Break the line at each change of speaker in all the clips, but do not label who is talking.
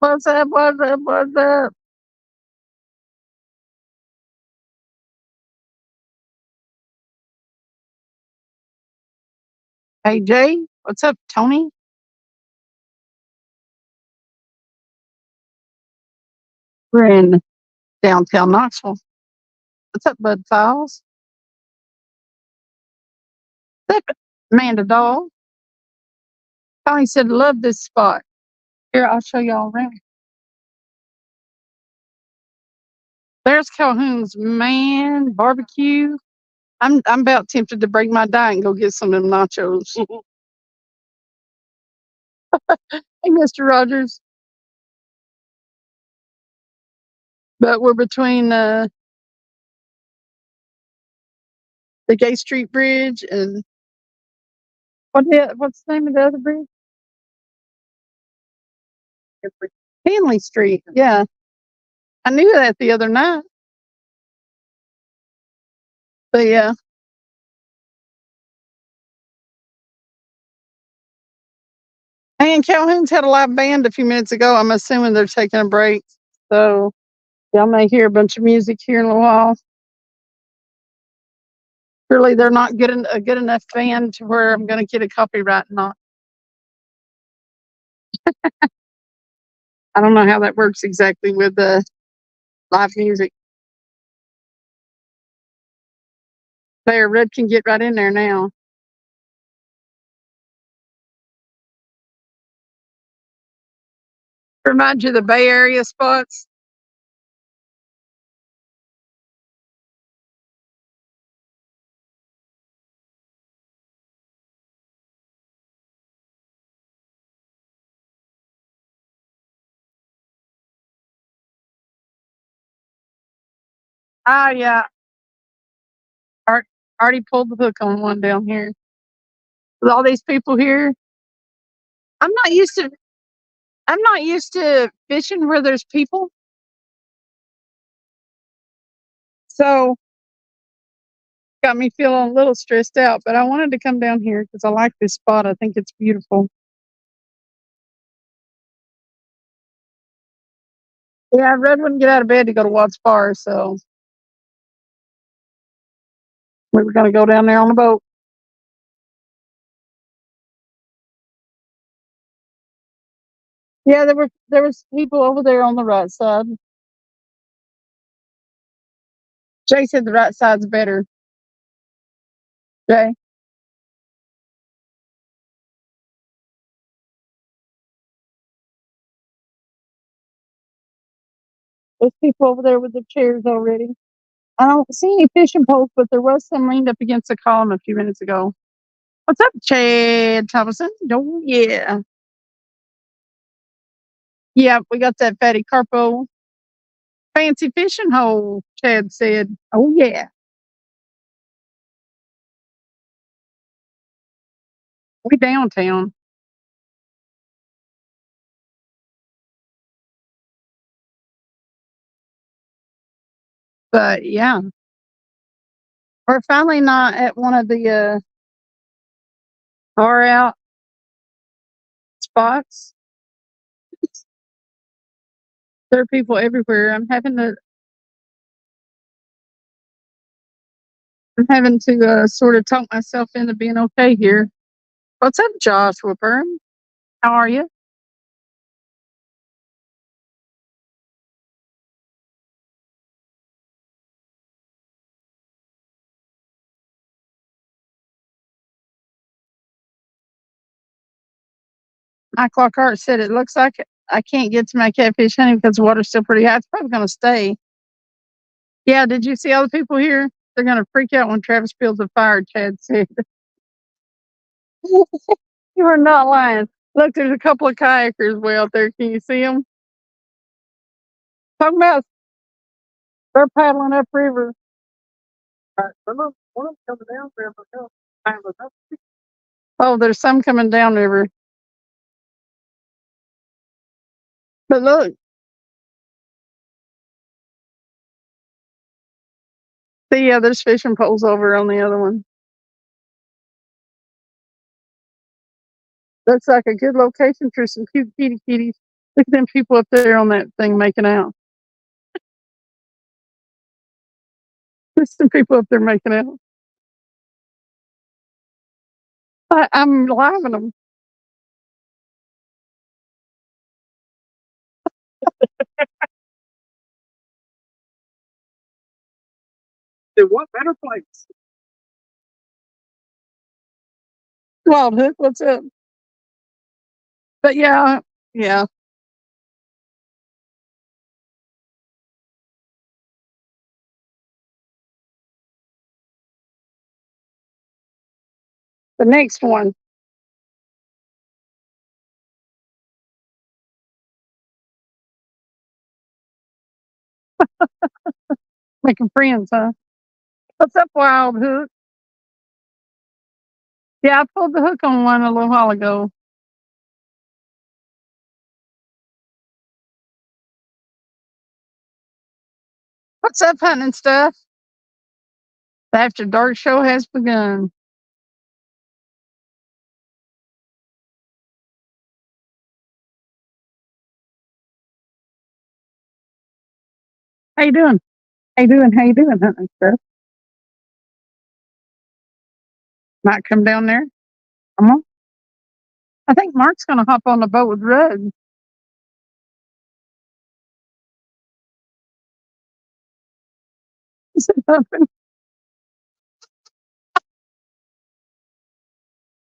What's up? What's up? What's up? Hey, Jay. What's up, Tony? We're in downtown Knoxville. What's up, Bud Files? What's up, Amanda Doll? Tony said, love this spot. Here, I'll show y'all around. There's Calhoun's man barbecue. I'm about tempted to break my diet and go get some of them nachos. Hey, Mr. Rogers. But we're between the Gay Street Bridge and what's the name of the other bridge? Henley Street. Yeah, I knew that the other night. But yeah, and Calhoun's had a live band a few minutes ago. I'm assuming they're taking a break. So y'all may hear a bunch of music here in a little while. Surely they're not getting a good enough band to where I'm going to get a copyright knock. I don't know how that works exactly with the live music. There, Red can get right in there now. Remind you of the Bay Area spots. Oh yeah, already pulled the hook on one down here. With all these people here, I'm not used to. I'm not used to fishing where there's people. So got me feeling a little stressed out, but I wanted to come down here because I like this spot. I think it's beautiful. Yeah, Red wouldn't get out of bed to go to Watts Bar, so we were going to go down there on the boat. Yeah, there was people over there on the right side. Jay said the right side's better. Jay, there's people over there with the chairs already. I don't see any fishing poles, but there was some leaned up against the column a few minutes ago. What's up, Chad Thomason? Oh yeah, yeah, we got that fatty carpo. Fancy fishing hole, Chad said. Oh, yeah. We downtown. But yeah, we're finally not at one of the far out spots. There are people everywhere. I'm having to sort of talk myself into being okay here. What's up, Joshua Perm? How are you? Mike Lockhart said it looks like I can't get to my catfish hunting because the water's still pretty high. It's probably going to stay. Yeah, did you see all the people here? They're going to freak out when Travis builds a fire, Chad said. You are not lying. Look, there's a couple of kayakers way out there. Can you see them? Talking about they're paddling upriver. One of them coming down river. Oh, there's some coming down river. But look, see, yeah, there's fishing poles over on the other one. Looks like a good location for some cute kitties. Look at them people up there on that thing making out. There's some people up there making out. I'm live in them. Then what better place? Wild Hook, what's up? But yeah. The next one, making friends, huh? What's up, Wild Hook? Yeah, I pulled the hook on one a little while ago. What's up, hunting stuff? The After Dark show has begun. How you doing? How you doing? How you doing, hunting stuff? Might come down there. Come on. I think Mark's gonna hop on the boat with Rudd. He said something.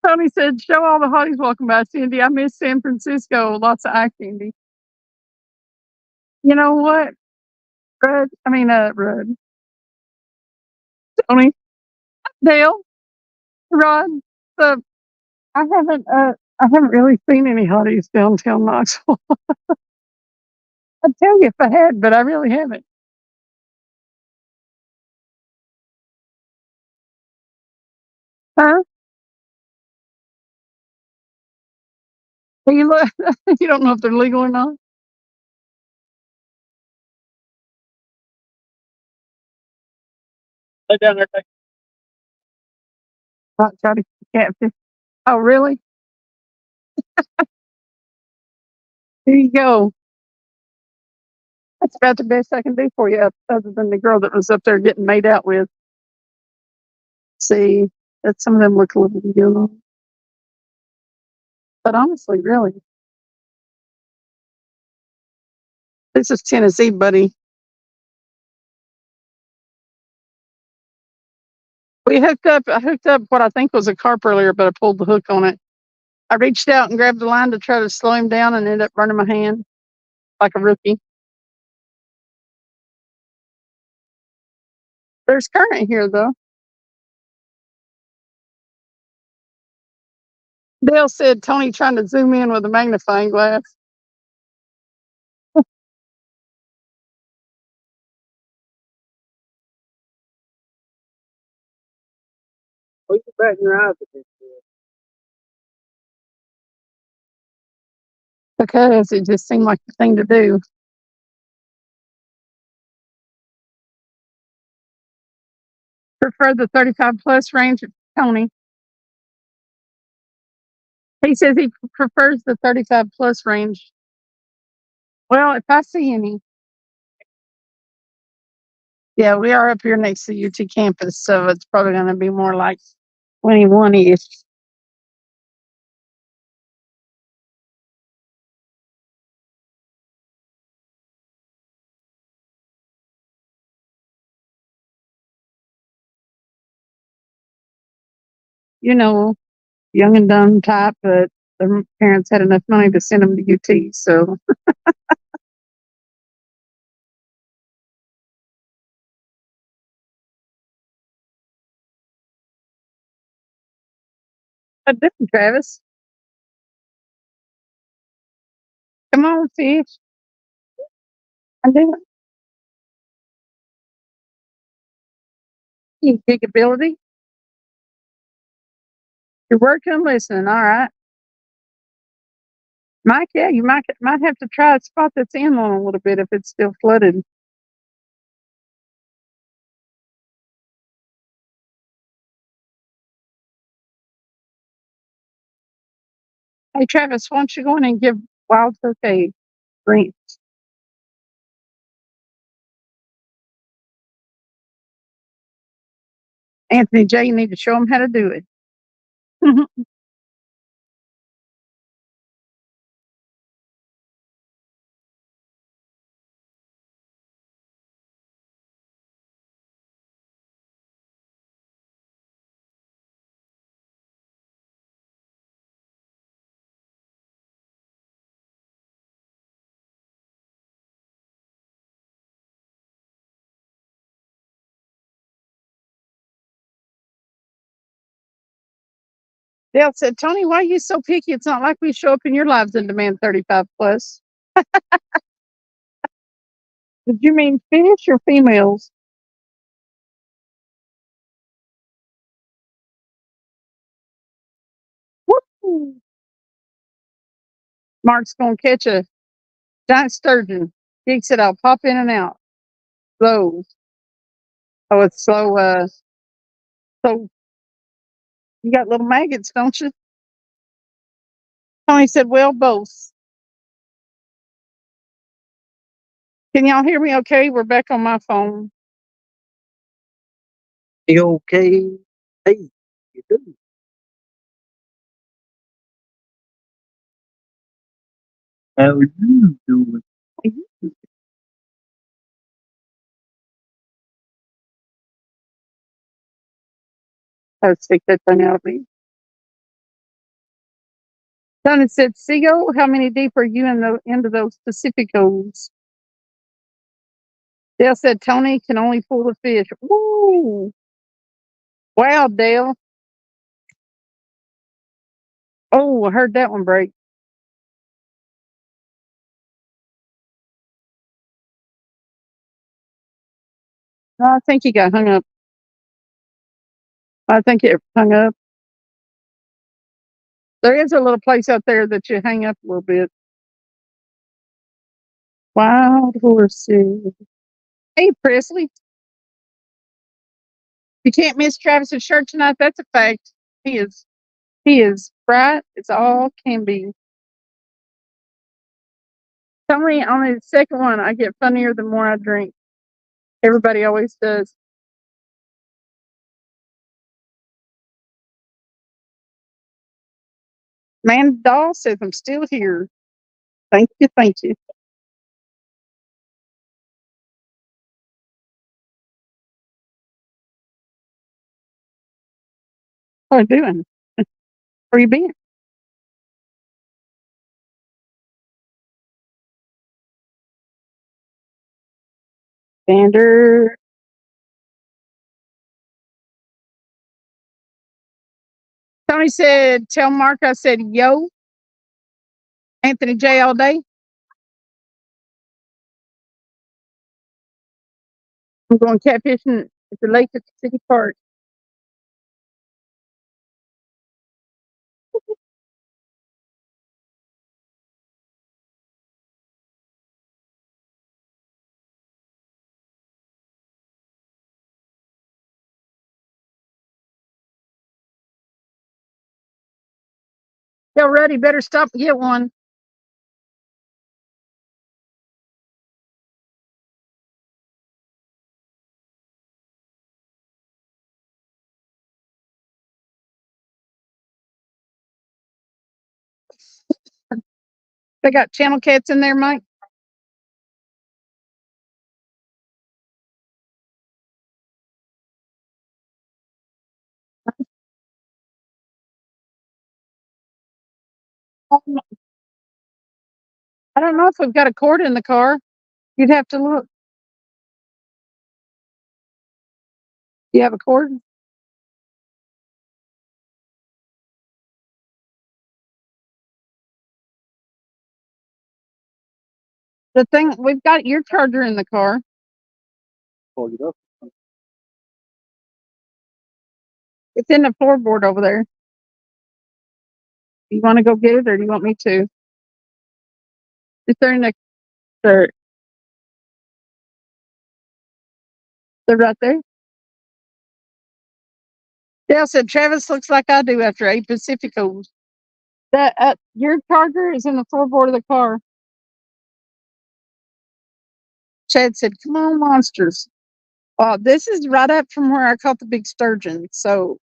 Tony said, "Show all the hotties walking by, Cindy. I miss San Francisco. Lots of eye candy." You know what, Rudd, Tony, Dale, Rod. The I haven't really seen any hotties downtown Knoxville. I'd tell you if I had, but I really haven't. Huh? You look, you don't know if they're legal or not. They're down there. Hot shotty catfish. Oh, really? Here you go. That's about the best I can do for you, other than the girl that was up there getting made out with. See, that some of them look a little yellow. But honestly, really, this is Tennessee, buddy. We hooked up. I hooked up what I think was a carp earlier, but I pulled the hook on it. I reached out and grabbed the line to try to slow him down and ended up burning my hand like a rookie. There's current here, though. Dale said Tony trying to zoom in with a magnifying glass. Oh, you batting your eyes at this. Because it just seemed like the thing to do. Prefer the 35 plus range, Tony. He says he prefers the 35 plus range. Well, if I see any, yeah, we are up here next to UT campus, so it's probably going to be more like 21 ish. You know, young and dumb type, but their parents had enough money to send them to UT. So, I do, Travis. Come on, fish. I do. You big ability. You're working and listening. All right. Mike, yeah, you might have to try a spot that's inland a little bit if it's still flooded. Hey, Travis, why don't you go in and give Wild Hook a Green. Anthony J, you need to show him how to do it. Dale said, Tony, why are you so picky? It's not like we show up in your lives and demand 35 plus. Did you mean fish or females? Woo! Mark's going to catch a giant sturgeon. He said, I'll pop in and out. Slow. Oh, it's slow. So you got little maggots, don't you? Tony said, well, both. Can y'all hear me okay? We're back on my phone.
You okay? Hey, you do. How you doing?
Let's stick that thing out of me. Tony said, Seago, how many deep are you into those Pacificos? Dale said, Tony can only pull the fish. Woo! Wow, Dale. Oh, I heard that one break. I think he got hung up. I think it hung up. There is a little place out there that you hang up a little bit. Wild horses. Hey, Presley. You can't miss Travis's shirt tonight. That's a fact. He is bright as all can be. Tell me on the second one, I get funnier the more I drink. Everybody always does. Man Doll says I'm still here. Thank you, thank you. How are you doing? Where you been? Vander. Tony said, tell Mark I said, yo. Anthony J all day. I'm going catfishing at the lake at the city park. Y'all ready? Better stop and get one. They got channel cats in there, Mike. I don't know if we've got a cord in the car. You'd have to look. Do you have a cord? The thing, we've got your charger in the car.
Hold it up.
It's in the floorboard over there. You want to go get it or do you want me to? It's there in the, they're right there. Dale said, Travis looks like I do after 8 Pacificos. That your charger is in the floorboard of the car. Chad said, "Come on, monsters." This is right up from where I caught the big sturgeon. So,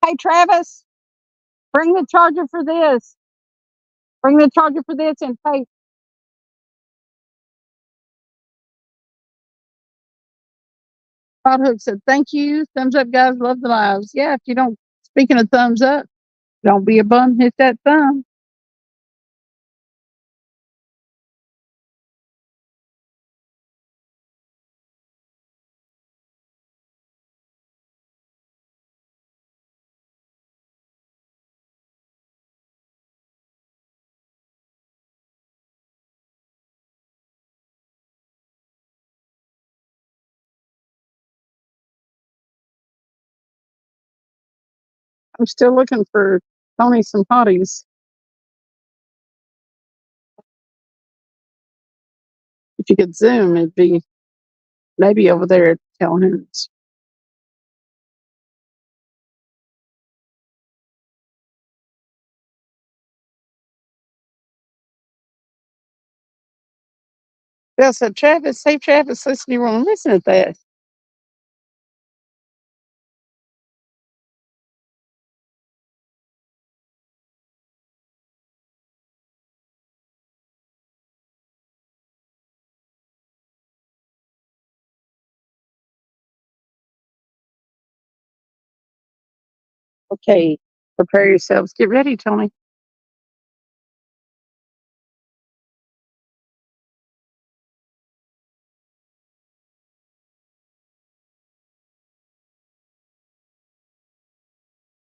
hey, Travis, bring the charger for this. Bring the charger for this and pay. Hot Hook said, "Thank you. Thumbs up, guys. Love the lives." Yeah, if you don't, speaking of thumbs up, don't be a bum. Hit that thumb. I'm still looking for Tony some hotties. If you could zoom, it'd be maybe over there at Calhoun's. Yeah, so Travis, hey Travis, listen, you won't listen to that. Okay, prepare yourselves. Get ready, Tony.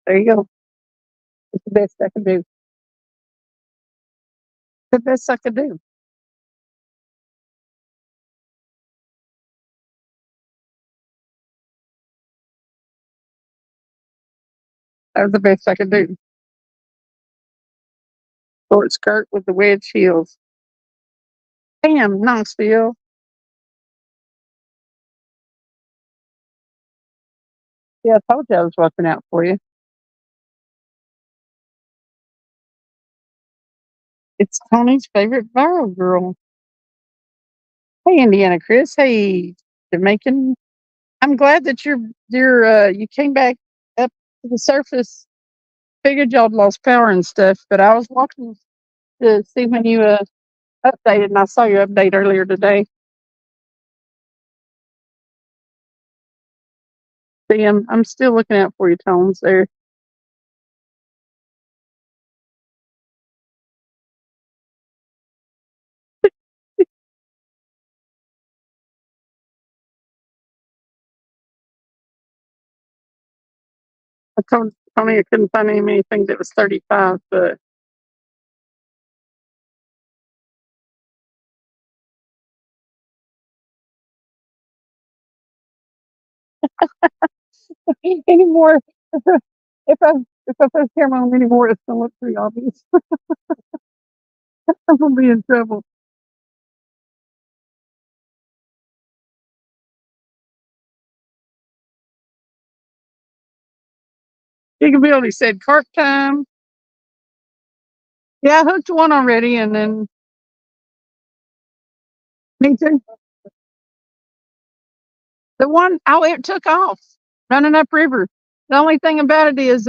There you go. It's the best I can do. The best I could do. That was the best I could do. Short skirt with the wedge heels. Damn, Knoxville. Yeah, I told you I was watching out for you. It's Tony's favorite viral girl. Hey, Indiana Chris. Hey, Jamaican. I'm glad that you came back up to the surface. Figured y'all'd lost power and stuff, but I was watching to see when you updated, and I saw your update earlier today. See, I'm still looking out for you, Tones. There, I told Tony I couldn't find anything that was 35, but anymore. If I if I put a camera on anymore, it's gonna look pretty obvious. I'm gonna be in trouble. Gigabilly said carp time. Yeah, I hooked one already, and then me too. The one, oh, it took off running upriver. The only thing about it is,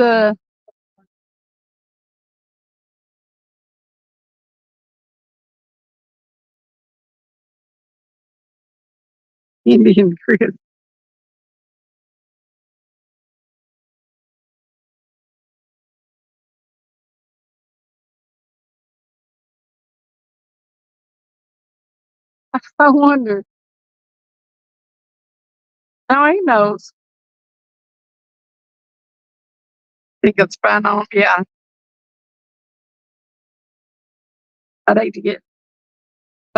Indian Chris. I wonder. Now he knows. He gets spine on. Yeah, I'd hate to get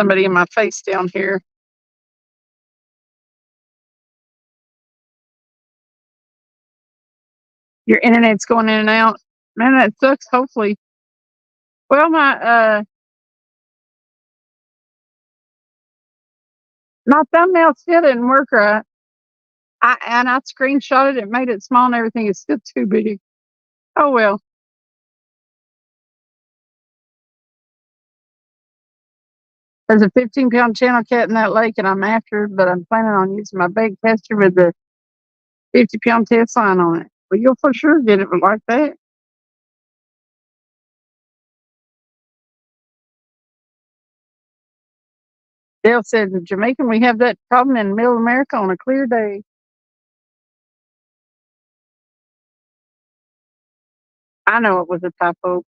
somebody in my face down here. Your internet's going in and out. Man, that sucks. Hopefully. Well, my thumbnail still didn't work right. I screenshotted it, made it small and everything. It's still too big. Oh well. There's a 15-pound channel cat in that lake, and I'm after it, but I'm planning on using my bait caster with the 50-pound test line on it. But you'll for sure get it like that. Dale said, in Jamaican, we have that problem in Middle America on a clear day. I know it was a typo.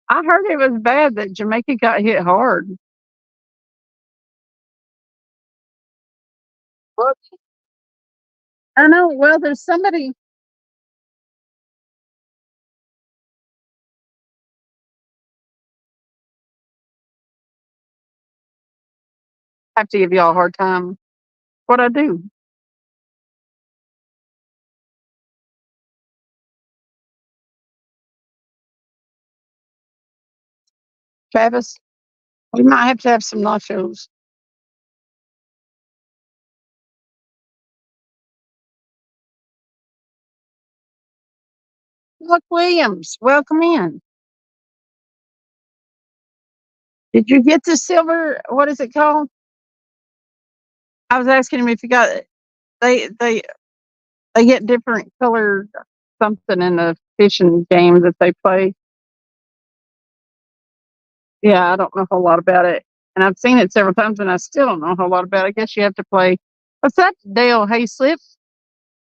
I heard it was bad that Jamaica got hit hard. What? I know. Well, there's somebody. I have to give y'all a hard time. What I do? Travis, we might have some nachos. Look, Williams, welcome in. Did you get the silver? What is it called? I was asking him if you got it. They get different colored something in the fishing game that they play. Yeah, I don't know a whole lot about it, and I've seen it several times, and I still don't know a whole lot about it. I guess you have to play. What's that, Dale Hayslip?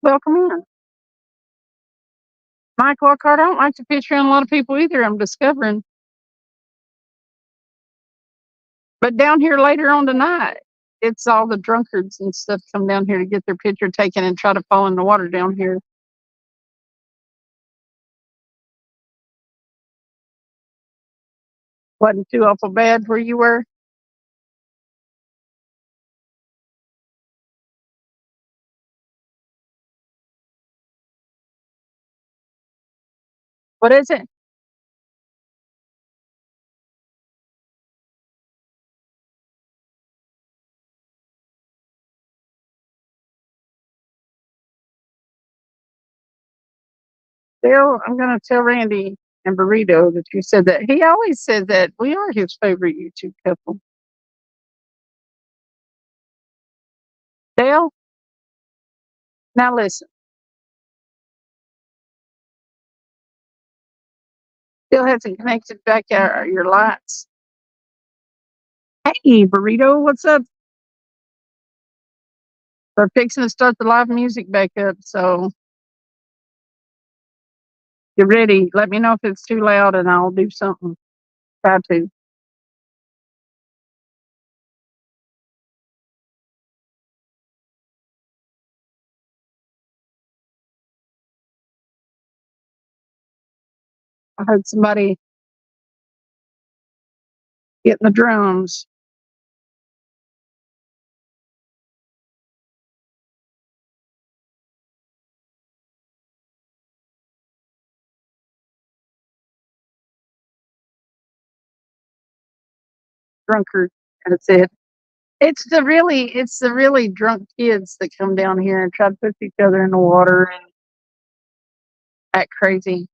Welcome in, Mike Lockhart. I don't like to fish around a lot of people either. I'm discovering, but down here later on tonight, it's all the drunkards and stuff come down here to get their picture taken and try to fall in the water down here. Wasn't too awful bad where you were. What is it? Dale, I'm going to tell Randy and Burrito that you said that. He always said that we are his favorite YouTube couple. Dale, now listen. Still hasn't connected back your lights. Hey, Burrito, what's up? We're fixing to start the live music back up, so get ready. Let me know if it's too loud and I'll do something. Try to. I heard somebody getting the drums. Drunkard, that's it. It's the really drunk kids that come down here and try to push each other in the water and act crazy.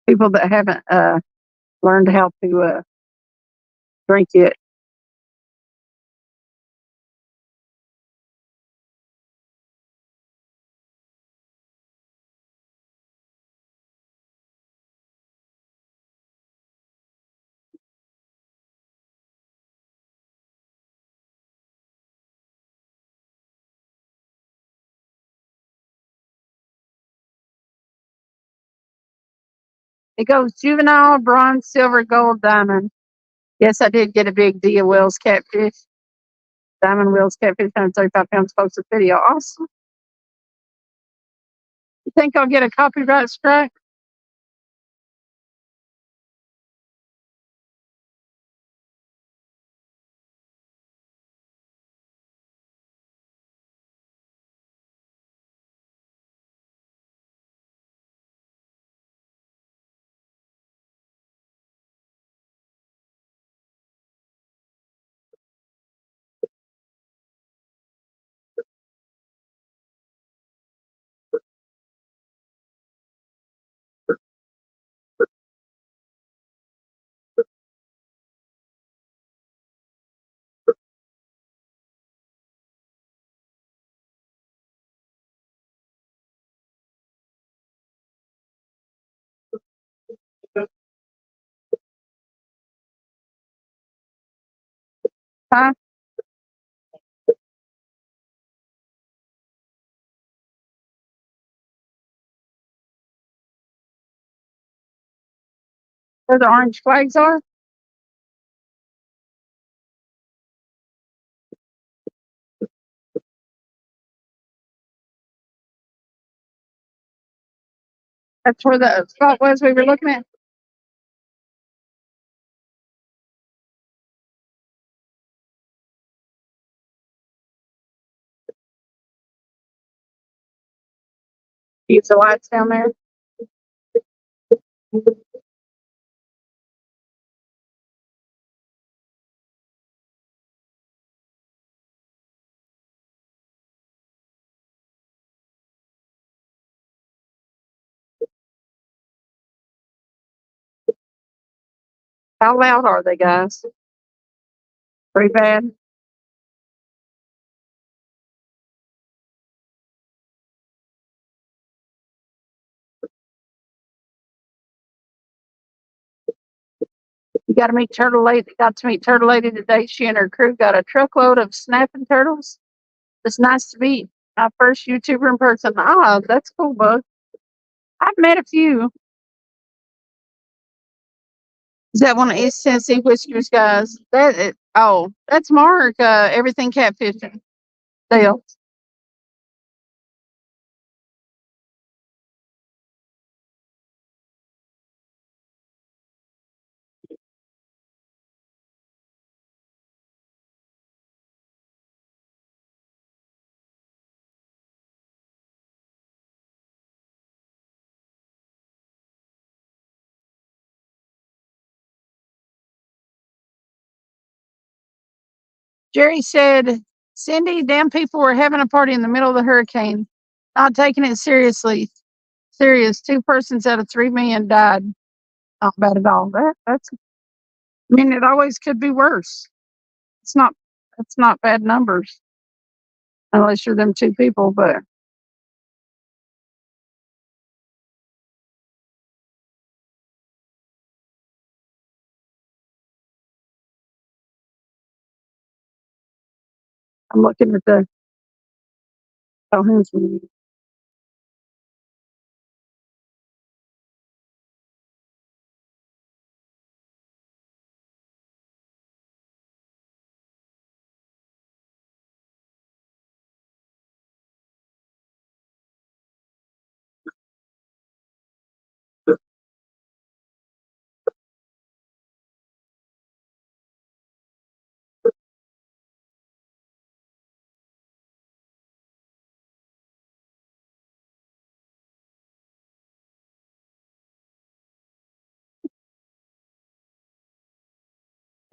People that haven't learned how to drink yet. It goes juvenile, bronze, silver, gold, diamond. Yes, I did get a big D of Wells catfish. Diamond Wells catfish, 135 pounds, posted video. Awesome. You think I'll get a copyright strike? Huh? Where the orange flags are? That's where the spot was we were looking at. Use the lights down there. How loud are they, guys? Pretty bad. You got to meet Turtle Lady. Got to meet Turtle Lady today. She and her crew got a truckload of snapping turtles. It's nice to meet my first YouTuber in person. Ah, that's cool, bud. I've met a few. Is that one of East Tennessee Whiskers guys? That's Mark. Everything catfishing. Dale. Jerry said, Cindy, damn people were having a party in the middle of the hurricane, not taking it seriously. Serious. 2 persons out of 3 million died. Not bad at all. That's. I mean, it always could be worse. It's not. It's not bad numbers unless you're them 2 people. But I'm looking at the. Oh, who's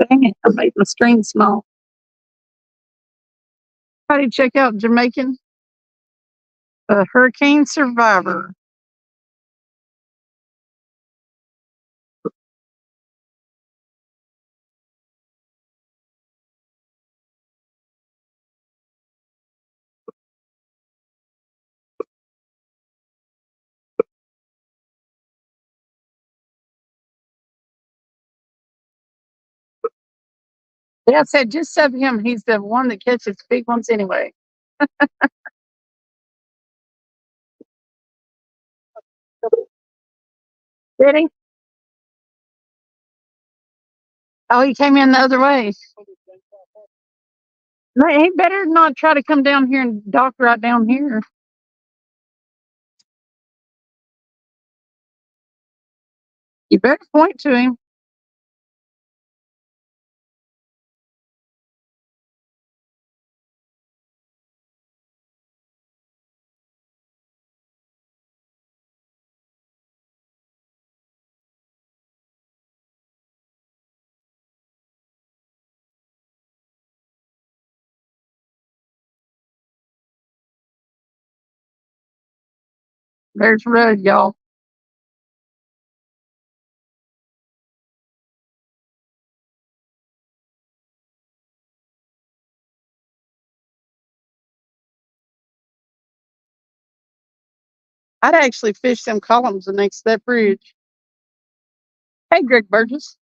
Dang it! I made my screen small. How do you check out Jamaican? Hurricane survivor. Yeah, I said just sub him. He's the one that catches big ones anyway. Did he? Oh, he came in the other way. No, he better not try to come down here and dock right down here. You better point to him. There's Rudd, y'all. I'd actually fish them columns the next to that bridge. Hey, Greg Burgess.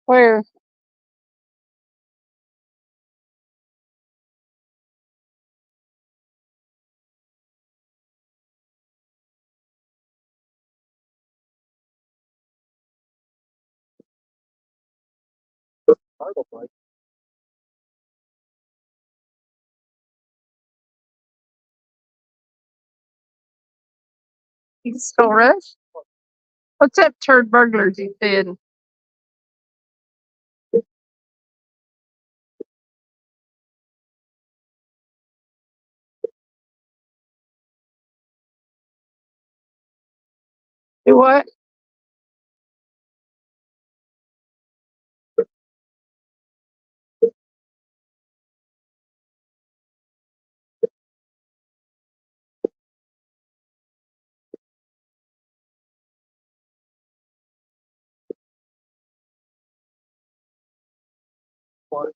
Where?
Bible bike.
He's still rush? What's that turd burglars he said? Do what?
What?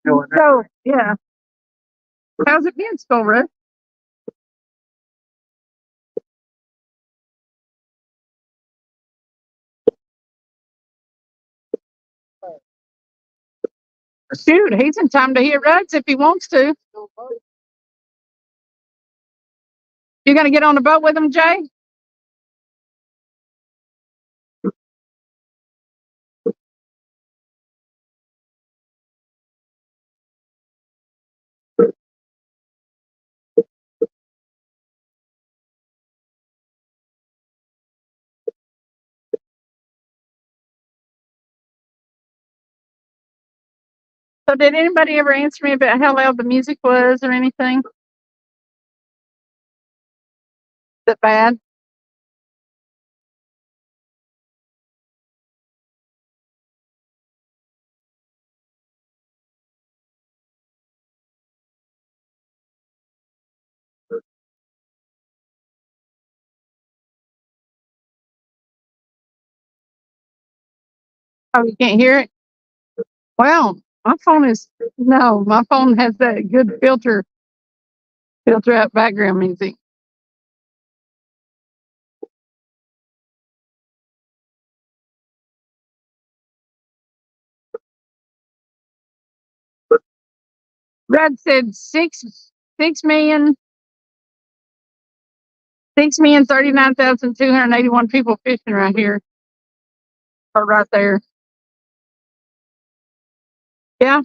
Doing that.
So, yeah. How's it been, still rush? Shoot, he's in time to hit rugs if he wants to. You gonna get on the boat with him, Jay? So did anybody ever answer me about how loud the music was or anything? Is it bad? Oh, you can't hear it? Well, my phone is no, my phone has that good filter out background music. Brad said 6,039,281 people fishing right here or right there. Yeah.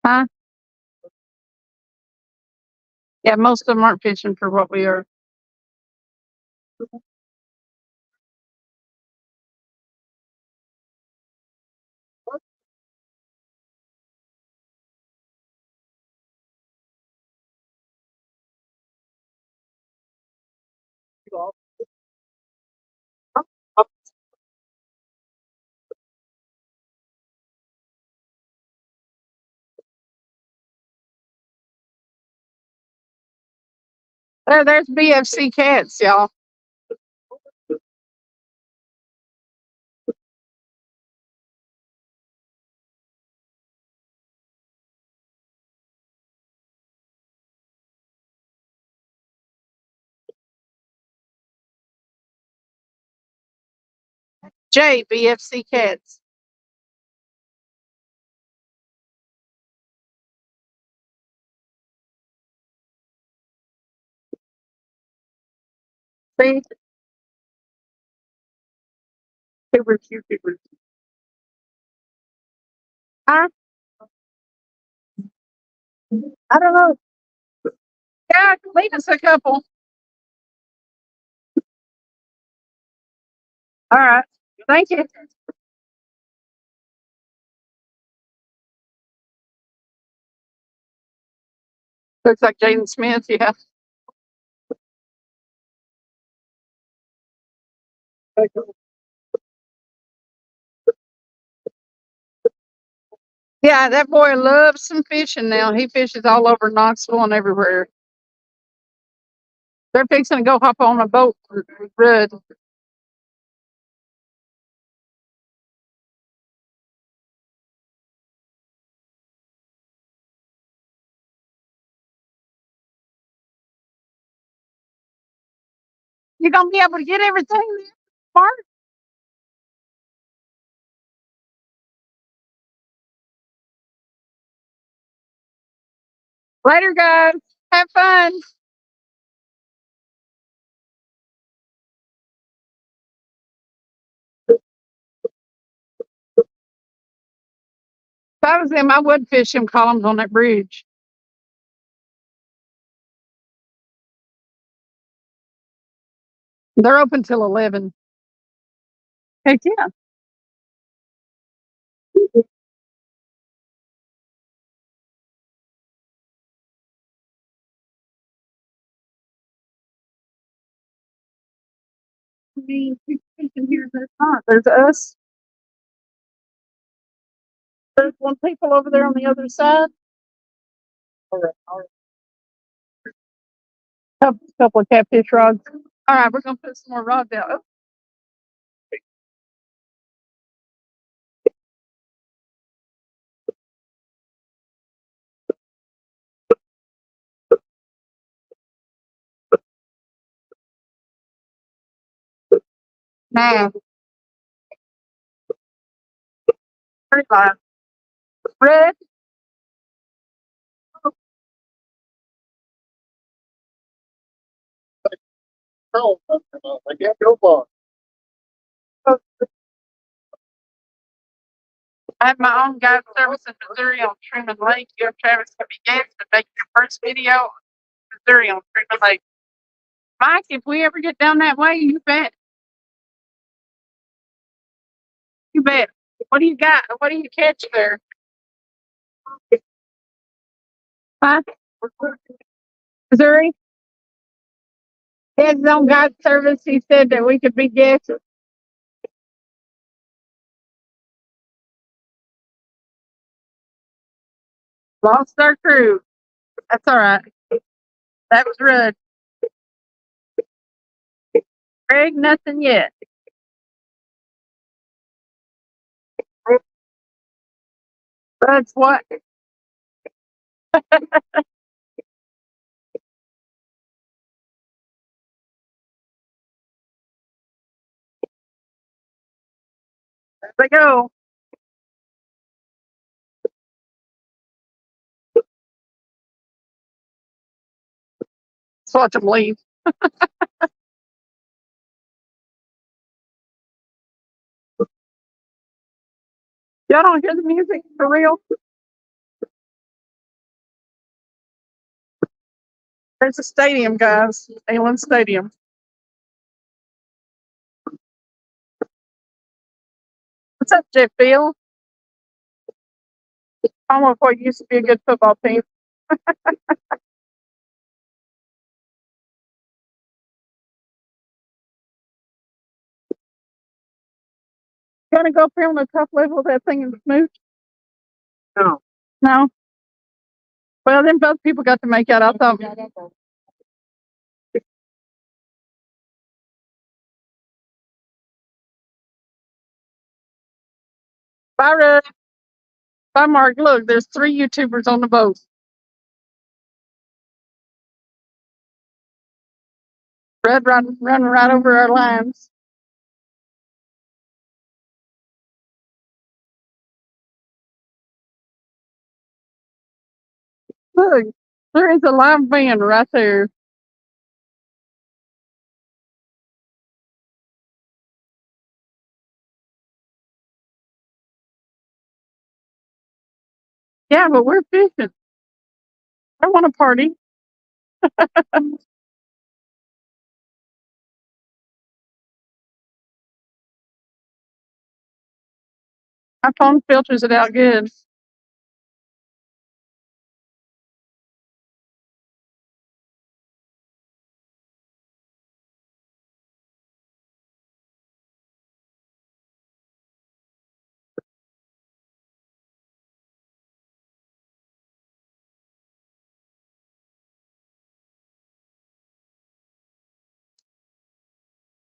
Huh? Yeah, most of them aren't fishing for what we are. There's BFC cats, y'all. BFC cats. See? Super cute. Huh? I don't know. Yeah, leave us a couple. All right. Thank you. Looks like Jaden Smith, yeah. Yeah, that boy loves some fishing now. He fishes all over Knoxville and everywhere. They're fixing to go hop on a boat for Rudd. You gonna be able to get everything there, Mark? Later, guys. Have fun. If I was them, I would fish them columns on that bridge. They're open till 11. Heck yeah. I mean, people fishing here, there's not. There's us. There's one people over there on the other side. Couple of catfish rods. All right, we're gonna put some more rods out. Oh, man, pretty live. Red.
Oh, I can't go far.
I have my own guide service in Missouri on Truman Lake. You and Travis can be guests and make your first video in Missouri on Truman Lake. Mike, if we ever get down that way, you bet. You bet. What do you got? What do you catch there? Huh? Missouri? He has his own guide service. He said that we could be guests. Lost our crew. That's all right. That was Rudd. Greg, nothing yet. Rudd's what? There they go. Let's watch them leave. Y'all don't hear the music for real? There's a stadium, guys. Allen Stadium. What's up, Jeff Bill? Home of what used to be a good football team. Gonna go up here on the top level of that thing and smooch?
No.
No. Well, then both people got to make out. I thought. Bye, Rudd. Bye, Mark. Look, there's 3 YouTubers on the boat. Rudd running right over our lines. Look, there is a live band right there. Yeah, but we're fishing. I want to party. My phone filters it out good.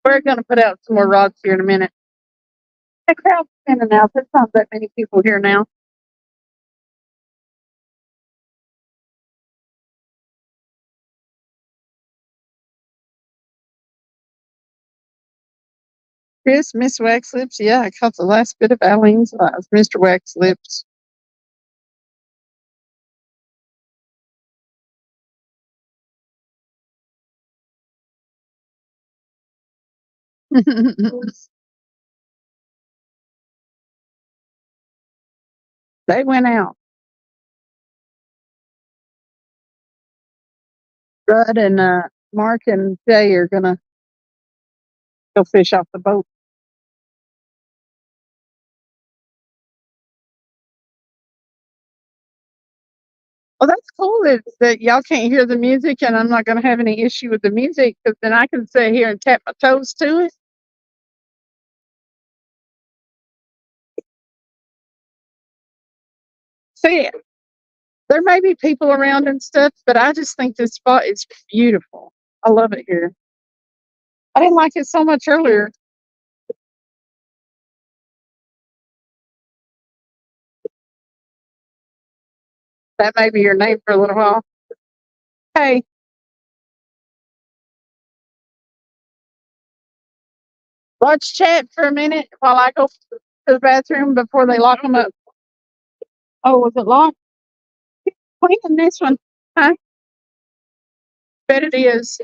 We're gonna put out some more rods here in a minute. The crowd's spinning out. There's not that many people here now. Chris, Miss Wax Lips. Yeah, I caught the last bit of Eileen's lies. Mr. Wax Lips. They went out. Bud and Mark and Jay are gonna go fish off the boat. Well, that's cool that y'all can't hear the music, and I'm not gonna have any issue with the music because then I can sit here and tap my toes to it. See, there may be people around and stuff, but I just think this spot is beautiful. I love it here. I didn't like it so much earlier. That may be your name for a little while. Hey, watch chat for a minute while I go to the bathroom before they lock them up. Oh, was it locked? Clean this one. Huh? Bet it is.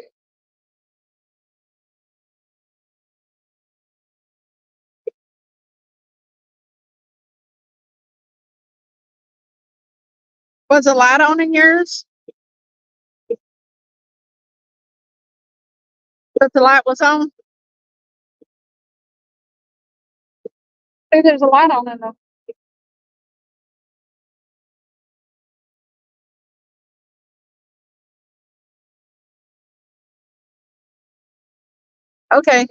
Was the light on in yours? But the light was on? Hey, there's a light on in them. Okay.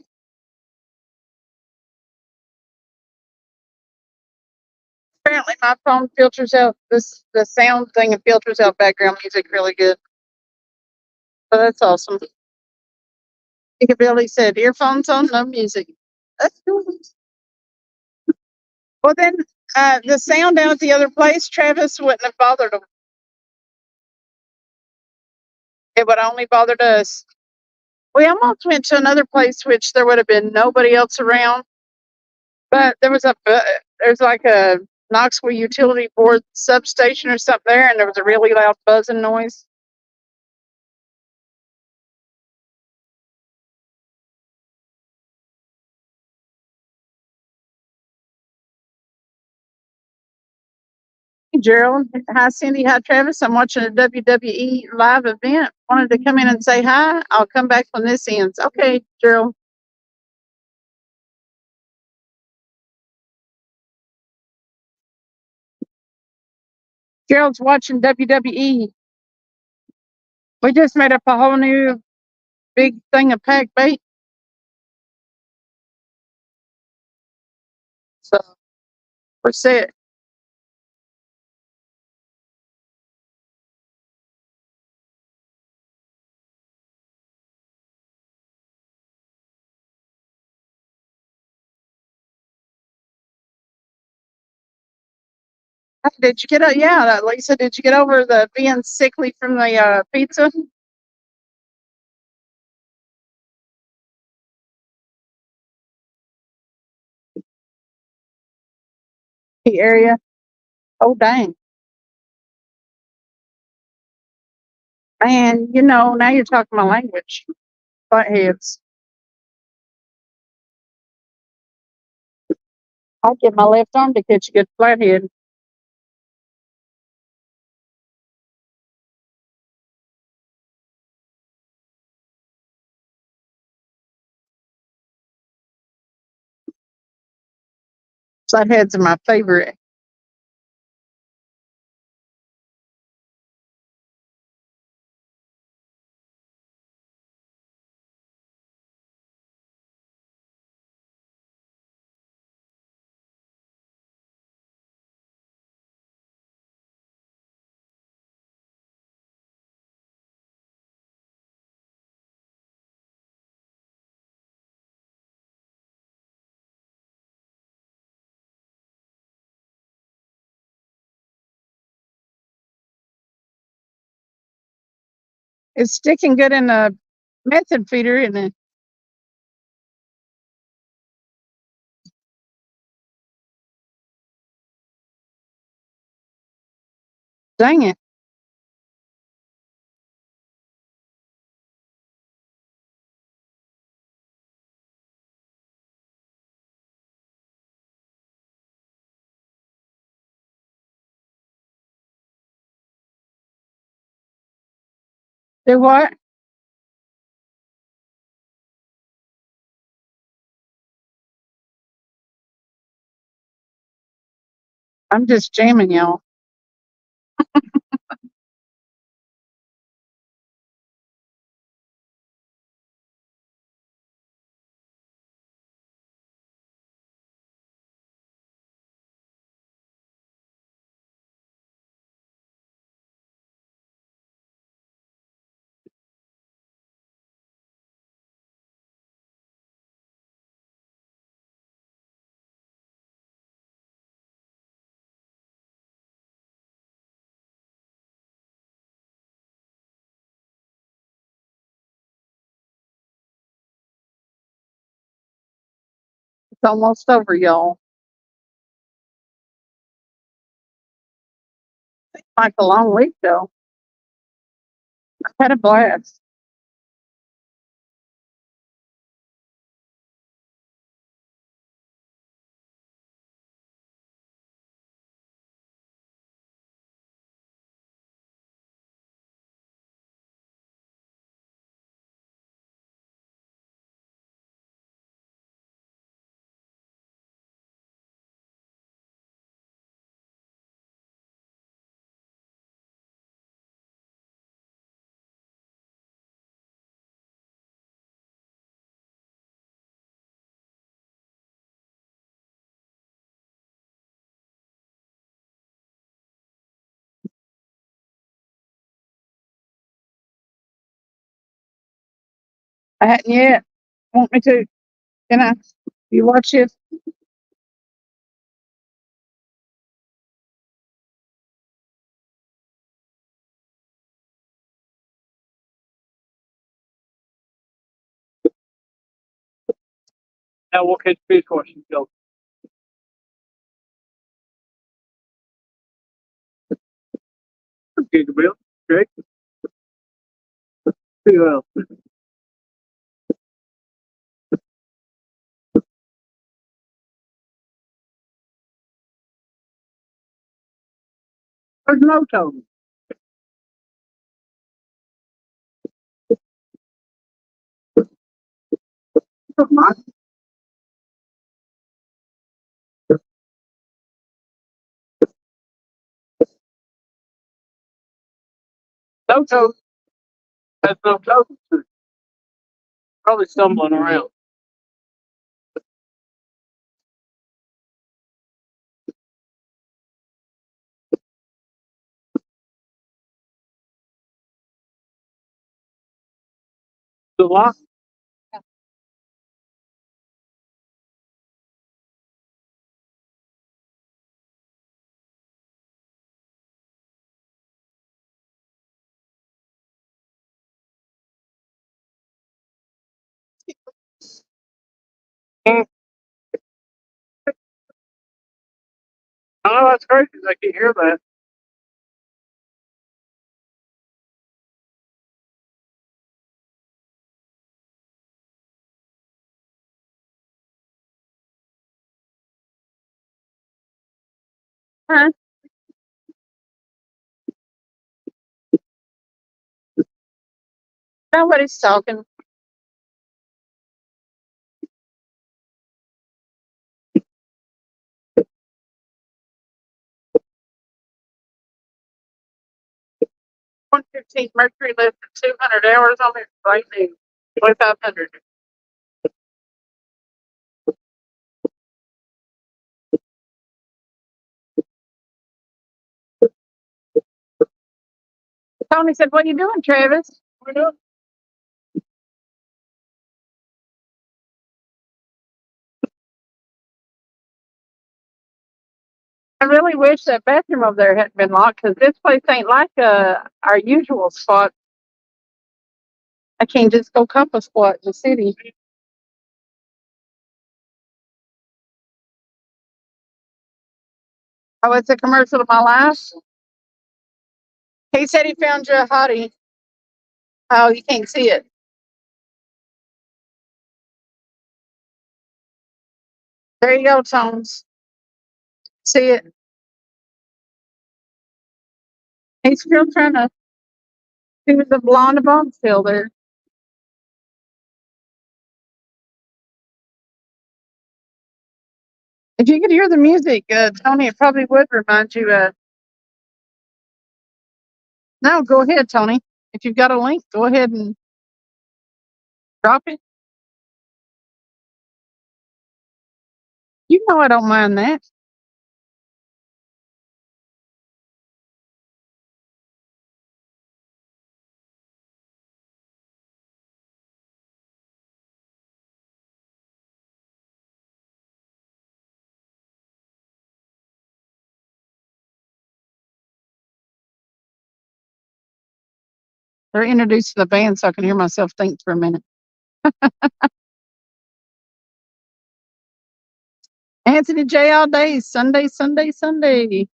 Apparently my phone filters out the sound thing and filters out background music really good. So that's awesome. Billy said earphones on, no music. That's cool. Well then the sound down at the other place, Travis wouldn't have bothered him. It would only bothered us. We almost went to another place which there would have been nobody else around, but there's like a Knoxville utility board substation or something there, and there was a really loud buzzing noise. Hey, Gerald, hi Cindy, hi Travis. I'm watching a WWE live event. Wanted to come in and say hi. I'll come back when this ends. Okay, Gerald. Gerald's watching WWE. We just made up a whole new big thing of pack bait. So we're set. Hey, did you get yeah, Lisa, did you get over the being sickly from the pizza? The area? Oh dang. Man, now you're talking my language. Buttheads. I'll get my left arm to catch a good flathead. Flatheads are my favorite. It's sticking good in a method feeder, isn't it? Dang it. Do what? I'm just jamming y'all. It's almost over, y'all. Like a long week though. I had a blast. I hadn't yet. Want me to? Can I? You watch it?
Now we'll catch fish washing go. Gigabill. Jake. Who else? There's no total. No total. That's no total. Probably stumbling around. The lock. Oh, that's crazy. I can hear that.
Huh? Nobody's talking. $115 Mercury left for 200 hours on it right now. 2,500. Tony said, "What are you doing, Travis?"
What up?
I really wish that bathroom over there hadn't been locked because this place ain't like our usual spot. I can't just go cup a squat in the city. Oh, it's a commercial of my life. He said he found you a hottie. Oh, you can't see it. There you go, Tones. See it? He's still trying to. He was the blonde bump still there. If you could hear the music, Tony, it probably would remind you. No, go ahead, Tony. If you've got a link, go ahead and drop it. You know I don't mind that. They're introducing the band so I can hear myself think for a minute. Anthony J all day, Sunday, Sunday, Sunday.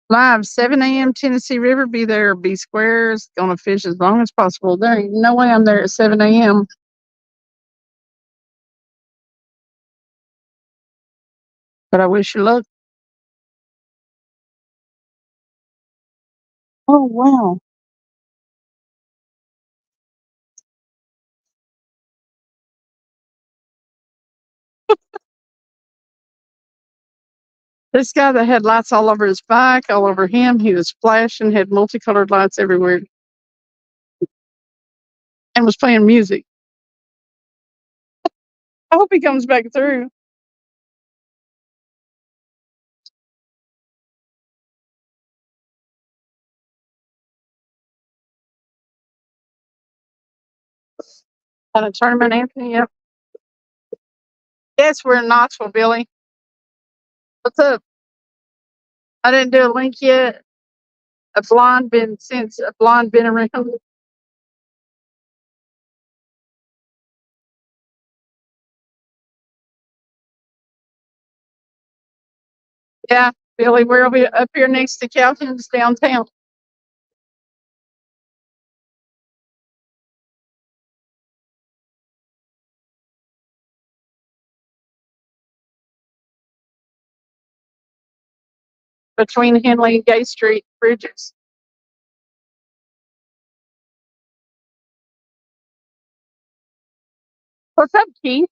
Live, 7 a.m. Tennessee River. Be there. Be squares. Gonna fish as long as possible. There ain't no way I'm there at 7 a.m. But I wish you luck. Oh, wow. This guy that had lights all over his bike, all over him, he was flashing, had multicolored lights everywhere, and was playing music. I hope he comes back through. Kind of tournament, Anthony. Yep. Yes, we're in Knoxville, Billy. What's up? I didn't do a link yet. A blonde been around. Yeah, Billy, we're up here next to Calhoun's downtown. Between Henley and Gay Street bridges. What's up, Keith?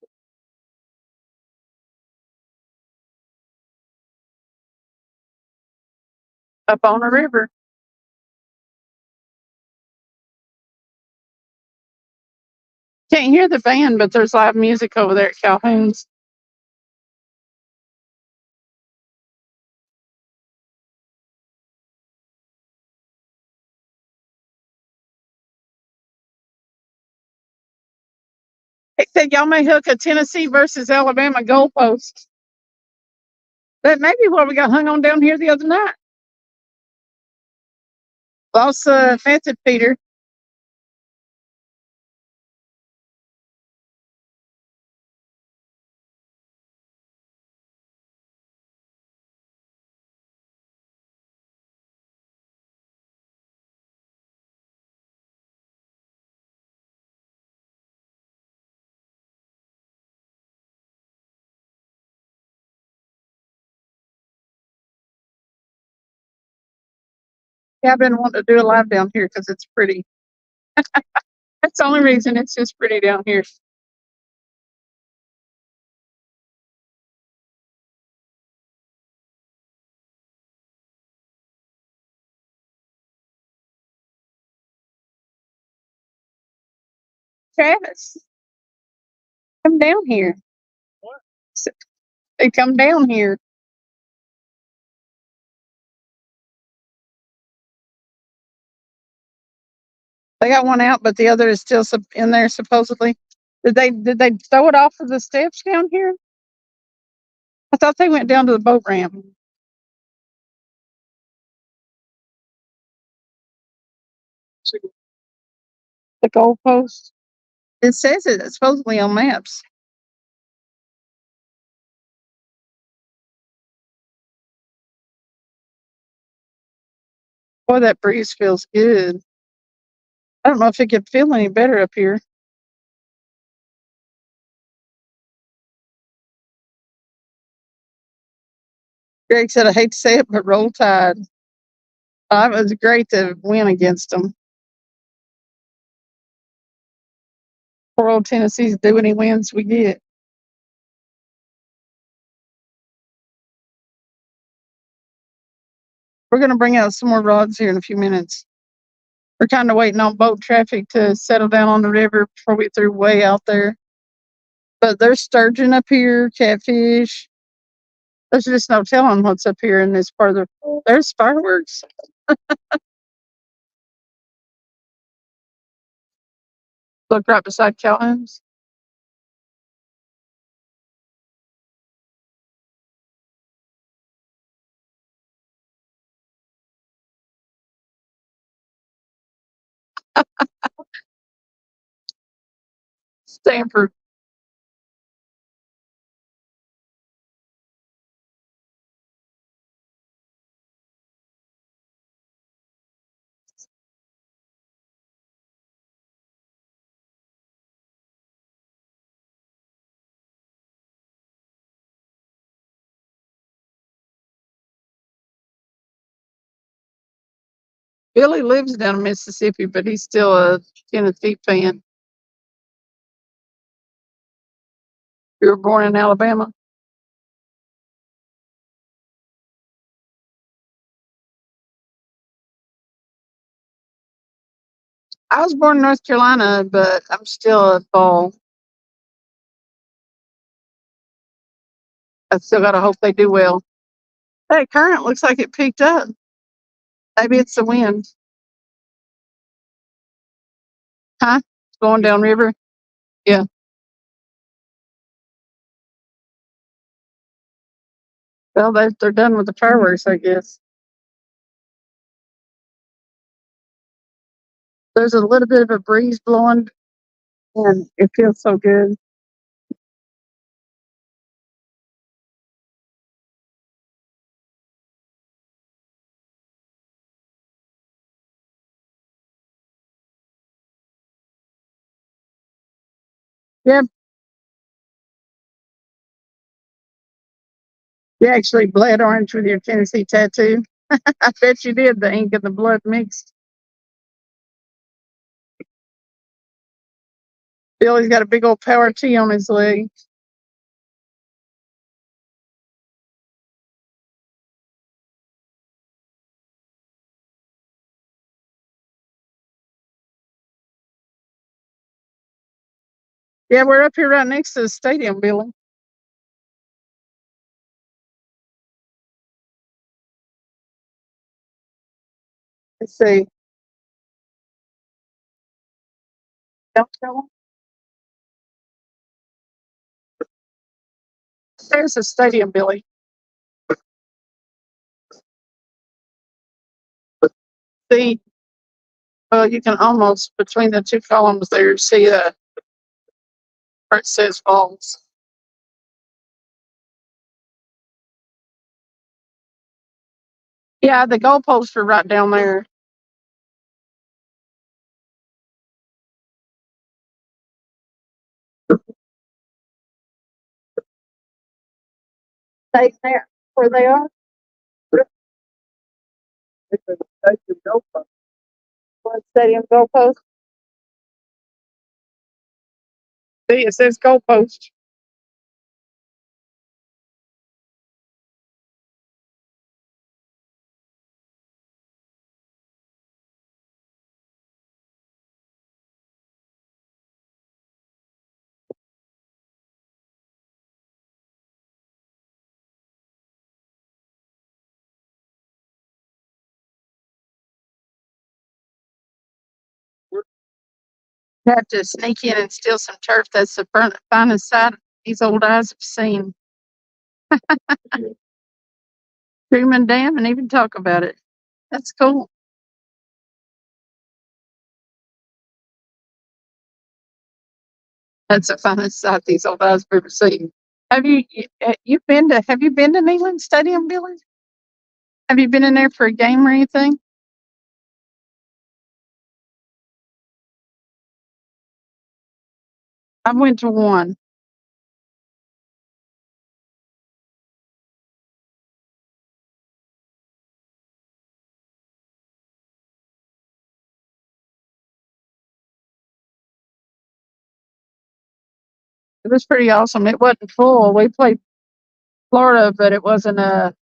Up on the river. Can't hear the band, but there's live music over there at Calhoun's. They said y'all may hook a Tennessee versus Alabama goalpost. That may be what we got hung on down here the other night. Lost method, Peter. Yeah, I've been wanting to do a live down here because it's pretty. That's the only reason. It's just pretty down here. Travis, come down here.
What?
They come down here. They got one out, but the other is still in there supposedly. Did they throw it off of the steps down here? I thought they went down to the boat ramp. The goalpost. It says it's supposedly on maps. Boy, that breeze feels good. I don't know if it could feel any better up here. Greg said, I hate to say it, but roll tide. It was great to win against them. Poor old Tennessee's do any wins we get. We're going to bring out some more rods here in a few minutes. We're kind of waiting on boat traffic to settle down on the river before we throw way out there. But there's sturgeon up here, catfish. There's just no telling what's up here in this part of the. There's fireworks. Look right beside Calhoun's. Stanford. Billy lives down in Mississippi, but he's still a Tennessee fan. You were born in Alabama? I was born in North Carolina, but I'm still a fall. I still got to hope they do well. Hey, current looks like it picked up. Maybe it's the wind. Huh? It's going downriver? Yeah. Well, they're done with the fireworks, I guess. There's a little bit of a breeze blowing, and it feels so good. Yeah, you actually bled orange with your Tennessee tattoo. I bet you did. The ink and the blood mixed. Billy's got a big old power T on his leg. Yeah, we're up here right next to the stadium, Billy. Let's see. Don't tell 'em. There's the stadium, Billy. See, you can almost between the two columns there see where it says Falls. Yeah, the goalposts are right down there. Stay there where they are. It's a stadium goalpost. What stadium goalpost? See, it says goalpost. You have to sneak in and steal some turf. That's the finest sight these old eyes have seen. Truman Dam and even talk about it. That's cool. That's the finest sight these old eyes have ever seen. Have you been to Neyland Stadium, Billy? Have you been in there for a game or anything? I went to one. It was pretty awesome. It wasn't full. We played Florida, but it wasn't a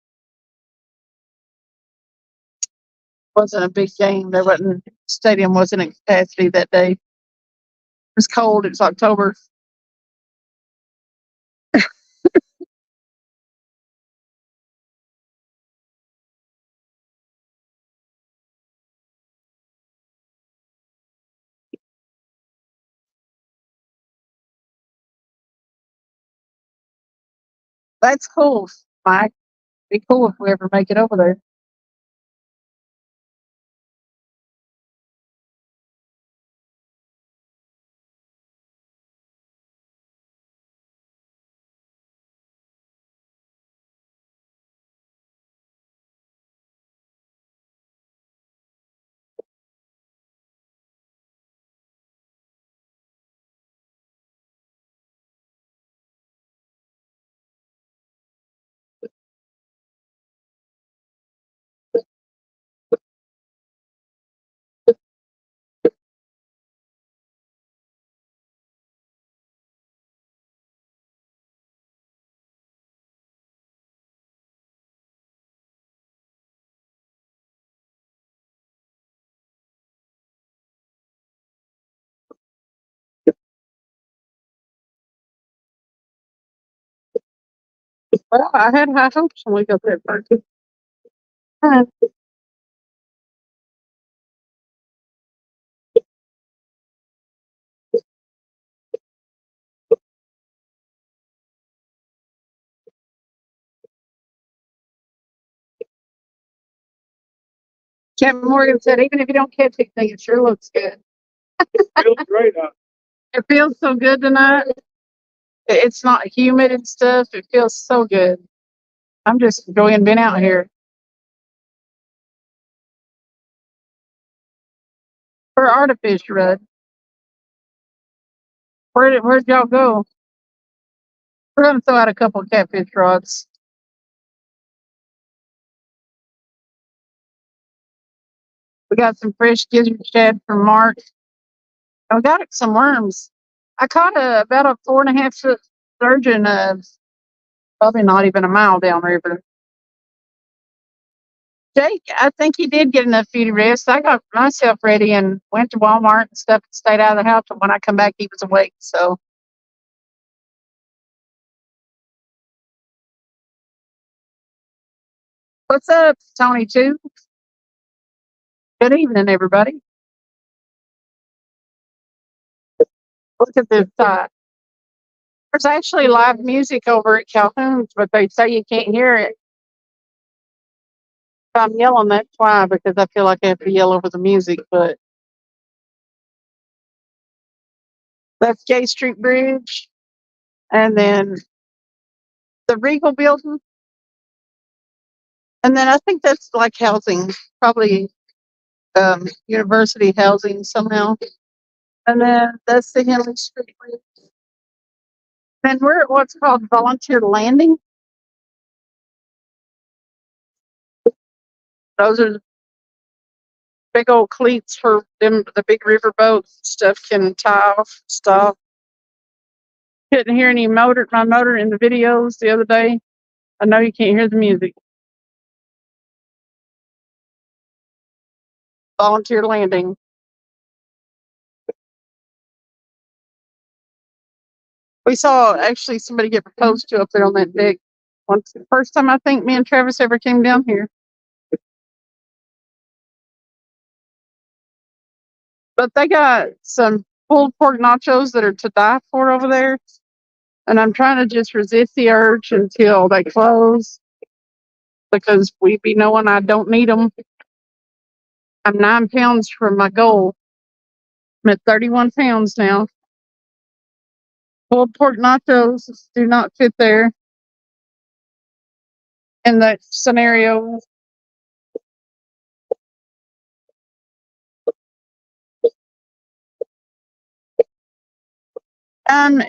big game. There wasn't stadium wasn't in capacity that day. It was cold. It was October. That's cool, Mike. Be cool if we ever make it over there. Well, I had high hopes when we got there first. Kevin Morgan said, even if you don't catch anything, it sure looks good.
Feels great out.
It feels so good tonight. It's not humid and stuff. It feels so good. I'm just enjoying being out here. For artifice, Rudd. Where'd y'all go? We're gonna throw out a couple of catfish rods. We got some fresh gizzard shad from Mark. And we got some worms. I caught about a 4.5 foot sturgeon probably not even a mile downriver. Jake, I think he did get enough food to rest. I got myself ready and went to Walmart and stuff and stayed out of the house. And when I come back, he was awake. So, what's up, Tony? Too. Good evening, everybody. Look at this side. There's actually live music over at Calhoun's, but they say you can't hear it. If I'm yelling, that's why, because I feel like I have to yell over the music. But that's J Street Bridge, and then the Regal Building, and then I think that's like housing, probably university housing somehow. And then that's the Henley Street Bridge. And we're at what's called Volunteer Landing. Those are big old cleats for them, the big river boats. Stuff can tie off, stop. Couldn't hear my motor in the videos the other day. I know you can't hear the music. Volunteer Landing. We saw actually somebody get proposed to up there on that deck. Once the first time I think me and Travis ever came down here. But they got some pulled pork nachos that are to die for over there. And I'm trying to just resist the urge until they close because we be knowing I don't need them. I'm 9 pounds from my goal. I'm at 31 pounds now. Pulled pork nachos do not fit there in that scenario. Um,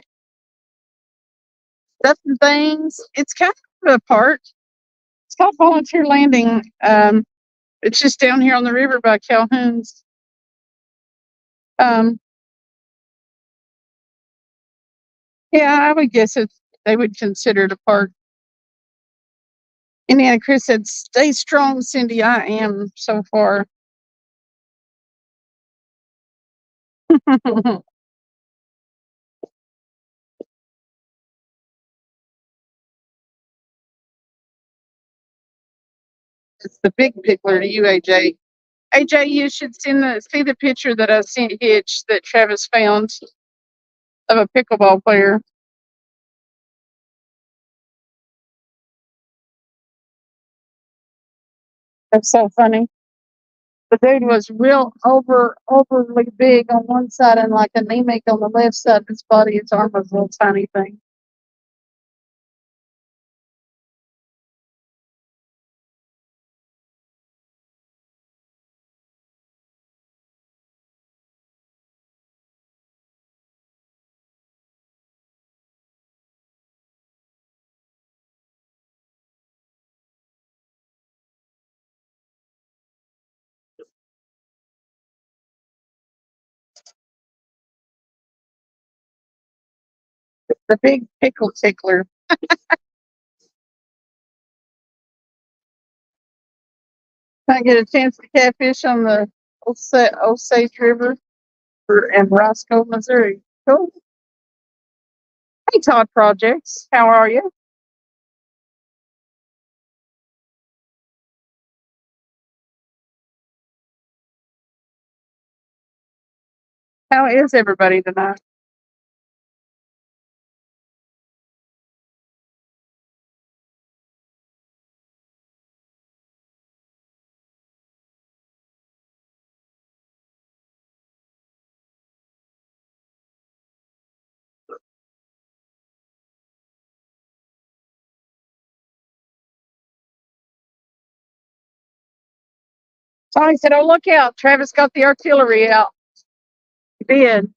stuff and things. It's kind of a park. It's called Volunteer Landing. It's just down here on the river by Calhoun's. Um, yeah, I would guess they would consider it a park. Indiana Chris said, "Stay strong, Cindy." I am so far. It's the big pickler to you, AJ. AJ, you should see the picture that I sent Hitch that Travis found of a pickleball player. That's so funny. The dude was real overly big on one side and like anemic on the left side of his body. His arm was a little tiny thing. The big pickle tickler. I get a chance to catfish on the Osage River in Roscoe, Missouri. Cool. Hey, Todd Projects. How are you? How is everybody tonight? Tony said, "Oh, look out. Travis got the artillery out." He did.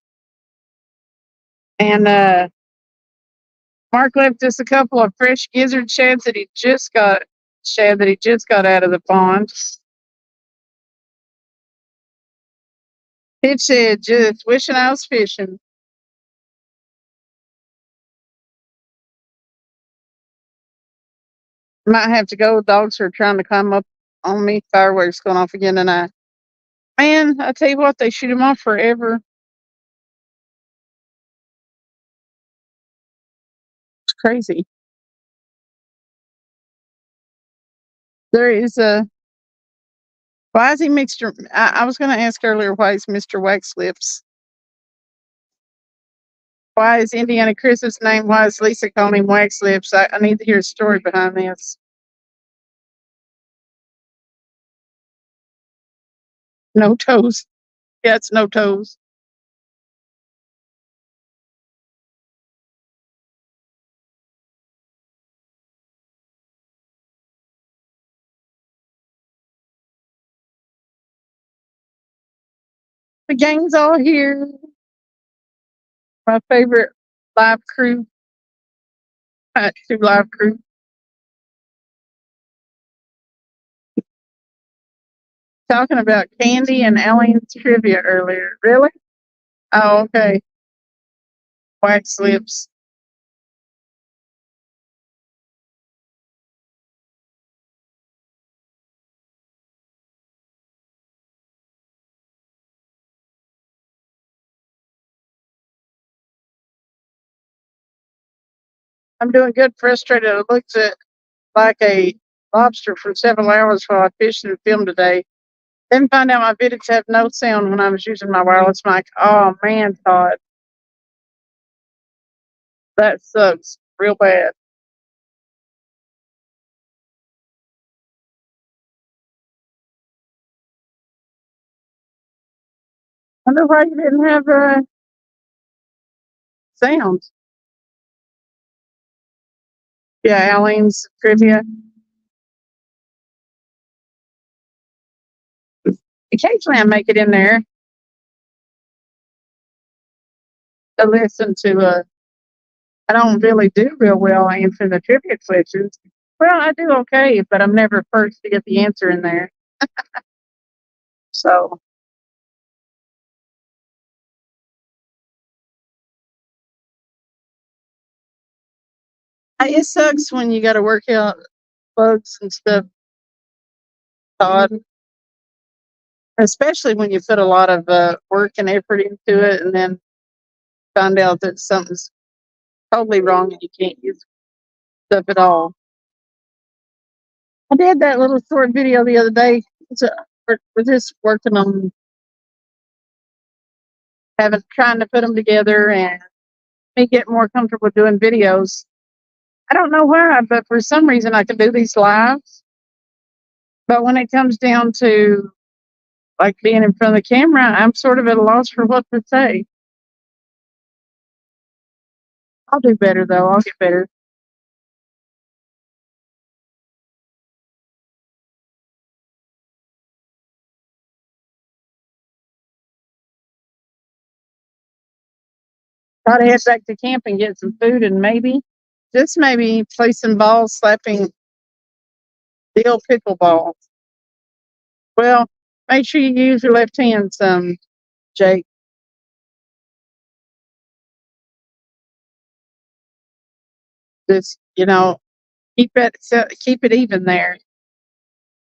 And Mark left us a couple of fresh gizzard shad that he just got out of the pond. Hitch said, "Just wishing I was fishing." Might have to go. Dogs are trying to climb up on me. Fireworks going off again tonight. Man, I tell you what, they shoot them off forever. It's crazy. There is a. Why is he Mr. I was going to ask earlier why he's Mr. Wax Lips. Why is Indiana Chris's name? Why is Lisa calling him Wax Lips? I need to hear a story behind this. No toes. Yeah, it's no toes. The gang's all here. My favorite live crew. Two live crew. Talking about Candy and Alien's trivia earlier. Really? Oh, okay. Wax Lips. I'm doing good. Frustrated. I looked at like a lobster for several hours while I fished and filmed today. Then find out my videos have no sound when I was using my wireless mic. Oh man, Todd, that sucks real bad. I wonder why you didn't have sounds. Yeah, Alien's trivia. Occasionally I make it in there. to listen to. I don't really do real well answering the trivia questions. Well, I do okay, but I'm never first to get the answer in there. So it sucks when you got to work out bugs and stuff, Todd. Especially when you put a lot of work and effort into it, and then find out that something's totally wrong and you can't use stuff at all. I did that little short video the other day. We're just working on trying to put them together and me get more comfortable doing videos. I don't know why, but for some reason I can do these lives. But when it comes down to like being in front of the camera, I'm sort of at a loss for what to say. I'll do better though. I'll get better. Gotta head back to camp and get some food and just maybe play some ball slapping the old pickleball. Well, make sure you use your left hand some, Jake. Just keep it even there.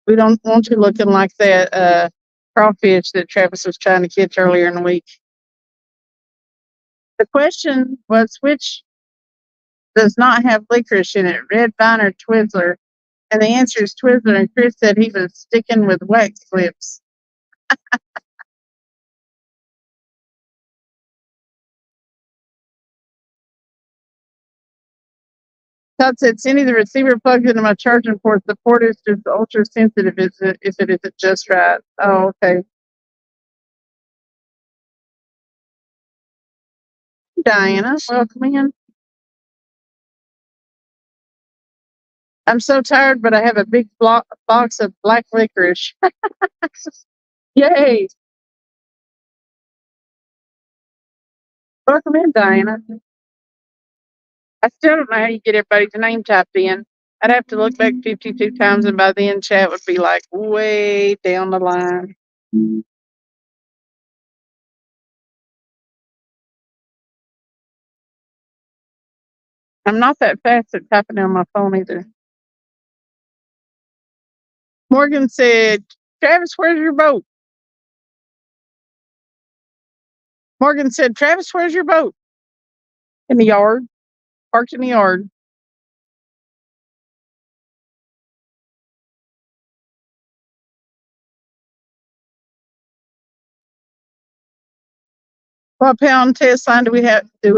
We don't want you looking like that crawfish that Travis was trying to catch earlier in the week. The question was which does not have licorice in it, Red Vine or Twizzler? And the answer is Twizzler. And Chris said he was sticking with wax lips. Todd said, Cindy, the receiver plugs into my charging port. The port is just ultra sensitive if it isn't just right. Oh, okay. Diana, welcome in. I'm so tired, but I have a big box of black licorice. Yay. Welcome in, Diana. I still don't know how you get everybody's name typed in. I'd have to look back 52 times, and by then, chat would be like way down the line. I'm not that fast at typing on my phone either. Morgan said, Travis, where's your boat? Morgan said, Travis, where's your boat? In the yard. Parked in the yard. What pound test line do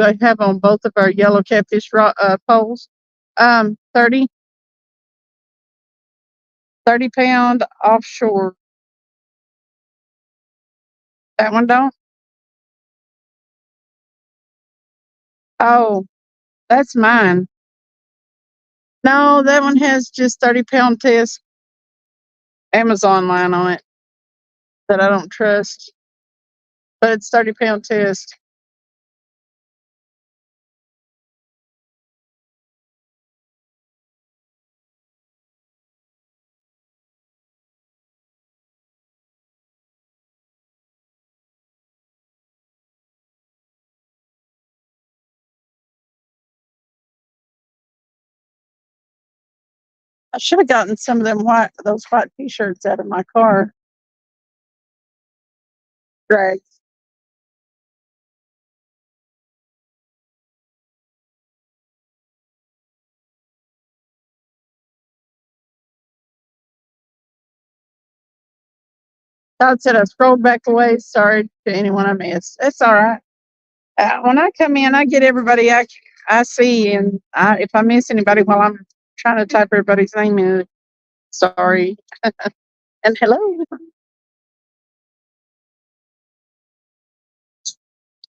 I have on both of our yellow catfish poles? 30 pound offshore. That one don't? Oh, that's mine. No, that one has just 30-pound test Amazon line on it that I don't trust. But it's 30-pound test. I should have gotten some of those white t-shirts out of my car. Drags. Todd said I scrolled back away. Sorry to anyone I missed. It's all right. When I come in, I get everybody I see, and if I miss anybody while I'm trying to type everybody's name in, sorry. And hello.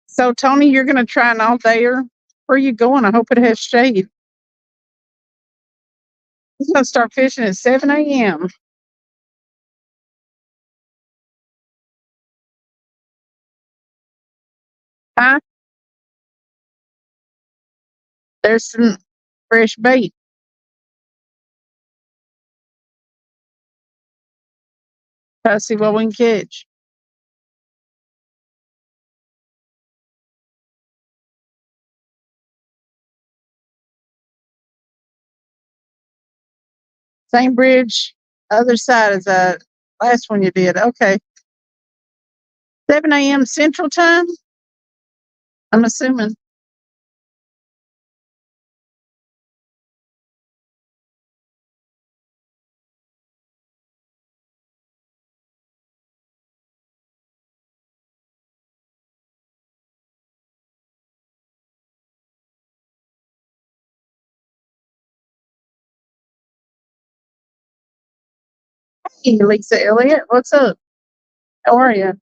So, Tony, you're going to try an all-dayer? Where are you going? I hope it has shade. He's going to start fishing at 7 a.m. Huh? There's some fresh bait. Try to see what we can catch. Same bridge, other side as the last one you did. Okay. 7 a.m. Central Time, I'm assuming. Hey, Lisa Elliott, what's up? How are you?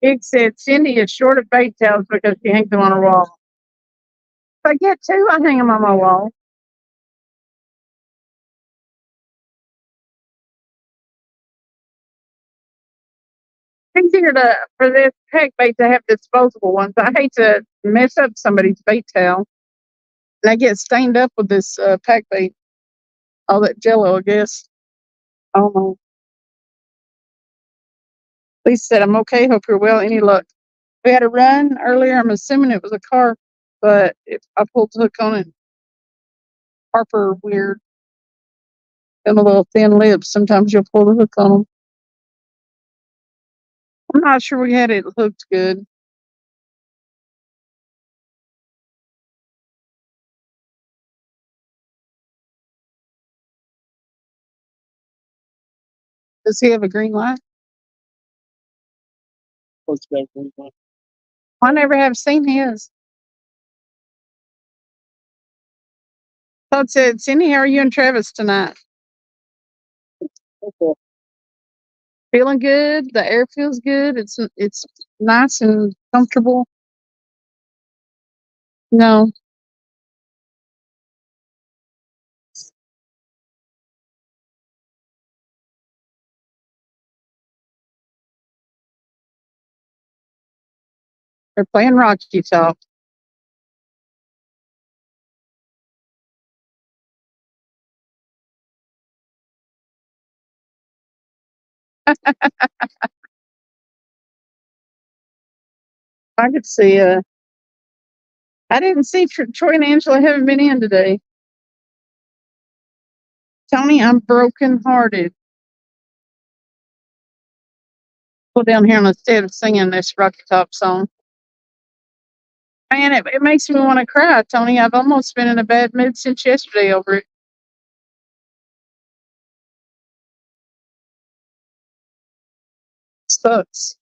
Big said Cindy is short of bait towels because she hangs them on her wall. If I get two, I hang them on my wall. It's easier for this pack bait to have disposable ones. I hate to mess up somebody's bait towel. And I get stained up with this pack bait. All that jello, I guess. Oh no. Lisa said, I'm okay. Hope you're well. Any luck? We had a run earlier. I'm assuming it was a carp, but I pulled the hook on it. Harper weird. Them a little thin lips. Sometimes you'll pull the hook on them. I'm not sure we had it hooked good. Does he have a green light?
What's that green one?
I never have seen his. Todd said, Cindy, how are you and Travis tonight?
Okay.
Feeling good. The air feels good. It's nice and comfortable. No. They're playing Rocky Top. I could see. I didn't see Troy and Angela haven't been in today. Tony, I'm broken hearted. Go down here instead of singing this Rocky Top song. Man, it makes me want to cry, Tony. I've almost been in a bad mood since yesterday over it. Sucks.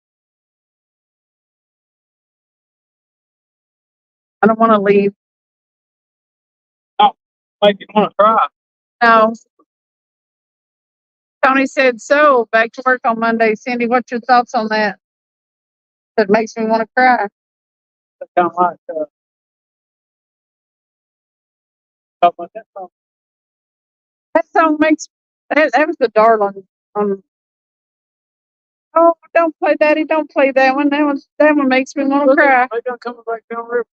I don't want to leave.
Make you want to cry.
No. Tony said, so back to work on Monday. Cindy, what's your thoughts on that? That makes me want to cry.
That kind of like stuff like that song.
That song makes that was the darling. Oh, don't play Daddy, don't play that one. That one makes me want to cry.
They done coming back down the river.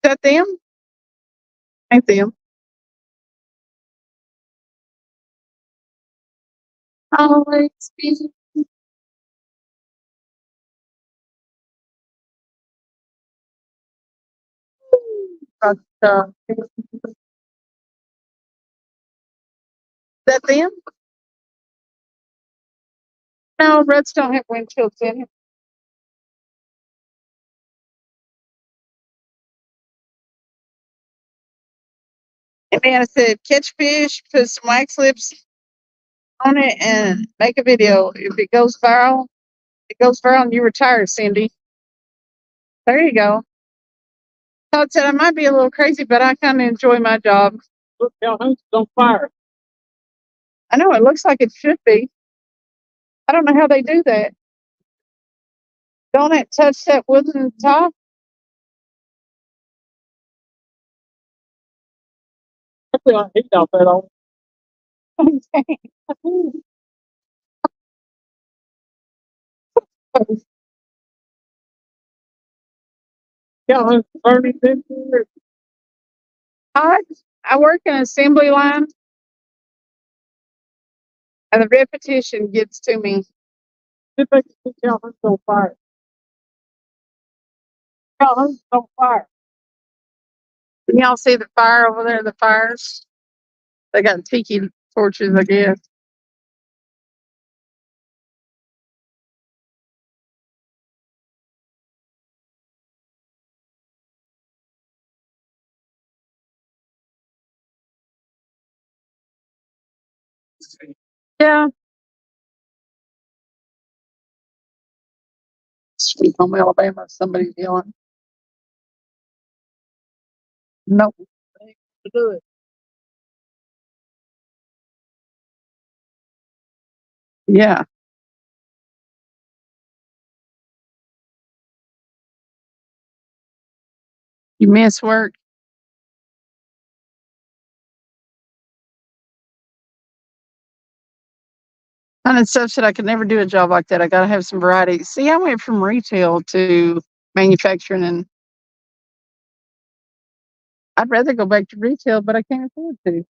Is that them? Ain't them. Always be. Is that them? No, Reds don't have windshields in it. And then I said, catch fish, put some wax lips on it, and make a video. If it goes viral, and you retire, Cindy. There you go. Todd said I might be a little crazy, but I kind of enjoy my job.
Look, Calhoun's on fire.
I know it looks like it should be. I don't know how they do that. Don't it touch that wooden top?
I feel like heat off that on. Calhoun's burning this year.
I, I work in assembly line and the repetition gets to me.
It makes me Calhoun's on fire. Calhoun's on fire.
Can y'all see the fire over there? The fires? They got tiki torches, I guess. Yeah. Sweet home Alabama. Somebody's yelling. Nope. To do it. Yeah. You miss work. And it's such that I could never do a job like that. I got to have some variety. See, I went from retail to manufacturing, and I'd rather go back to retail, but I can't afford to.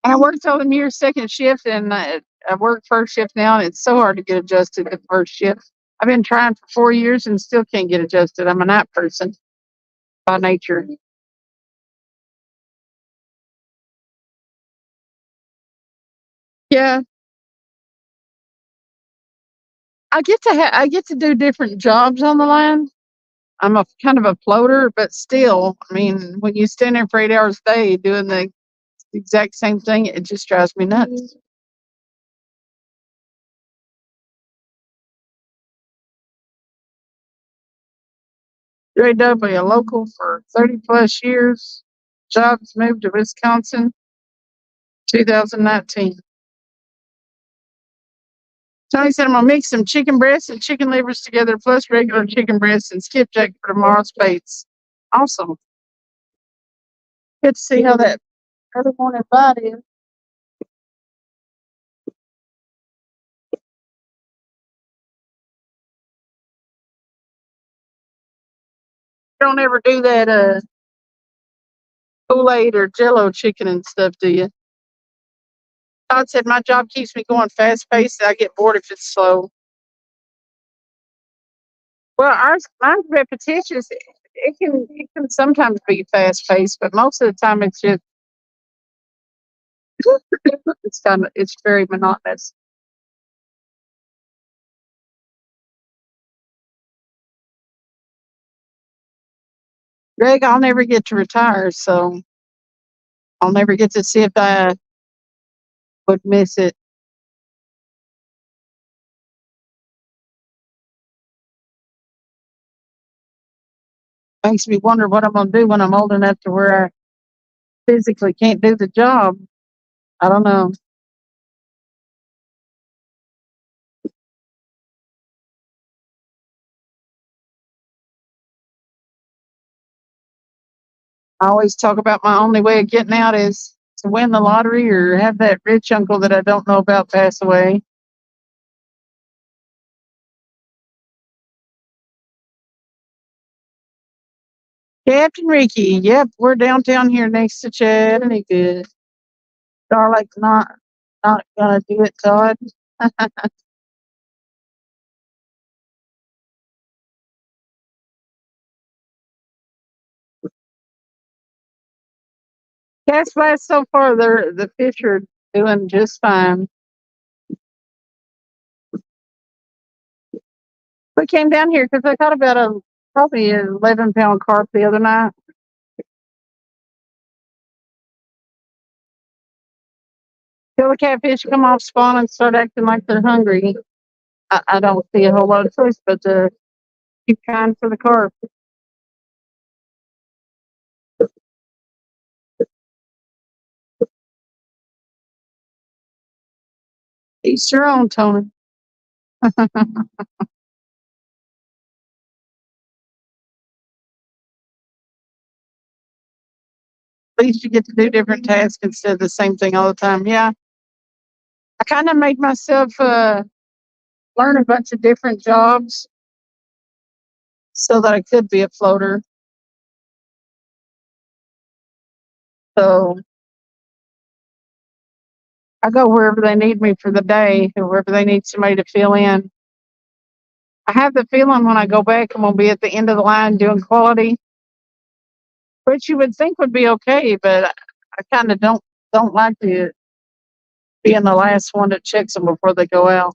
And I worked all them years second shift, and I work first shift now, and it's so hard to get adjusted to first shift. I've been trying for 4 years and still can't get adjusted. I'm a night person by nature. Yeah, I get to do different jobs on the line. I'm a kind of a floater, but still, I mean, when you stand there for 8 hours a day doing the exact same thing, it just drives me nuts. JW, a local for 30 plus years. Jobs moved to Wisconsin, 2019. Tony said I'm gonna mix some chicken breasts and chicken livers together, plus regular chicken breasts and skipjack for tomorrow's baits. Awesome. Good to see how that early morning bite is. Don't ever do that Kool-Aid or Jello chicken and stuff, do you? Todd said my job keeps me going fast paced and I get bored if it's slow. Well, mine's repetitious. It can sometimes be fast paced, but most of the time it's just it's very monotonous. Greg, I'll never get to retire, so I'll never get to see if I would miss it. Makes me wonder what I'm gonna do when I'm old enough to where I physically can't do the job. I don't know. I always talk about my only way of getting out is to win the lottery or have that rich uncle that I don't know about pass away. Captain Ricky, yep, we're downtown here next to Chattanooga. Starlight's not gonna do it, Todd. Cast Blast so far, the fish are doing just fine. We came down here because I caught about a probably an 11-pound carp the other night. Till the catfish come off spawn and start acting like they're hungry. I don't see a whole lot of choice but to keep trying for the carp. Each your own, Tony. At least you get to do different tasks instead of the same thing all the time. Yeah. I kind of made myself learn a bunch of different jobs so that I could be a floater. So I go wherever they need me for the day, or wherever they need somebody to fill in. I have the feeling when I go back, I'm gonna be at the end of the line doing quality, which you would think would be okay, but I kind of don't like to being the last one that checks them before they go out.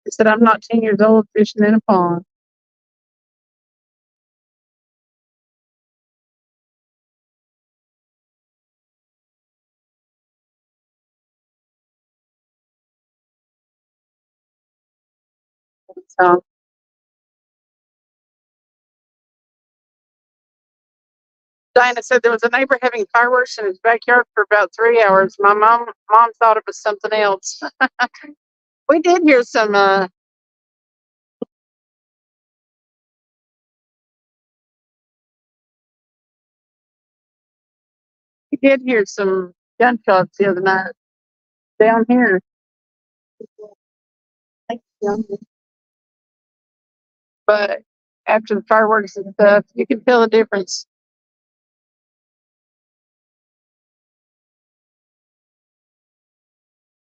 I said I'm not 10 years old fishing in a pond. So Diana said there was a neighbor having fireworks in his backyard for about 3 hours. My mom thought it was something else. We did hear some we did hear some gunshots the other night down here. But after the fireworks and stuff, you can tell the difference.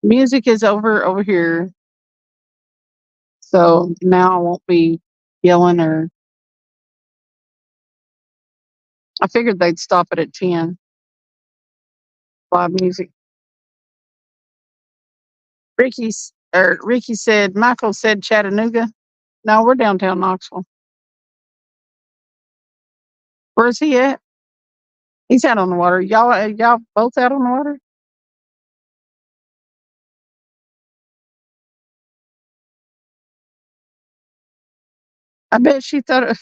Music is over here, so now I won't be yelling or. I figured they'd stop it at 10. Live music. Ricky said Michael said Chattanooga. No, we're downtown Knoxville. Where's he at? He's out on the water. Y'all both out on the water? I bet she thought it,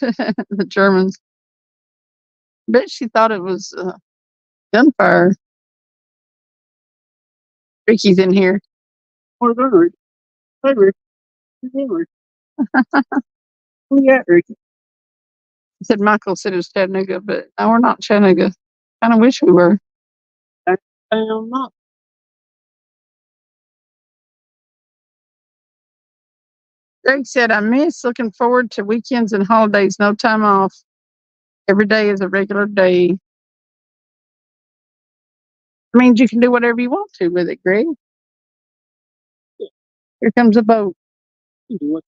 the Germans. Bet she thought it was gunfire. Ricky's in here.
Where's Rick? Hey, Rick. Hey, Rick. Where you at, Ricky?
He said Michael said it was Chattanooga, but no, we're not Chattanooga. Kind of wish we were.
Not.
Greg said, I miss looking forward to weekends and holidays, no time off. Every day is a regular day. It means you can do whatever you want to with it, Greg. Here comes a boat.
You do what?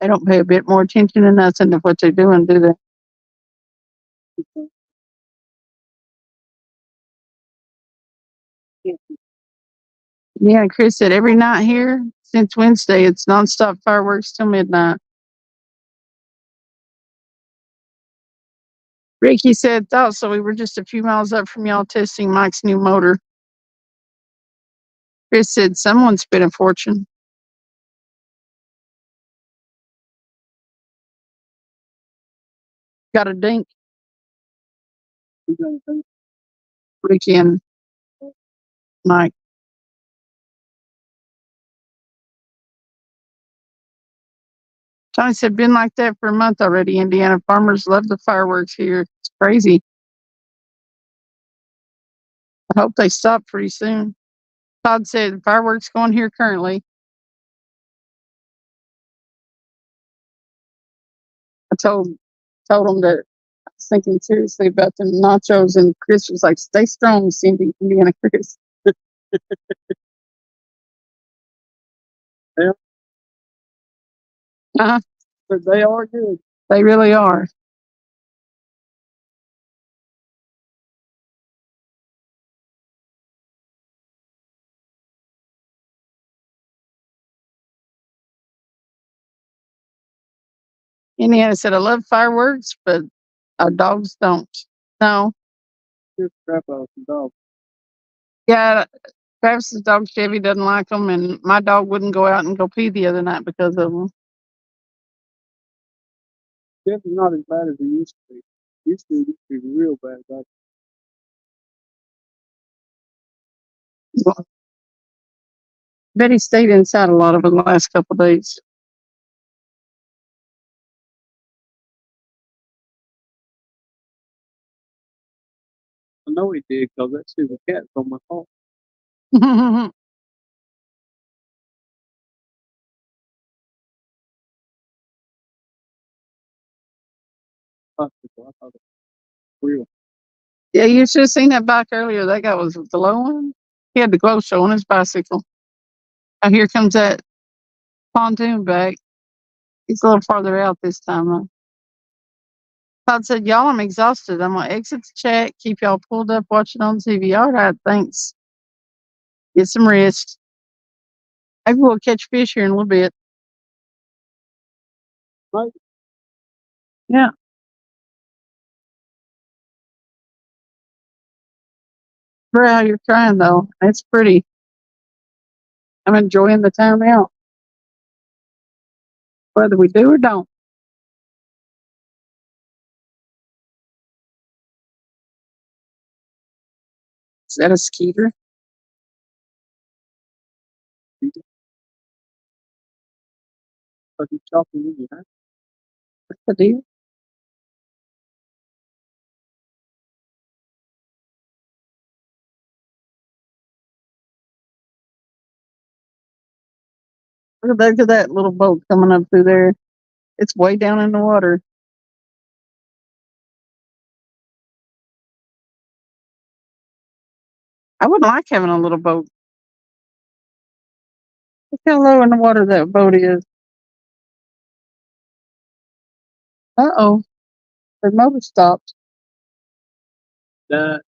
They don't pay a bit more attention than us into what they're doing, do they? Yeah, Chris said every night here since Wednesday, it's nonstop fireworks till midnight. Ricky said, thought so. We were just a few miles up from y'all testing Mike's new motor. Chris said, someone spent a fortune. Got a dink. Ricky and Mike. Tony said, been like that for a month already. Indiana farmers love the fireworks here. It's crazy. I hope they stop pretty soon. Todd said, fireworks going here currently. I told him that I was thinking seriously about them nachos, and Chris was like, stay strong, Cindy, Indiana Chris.
Yeah.
Uh-huh.
But they are good.
They really are. Indiana said, I love fireworks, but our dogs don't. No,
Just crap out some dogs.
Yeah, Travis's dog Chevy doesn't like them, and my dog wouldn't go out and go pee the other night because of them.
Definitely not as bad as it used to be. Used to be real bad back.
Betty stayed inside a lot of the last couple of days.
I know he did because that stupid cat's on my phone. Possible. I thought it was real.
Yeah, you should have seen that bike earlier. That guy was glowing. He had the glow show on his bicycle. Oh, here comes that pontoon back. He's a little farther out this time, though. Todd said, "Y'all, I'm exhausted. I'm going to exit the chat, keep y'all pulled up watching on TV. All right, thanks. Get some rest. Maybe we'll catch fish here in a little bit."
Right.
Yeah. For how you're trying, though. It's pretty. I'm enjoying the time out, whether we do or don't. Is that a skeeter?
Are you chopping in your hand?
What's the deal? Look at that little boat coming up through there. It's way down in the water. I wouldn't like having a little boat. Look how low in the water that boat is. Uh-oh. The motor stopped.
That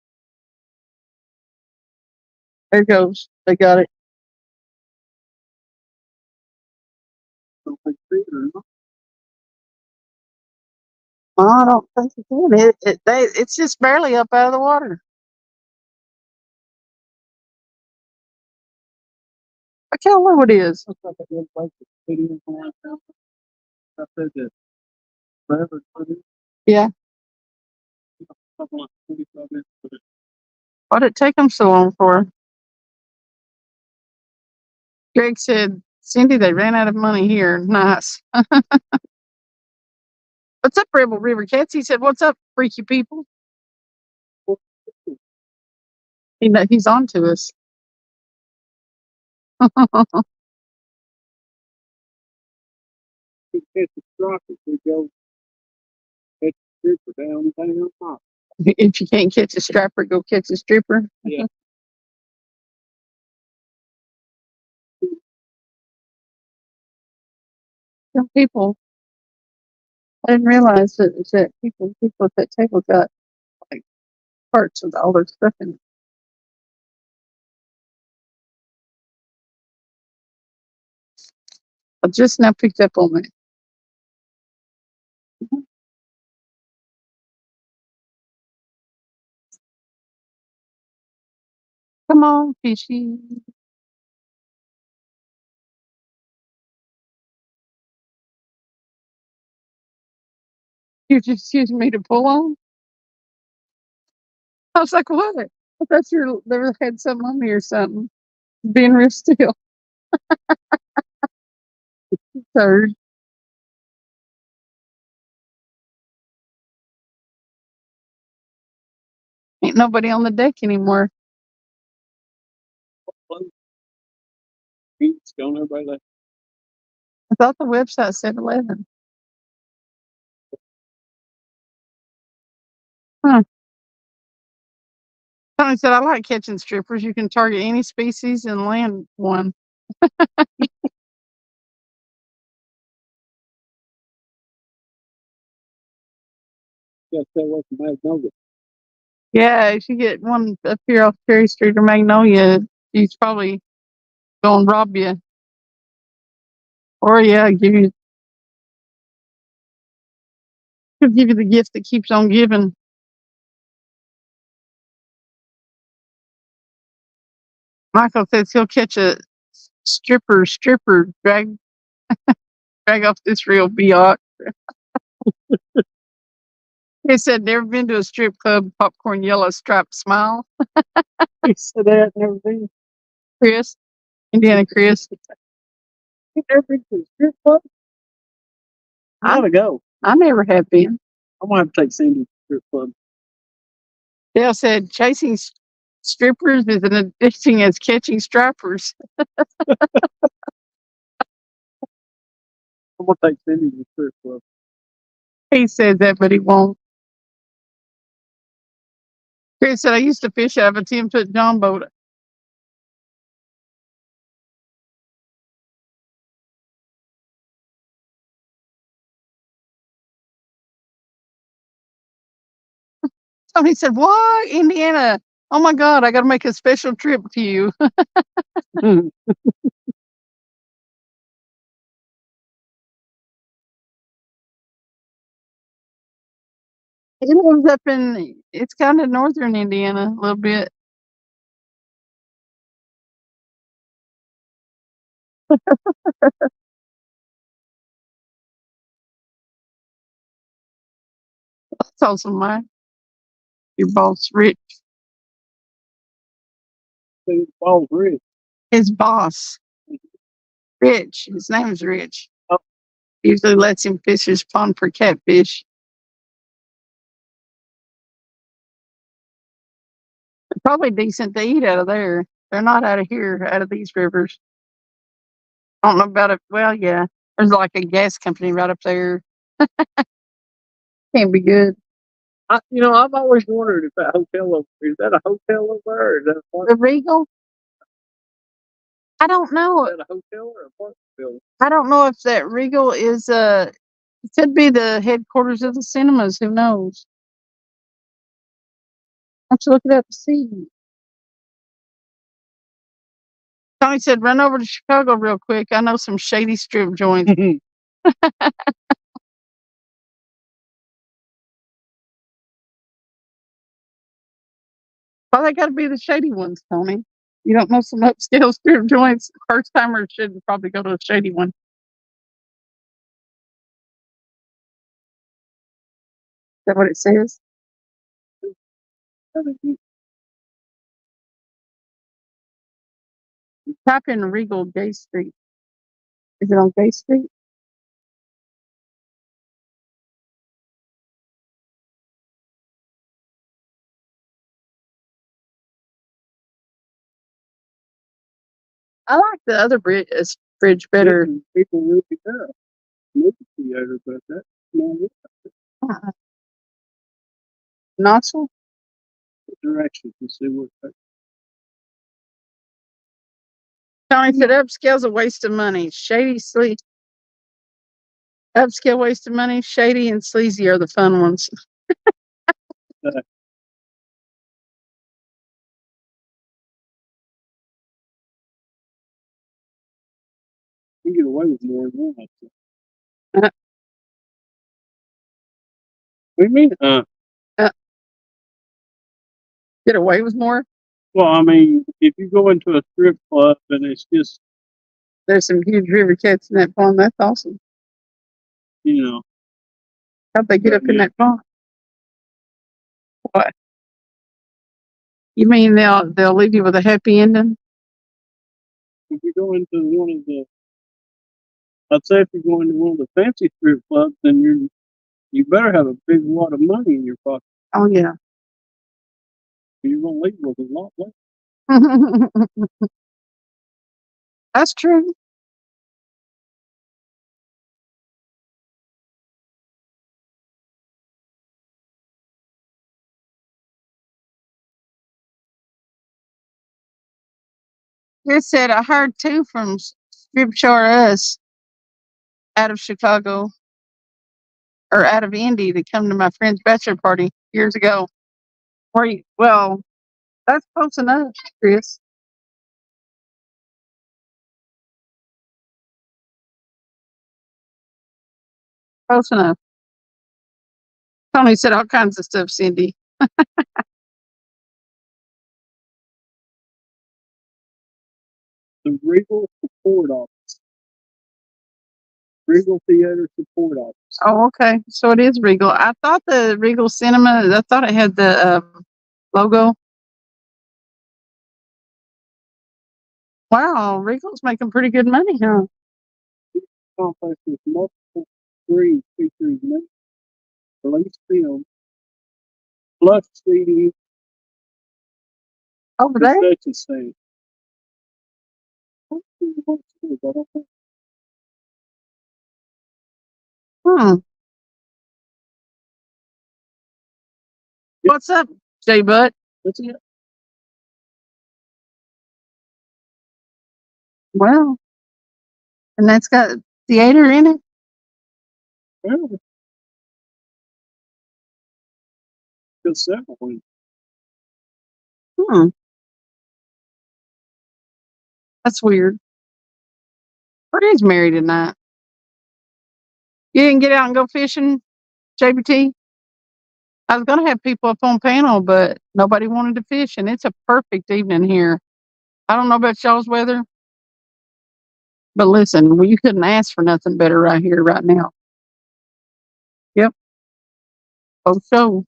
There it goes. They got it.
don't think it's or not.
I don't think it can. It's just barely up out of the water. Look how low it is.
Looks like a little place to put in for our family. I said that forever put in
Yeah.
something like 25 minutes for it.
Why'd it take them so long for? Greg said, "Cindy, they ran out of money here." Nice. What's up, Rebel River Cats? He said, "What's up, freaky people?" He's on to us.
You catch a strike if we go catch a stripper downtown hot.
If you can't catch a strapper, go catch a stripper.
Yeah.
Some people, I didn't realize that people at that table got like parts of all their stuff in it. I just now picked up on that. Come on, fishy. You just using me to pull on? I was like, what? I thought you never had something on me or something. Being real still. Third. Ain't nobody on the deck anymore.
He's going everybody left.
I thought the website said 11. Huh. Tony said, "I like catching strippers. You can target any species and land one."
Yeah, stay away from Magnolia.
Yeah, if you get one up here off Cherry Street or Magnolia, he's probably gonna rob you. Or yeah, he'll give you the gift that keeps on giving. Michael says he'll catch a stripper drag off this real biatch. He said never been to a strip club, popcorn yellow striped smile.
He said that never been.
Chris, Indiana Chris.
You never been to a strip club? I gotta go.
I never have been.
I'm gonna have to take Cindy to the strip club.
Dale said chasing strippers is an addicting as catching strappers.
I'm gonna take Cindy to the strip club.
He says that, but he won't. Chris said I used to fish out of a 10-foot John boat. Tony said, "What, Indiana? Oh my God, I got to make a special trip to you." He lives up in, it's kind of northern Indiana a little bit. That's awesome, Mike. Your boss, Rich.
Ball's rich.
His boss, Rich. His name is Rich.
Oh.
Usually lets him fish his pond for catfish. They're probably decent to eat out of there. They're not out of here, out of these rivers. I don't know about it. Well, yeah. There's like a gas company right up there. Can't be good.
I've always wondered if that hotel over is that a hotel over there? Or is that a park?
The Regal? I don't know.
Is that a hotel or a park building?
I don't know if that Regal is it could be the headquarters of the cinemas. Who knows? Why don't you look it up to see? Tony said, "Run over to Chicago real quick. I know some shady strip joints." Why they got to be the shady ones, Tony? You don't know some upscale strip joints? First timers should probably go to a shady one. Is that what it says? Type in Regal Gay Street. Is it on Gay Street? I like the other bridge better.
People really do. Movie theater, but that's not it.
Uh-uh. Knoxville?
Directions to see what.
Tony said upscale's a waste of money. Upscale waste of money. Shady and sleazy are the fun ones.
You get away with more than that.
Uh,
What do you mean?
Get away with more.
Well, I mean, if you go into a strip club and it's just,
There's some huge river cats in that pond. That's awesome. How'd they get up in that pond? What? You mean they'll leave you with a happy ending?
if you go into one of the, I'd say if you go into one of the fancy strip clubs, then you better have a big wad of money in your pocket.
Oh yeah.
You're gonna leave with a lot less.
That's true. Chris said I heard two from Strip Char Us out of Chicago or out of Indy to come to my friend's bachelor party years ago. Well, that's close enough, Chris. Close enough. Tony said all kinds of stuff, Cindy.
The Regal Support Office. Regal Theater Support Office.
Oh, okay. So it is Regal. I thought the Regal Cinema, I thought it had the logo. Wow, Regal's making pretty good money, huh?
Complex with multiple screens featuring many release films, plus CD
Over there?
concession stand.
Hmm. What's up, J Butt?
That's it.
Wow. And that's got theater in it?
Well, there's several ones.
Hmm. That's weird. Freddie's married tonight. You didn't get out and go fishing, JBT? I was going to have people up on panel, but nobody wanted to fish, and it's a perfect evening here. I don't know about y'all's weather, but listen, well, you couldn't ask for nothing better right here, right now. Yep. Oh, so.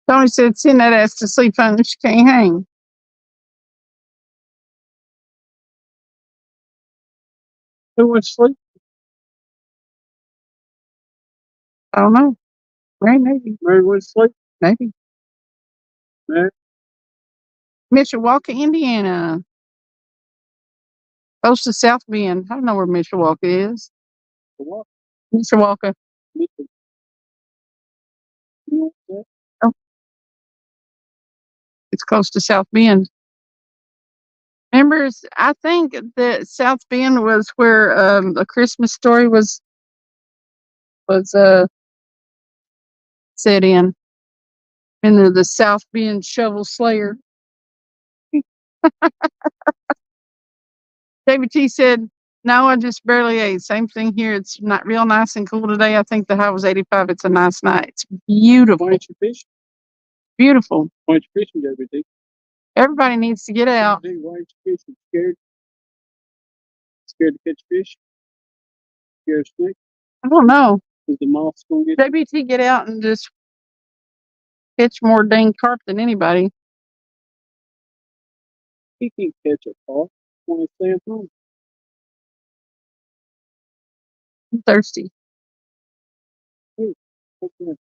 Tony said, send that ass to sleep, honey. She can't hang.
Who went to sleep?
I don't know. Maybe.
Mary went to sleep?
Maybe.
Mary?
Mishawaka, Indiana. Close to South Bend. I don't know where Mishawaka is.
What?
Mishawaka. Oh. It's close to South Bend. Remember, I think that South Bend was where A Christmas Story was set in the South Bend Shovel Slayer. David T said, no, I just barely ate. Same thing here. It's not real nice and cool today. I think the high was 85. It's a nice night. It's beautiful.
Why ain't you fishing?
Beautiful.
Why ain't you fishing, JBD?
Everybody needs to get out.
Why ain't you fishing? Scared? Scared to catch fish? Scared of snake?
I don't know.
Is the moths gonna get you?
JBT get out and just catch more dang carp than anybody.
He can't catch a carp when he stands home.
I'm thirsty.
Okay.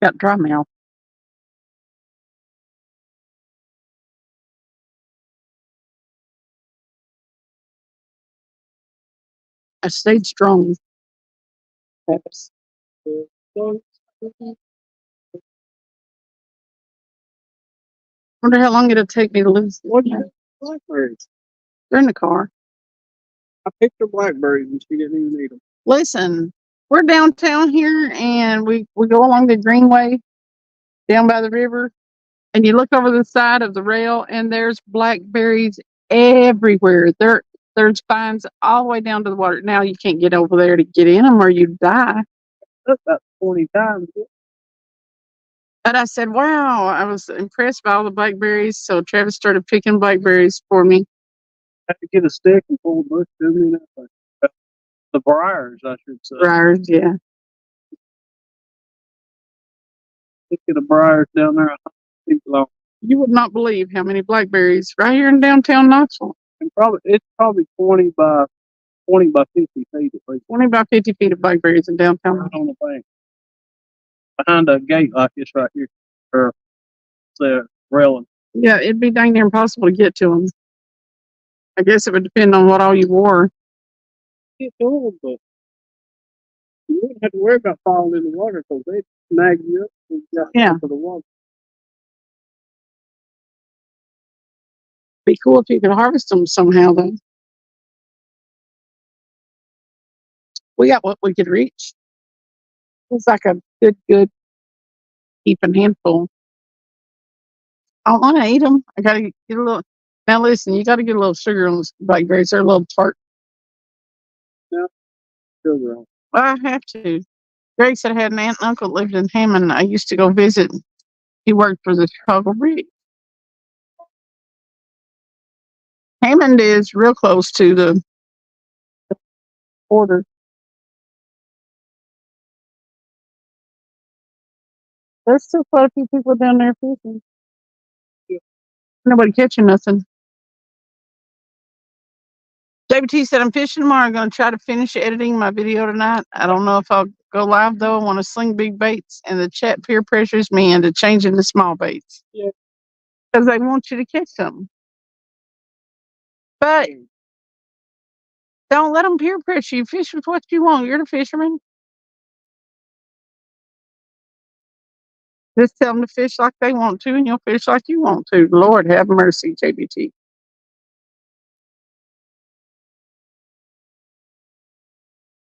Got dry mouth. I stayed strong. Perhaps. Wonder how long it'll take me to lose.
What do you blackberries?
They're in the car.
I picked her blackberries and she didn't even eat them.
Listen, we're downtown here, and we go along the greenway down by the river, and you look over the side of the rail, and there's blackberries everywhere. There's vines all the way down to the water. Now you can't get over there to get in them, or you die.
That's about 20 times.
But I said, wow, I was impressed by all the blackberries. So Travis started picking blackberries for me.
I have to get a stick and pull a bush to me and everything. The briars, I should say.
Briars, yeah.
Get the briars down there.
You would not believe how many blackberries right here in downtown Knoxville.
And it's probably 20 by 50 feet at least.
20 by 50 feet of blackberries in downtown.
Right on the bank. Behind a gate like this right here. Or the railing.
Yeah, it'd be dang near impossible to get to them. I guess it would depend on what all you wore.
Get to them, but you wouldn't have to worry about falling in the water because they'd snag you up and got into the water.
Be cool if you could harvest them somehow, though. We got what we could reach. It's like a good keeping handful. I don't want to eat them. I gotta get a little. Now listen, you got to get a little sugar on this bike, Grace. They're a little tart.
Sugar on.
I have to. Grace said I had an aunt and uncle that lived in Hammond. I used to go visit. He worked for the Chicago Bridge. Hammond is real close to the border. There's still quite a few people down there fishing.
Yeah.
Nobody catching nothing. JBT said, I'm fishing tomorrow. I'm going to try to finish editing my video tonight. I don't know if I'll go live, though. I want to sling big baits, and the chat peer pressures me into changing to small baits.
Yeah.
Because they want you to catch something. But don't let them peer pressure you. Fish with what you want. You're the fisherman. Just tell them to fish like they want to, and you'll fish like you want to. Lord have mercy, JBT.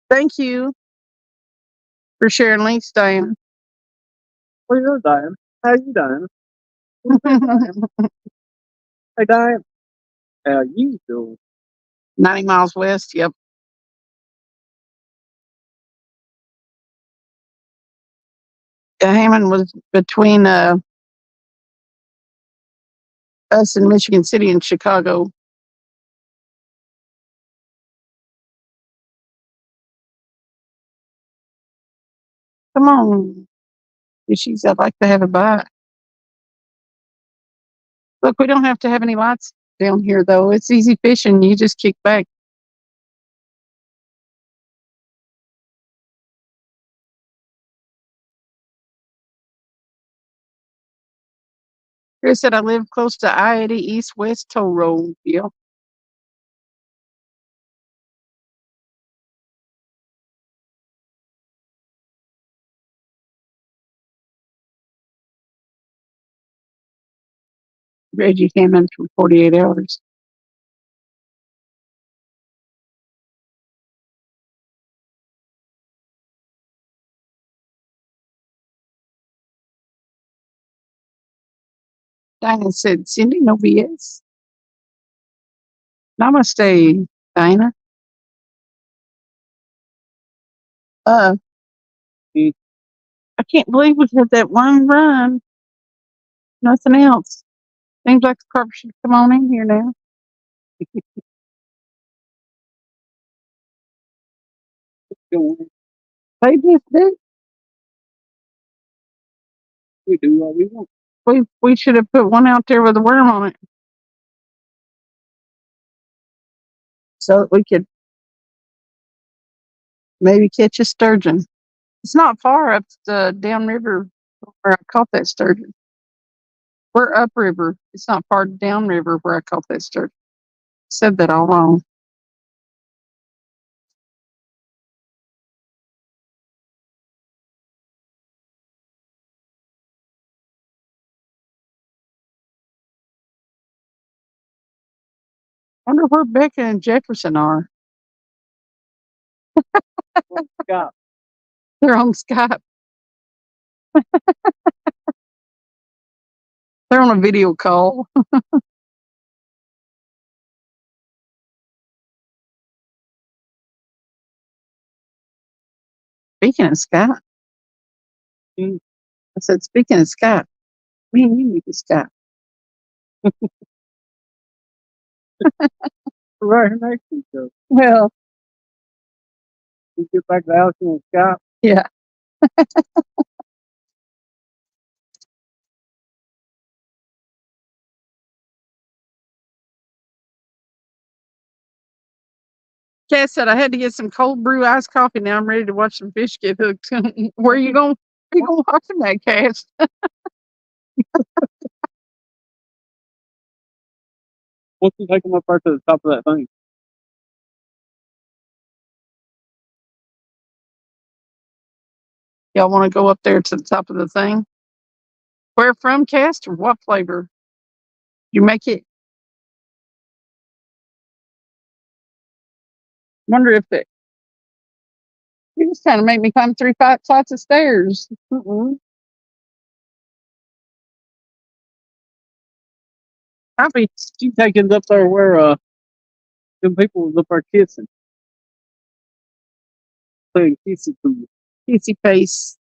Thank you for sharing links, Diane.
Well, you're dying. How you dying? Hey, Diane. How you doing?
90 miles west. Yep. Hammond was between us in Michigan City and Chicago. Come on. Fishies, I'd like to have a bite. Look, we don't have to have any lights down here, though. It's easy fishing. You just kick back. Chris said I live close to I-80 East-West Toll Road. Yep. Reggie came in for 48 hours. Dinah said, Cindy, no BS. Namaste, Dinah. I can't believe we had that one run. Nothing else. Seems like the carpet should come on in here now. They just did.
We do what we want.
We should have put one out there with a worm on it, so that we could maybe catch a sturgeon. It's not far up the downriver where I caught that sturgeon. We're upriver. It's not far downriver where I caught that sturgeon. Said that all wrong. I wonder where Becca and Jefferson are.
Scott.
They're on Skype. They're on a video call. Speaking of Skype, I said, speaking of Skype, me and you need to Skype.
Right next to each other.
Well,
You get back to the house on Scott.
yeah. Cass said I had to get some cold brew iced coffee. Now I'm ready to watch some fish get hooked. Where are you going? Where you going watching that, Cass?
Once you take them up right to the top of that thing.
Y'all want to go up there to the top of the thing? Where from, Cass, or what flavor? You make it. Wonder if it. You just kind of made me climb 3 flights of stairs.
I'll be she taking up there where them people was up there kissing, playing kissy food.
Kissy face.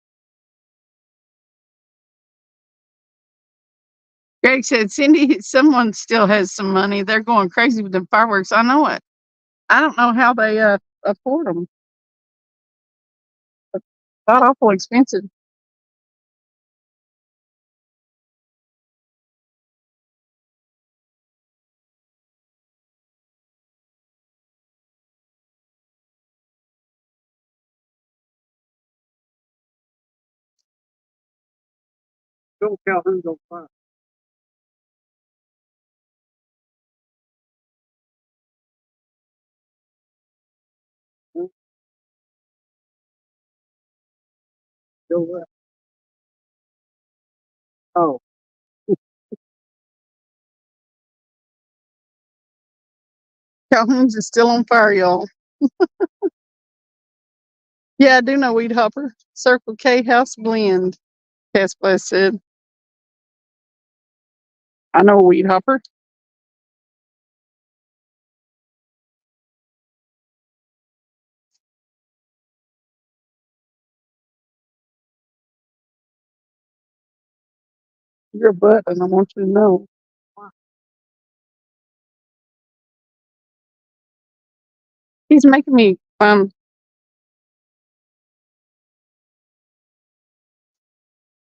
Greg said, Cindy, someone still has some money. They're going crazy with the fireworks. I know it. I don't know how they afford them. Not awful expensive.
Go Calhoun, go fire. Go where? Oh,
Calhoun's is still on fire, y'all. Yeah, I do know Weed Hopper. Circle K House Blend, Casplay said. I know Weed Hopper. You're a butt, and I want you to know. He's making me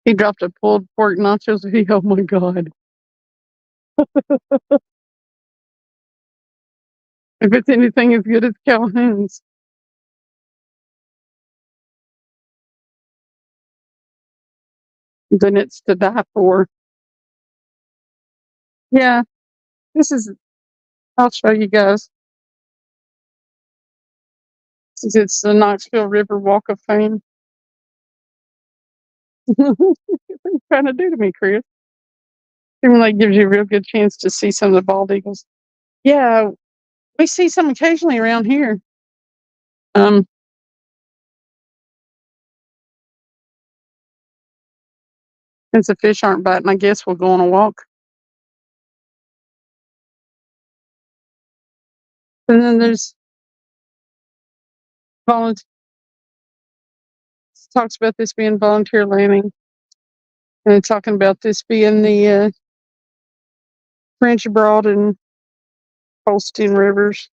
he dropped a pulled pork nachos. Oh my god. If it's anything as good as Calhoun's, then it's to die for. Yeah, this is I'll show you guys. It's the Knoxville River Walk of Fame. What are you trying to do to me, Chris? Seems like gives you a real good chance to see some of the bald eagles. Yeah, we see some occasionally around here. Since the fish aren't biting, I guess we'll go on a walk. And then there's volunteer. Talks about this being volunteer landing, and talking about this being the French Broad and Holstein rivers.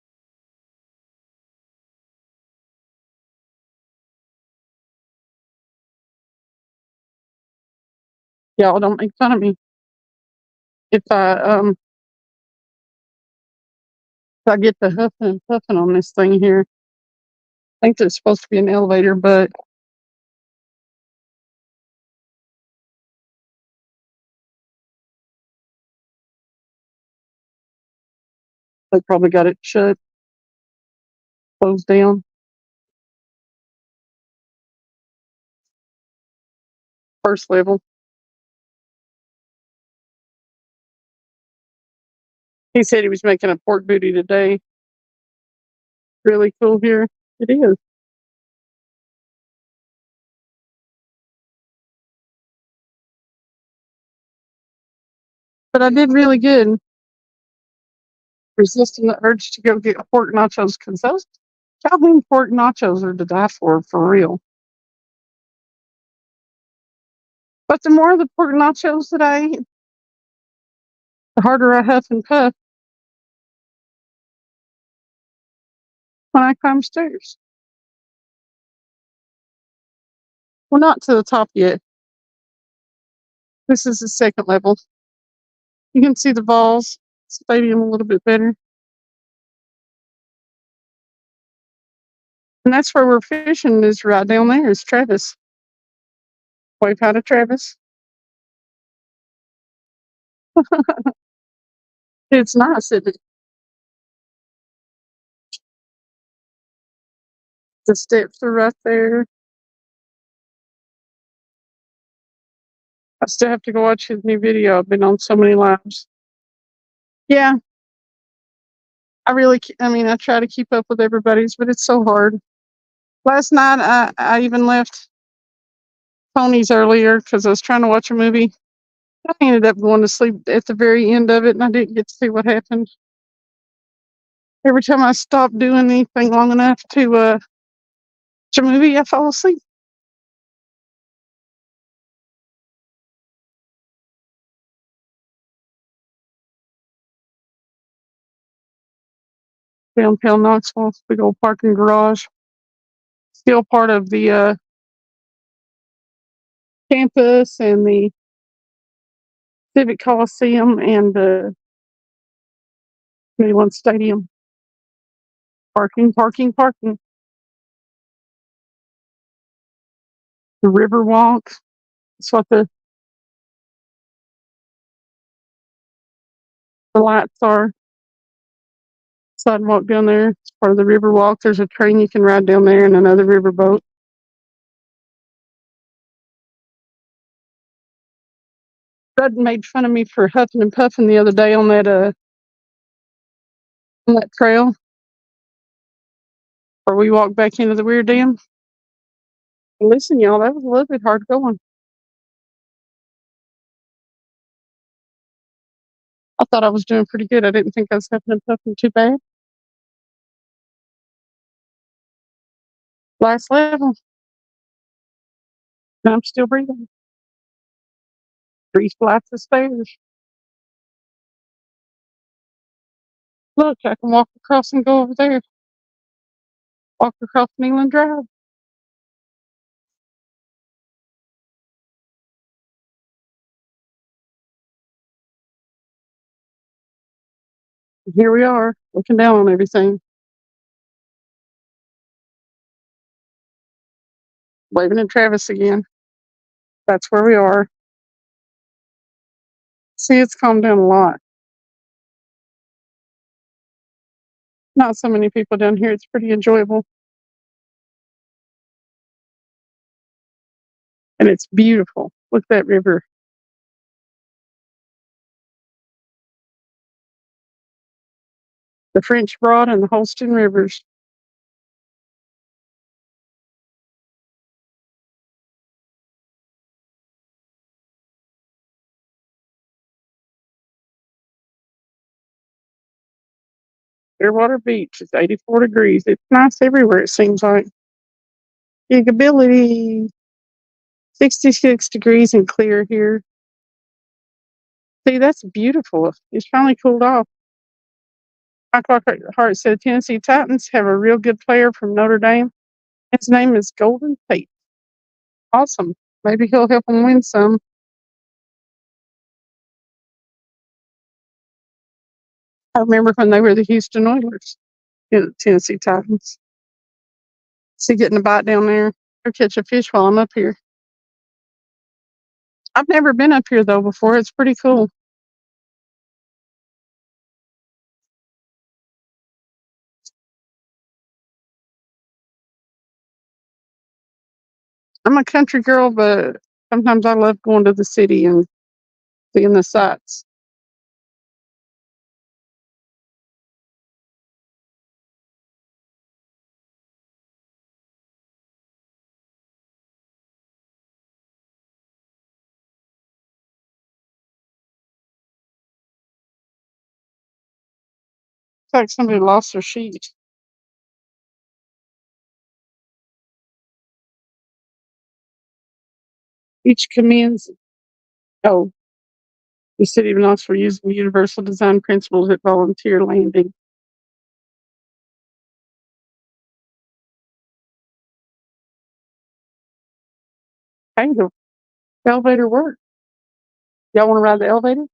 Y'all don't make fun of me if I get the huffing and puffing on this thing here. I think there's supposed to be an elevator, but they probably got it shut, closed down. First level. He said he was making a pork booty today. Really cool here. It is. But I did really good resisting the urge to go get pork nachos because those Calhoun pork nachos are to die for real. But the more of the pork nachos that I eat, the harder I huff and puff when I climb stairs. We're not to the top yet. This is the second level. You can see the Vols Stadium a little bit better. And that's where we're fishing, is right down there is Travis. Wave hi to Travis. It's nice, isn't it? The steps are right there. I still have to go watch his new video. I've been on so many lives. Yeah. I try to keep up with everybody's, but it's so hard. Last night, I even left Tony's earlier because I was trying to watch a movie. I ended up going to sleep at the very end of it, and I didn't get to see what happened. Every time I stopped doing anything long enough to watch a movie, I fall asleep. Downtown Knoxville, big old parking garage. Still part of the campus and the Civic Coliseum and the 21 Stadium. Parking, parking, parking. The River Walk. That's what the lights are. Sidewalk down there. It's part of the River Walk. There's a train you can ride down there and another river boat. Fred made fun of me for huffing and puffing the other day on that trail where we walked back into the Weir Dam. Listen, y'all, that was a little bit hard going. I thought I was doing pretty good. I didn't think I was huffing and puffing too bad. Last level. And I'm still breathing. 3 flights of stairs. Look, I can walk across and go over there. Walk across Neyland Drive. Here we are, looking down on everything. Waving at Travis again. That's where we are. See, it's calmed down a lot. Not so many people down here. It's pretty enjoyable. And it's beautiful. Look at that river. The French Broad and the Holston Rivers. Clearwater Beach is 84 degrees. It's nice everywhere, it seems like. Gigability. 66 degrees and clear here. See, that's beautiful. It's finally cooled off. Michael Hart said Tennessee Titans have a real good player from Notre Dame. His name is Golden Tate. Awesome. Maybe he'll help them win some. I remember when they were the Houston Oilers, Tennessee Titans. See, getting a bite down there. Or catch a fish while I'm up here. I've never been up here though before. It's pretty cool. I'm a country girl, but sometimes I love going to the city and seeing the sights. It's like somebody lost their sheet. Each commends, oh, the city of Knoxville using universal design principles at Volunteer Landing. Hey, the elevator worked. Y'all want to ride the elevator?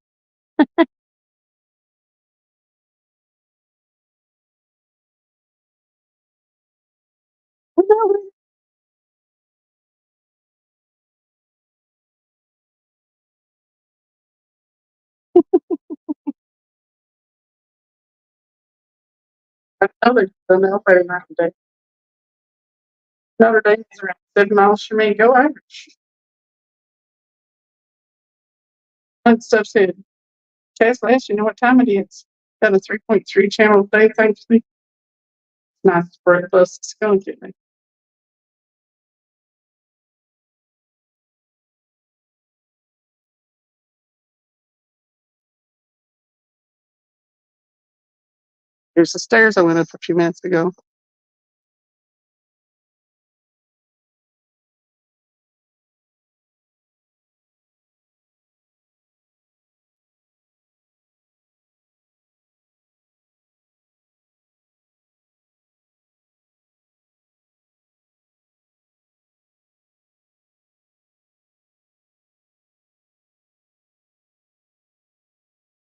I know they've done the elevator now today. Notre Dame is around 7 miles from me. Go Irish. And stuff said, Tesla asked, you know what time it is? Got a 3.3 channel day, thanks to me. Nice breakfast. It's going to get me. There's the stairs I went up a few minutes ago.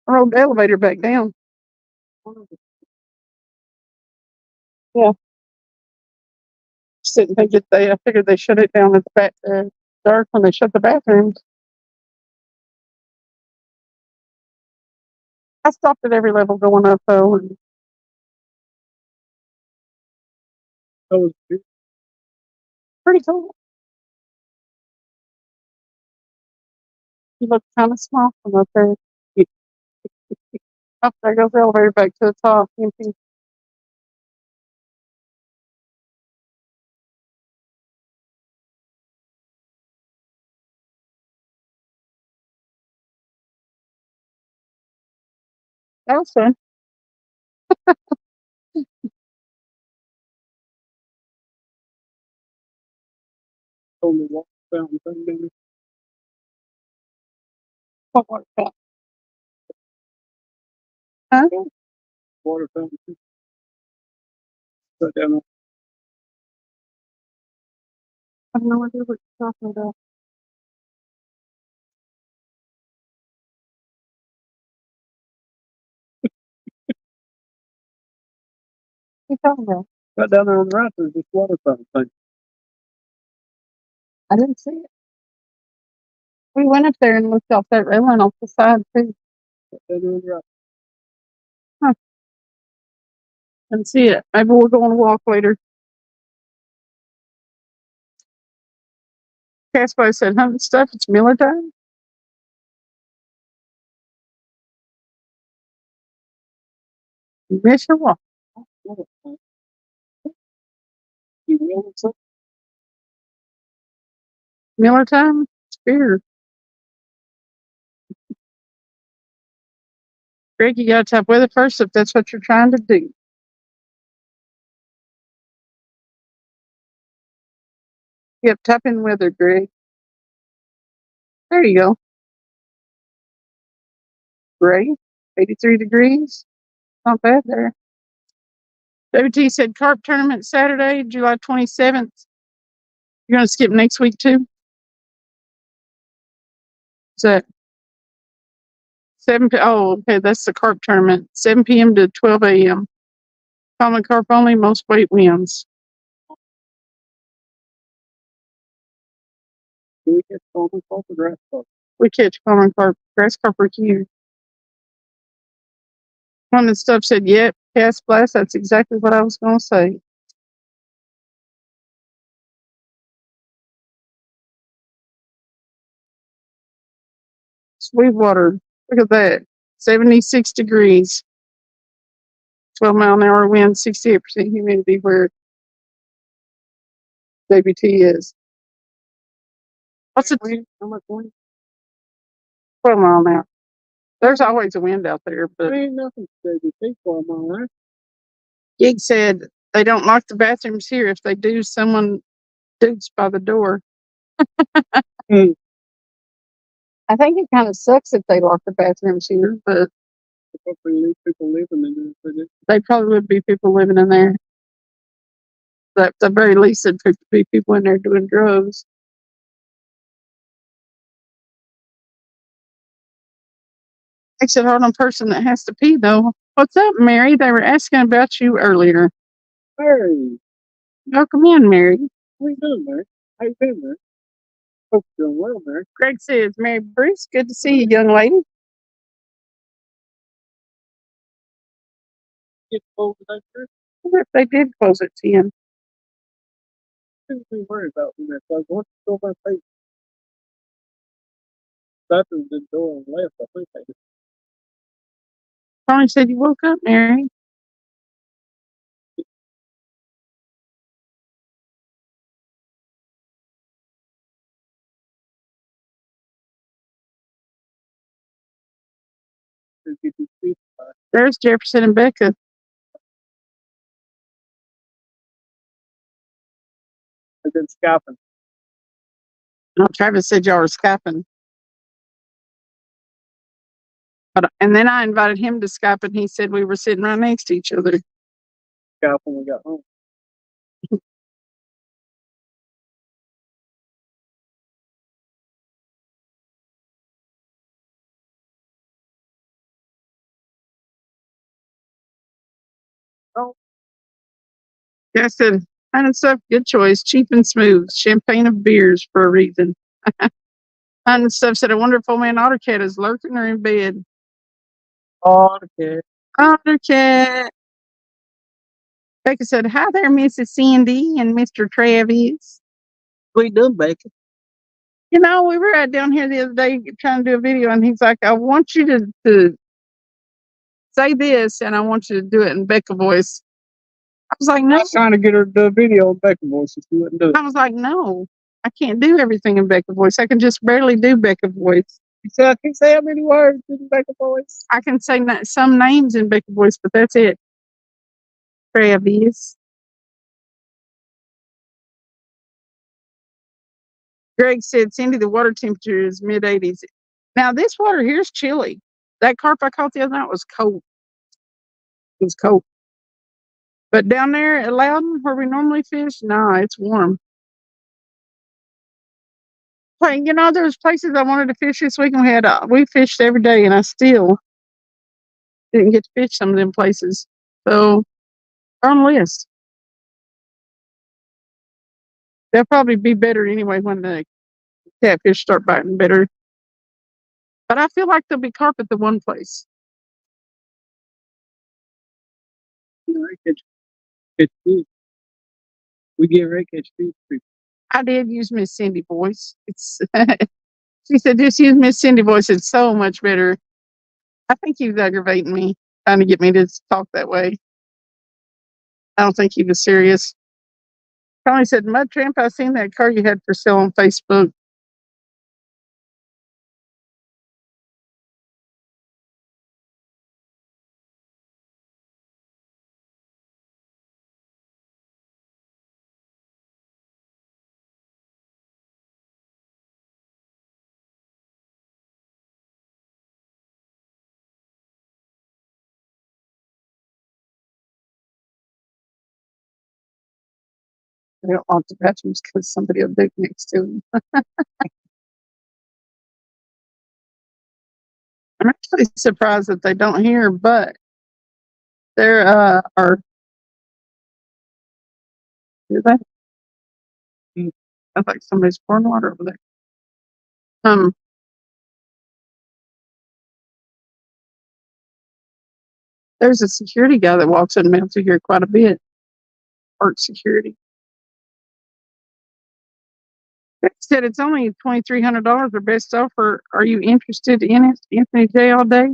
I rode the elevator back down. Yeah. Just didn't think I figured they shut it down at the back dark when they shut the bathrooms. I stopped at every level going up though, and
That was good.
pretty cool. You look kind of small from up there. Oh, there goes the elevator back to the top. Empty. That was fun.
On the water fountain thing down there.
What was that? Huh?
Water fountain. Right down there.
I have no idea what you're talking about. What are you talking about?
Right down there on the right, there's this water fountain thing.
I didn't see it. We went up there and looked off that railing off the side too.
Right down there on the right.
Didn't see it. Maybe we'll go on a walk later. Casper said, hunting stuff, it's Miller time. You miss your walk.
Water fountain. You will something?
Miller time? It's beer. Greg, you gotta type weather first if that's what you're trying to do. Yep, type in weather, Greg. There you go. Great. 83 degrees. Not bad there. WT said carp tournament Saturday, July 27th. You're gonna skip next week too? Is that 7 p.m.? Oh, okay, that's the carp tournament. 7 p.m. to 12 a.m. Common carp only, most weight wins.
Do we get common carp or grass carp?
We catch common carp. Grass carp are huge. One of the stuff said, yep, cast blast. That's exactly what I was going to say. Sweetwater. Look at that. 76 degrees. 12-mile-an-hour wind, 68% humidity where WT is. What's it?
Wind? How much wind?
12 mile an hour. There's always a wind out there, but
There ain't nothing to do for a mile, right?
Gig said they don't lock the bathrooms here. If they do, someone dudes by the door.
Hmm.
I think it kind of sucks if they lock the bathrooms here, but
Probably leave people living in there.
they probably would be people living in there. But at the very least, it'd be people in there doing drugs. Makes it hard on a person that has to pee, though. What's up, Mary? They were asking about you earlier.
Mary,
Welcome in, Mary.
how you doing, Mary? How you been, Mary? Hope you're doing well, Mary.
Greg says, Mary Bruce, good to see you, young lady.
Get cold with that church?
I wonder if they did close at 10.
Shouldn't be worried about me, Mary. Like, once you go my face, bathroom the door on the left, I think I just
Tony said you woke up, Mary.
get these feet.
There's Jefferson and Becca.
We've been scalping.
No, Travis said y'all were Skyping. And then I invited him to Skype, and he said we were sitting right next to each other.
Scalp when we got home. Oh,
Yeah, I said, fine and stuff, good choice. Cheap and smooth. Champagne of beers for a reason. Fine and stuff said, a wonderful man Ottercat is lurking or in bed.
okay.
Ottercat. Becca said, hi there, Mrs. Cindy and Mr. Travis.
We done bacon.
You know, we were down here the other day trying to do a video, and he's like, I want you to say this, and I want you to do it in Becca voice. I was like,
I
no.
was trying to get her to do a video on Becca voice and she wouldn't do it.
I was like, no, I can't do everything in Becca voice. I can just barely do Becca voice.
She said, I can't say how many words in Becca voice.
I can say some names in Becca voice, but that's it. Travis. Greg said, Cindy, the water temperature is mid 80s. Now, this water here is chilly. That carp I caught the other night was cold. It was cold. But down there at Loudon, where we normally fish, nah, it's warm. Like, you know, there's places I wanted to fish this week, and we fished every day, and I still didn't get to fish some of them places. So, on the list. They'll probably be better anyway when the catfish start biting better. But I feel like there'll be carp at the one place.
Catch fish. We get ready to catch fish.
I did use Miss Cindy voice. It's she said just use Miss Cindy voice. It's so much better. I think he was aggravating me, trying to get me to talk that way. I don't think he was serious. Tony said, Mud Tramp, I seen that car you had for sale on Facebook. I don't want the bathrooms because somebody will dig next to him. I'm actually surprised that they don't hear, but there are. Do they? I think somebody's pouring water over there. There's a security guy that walks in and out through here quite a bit. Park security. They said it's only $2,300 or best offer. Are you interested in it? Anthony J all day?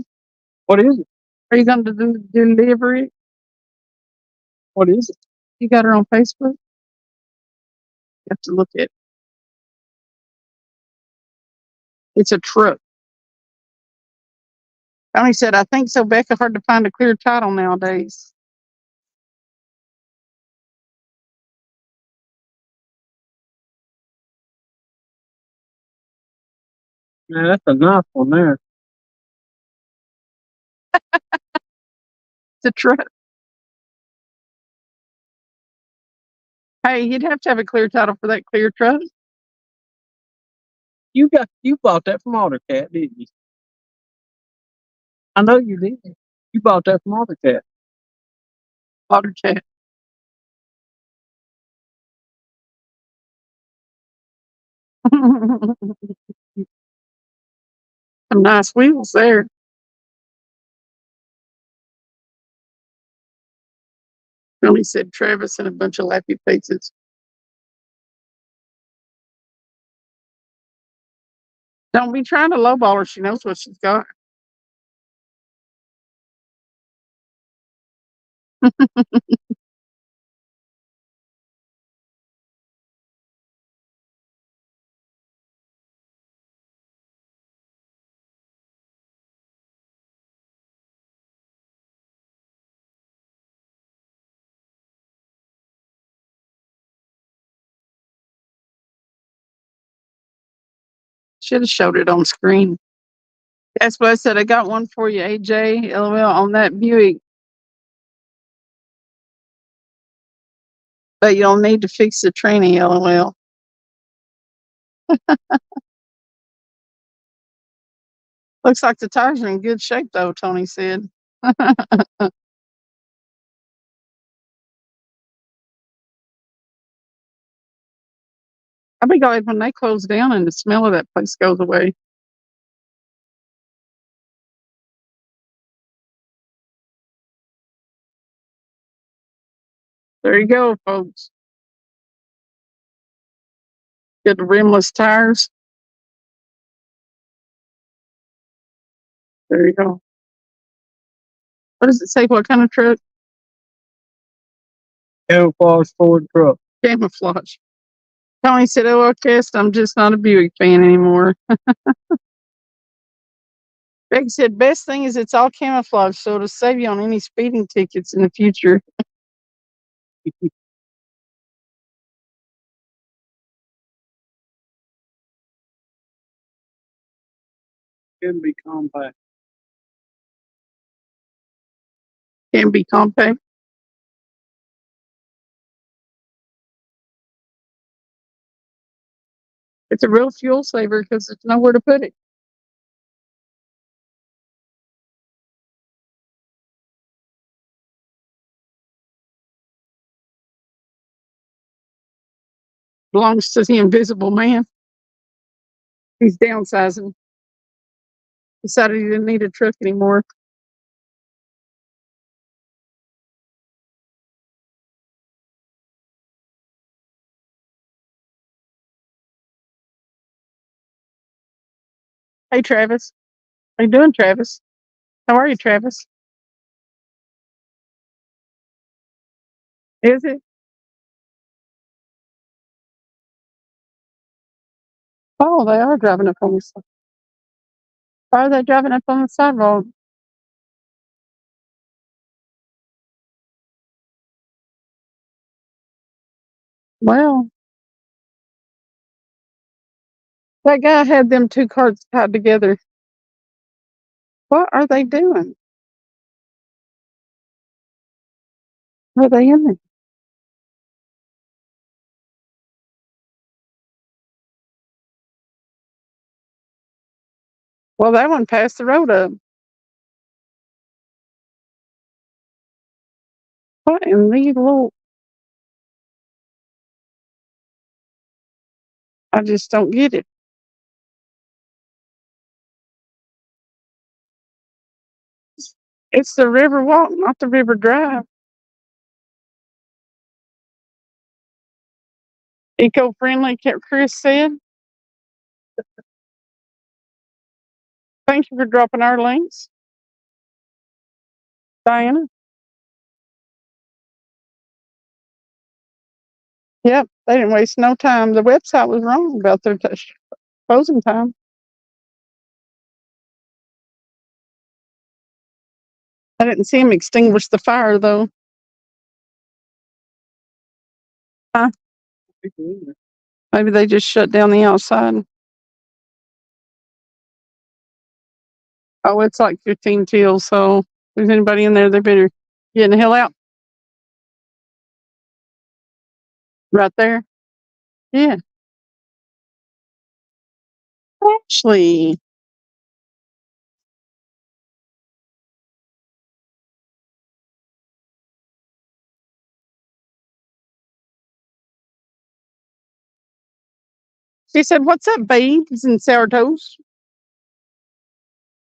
What is it?
Are you going to deliver it?
What is it?
You got her on Facebook? You have to look at it. It's a truck. Tony said, I think so, Becca. Hard to find a clear title nowadays.
Man, that's a nice one there.
It's a truck. Hey, you'd have to have a clear title for that clear truck.
You bought that from AutoCat, didn't you? I know you did. You bought that from AutoCat.
Water chat. Some nice wheels there. Tony said Travis and a bunch of lappy faces. Don't be trying to lowball her. She knows what she's got. Should have showed it on screen. That's what I said. I got one for you, AJ. LOL on that Buick. But you'll need to fix the tranny, LOL. Looks like the tires are in good shape, though, Tony said. I'll be glad when they close down and the smell of that place goes away. There you go, folks. Get the rimless tires. There you go. What does it say? What kind of truck?
Camouflage Ford truck.
Camouflage. Tony said, "Oh, Kest, I'm just not a Buick fan anymore." Greg said, "Best thing is it's all camouflage, so it'll save you on any speeding tickets in the future."
Can be compact.
Can be compact. It's a real fuel saver because there's nowhere to put it. Belongs to the invisible man. He's downsizing. Decided he didn't need a truck anymore. Hey, Travis. How you doing, Travis? How are you, Travis? Is it? Oh, they are driving up on the side. Why are they driving up on the sidewalk? Well, that guy had them two carts tied together. What are they doing? Are they in there? Well, that one passed the road up. What in the little? I just don't get it. It's the River Walk, not the River Drive. Eco-friendly, Chris said. Thank you for dropping our links, Diana. Yep, they didn't waste no time. The website was wrong about their closing time. I didn't see him extinguish the fire, though. Huh? Maybe they just shut down the outside. Oh, it's like 15 till, so if there's anybody in there, they better get the hell out. Right there. Yeah. Actually, she said, "What's up, babes and sourdoughs?"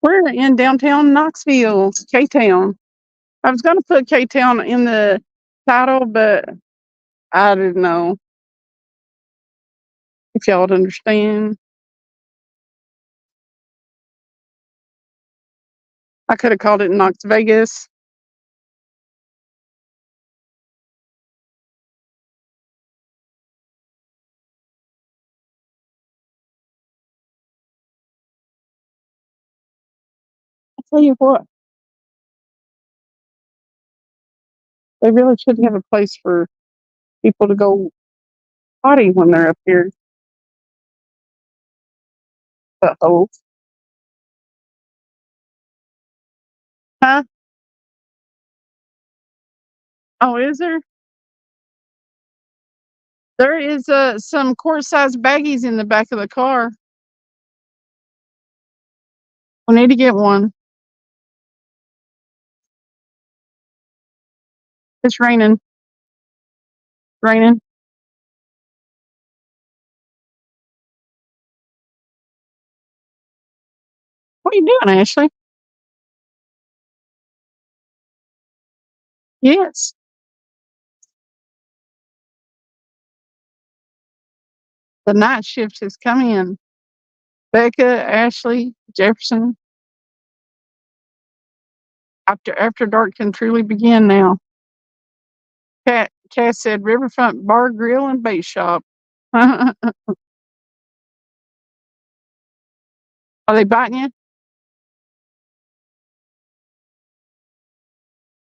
We're in downtown Knoxville, K-Town. I was going to put K-Town in the title, but I didn't know if y'all would understand. I could have called it Knox Vegas. I'll tell you what, they really should have a place for people to go potty when they're up here. Uh-oh. Huh? Oh, is there? There is some quart-sized baggies in the back of the car. We need to get one. It's raining. Raining. What are you doing, Ashley? Yes. The night shift has come in. Becca, Ashley, Jefferson. After dark can truly begin now. Cass said Riverfront Bar, Grill, and Bait Shop. Are they biting you?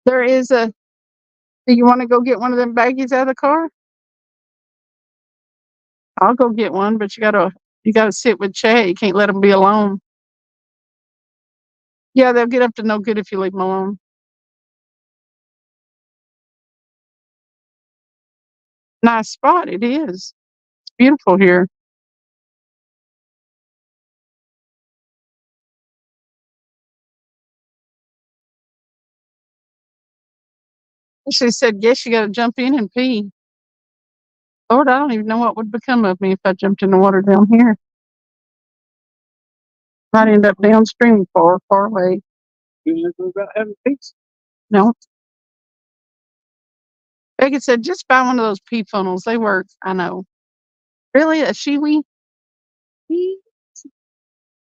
There is a. Do you want to go get one of them baggies out of the car? I'll go get one, but you gotta sit with Chad. You can't let them be alone. Yeah, they'll get up to no good if you leave them alone. Nice spot it is. It's beautiful here. She said, "Guess you got to jump in and pee." Lord, I don't even know what would become of me if I jumped in the water down here. Might end up downstream far, far away.
You know about having pizza?
No. Becky said, "Just buy one of those pee funnels. They work." I know. Really, a Shiwi?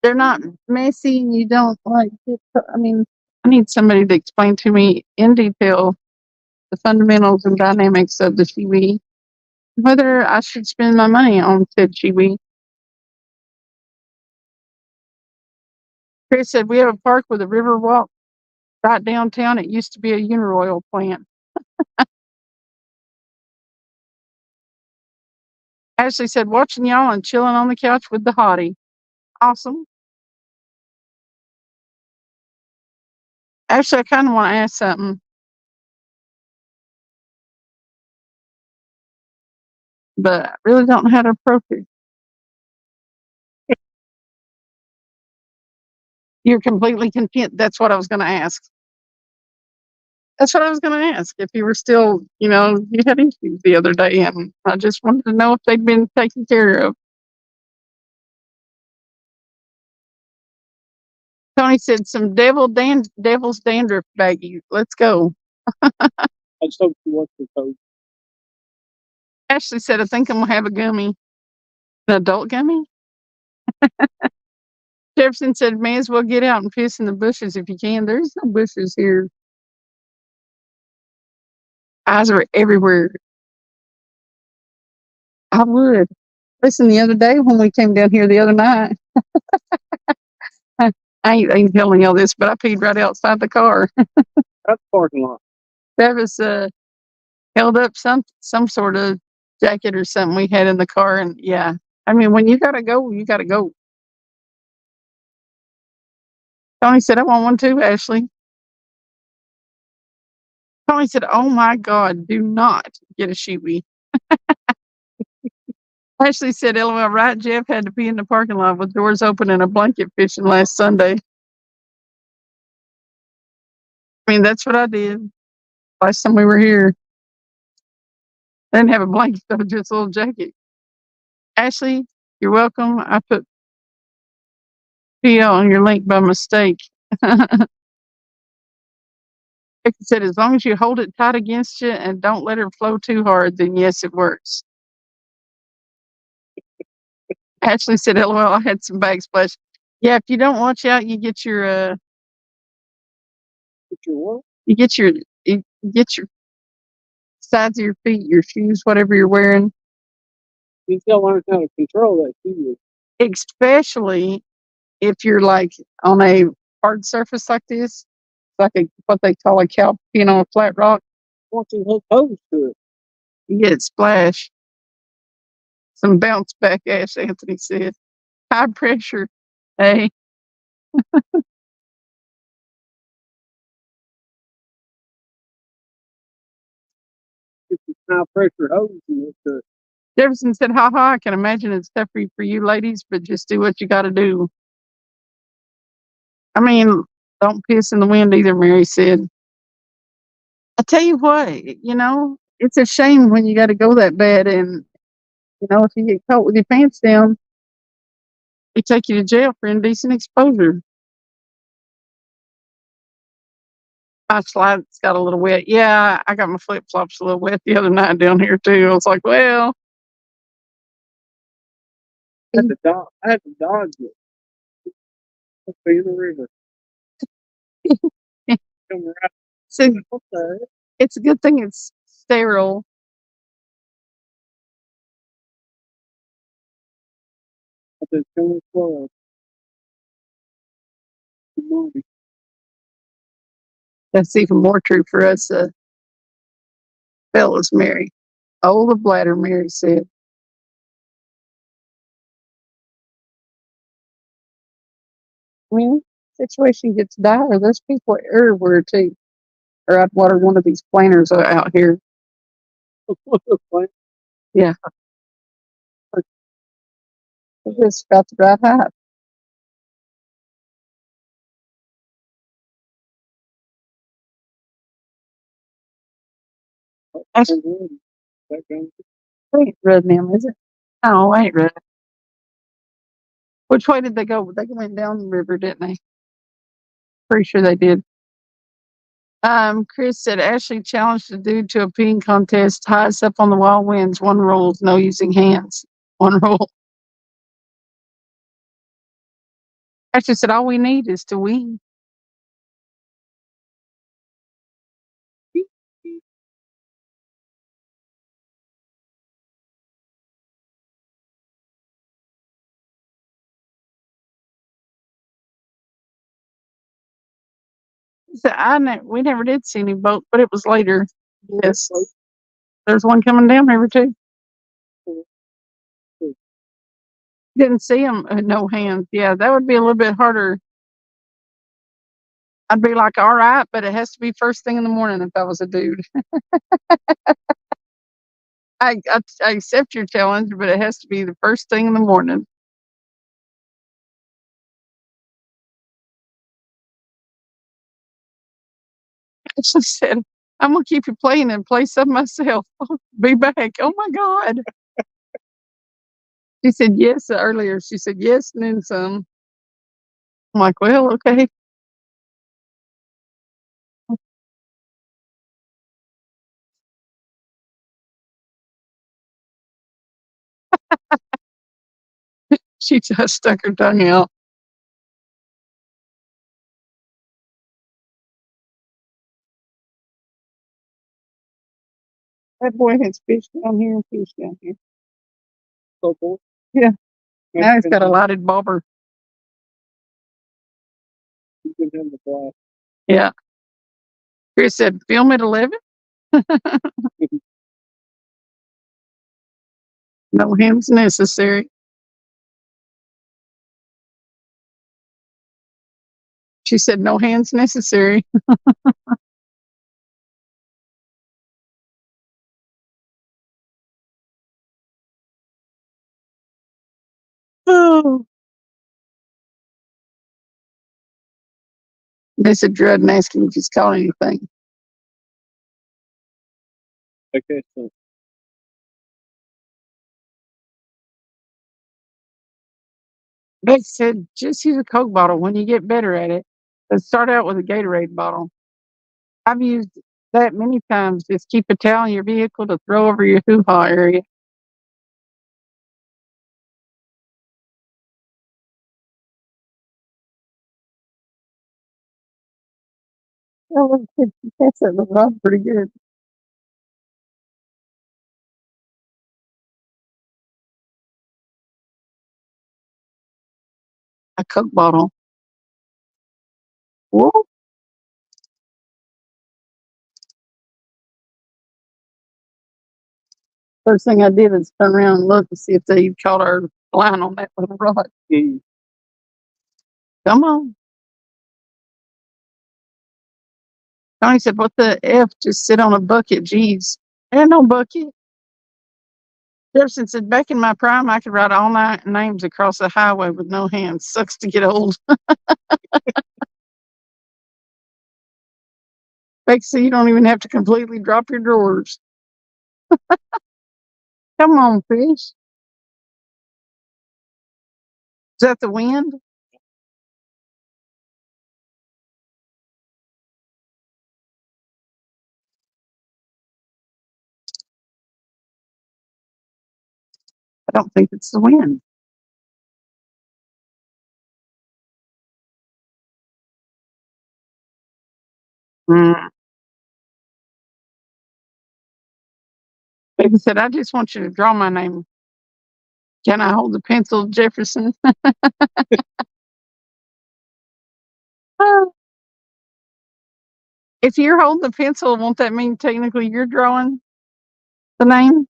They're not messy, and you don't like. I mean, I need somebody to explain to me in detail the fundamentals and dynamics of the Shiwi. Whether I should spend my money on said Shiwi. Chris said, "We have a park with a river walk right downtown. It used to be a Uniroyal plant." Ashley said, "Watching y'all and chilling on the couch with the hottie." Awesome. Actually, I kind of want to ask something, but I really don't know how to approach it. You're completely content. That's what I was going to ask. That's what I was going to ask. If you were still, you had issues the other day, and I just wanted to know if they'd been taken care of. Tony said, "Some devil's dandruff baggie. Let's go."
I just hope you watch the code.
Ashley said, "I think I'm going to have a gummy." An adult gummy? Jefferson said, "May as well get out and piss in the bushes if you can." There's no bushes here. Eyes are everywhere. I would. Listen, the other day when we came down here the other night, I ain't telling y'all this, but I peed right outside the car.
That's the parking lot.
Travis held up some sort of jacket or something we had in the car, and yeah. I mean, when you gotta go, you gotta go. Tony said, "I want one too, Ashley." Tony said, "Oh my God, do not get a Shiwi." Ashley said, "LOL, right? Jeff had to pee in the parking lot with doors open and a blanket fishing last Sunday." I mean, that's what I did last time we were here. I didn't have a blanket, though, just a little jacket. Ashley, you're welcome. I put PO on your link by mistake. Becky said, "As long as you hold it tight against you and don't let it flow too hard, then yes, it works." Ashley said, "LOL, I had some backsplash." Yeah, if you don't watch out, you get your
Get your what?
you get your sides of your feet, your shoes, whatever you're wearing.
You still learn how to control that too.
Especially if you're like on a hard surface like this, like what they call a cow peeing on a flat rock.
Want to hook hose to it.
You get splash. Some bounce back, Ash Anthony said. High pressure Hey,
Get some high pressure hose in it to
Jefferson said, ha ha, I can imagine it's tough for you ladies, but just do what you got to do. I mean, don't piss in the wind either, Mary said. I tell you what, it's a shame when you got to go that bad. And, if you get caught with your pants down, they take you to jail for indecent exposure. My slides got a little wet. Yeah, I got my flip flops a little wet the other night down here, too. I was like, well,
I had to dodge it. Up in the river. Come right.
so
Okay.
it's a good thing it's sterile.
I said, come close. Good morning.
That's even more true for us fellas, Mary. Oh, the bladder, Mary said. When situation gets dire, there's people everywhere, too. Or I'd water one of these planters out here. Yeah. It's just about to drive high. Actually,
Back on.
I ain't read them, is it? No, I ain't read it. Which way did they go? They went down the river, didn't they? Pretty sure they did. Chris said Ashley challenged the dude to a peeing contest. Highest up on the wall wins. One rule is no using hands. One rule. Ashley said all we need is to win. So we never did see any boat, but it was later. Yes. There's one coming down river too. Didn't see him. No hands. Yeah, that would be a little bit harder. I'd be like, all right, but it has to be first thing in the morning if I was a dude. I accept your challenge, but it has to be the first thing in the morning. She said, I'm going to keep you playing and play some myself. Be back. Oh my God. She said yes earlier. She said yes and then some. I'm like, well, okay. She just stuck her tongue out. That boy has fish down here and fish down here.
So forth.
Yeah. Now he's got a lighted bobber.
You can have the fly.
Yeah. Chris said, film at 11. No hands necessary. She said, no hands necessary. Oh. They said, Dread and asking if he's caught anything.
Okay, so
They said, just use a Coke bottle when you get better at it. But start out with a Gatorade bottle. I've used that many times. Just keep a towel in your vehicle to throw over your hoo-ha area. Oh, that's that little rod pretty good. A Coke bottle. Whoa. First thing I did is turn around and look to see if they caught our line on that little rod.
mm,
Come on. Tony said, what the F? Just sit on a bucket. Jeez. Ain't no bucket. Jefferson said, back in my prime, I could write all names across the highway with no hands. Sucks to get old. Makes so you don't even have to completely drop your drawers. Come on, fish. Is that the wind? I don't think it's the wind. Mm. Baby said, I just want you to draw my name. Can I hold the pencil, Jefferson? If you're holding the pencil, won't that mean technically you're drawing the name?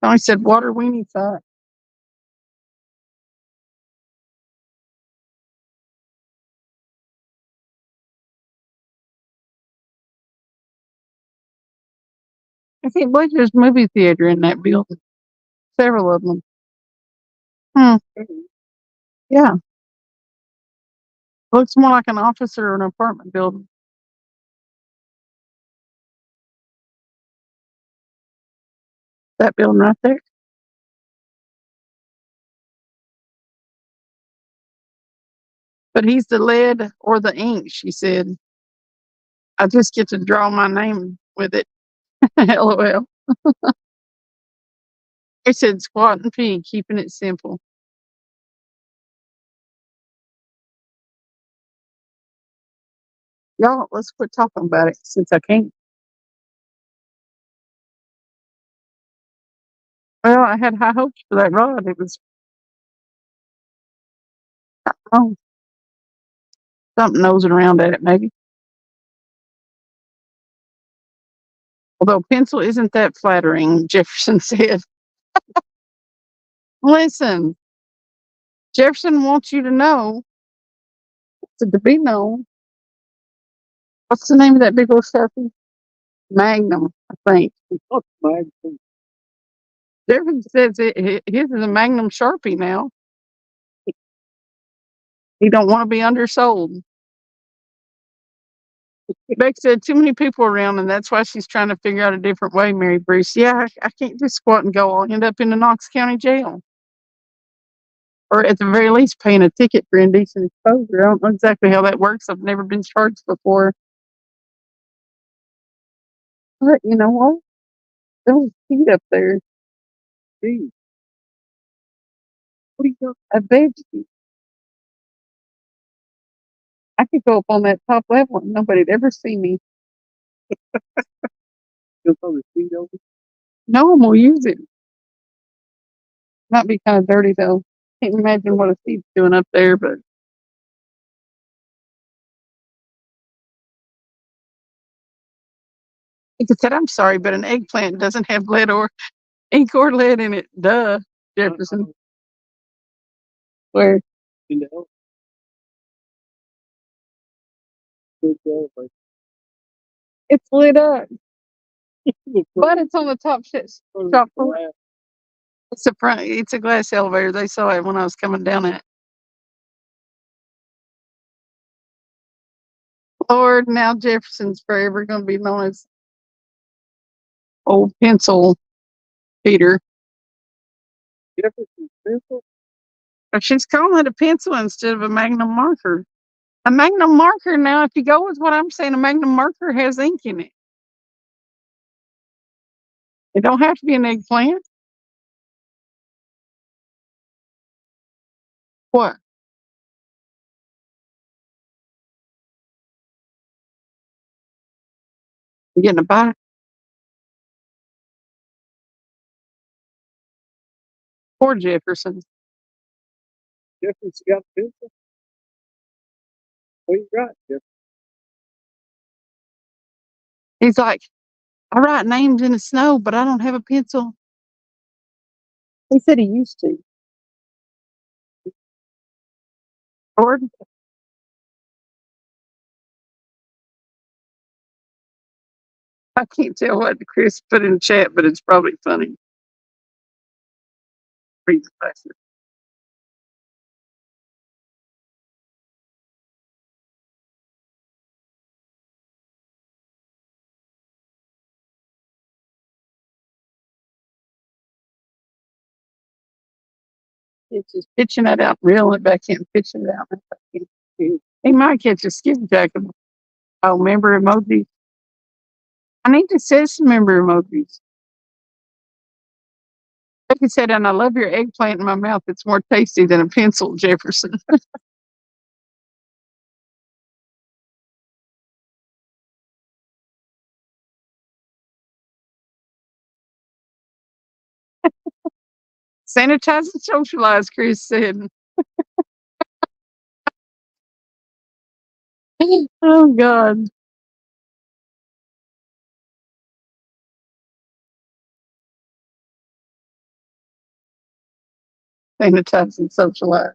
Tony said, water weenie sock. I can't believe there's a movie theater in that building. Several of them. Hmm. Yeah. Looks more like an office or an apartment building. That building right there. But he's the lead or the ink, she said. I just get to draw my name with it. LOL. He said squat and pee, keeping it simple. Y'all, let's quit talking about it since I can't. Well, I had high hopes for that rod. It was oh, something nosing around at it, maybe. Although pencil isn't that flattering, Jefferson said. Listen, Jefferson wants you to know, to be known. What's the name of that big old Sharpie? Magnum, I think.
What's Magnum?
Jefferson says his is a Magnum Sharpie now. He don't want to be undersold. Beck said too many people around, and that's why she's trying to figure out a different way, Mary Bruce. Yeah, I can't just squat and go. I'll end up in the Knox County Jail. Or at the very least paying a ticket for indecent exposure. I don't know exactly how that works. I've never been charged before. But you know what? There was feet up there.
Gee. What do you got?
I bet you I could go up on that top level and nobody'd ever see me.
You'll probably feet over.
No one will use it. Might be kind of dirty though. Can't imagine what a seat's doing up there, but he said, I'm sorry, but an eggplant doesn't have lead or ink or lead in it. Duh, Jefferson. Where?
In the hell. Good job, like,
It's lit up. But it's on the top top floor.
glass.
It's a front. It's a glass elevator. They saw it when I was coming down it. Lord, now Jefferson's forever going to be known as Old Pencil Peter.
Jefferson pencil?
But she's calling it a pencil instead of a Magnum marker. A Magnum marker, now, if you go with what I'm saying, a Magnum marker has ink in it. It don't have to be an eggplant. What? You getting a bite? Poor Jefferson.
Jefferson got a pencil? What you got, Jefferson?
He's like, I write names in the snow, but I don't have a pencil. He said he used to. Lord, I can't tell what Chris put in the chat, but it's probably funny. Read the question. It's just pitching it out, reeling it back in, pitching it out. He might catch a skip jacket. Oh, member emojis. I need to say some member emojis. Like I said, and I love your eggplant in my mouth. It's more tasty than a pencil, Jefferson. Sanitize and socialize, Chris said. Oh, God. Sanitize and socialize.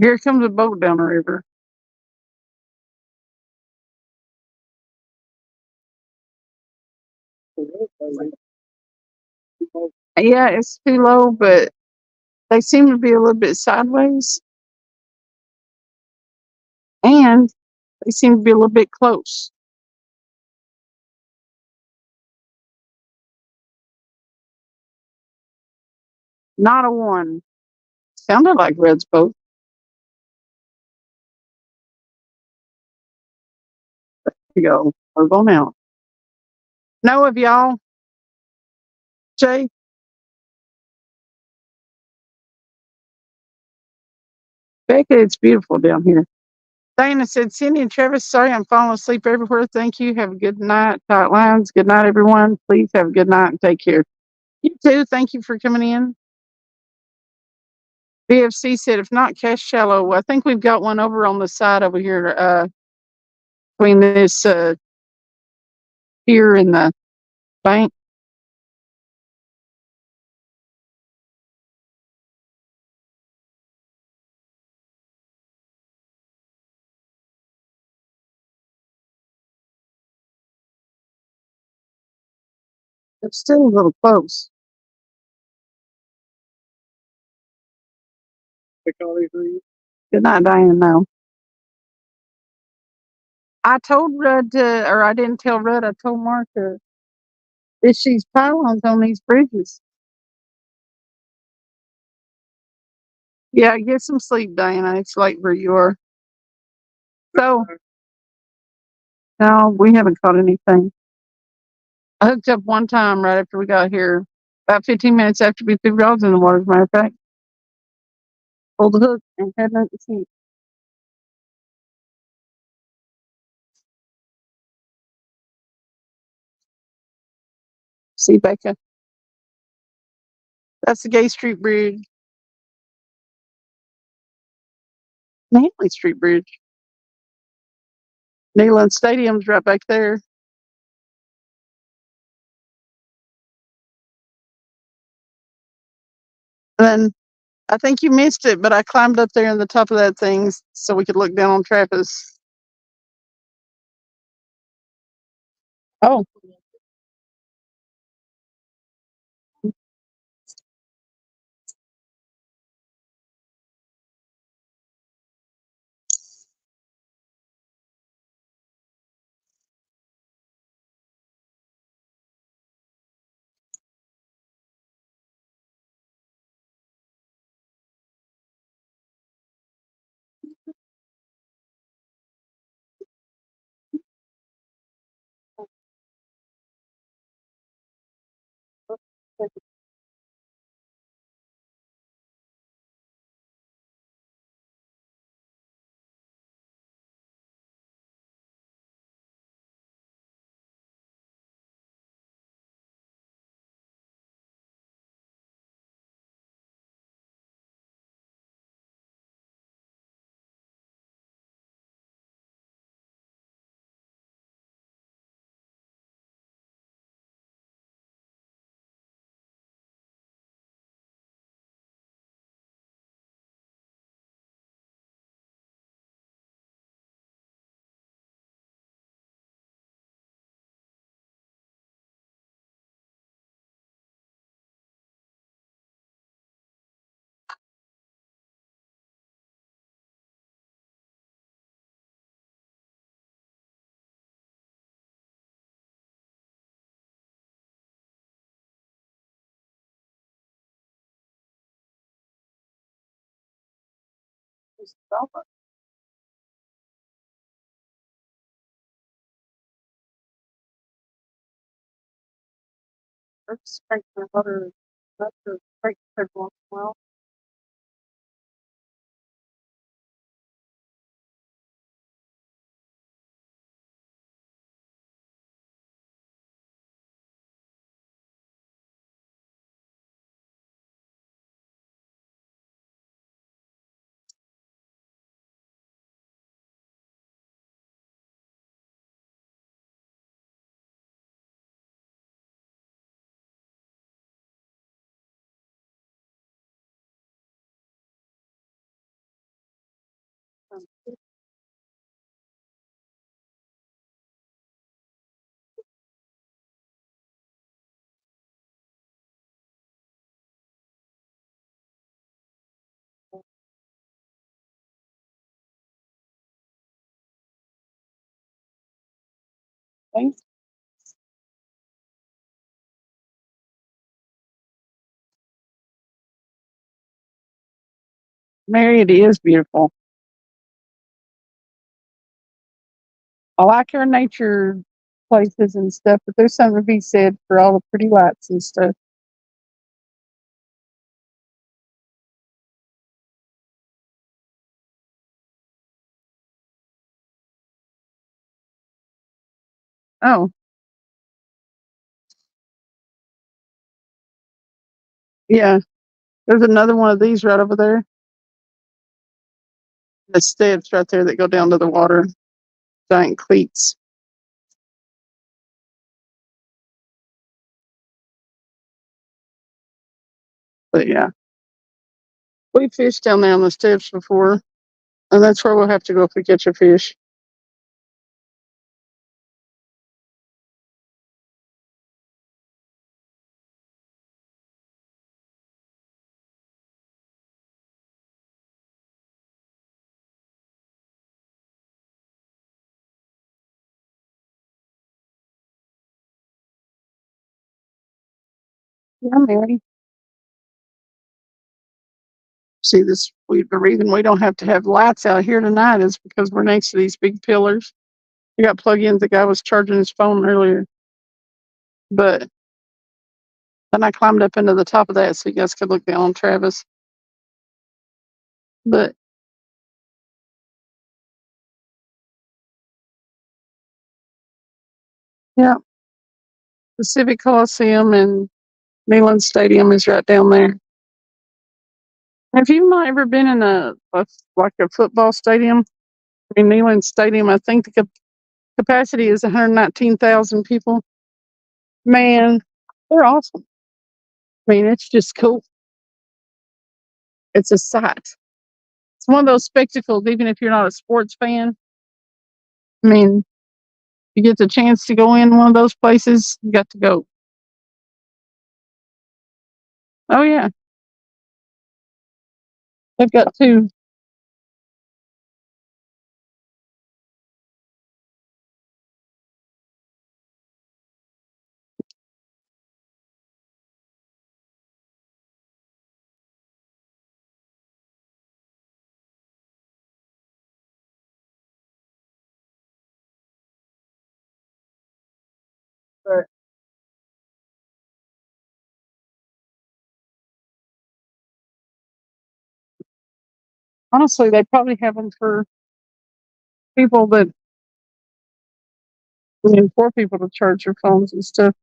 Here comes a boat down the river. Yeah, it's too low, but they seem to be a little bit sideways. And they seem to be a little bit close. Not a one. Sounded like Red's boat. There you go. We're going out. Know of y'all? Jay? Becca, it's beautiful down here. Dana said, Cindy and Travis, sorry I'm falling asleep everywhere. Thank you. Have a good night. Tight lines. Good night, everyone. Please have a good night and take care. You too. Thank you for coming in. BFC said, if not cash shallow, I think we've got one over on the side over here, between this here and the bank. It's still a little close. Good night, Diane. No. I told Rudd to, or I didn't tell Rudd, I told Martha that she's pylons on these bridges. Yeah, get some sleep, Diana. It's late where you are. So, no, we haven't caught anything. I hooked up one time right after we got here, about 15 minutes after we threw rods in the water, as a matter of fact. Pulled the hook and had nothing to see. See, Becca? That's the Gay Street Bridge. Manley Street Bridge. Neyland Stadium's right back there. And then I think you missed it, but I climbed up there in the top of that thing so we could look down on Trappist. Oh, Thanks. Mary, it is beautiful. I like our nature places and stuff, but there's something to be said for all the pretty lights and stuff. Oh, yeah. There's another one of these right over there. The steps right there that go down to the water. Giant cleats. But yeah. We fished down there on the steps before, and that's where we'll have to go if we catch a fish. Yeah, Mary. See this? The reason we don't have to have lights out here tonight is because we're next to these big pillars. We got plug-ins. The guy was charging his phone earlier, but then I climbed up into the top of that so you guys could look down on Travis. But yeah, the Civic Coliseum and Neyland Stadium is right down there. Have you not ever been in like a football stadium? In Neyland Stadium, I think the capacity is 119,000 people. Man, they're awesome. I mean, it's just cool. It's a sight. It's one of those spectacles, even if you're not a sports fan. I mean, you get the chance to go in one of those places, you got to go. Oh, yeah. They've got two. But honestly, they probably have them for people that, I mean, poor people to charge their phones and stuff.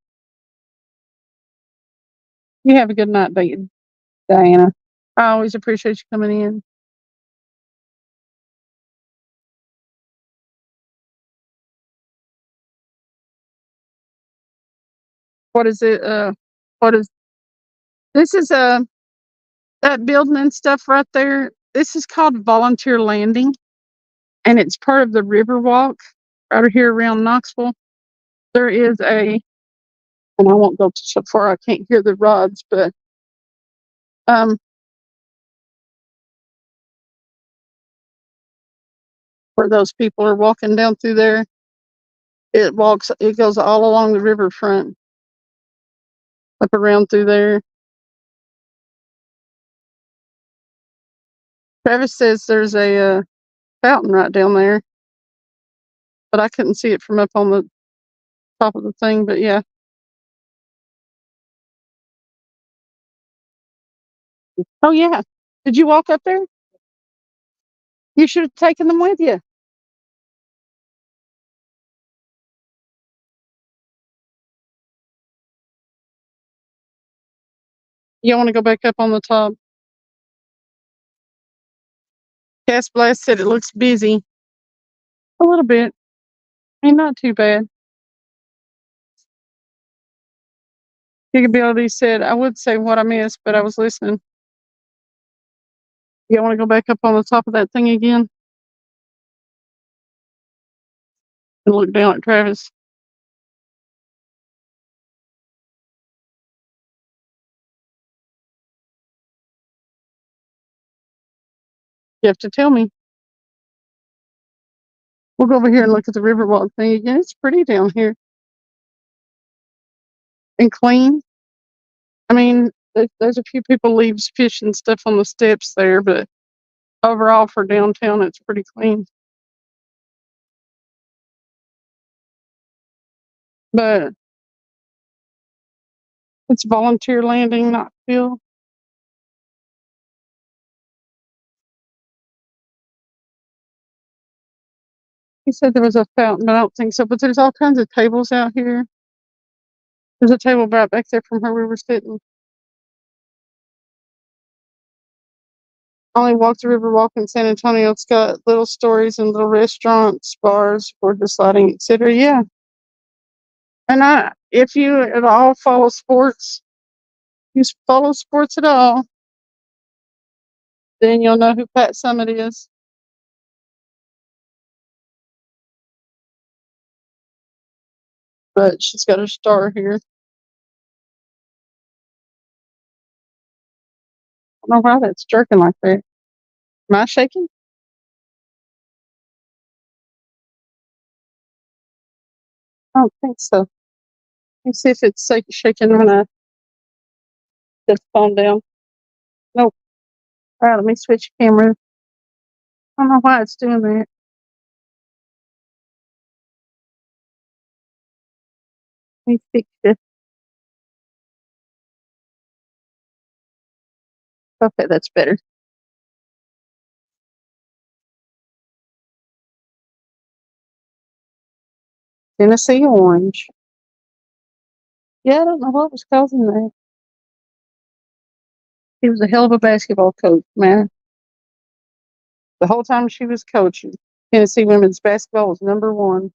You have a good night, Diana. I always appreciate you coming in. What is it? What is this? Is that building and stuff right there? This is called Volunteer Landing, and it's part of the Riverwalk right here around Knoxville. There is and I won't go so far. I can't hear the rods, but um, where those people are walking down through there, it goes all along the riverfront, up around through there. Travis says there's a fountain right down there, but I couldn't see it from up on the top of the thing. But yeah. Oh yeah. Did you walk up there? You should have taken them with you. You want to go back up on the top? Gas Blast said it looks busy. A little bit. I mean, not too bad. Gigability said, I would say what I missed, but I was listening. You want to go back up on the top of that thing again? And look down at Travis. You have to tell me. We'll go over here and look at the Riverwalk thing again. It's pretty down here. And clean. I mean, there's a few people leaves fish and stuff on the steps there, but overall for downtown, it's pretty clean. But it's volunteer landing, not field. He said there was a fountain, but I don't think so. But there's all kinds of tables out here. There's a table right back there from where we were sitting. I only walked the Riverwalk in San Antonio. It's got little stories and little restaurants, bars, board sliding, etc. Yeah. And if you at all follow sports, follow sports at all, then you'll know who Pat Summit is. But she's got her star here. I don't know why that's jerking like that. Am I shaking? I don't think so. Let me see if it's shaking when I get the phone down. Nope. All right, let me switch camera. I don't know why it's doing that. Let me fix this. Okay, that's better. Tennessee Orange. Yeah, I don't know what was causing that. He was a hell of a basketball coach, man. The whole time she was coaching, Tennessee women's basketball was number one.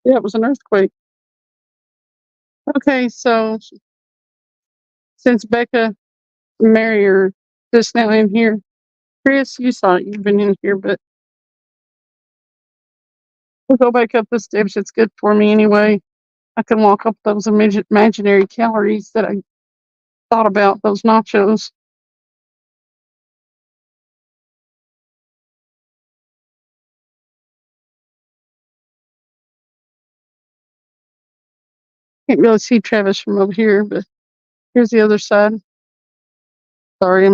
Yeah, it was an earthquake. Okay, so since Becca Marrier just now in here, Chris, you saw it. You've been in here, but we'll go back up the steps. It's good for me anyway. I can walk up those imaginary calories that I thought about, those nachos. Can't really see Travis from over here, but here's the other side. Sorry,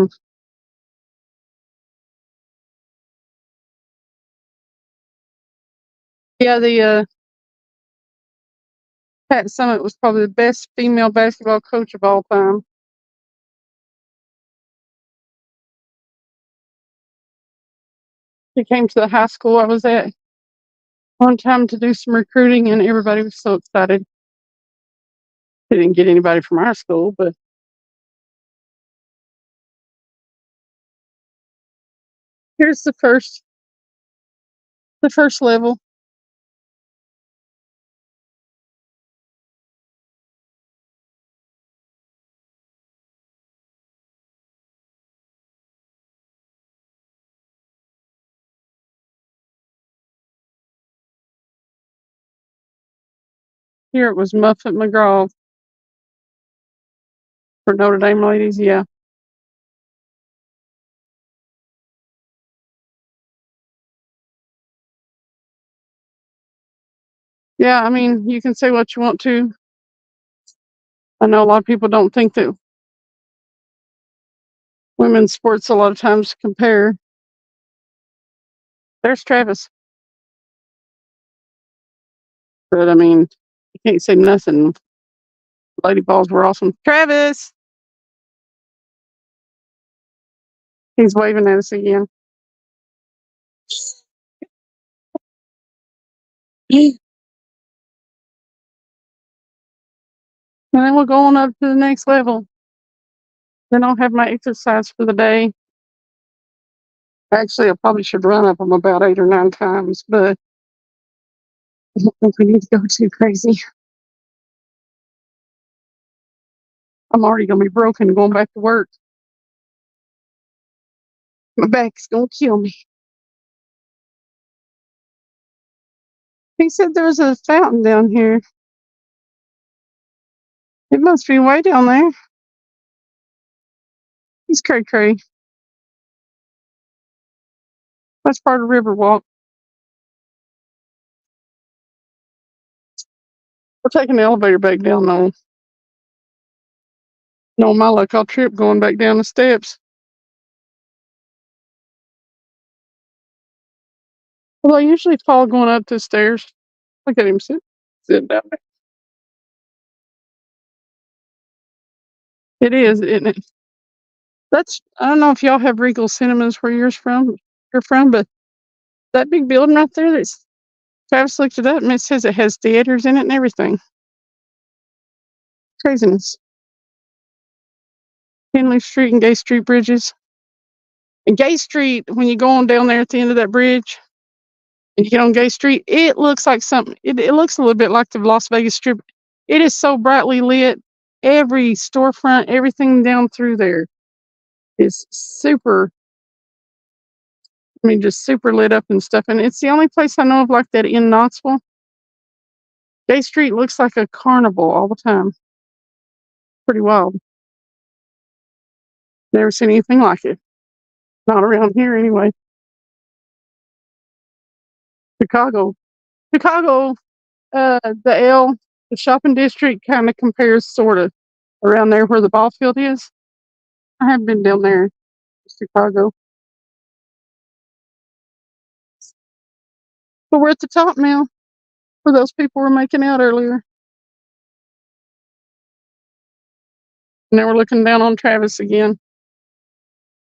yeah, the Pat Summit was probably the best female basketball coach of all time. She came to the high school I was at one time to do some recruiting, and everybody was so excited. They didn't get anybody from our school, but here's the first level. Here it was Muffet McGraw for Notre Dame ladies. Yeah. Yeah, I mean, you can say what you want to. I know a lot of people don't think that women's sports a lot of times compare. There's Travis. But I mean, you can't say nothing. Lady balls were awesome. Travis! He's waving at us again. And then we'll go on up to the next level. Then I'll have my exercise for the day. Actually, I probably should run up them about 8 or 9 times, but I don't think we need to go too crazy. I'm already going to be broken going back to work. My back's going to kill me. He said there's a fountain down here. It must be way down there. He's cray cray. That's part of Riverwalk. We're taking the elevator back down though. No, my luck, I'll trip going back down the steps. Well, I usually fall going up the stairs. Look at him sitting down there. It is, isn't it? I don't know if y'all have Regal Cinemas where you're from, but that big building right there, Travis looked it up and it says it has theaters in it and everything. Craziness. Henley Street and Gay Street bridges. And Gay Street, when you go on down there at the end of that bridge and you get on Gay Street, it looks like something. It looks a little bit like the Las Vegas Strip. It is so brightly lit. Every storefront, everything down through there is super, just super lit up and stuff. And it's the only place I know of like that in Knoxville. Gay Street looks like a carnival all the time. Pretty wild. Never seen anything like it. Not around here anyway. Chicago, the shopping district kind of compares sort of around there where the ball field is. I have been down there, Chicago. But we're at the top now, where those people were making out earlier. And now we're looking down on Travis again.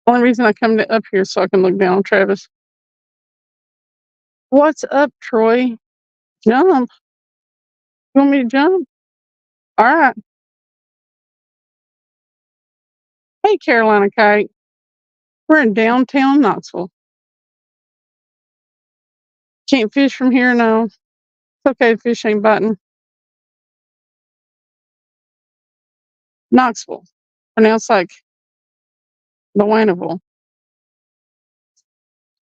Only reason I come up here so I can look down on Travis. What's up, Troy? Jump. You want me to jump? All right. Hey, Carolina Kite. We're in downtown Knoxville. Can't fish from here, no. It's okay, the fish ain't biting. Knoxville. Pronounced like Loanaville.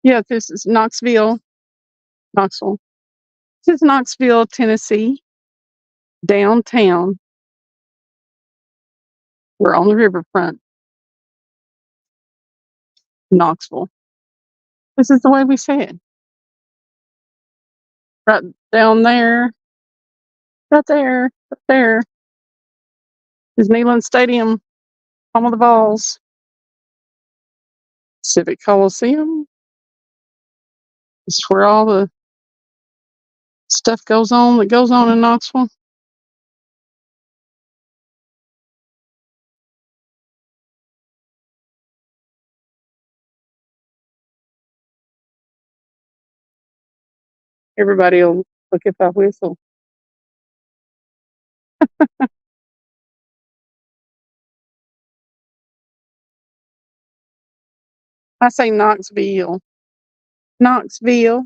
Yeah, this is Knoxville. Knoxville. This is Knoxville, Tennessee. Downtown. We're on the riverfront. Knoxville. This is the way we say it. Right down there. Right there. Right there. Is Neyland Stadium. Home of the Vols. Civic Coliseum. This is where all the stuff goes on that goes on in Knoxville. Everybody will look if I whistle. I say Knoxville. Knoxville.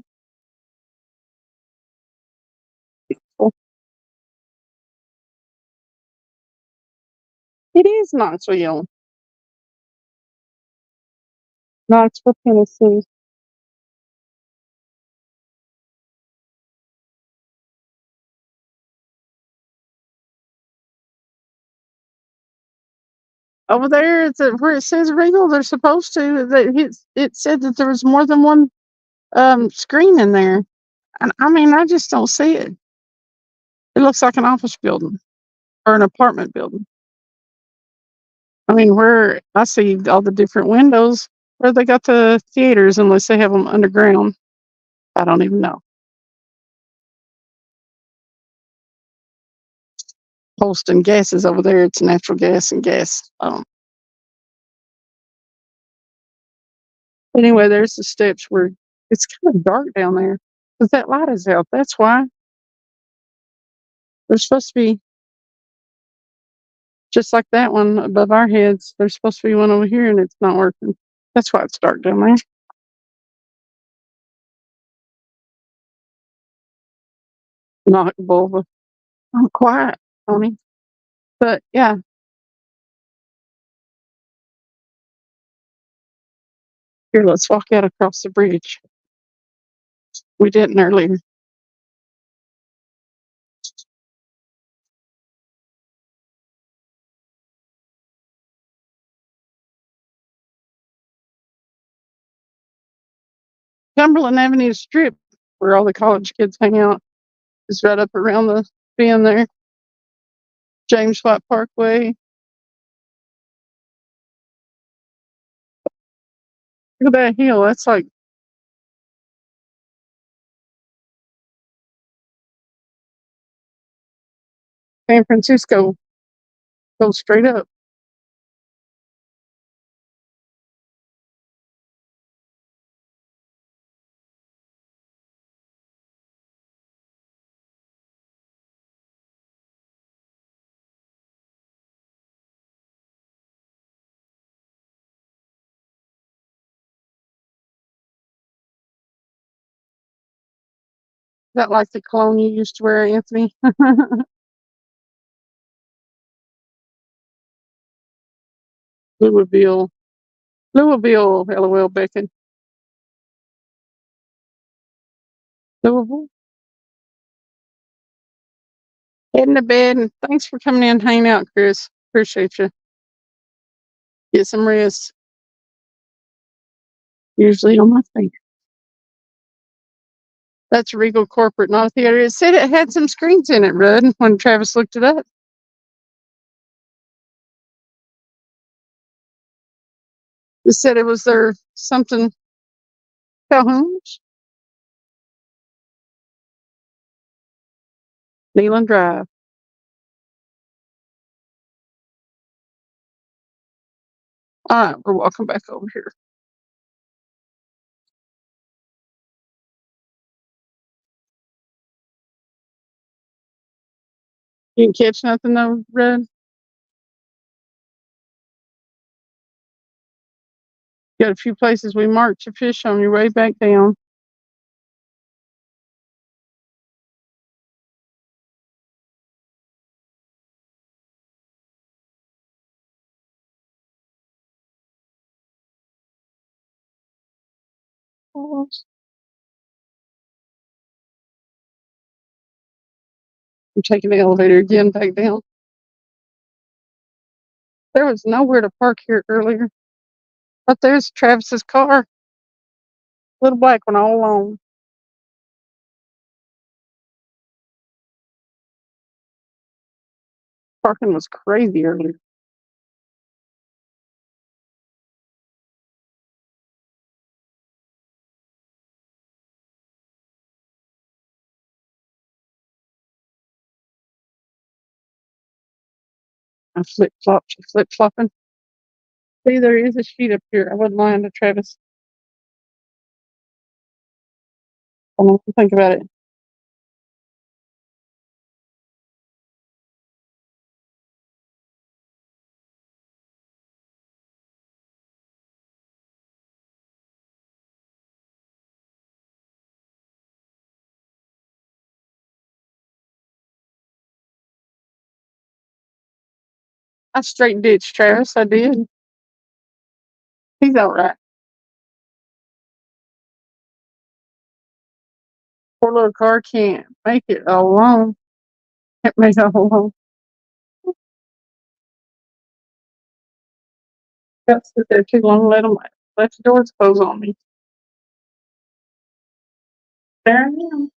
It is Knoxville. Knoxville, Tennessee. Over there, where it says Regal. They're supposed to. It said that there was more than one screen in there, and I just don't see it. It looks like an office building. or an apartment building. I mean, where I see all the different windows where they got the theaters, unless they have them underground. I don't even know. Holston Gas is over there. It's natural gas and gas. Anyway, there's the steps where it's kind of dark down there because that light is out. That's why. There's supposed to be, just like that one above our heads, there's supposed to be one over here and it's not working. That's why it's dark down there. Not Bulba. I'm quiet, Tony. But yeah, here, let's walk out across the bridge. We didn't earlier. Cumberland Avenue Strip, where all the college kids hang out, is right up around the bend there. James White Parkway. Look at that hill. That's like San Francisco. Goes straight up. Is that like the cologne you used to wear, Anthony? Louisville. Louisville, LOL, Beckon. Louisville. Heading to bed. And thanks for coming in, hanging out, Chris. Appreciate you. Get some rest. Usually on my thing. That's Regal Corporate, not a theater. It said it had some screens in it, Rudd, when Travis looked it up. It said it was their something Calhoun's. Neyland Drive. All right, we're walking back over here. You didn't catch nothing though, Rudd? Got a few places we marked to fish on your way back down. I'm taking the elevator again back down. There was nowhere to park here earlier. But there's Travis's car. Little black one all alone. Parking was crazy earlier. I flip flopping. See, there is a sheet up here. I wouldn't lie to Travis. I don't know what to think about it. I straight ditched Travis. I did. He's all right. Poor little car can't make it all alone. Can't make it all alone. Got to sit there too long. Let the doors close on me. There I am.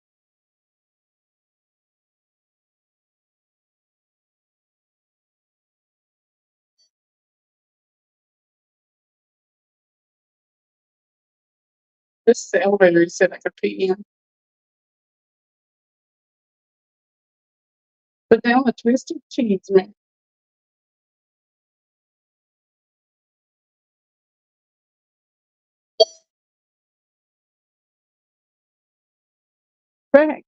This is the elevator he said I could pee in. Put down the twisted cheese, man. Back.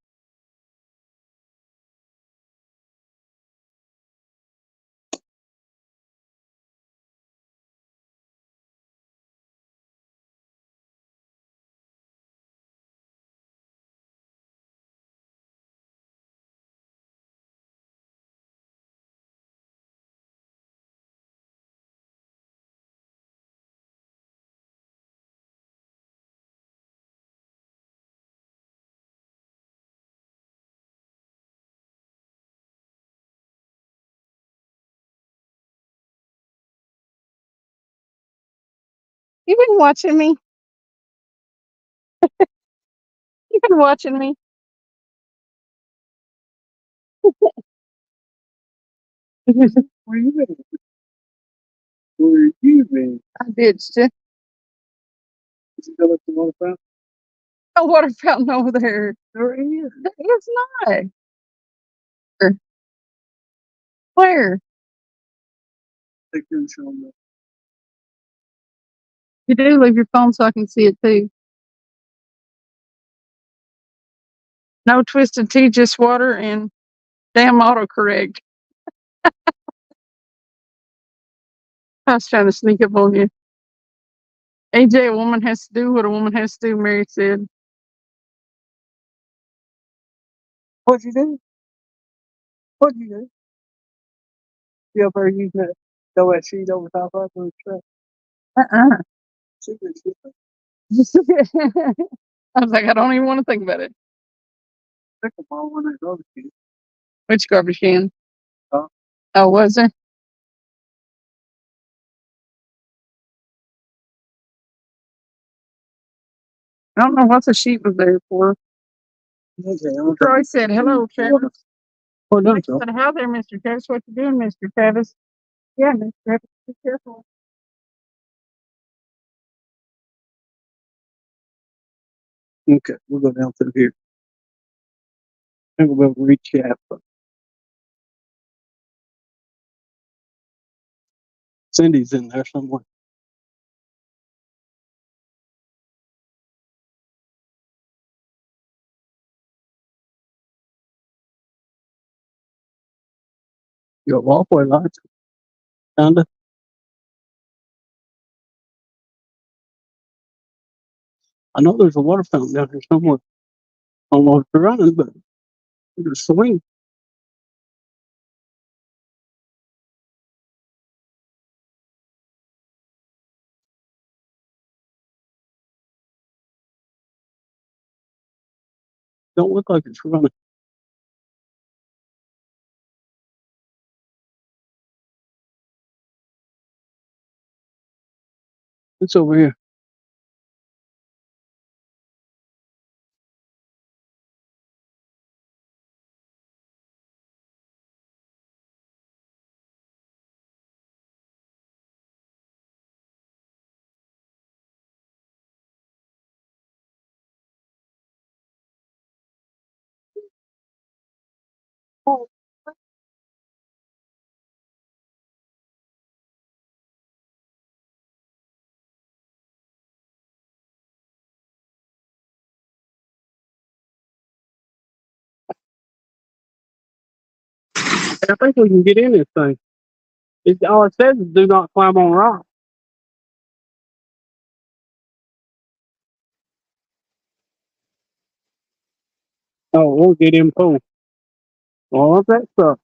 You been watching me? You been watching me?
Where you been? Where you been?
I ditched it.
Did you go at the water fountain?
A water fountain over there.
There is.
It's not. Where?
Take your show me.
You do leave your phone so I can see it too. No twisted tea, just water and damn autocorrect. I was trying to sneak up on you. AJ, a woman has to do what a woman has to do, Mary said.
What'd you do? What'd you do? You up there using that, throw that sheet over top of the truck?
Uh-uh.
She did shit.
I was like, I don't even want to think about it.
Pick them all when they go to you.
Which garbage can?
Huh?
Oh, was there? I don't know what the sheet was there for.
Okay, I'm
Troy said, hello, Travis.
Well done,
I
Joe.
said, how there, Mr. Travis? What you doing, Mr. Travis? Yeah, Mr. Travis, be careful.
Okay, we'll go down through here. I think we'll be able to reach that. But Cindy's in there somewhere. You got walkway lights. Kinda. I know there's a water fountain down here somewhere. I don't know if they're running, but there's a swing. Don't look like it's running. It's over here. I think we can get in this thing. All it says is do not climb on rock. Oh, we'll get in pool. All of that stuff.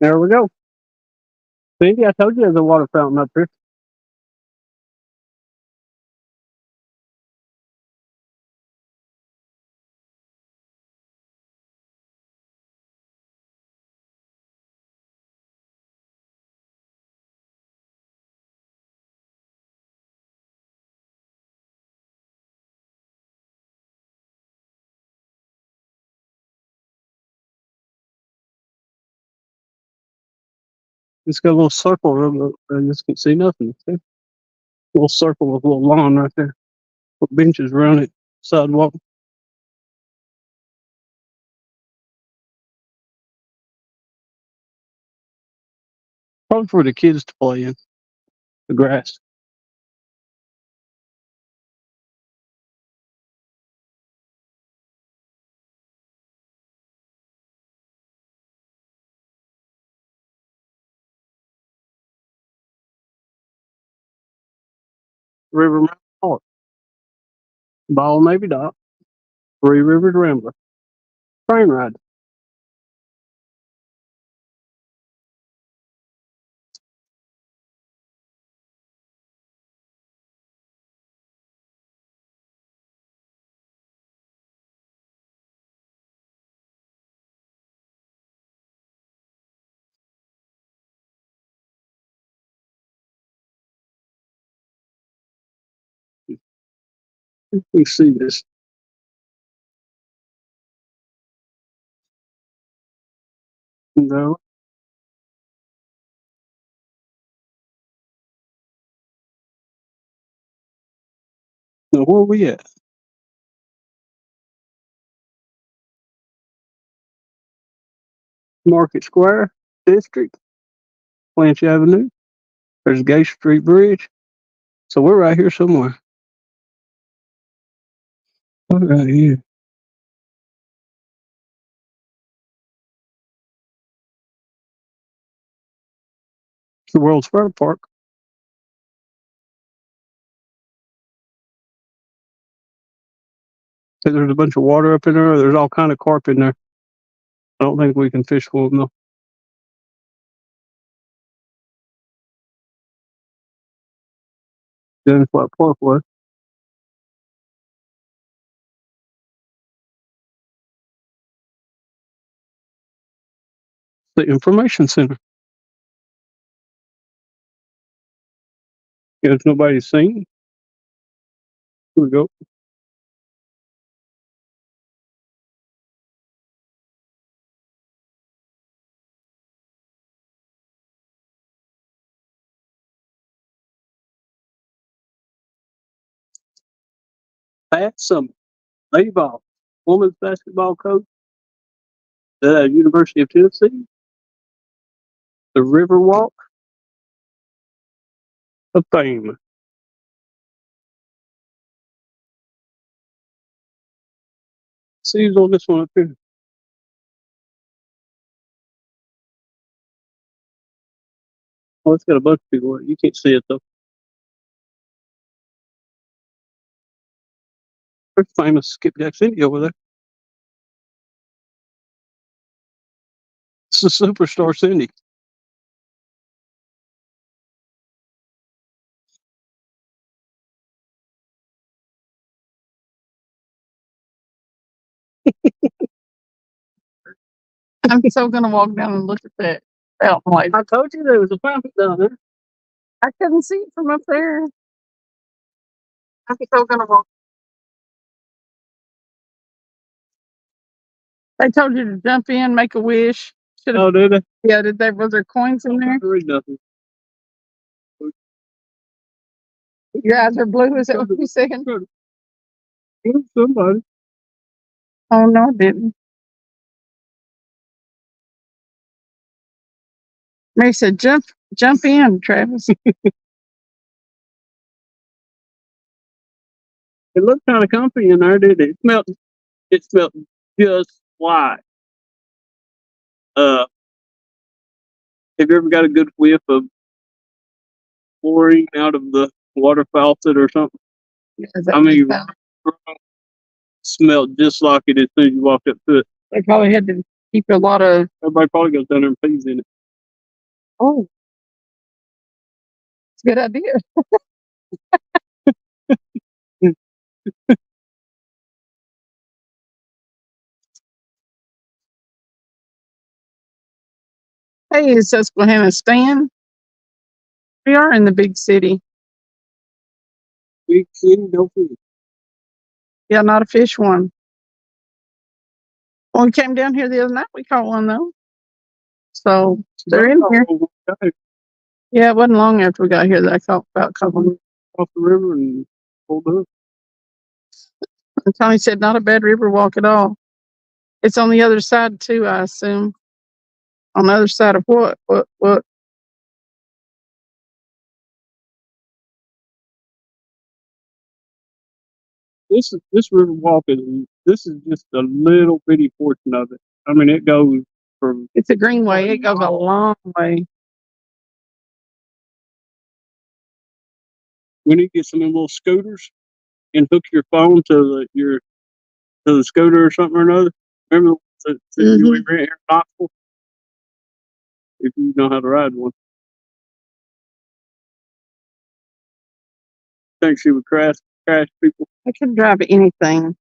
There we go. See, I told you there's a water fountain up here. It's got a little circle around it. I just can't see nothing. See? Little circle with a little lawn right there. With benches around it. Sidewalk. Probably for the kids to play in. The grass. River Mountain Park. Ball Navy Dock. Three Rivers Rambler. Train ride. We see this. No. Now where we at? Market Square District. Clancy Avenue. There's Gay Street Bridge. So we're right here somewhere. Right here. It's the World's Fair Park. So there's a bunch of water up in there. There's all kind of carp in there. I don't think we can fish for them though. That's what park was. The information center. There's nobody seen. Here we go. Pat Summit, lady ball, women's basketball coach, the University of Tennessee, the River Walk of Fame. See who's on this one up here. Oh, it's got a bunch of people on it. You can't see it though. There's famous Skipjack Cindy over there. It's the superstar Cindy.
I'm so gonna walk down and look at that fountain light.
I told you there was a fountain down there.
I couldn't see it from up there. I'm so gonna walk. They told you to jump in, make a wish. Should have.
Oh, did they?
Yeah, did they? Was there coins in there?
I read nothing.
Your eyes are blue. Is that what you said?
Somebody.
Oh no, I didn't. Mary said, "Jump in, Travis."
It looked kind of comfy in there, did it? It smelled just like. Have you ever got a good whiff of chlorine out of the water faucet or something? I mean, smelled just like it as soon as you walked up to it.
They probably had to keep a lot of.
Everybody probably goes down there and pees in it.
Oh, it's a good idea. Hey, it's Susquehanna Stan. We are in the big city.
Big city, no fish.
Yeah, not a fish one. When we came down here the other night, we caught one though. So they're in here.
Okay.
Yeah, it wasn't long after we got here that I caught about a couple.
Off the river and pulled up.
And Tony said, not a bad river walk at all. It's on the other side too, I assume. On the other side of what? What?
This river walk this is just a little bitty portion of it. I mean, it goes from
It's a greenway. It goes a long way.
we need to get some of them little scooters and hook your phone to the scooter or something or another. Remember that we rent here in Knoxville? If you know how to ride one. Think she would crash people?
I can drive anything.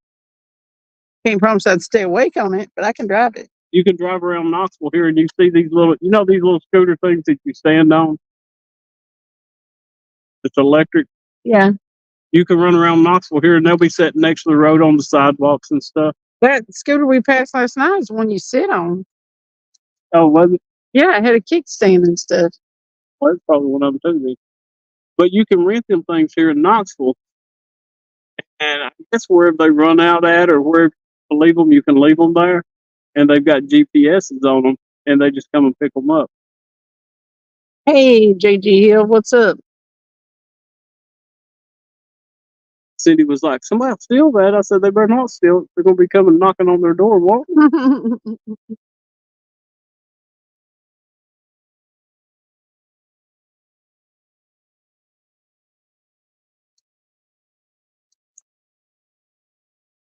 Can't promise I'd stay awake on it, but I can drive it.
You can drive around Knoxville here and you see these little, these little scooter things that you stand on? It's electric.
Yeah.
You can run around Knoxville here and they'll be sitting next to the road on the sidewalks and stuff.
That scooter we passed last night is the one you sit on.
Oh, was it?
Yeah, it had a kickstand and stuff.
Well, that's probably one of them too. Then. But you can rent them things here in Knoxville. And I guess wherever they run out at or wherever you leave them, you can leave them there. And they've got GPSs on them and they just come and pick them up.
Hey, JG Hill, what's up?
Cindy was like, somebody will steal that. I said, they better not steal it. They're going to be coming knocking on their door. What?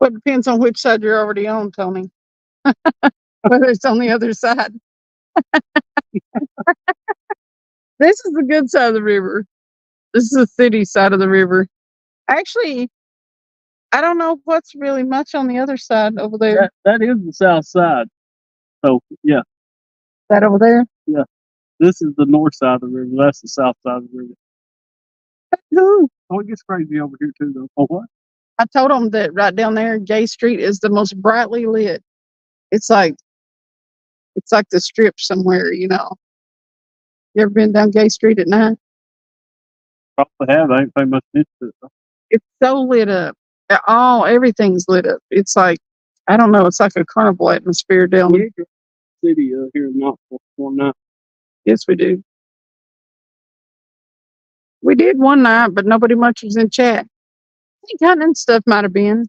Well, it depends on which side you're already on, Tony. Whether it's on the other side. This is the good side of the river. This is the city side of the river. Actually, I don't know what's really much on the other side over there.
That is the south side. So, yeah.
That over there?
Yeah. This is the north side of the river. That's the south side of the river.
Ooh.
Oh, it gets crazy over here, too, though. Oh, what?
I told them that right down there, Gay Street is the most brightly lit. It's like the strip somewhere, You ever been down Gay Street at night?
Probably have. I ain't paying much attention to it, though.
It's so lit up. Everything's lit up. It's like, I don't know, it's like a carnival atmosphere down there.
City here in Knoxville one night.
Yes, we do. We did one night, but nobody much was in chat. I think Hunting and stuff might have been.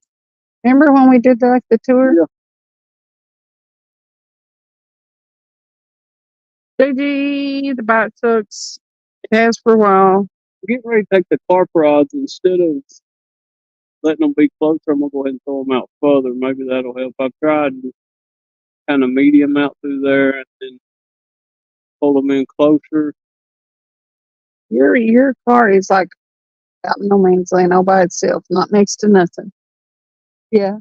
Remember when we did the tour?
Yeah.
JG, the bite sucks. It has for a while.
Get ready to take the car prods instead of letting them be closer. I'm gonna go ahead and throw them out further. Maybe that'll help. I've tried to kind of medium out through there and then pull them in closer.
Your car is like out in no man's land all by itself, not next to nothing. Yeah.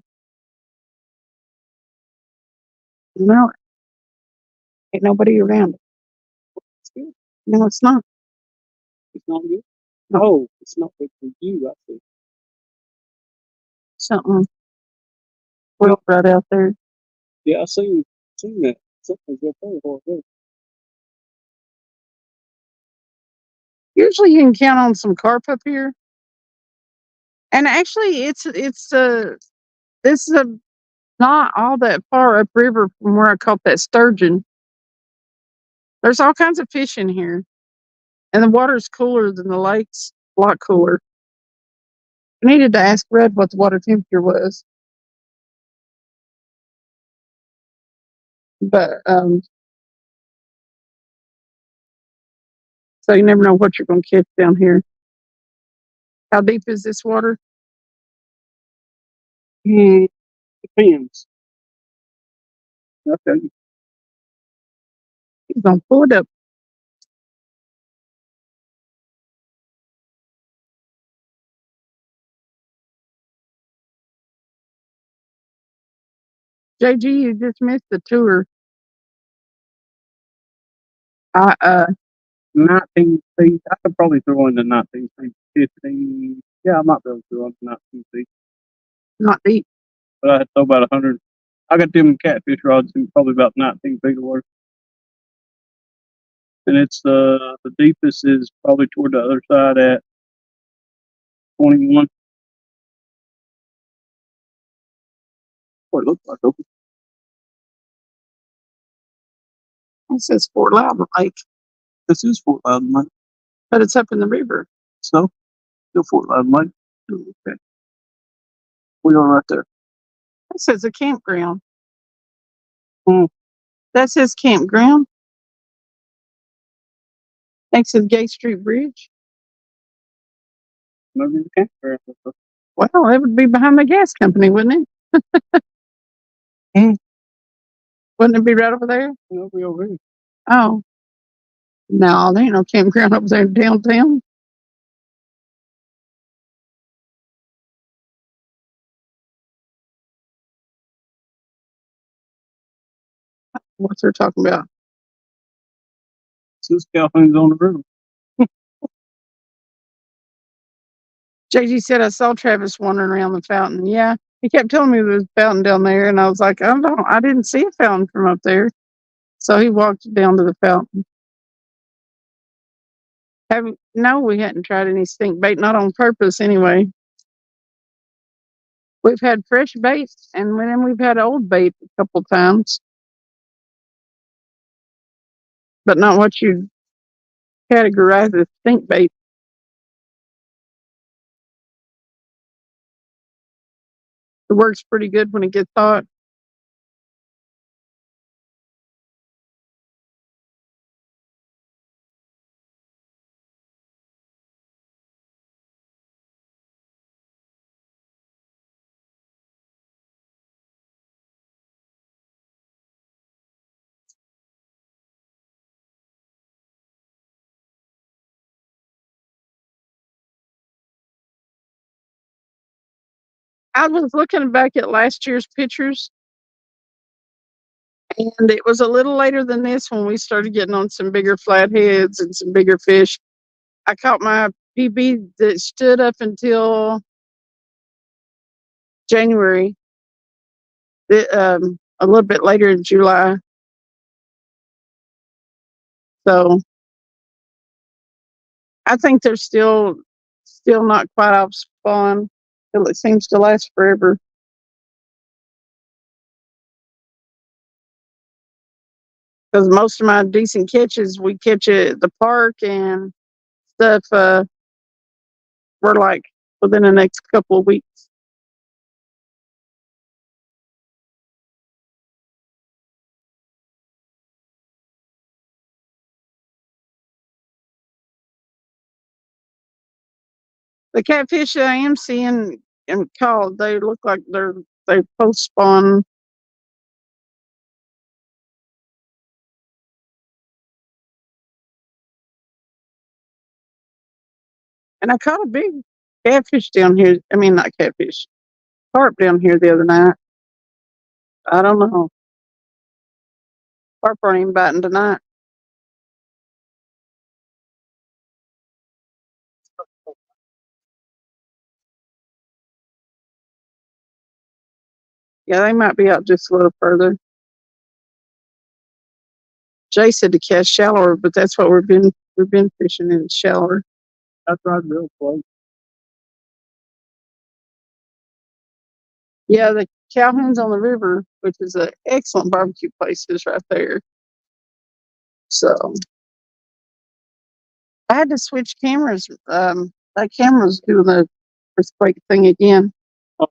No, ain't nobody around it.
It's good.
No, it's not.
It's not good. No, it's not good for you. I think.
Something real right out there.
Yeah, I seen that. Something's up there.
Usually you can count on some carp up here. And actually this is not all that far upriver from where I caught that sturgeon. There's all kinds of fish in here. And the water's cooler than the lakes, a lot cooler. I needed to ask Red what the water temperature was. But so you never know what you're gonna catch down here. How deep is this water?
Depends. Okay.
He's gonna pull it up. JG, you just missed the tour.
19 feet. I could probably throw in the 19 feet. 15. Yeah, I might be able to throw in the 19 feet.
Not deep.
But I had to throw about 100. I got them catfish rods in probably about 19 feet of water. and it's the deepest is probably toward the other side at 21. What it looks like. Okay.
It says Fort Loudon Lake,
This is Fort Loudon Lake.
but it's up in the river.
So, still Fort Loudon Lake.
Okay.
We are right there.
That says a campground.
Hmm.
That says campground next to the Gay Street Bridge.
Maybe the campground.
Well, it would be behind the gas company, wouldn't it?
Hmm.
Wouldn't it be right over there?
It'll be over here.
Oh, no, there ain't no campground up there downtown. What they're talking about.
This is Calhoun's on the river.
JG said I saw Travis wandering around the fountain. Yeah, he kept telling me there was a fountain down there, and I was like, I didn't see a fountain from up there. So he walked down to the fountain. No, we hadn't tried any stink bait, not on purpose anyway. We've had fresh bait, and then we've had old bait a couple times, but not what you categorize as stink bait. It works pretty good when it gets hot. I was looking back at last year's pictures, and it was a little later than this when we started getting on some bigger flatheads and some bigger fish. I caught my PB that stood up until January, a little bit later in July. So I think they're still not quite off spawn. It seems to last forever. Because most of my decent catches we catch at the park and stuff. We're like within the next couple of weeks. The catfish I am seeing and caught, they look like they post spawn. And I caught a big catfish down here. I mean, not catfish, carp down here the other night. I don't know. Carp aren't even biting tonight. Yeah, they might be out just a little further. Jay said to cast shallower, but that's what we've been fishing in shallower.
That's right, real close.
Yeah, the Calhoun's on the river, which is an excellent barbecue place, is right there. So I had to switch cameras. That camera's doing the earthquake thing again.
Oh.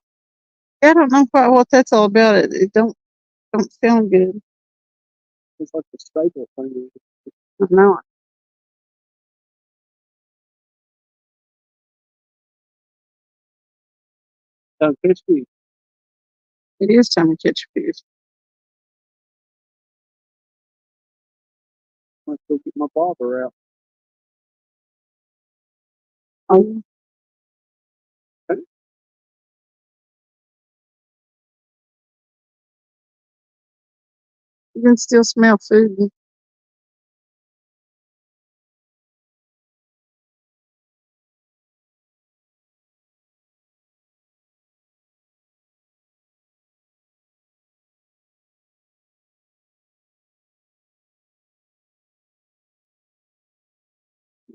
I don't know quite what that's all about. It don't sound good.
It's like the staple thing.
I know.
Fish me.
It is time to catch fish.
Let's go get my bobber out.
Oh, you can still smell food.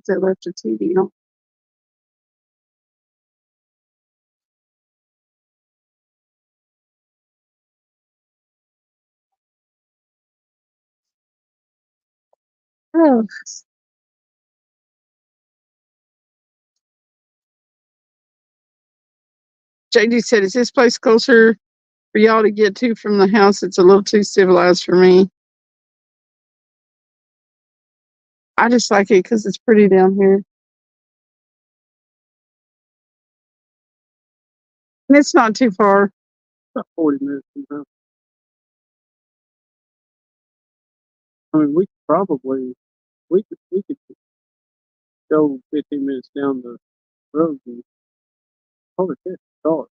They left the TV on. Oh. JD said, "Is this place closer for y'all to get to from the house? It's a little too civilized for me. I just like it because it's pretty down here. And it's not too far.
About 40 minutes from now. I mean, we could go 15 minutes down the road and probably catch a car.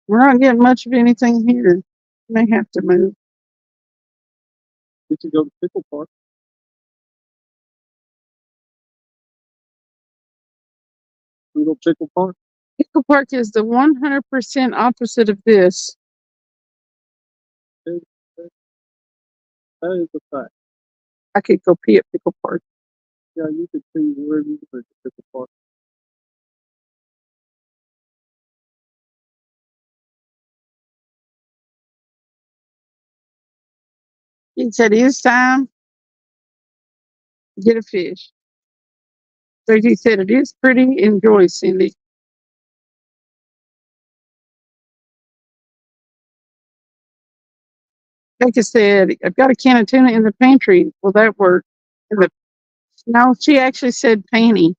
We're not getting much of anything here. May have to move.
We could go to Pickle Park. We go to Pickle Park.
Pickle Park is the 100% opposite of this.
That is a fact.
I could go pee at Pickle Park.
Yeah, you could see wherever you went to Pickle Park.
He said it's time to get a fish. So he said it is pretty. Enjoy, Cindy. Becca said, "I've got a can of tuna in the pantry. Will that work?" No, she actually said panty.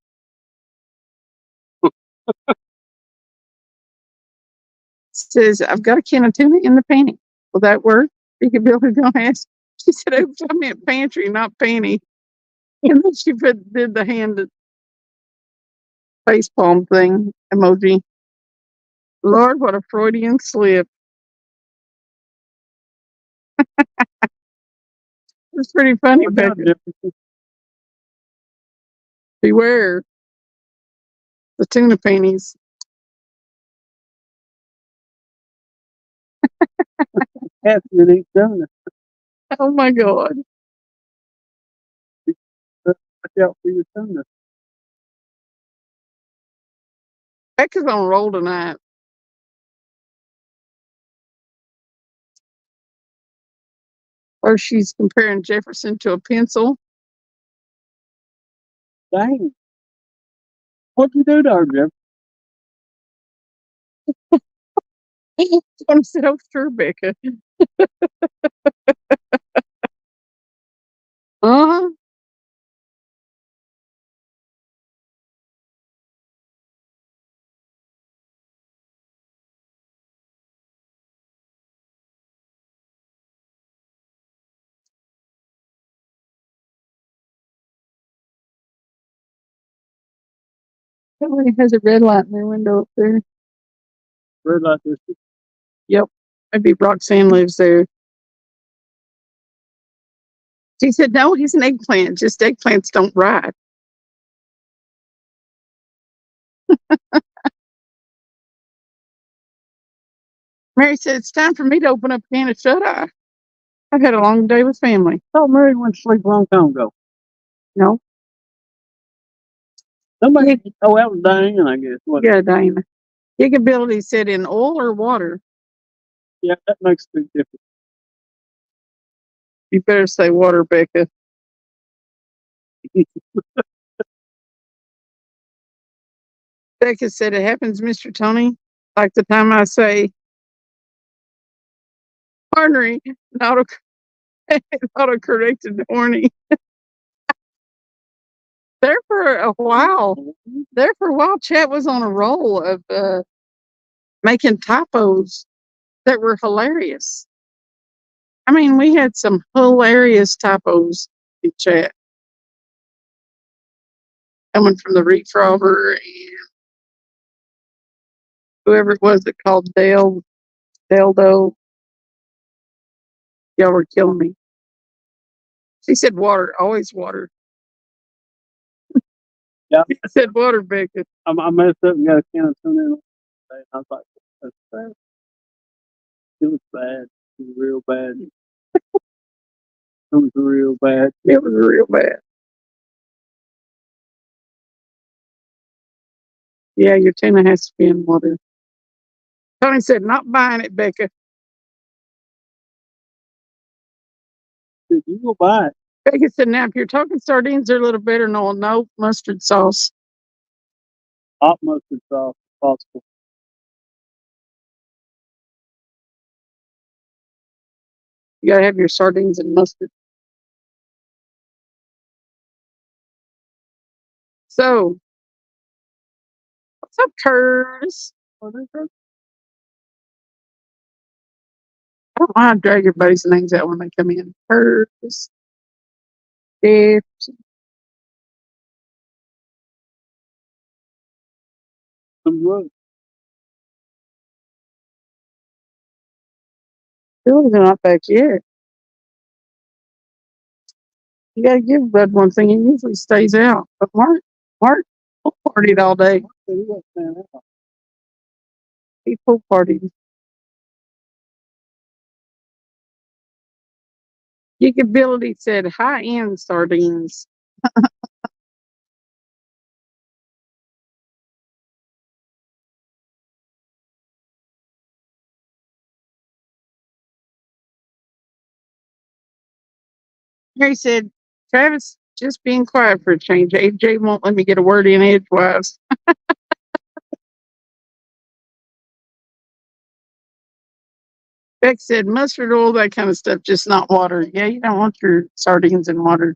Says, "I've got a can of tuna in the panty. Will that work?" Beaker Billy don't ask. She said, "Oops, I meant pantry, not panty." And then she did the hand face palm thing emoji. Lord, what a Freudian slip. It's pretty funny,
What about
Becca.
Jefferson?
Beware the tuna panties.
Catherine ain't done it.
Oh my God.
Watch out for your tuna.
Becca's on a roll tonight. Or she's comparing Jefferson to a pencil.
Dang. What'd you do to her, Jeff?
I said, "Oh, sure, Becca." Uh-huh. Somebody has a red light in their window up there.
Red light district.
Yep. Maybe Roxanne lives there. She said, "No, he's an eggplant. Just eggplants don't ride." Mary said, "It's time for me to open up a can of shut eye. I've had a long day with family."
Oh, Mary went to sleep a long time ago.
No.
Somebody, oh, that was Diane, I guess. What?
Yeah, Diana. Giggability said, "In oil or water?"
Yeah, that makes a big difference.
You better say water, Becca. Becca said, "It happens, Mr. Tony. Like the time I say, ornery, not auto-corrected horny." There for a while. Chat was on a roll of making typos that were hilarious. I mean, we had some hilarious typos in chat coming from the Reef Robber and whoever it was that called Deldo. Y'all were killing me. She said water, always water.
Yeah.
I said water, Becca.
I messed up and got a can of tuna in. I was like, that's bad. It was bad. It was real bad. It was real bad.
It was real bad. Yeah, your tuna has to be in water. Tony said, not buying it, Becca.
Dude, you go buy it.
Becca said, now, if you're talking sardines, they're a little better. No mustard sauce.
Hot mustard sauce, if possible.
You gotta have your sardines and mustard. So, what's up, Curtis? I don't know how to drag everybody's names out when they come in. Curtis. Steph.
Some road.
Billy's not back yet. You gotta give Bud one thing. He usually stays out. But Mark pool partied all day.
He wasn't staying out.
He pool partied. Geekability said high-end sardines. Harry said, Travis, just being quiet for a change. AJ won't let me get a word in edgewise. Beck said, mustard oil, that kind of stuff, just not water. Yeah, you don't want your sardines in water.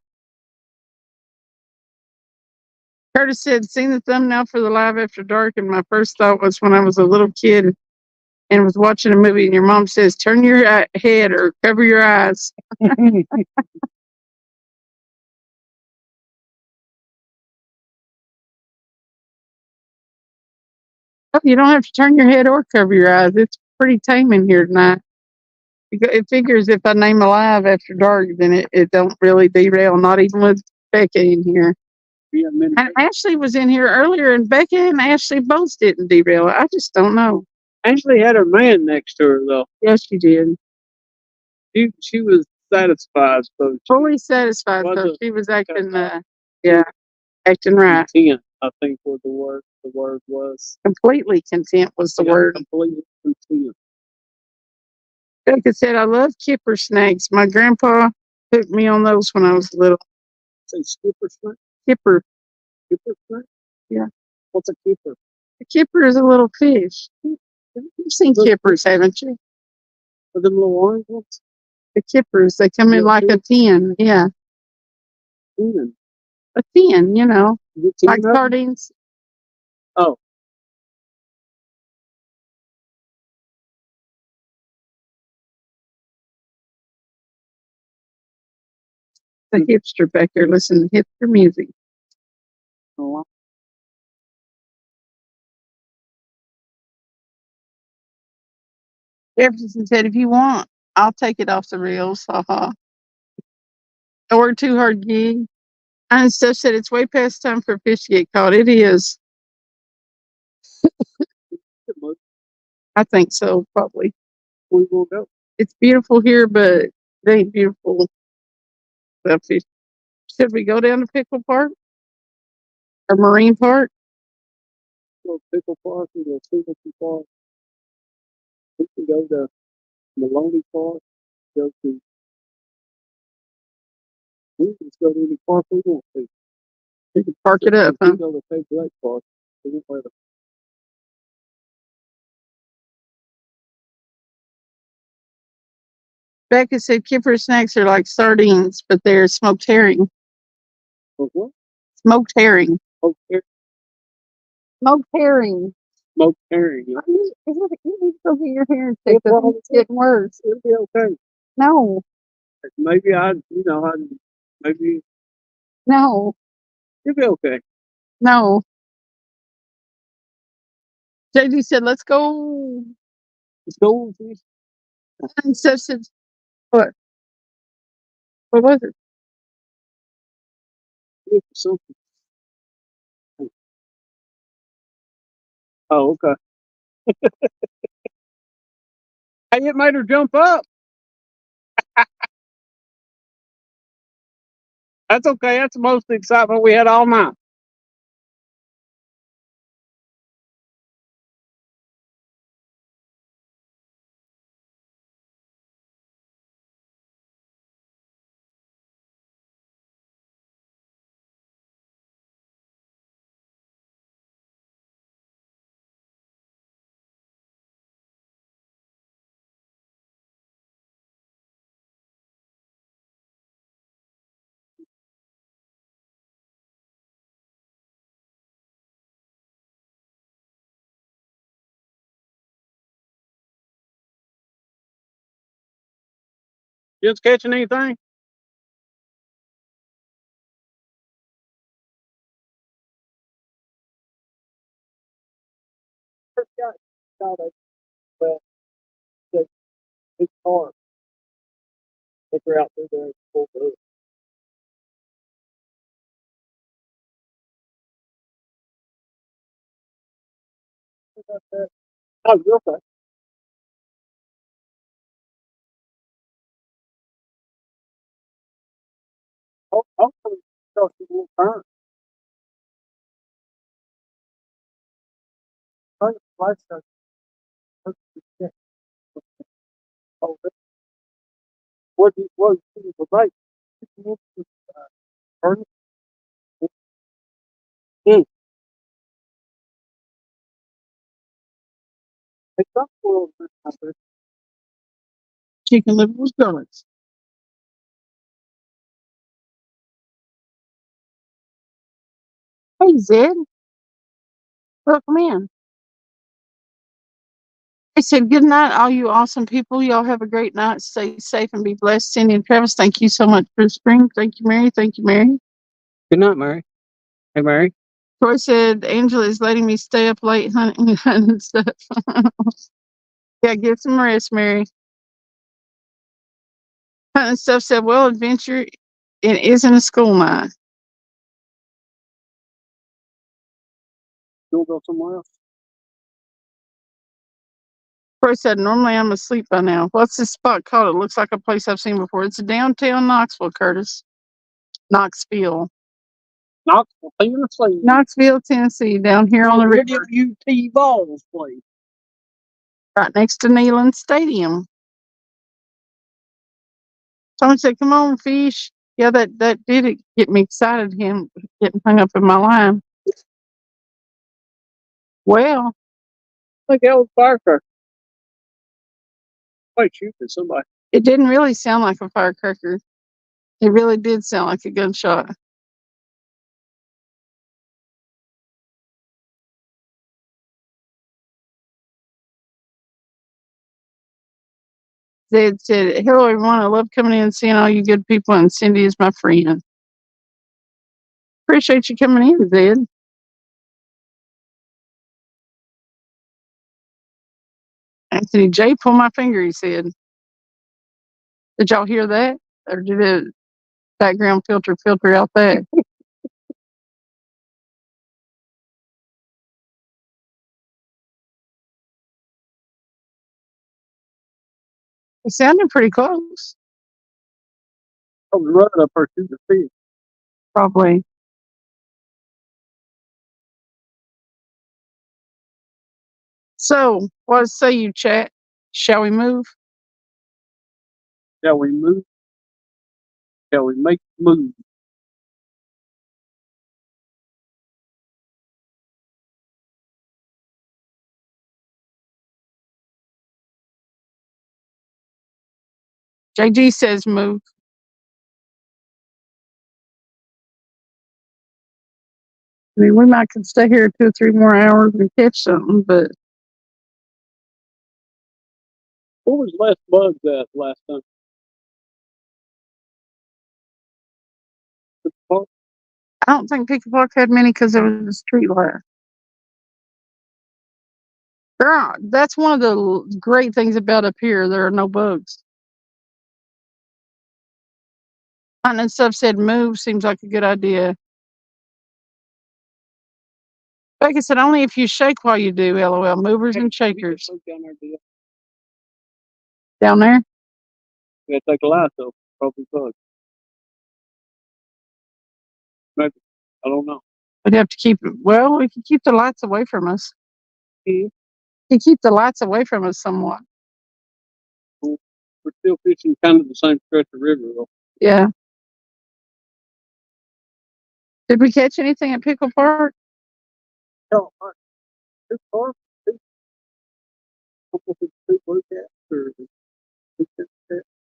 Curtis said, seen the thumbnail for the Live After Dark, and my first thought was when I was a little kid and was watching a movie, and your mom says, turn your head or cover your eyes. Oh, you don't have to turn your head or cover your eyes. It's pretty tame in here tonight. It figures if I name Alive After Dark, then it don't really derail, not even with Becca in here.
Yeah,
And Ashley was in here earlier, and Becca and Ashley both didn't derail. I just don't know.
Ashley had her man next to her though.
Yes, she did.
She was satisfied, so
Fully satisfied, so
wasn't
she was acting, acting right.
content, I think was the word. The word was
Completely content was the word.
completely content.
Becca said, I love kipper snacks. My grandpa took me on those when I was little.
Say skipper snack.
Kipper.
Kipper snack.
Yeah.
What's a kipper?
A kipper is a little fish. You've seen kippers, haven't you?
Are them little orange ones?
The kippers, they come in like a tin. Yeah.
Tin.
A tin, you know,
Is it
like
tin up?
sardines.
Oh.
The hipster back there listening to hipster music.
Oh,
Jefferson said, if you want, I'll take it off the reels. I worked too hard gig. And Steph said, it's way past time for fish to get caught. It is. I think so, probably.
we will go.
It's beautiful here, but it ain't beautiful. Fish. Should we go down to Pickle Park or Marine Park?
Go to Pickle Park and go to Pickle Park. We can go to Maloney Park. Go to. We can just go to any park we want to.
We can park it up, huh?
We go to Cape Lake Park. We can play the
Becca said kipper snacks are like sardines, but they're smoked herring.
what?
Smoked herring.
Oh, here,
Smoked herring.
smoked herring. Yeah.
You need to go get your hair checked. It's getting worse.
It'll be okay.
No,
Maybe maybe
no,
it'll be okay.
no. JD said, let's go.
Let's go. Fish.
And Steph said, what? What was it?
Look for something. Oh, okay. Hey, it made her jump up. That's okay. That's the most excitement we had all night. Just catching anything? Got a big car. If we're out through there, full blue. Oh, you're okay. Hopefully, you will turn. Turn the lights on. Oh, what do you like? Turn it. Mm. It's up for a bit. Chicken liver with donuts. Hey, Zed. Welcome in. I said, good night, all you awesome people. Y'all have a great night. Stay safe and be blessed. Cindy and Travis, thank you so much for the spring. Thank you, Mary. Thank you, Mary. Good night, Mary. Hey, Mary. Troy said, Angela is letting me stay up late hunting and stuff. Yeah, get some rest, Mary. Hunting stuff said, well, adventure, it isn't a school night. You'll go somewhere else. Troy said, normally I'm asleep by now. What's this spot called? It looks like a place I've seen before. It's downtown Knoxville, Curtis. Knoxville. Knoxville, Tennessee. Knoxville, Tennessee, down here on the river. UT Balls place. Right next to Neyland Stadium. Someone said, come on, fish. Yeah, that did it get me excited, him getting hung up in my line. Well, look, that was firecracker. Quite shooting somebody. It didn't really sound like a firecracker. It really did sound like a gunshot. Zed said, hello, everyone. I love coming in and seeing all you good people, and Cindy is my friend. Appreciate you coming in, Zed. Anthony J. pulled my finger, he said. Did y'all hear that? Or did the background filter out that? It sounded pretty close. I was running up her to the field. Probably. So, what say you, chat? Shall we move? Shall we move? Shall we make the move? JG says move. I mean, we might could stay here 2 or 3 more hours and catch something, but what was less bugs at last time? I don't think Pickett Park had many because there was a street light. That's one of the great things about up here. There are no bugs. Hunting and stuff said move seems like a good idea. Becky said only if you shake while you do, LOL. Movers and shakers. Down there? Yeah, take a light though. Probably bugs. Maybe. I don't know.
We'd have to keep it. Well, we could keep the lights away from us.
Hmm.
You keep the lights away from us somewhat.
We're still fishing kind of the same stretch of river, though.
Yeah. Did we catch anything at Pickle Park?
Oh, all right. This far, two blue cats or two cats.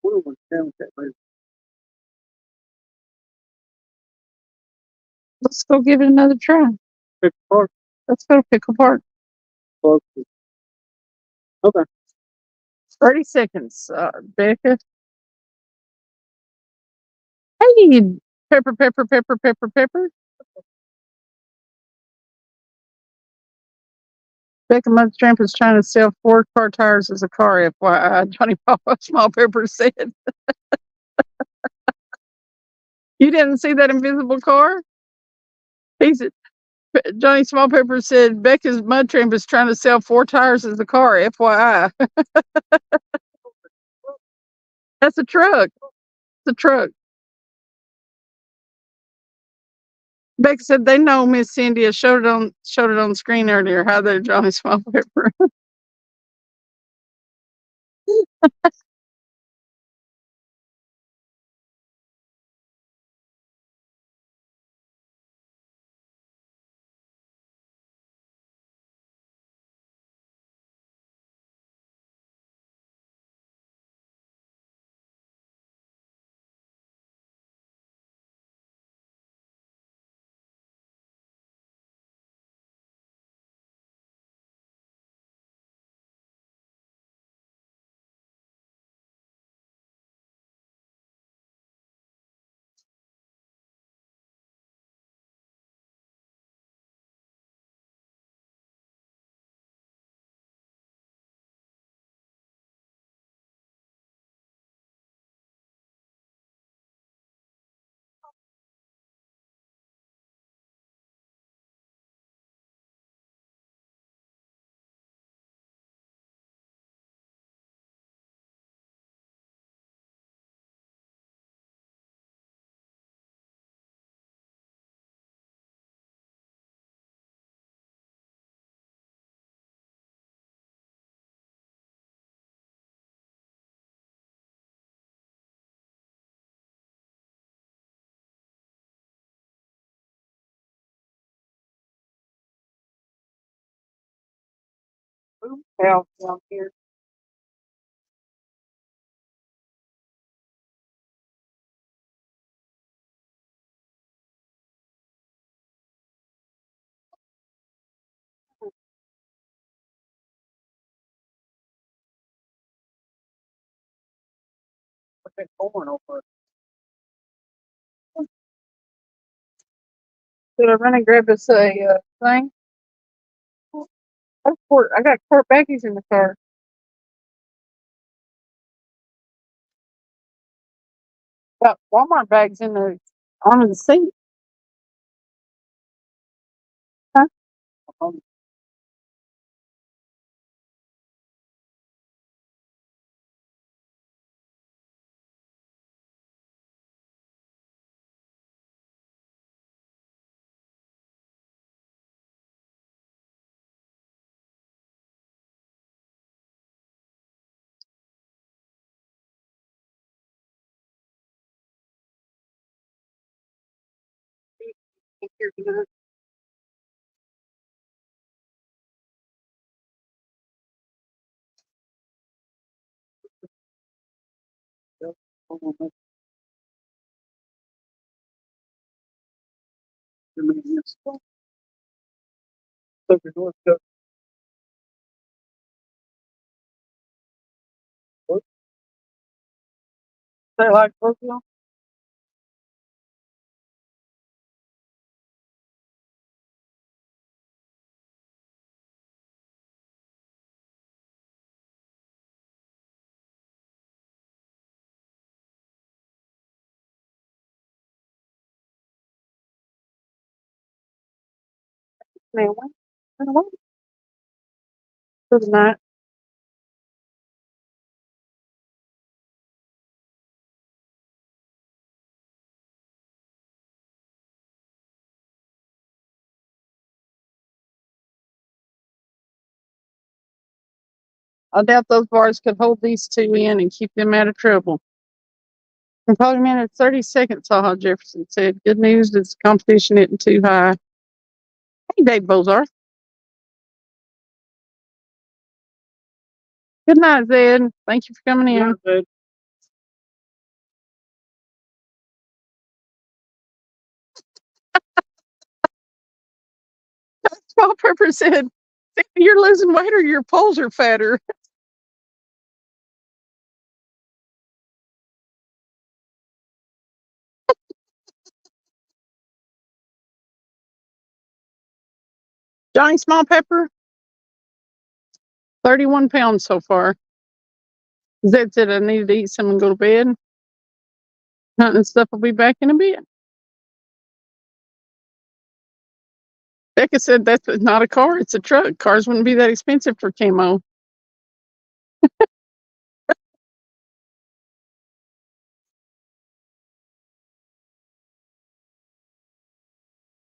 One of them down cat, maybe.
Let's go give it another try.
Pick park.
Let's go to Pickle Park.
Close. Okay.
30 seconds, Becca. Hey, pepper, pepper, pepper, pepper, pepper. Becca Mudstramp is trying to sell 4-car tires as a car, FYI. Johnny Papa Small Pepper said. You didn't see that invisible car? Johnny Small Pepper said Becca's Mudstramp is trying to sell 4 tires as a car, FYI. That's a truck. It's a truck. Becca said they know Miss Cindy showed it on the screen earlier. Hi there, Johnny Small Pepper. Hell down here.
Okay, corn over.
Did I run and grab us a thing? I got quart baggies in the car. Got Walmart bags in the under the seat. Huh? They like Brookville. Man, when for the night. I doubt those bars could hold these two in and keep them out of trouble. In probably a minute 30 seconds, Saha Jefferson said. Good news is the competition isn't too high. Hey, Dave Bozarth. Good night, Zed. Thank you for coming in.
Yeah,
Small Pepper said, you're losing weight or your poles are fatter. Johnny Small Pepper, 31 pounds so far. Zed said I needed to eat some and go to bed. Hunting and stuff will be back in a bit. Becca said that's not a car, it's a truck. Cars wouldn't be that expensive for camo.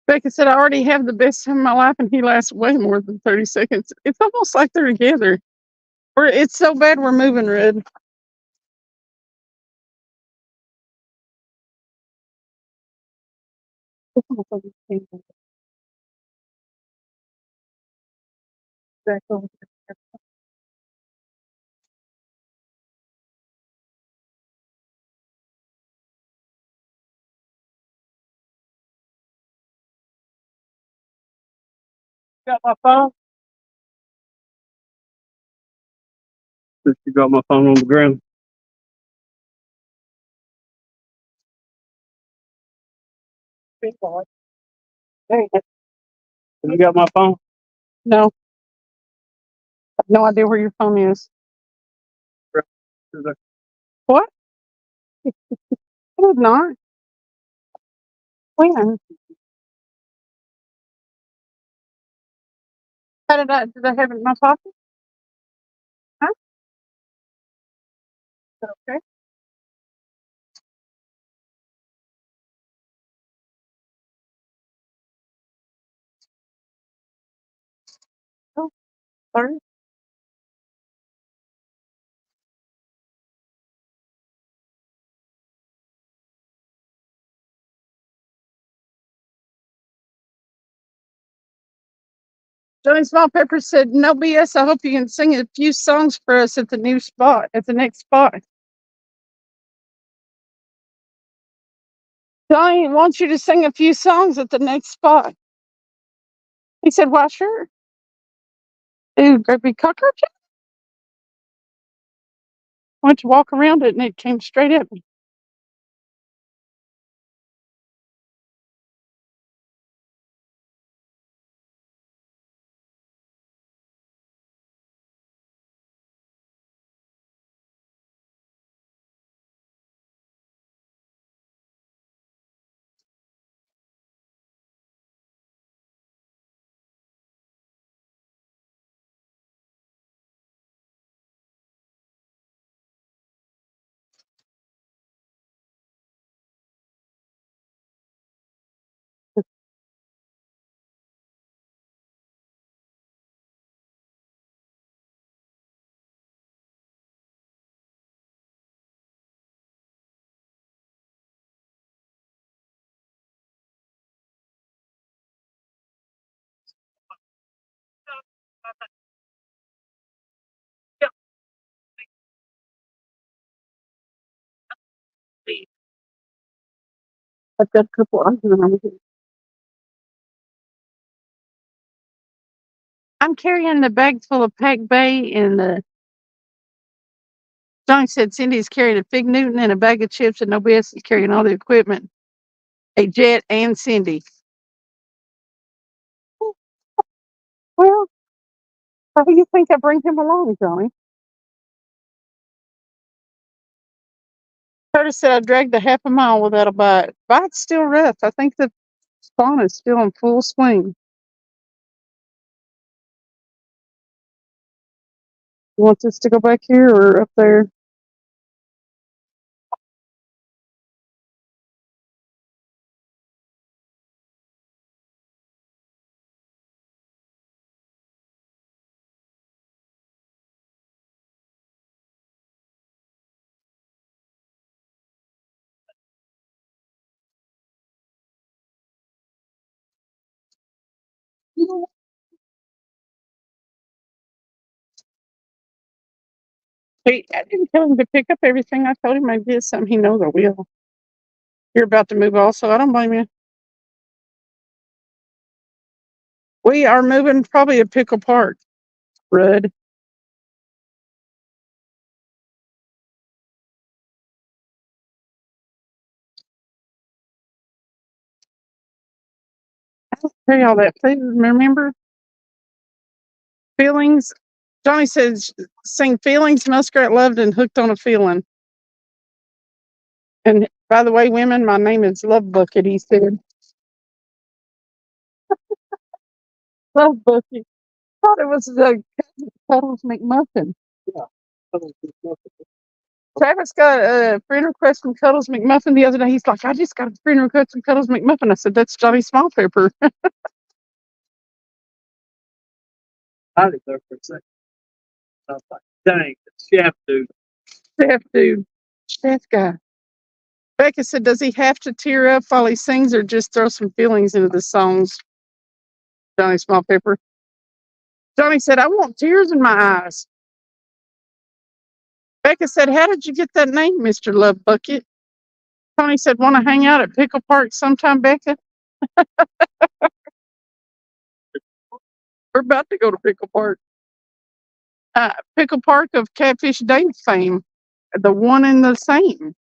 Becca said I already have the best time of my life and he lasts way more than 30 seconds. It's almost like they're together. It's so bad we're moving, Red. Back over there. Got my phone?
since you got my phone on the ground.
Big boy. There you go.
Have you got my phone?
No, I have no idea where your phone is. What? I did not. When? How did I have it in my pocket? Huh? Okay. Oh, sorry. Johnny Small Pepper said, no BS. I hope you can sing a few songs for us at the next spot. Johnny wants you to sing a few songs at the next spot. He said, why, sure. Ooh, great big cockroach. Went to walk around it and it came straight at me. I've got a couple of them. I'm carrying the bags full of Pack Bay and the Johnny said Cindy's carrying a Fig Newton and a bag of chips and nobody else is carrying all the equipment. A Jet and Cindy. Well, how do you think I bring him along, Johnny? Curtis said I dragged a half a mile without a bite. Bite's still rough. I think the spawn is still in full swing. You want this to go back here or up there? I didn't tell him to pick up everything. I told him I did something. He knows I will. You're about to move also. I don't blame you. We are moving probably to Pickle Park. Rudd. I'll tell y'all that. Please remember feelings. Johnny says, sing feelings Muskrat loved and hooked on a feeling. And by the way, women, my name is Love Bucket, he said. Love Bucket. Thought it was the Cuddles McMuffin.
Yeah.
Travis got a friend request from Cuddles McMuffin the other day. He's like, I just got a friend request from Cuddles McMuffin. I said, that's Johnny Smallpepper.
I was there for a second. I was like, dang, it's Chef dude.
Chef dude. Chef guy. Becca said, does he have to tear up while he sings or just throw some feelings into the songs? Johnny Smallpepper. Johnny said, I want tears in my eyes. Becca said, how did you get that name, Mr. Love Bucket? Tony said, want to hang out at Pickle Park sometime, Becca? We're about to go to Pickle Park. Pickle Park of Catfish Dave fame. The one and the same.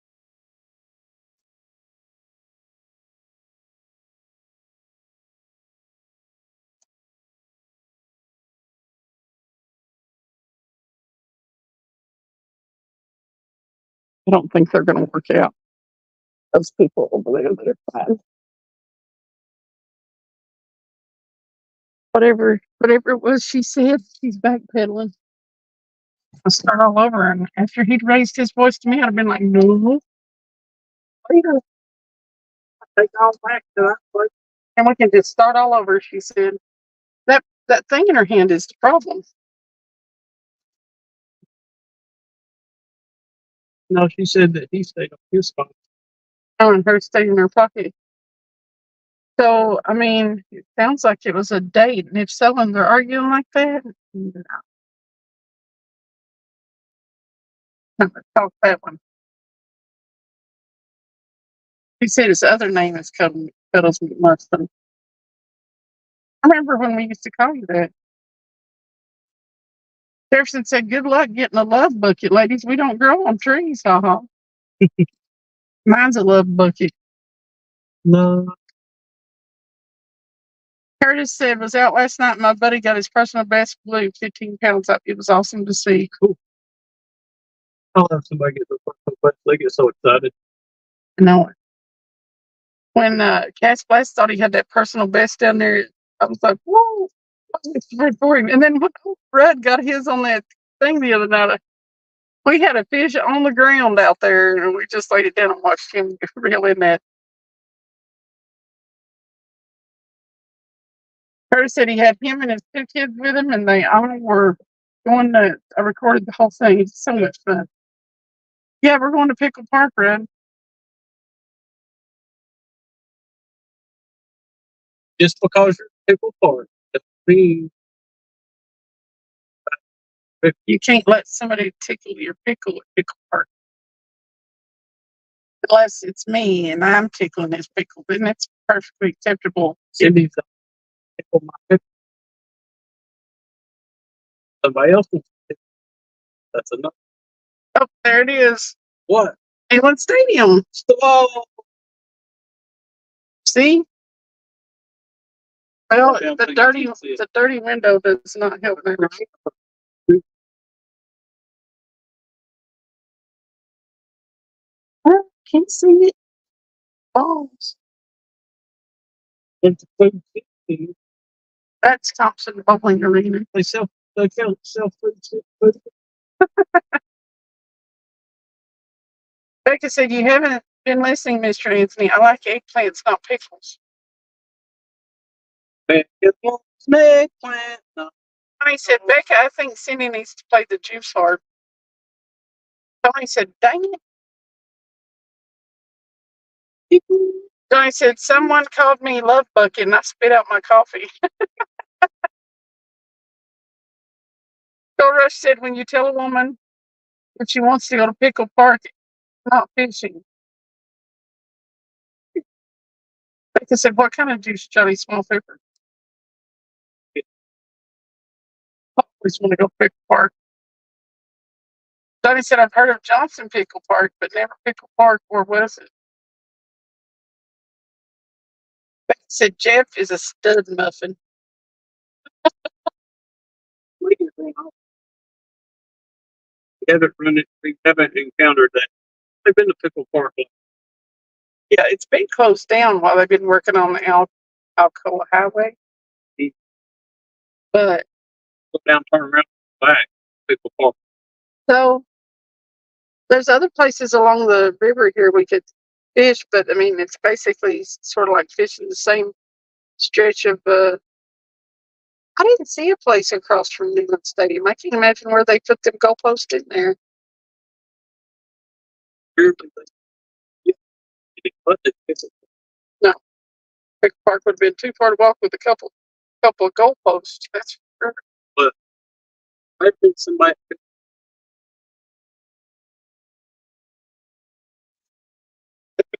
I don't think they're going to work out. Those people over there, they're fine. Whatever it was she said, she's backpedaling. I'll start all over. And after he'd raised his voice to me, I'd have been like, no. Later. Take all back to that place. And we can just start all over, she said. That thing in her hand is the problem.
No, she said that he stayed on his spot.
Oh, and her stayed in her pocket. So, I mean, it sounds like it was a date. And if so, when they're arguing like that, no. I'm gonna talk that one. He said his other name is Cuddles McMuffin. I remember when we used to call you that. Jefferson said, good luck getting a love bucket, ladies. We don't grow on trees, haha. Mine's a love bucket.
No.
Curtis said, was out last night. My buddy got his personal best blue, 15 pounds up. It was awesome to see.
Cool. I'll have somebody get the first one. They get so excited.
No. When Cass Blast thought he had that personal best down there, I was like, whoa, it's right for him. And then Fred got his on that thing the other night. We had a fish on the ground out there, and we just laid it down and watched him reel in that. Curtis said he had him and his 2 kids with him, and they all were going to. I recorded the whole thing. It's so much fun. Yeah, we're going to Pickle Park, Red.
Just because you're Pickle Park doesn't mean
You can't let somebody tickle your pickle at Pickle Park. Unless it's me and I'm tickling his pickle, then that's perfectly acceptable.
Cindy's a pickle my pickle. Somebody else's pickle. That's enough.
Oh, there it is.
What?
Neyland Stadium.
Oh,
See? Well,
Yeah,
the dirty window does not help me. I can't see it. Balls.
it's a food city.
That's Thompson Bowling Arena.
They sell food.
Becca said, you haven't been listening, Mr. Anthony. I like eggplants, not pickles.
Eggplant. No.
Tony said, Becca, I think Cindy needs to play the juice harp. Tony said, dang it. Tony said, someone called me Love Bucket and I spit out my coffee. Bill Rush said, when you tell a woman but she wants to go to Pickle Park, not fishing. Like I said, what kind of juice, Johnny Small Pepper? Always want to go Pickle Park. Johnny said, I've heard of Johnson Pickle Park, but never Pickle Park. Where was it? Becky said, Jeff is a stud muffin. We haven't encountered that. They've been to Pickle Park. Yeah, it's been closed down while they've been working on the Alcoa Highway. But go down, turn around, back, Pickle Park. So there's other places along the river here we could fish, but I mean it's basically sort of like fishing the same stretch of. I didn't see a place across from Neyland Stadium. I can't imagine where they put them goalposts in there. No, Pickle Park would have been too far to walk with a couple of goalposts. That's for sure. But I think somebody.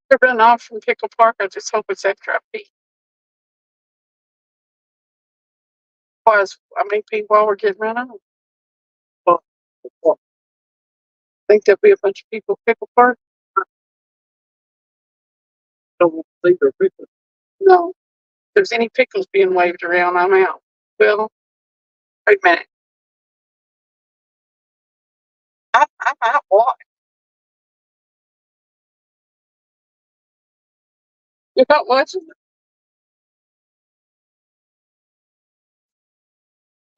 They're running off from Pickle Park. I just hope it's after I pee. Because I may pee while we're getting run over. Well, I think there'll be a bunch of people at Pickle Park. Don't think they're pickles. No. If there's any pickles being waved around, I'm out. Well, wait a minute. I'm out. What? You're not watching it?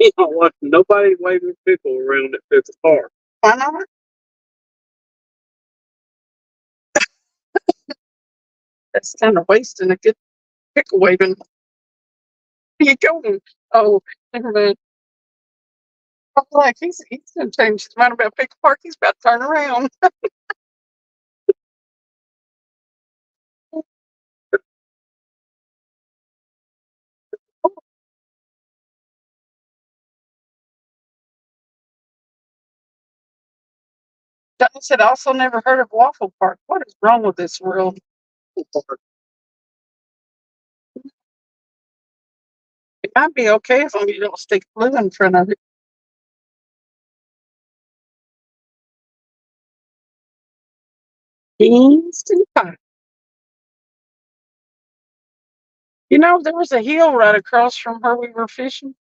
He's not watching nobody waving pickle around at Pickle Park. Why not? That's kind of wasting a good pickle waving. Where you going? Oh, never mind. I'm like, he's going to change his mind about Pickle Park. He's about to turn around. Johnny said, I also never heard of Waffle Park. What is wrong with this world? It might be okay as long as you don't stick glue in front of it. Kingston Pie. You know, there was a hill right across from where we were fishing.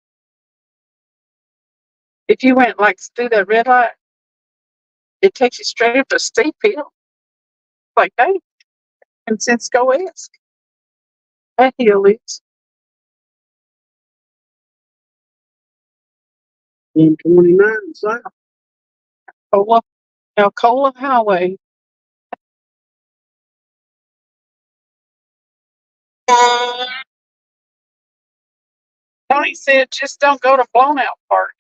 If you went like through that red light, it takes you straight up a steep hill. Like, hey, and Cisco esque. That hill is 129 south. Alcoa Highway. Tony said, just don't go to Blown Out Park.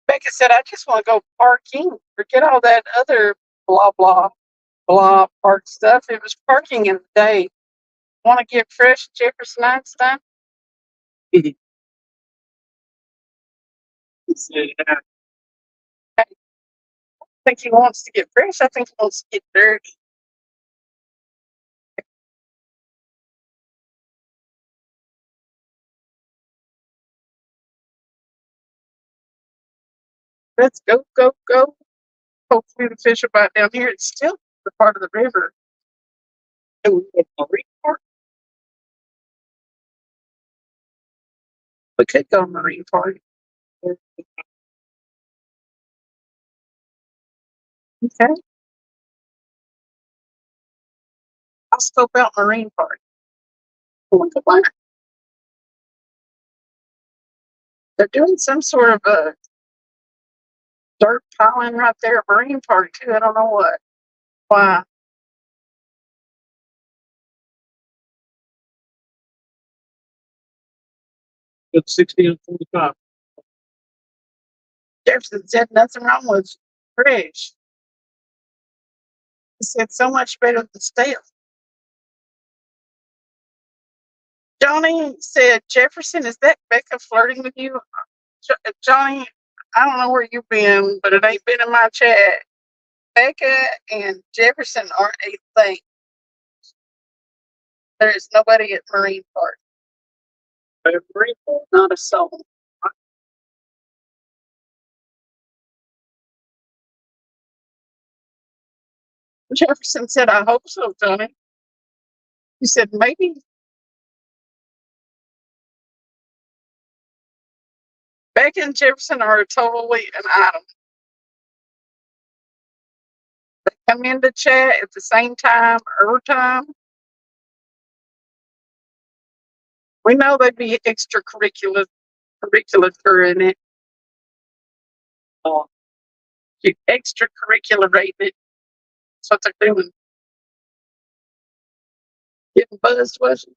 Becca said, I just want to go parking. Forget all that other blah, blah, blah park stuff. It was parking in the day. Want to get fresh Jefferson Einstein? He said, I think he wants to get fresh. I think he wants to get dirty. Let's go, go, go. Hopefully the fish will bite down here. It's still the part of the river. And we could go Marine Park. We could go Marine Park. Okay. I'll scope out Marine Park. Look at that. They're doing some sort of a dirt piling right there at Marine Park too. I don't know what. Why? It's 60 and 45. Jefferson said nothing wrong with fresh. He said so much better than stale. Johnny said, Jefferson, is that Becca flirting with you? Johnny, I don't know where you've been, but it ain't been in my chat. Becca and Jefferson are a thing. There is nobody at Marine Park. Not a soul. Jefferson said, I hope so, Johnny. He said, maybe. Becca and Jefferson are totally an item. They come into chat at the same time, every time. We know they'd be extracurricular in it. Extracurricular rating it. That's what they're doing. Getting buzzed, was it?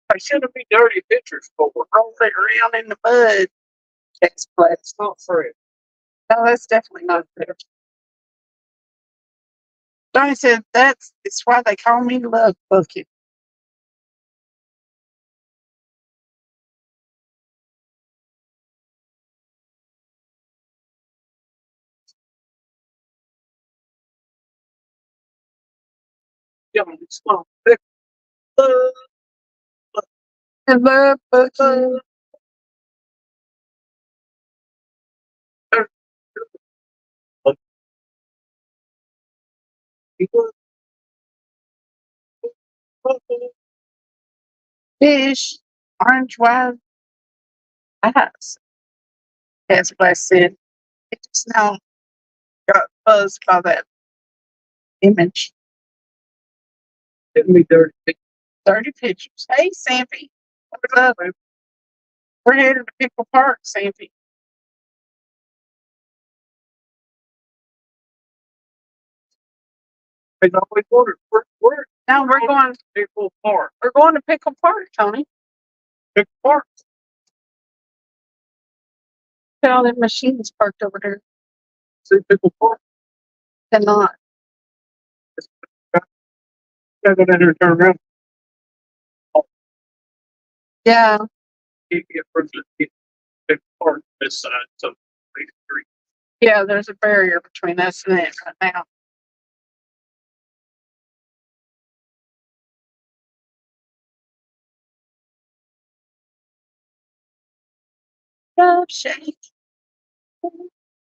I shouldn't be dirty pictures, but we're rolling around in the mud. That's not fair. No, that's definitely not fair. Donnie said it's why they call me Love Bucket. Yeah, it's not fair. Love Bucket. Fish, orange wine, ice. As Wes said, it just now got buzzed by that image. Give me 30 pictures. Hey, Sampy. What's up? We're headed to Pickle Park, Sampy. I always wondered where. Now we're going to Pickle Park. We're going to Pickle Park, Tony. Pickle Park. Look at all the machines parked over there. See Pickle Park? Cannot. Gotta go down there and turn around. Yeah. Keep it from the Pickle Park this side, so street. Yeah, there's a barrier between us and it right now. Love shake.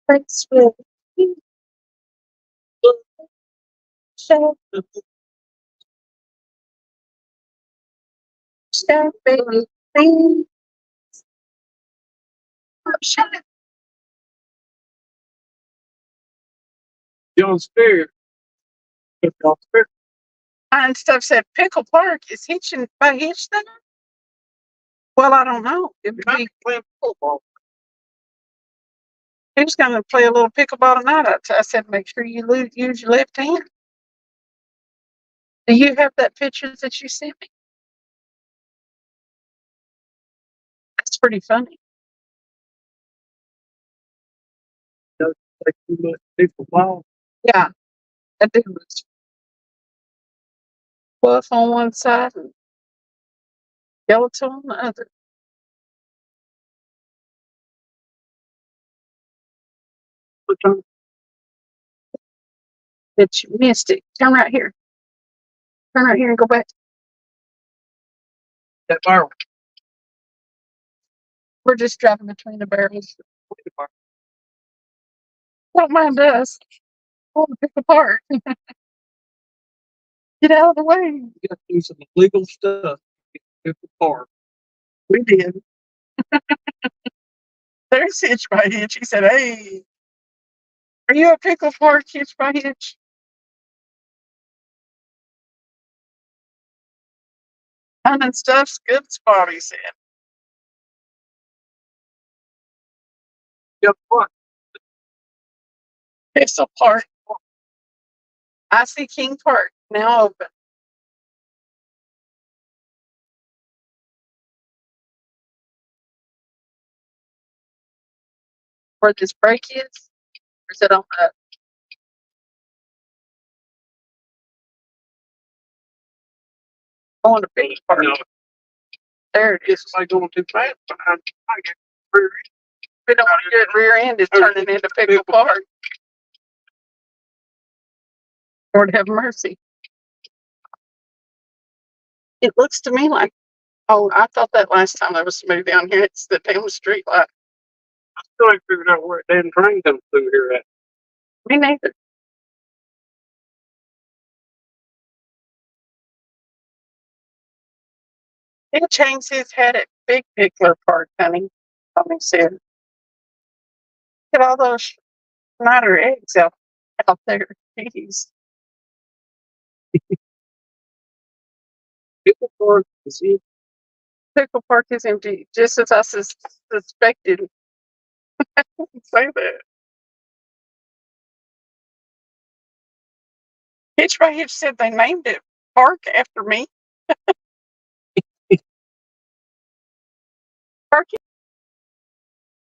Thanks with you. Shake. Shake, baby. Please. Love shake. John's Fair. John's Fair. And stuff said Pickle Park is hitching by Hitch Center. Well, I don't know. It would be playing football. He was going to play a little pickleball tonight. I said, make sure you use your left hand. Do you have that picture that you sent me? That's pretty funny. Does like too much pickleball? Yeah, I do. Buff on one side and skeleton on the other. That you missed it. Turn right here. Turn right here and go back. That barrel. We're just driving between the barrels. Don't mind us. We'll pick apart. Get out of the way. You got to do some legal stuff. Pick apart. We did. There's Hitch by Hitch. He said, hey, are you a Pickle Park Hitch by Hitch? Fun and stuff's good spot, he said. Guess what? It's a park. I see King Park now open. where this break is? Or is it on the on the big part?
No,
There it is.
it's like going too fast. But I get rear
We don't want to get rear ended turning into Pickle Park. Lord have mercy. It looks to me like, oh, I thought that last time there was somebody down here. It's the damn street light.
I still ain't figured out where that damn train comes through here at.
Me neither. It changed his head at Big Pickler Park, honey. Tommy said. Look at all those Schneider eggs out there. Jeez.
Pickle Park is it?
Pickle Park is empty, just as I suspected. Say that. Hitch by Hitch said they named it Park after me. Park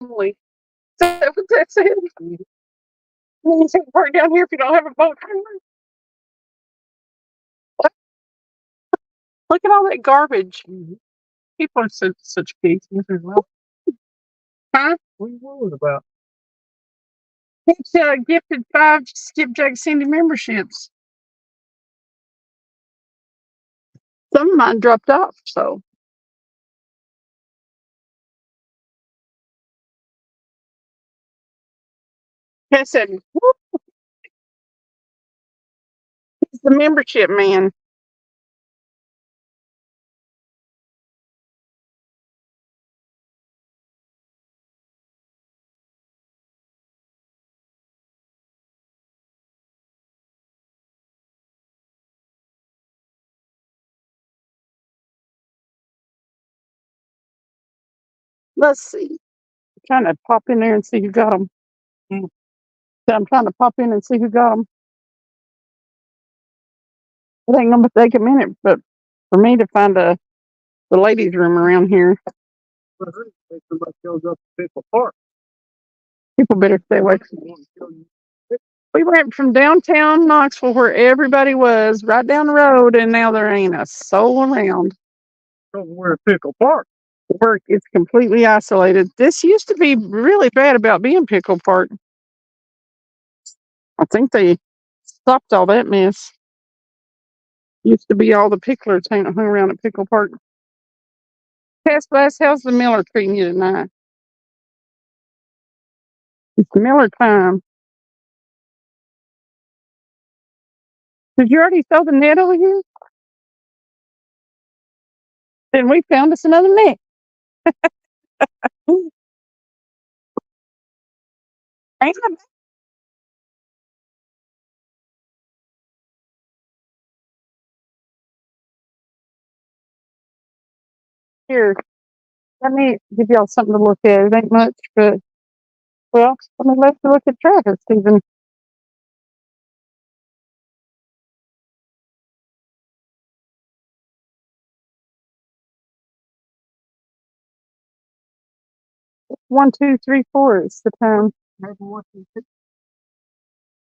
Emily. Is that what that said? You can't park down here if you don't have a boat trailer. Look at all that garbage. People are such pigs. Well, huh?
What are you worried about?
Hitch gifted 5 Skipjack Cindy memberships. Some of mine dropped off, so. I said, whoop, he's the membership man. Let's see. I'm trying to pop in there and see who got them. I'm trying to pop in and see who got them. It ain't gonna take a minute, but for me to find the ladies' room around here,
I heard somebody shows up at Pickle Park.
people better stay away from me. We went from downtown Knoxville, where everybody was, right down the road, and now there ain't a soul around.
We're at Pickle Park.
Work is completely isolated. This used to be really bad about being Pickle Park. I think they stopped all that mess. Used to be all the picklers hung around at Pickle Park. Past Glass, how's the Miller treating you tonight? It's Miller time. Did you already throw the net over here? Then we found us another net. Ain't it? Here, let me give y'all something to look at. It ain't much, but well, let me let you look at Travis, Stephen. One, two, three, four is the time.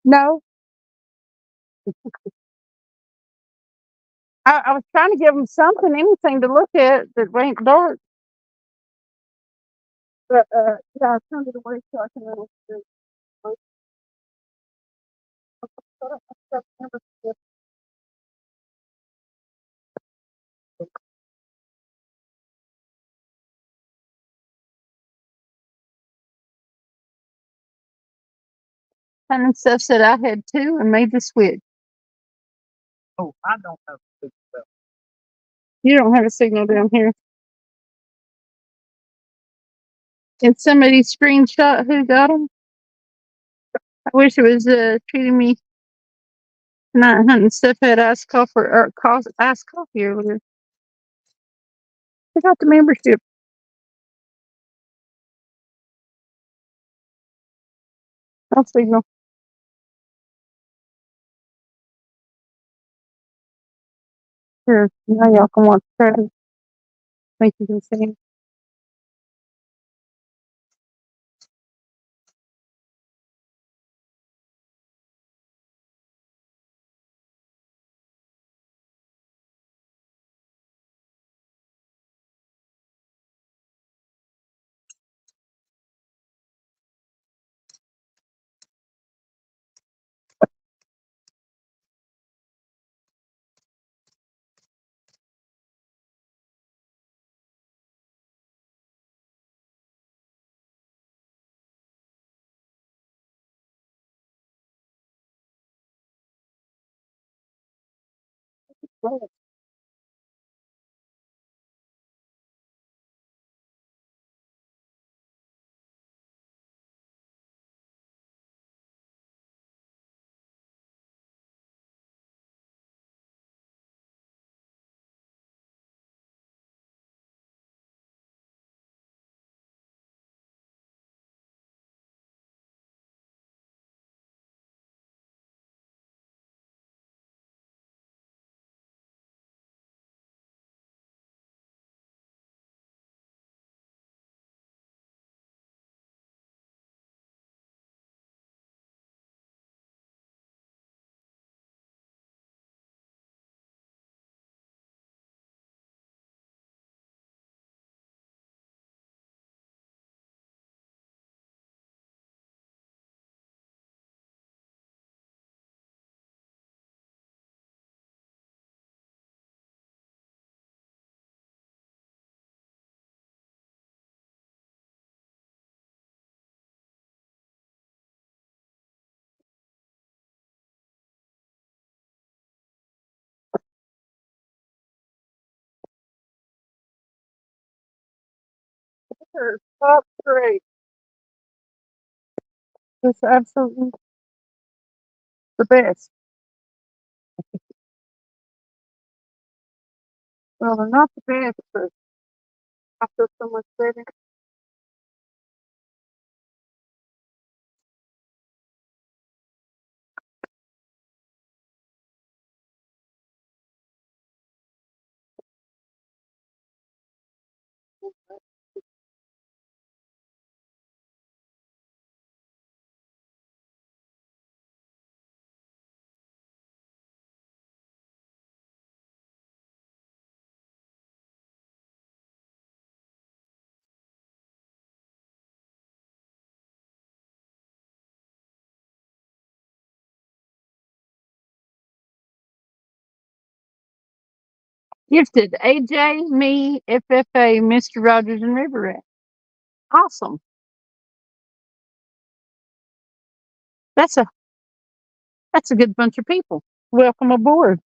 No, I was trying to give them something, anything to look at that ain't dark. But yeah, I turned it away so I can understand. And stuff said I had two and made the switch.
Oh, I don't have a Pickle Park.
You don't have a signal down here. Can somebody screenshot who got them? I wish it was treating me tonight. Hunting stuff had iced coffee or iced coffee earlier. I got the membership. No signal. Here, now y'all can watch Travis. Think you can see him. Well, sure. Top three. It's absolutely the best. Well, they're not the best, but I feel so much better. Gifted AJ, me, FFA, Mr. Rogers, and River Rat. Awesome. That's a that's a good bunch of people. Welcome aboard.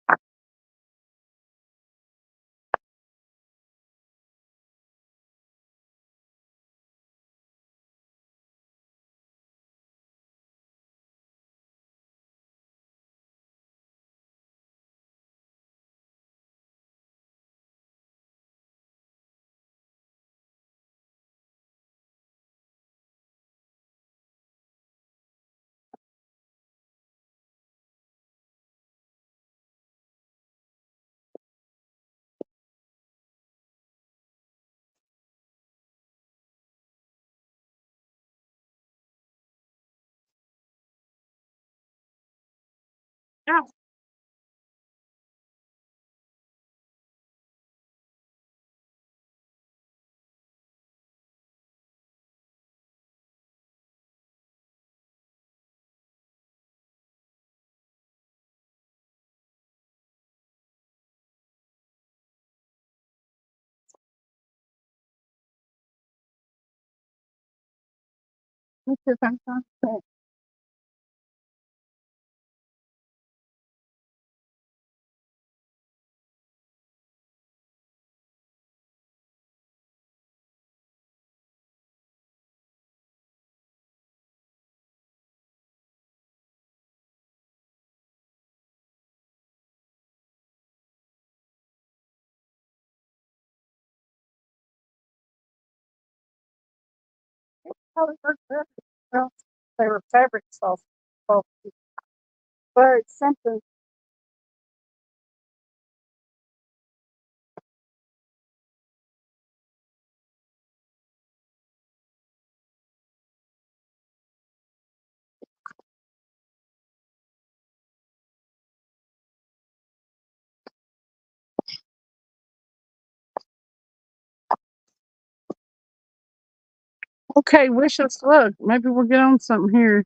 Yeah. Mr. Fantastic. How it works there. Well, they were fabric soft, but something. Okay, wish us luck. Maybe we'll get on something here.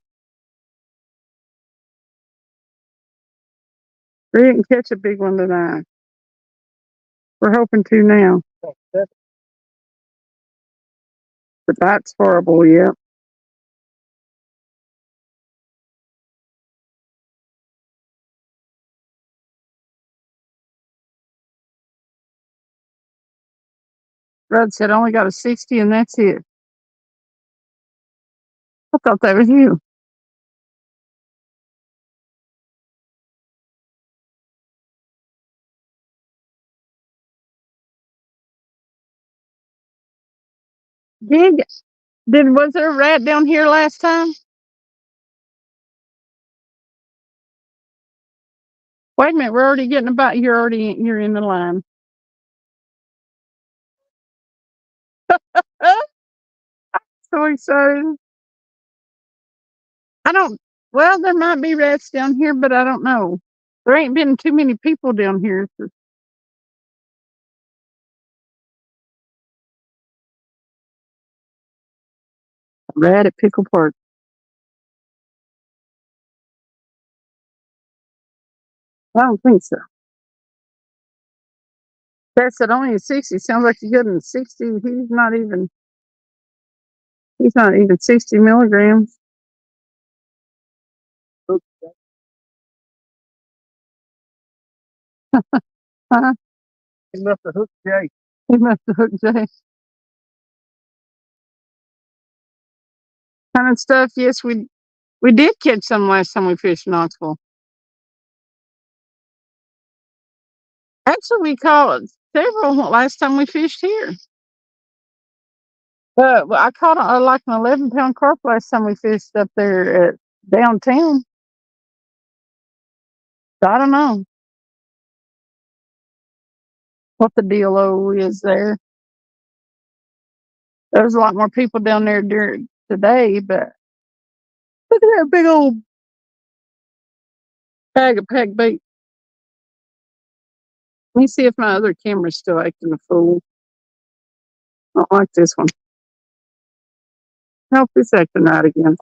We didn't catch a big one tonight. We're hoping to now. The bite's horrible, yeah. Rudd said I only got a 60 and that's it. I thought that was you. Did was there a rat down here last time? Wait a minute, we're already getting about you're in the line. So excited. I don't well, there might be rats down here, but I don't know. There ain't been too many people down here. Rat at Pickle Park. I don't think so. That's at only a 60. Sounds like you're getting 60. He's not even 60 milligrams. Huh? He left the hook Jay. He left the hook Jay. Kind of stuff. Yes, we did catch some last time we fished Knoxville. Actually, we caught several last time we fished here. But I caught like an 11-pound carp last time we fished up there at downtown. So I don't know what the deal is there. There's a lot more people down there during today, but look at that big old bag of packed bait. Let me see if my other camera's still acting a fool. I don't like this one. Nope, it's acting right again.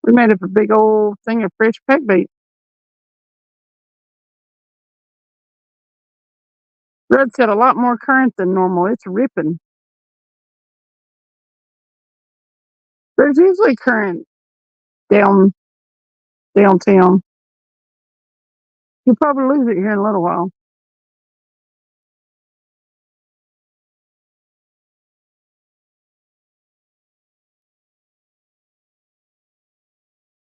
We made up a big old thing of fresh pack bait. Rudd said a lot more current than normal. It's ripping. There's usually current downtown. You'll probably lose it here in a little while.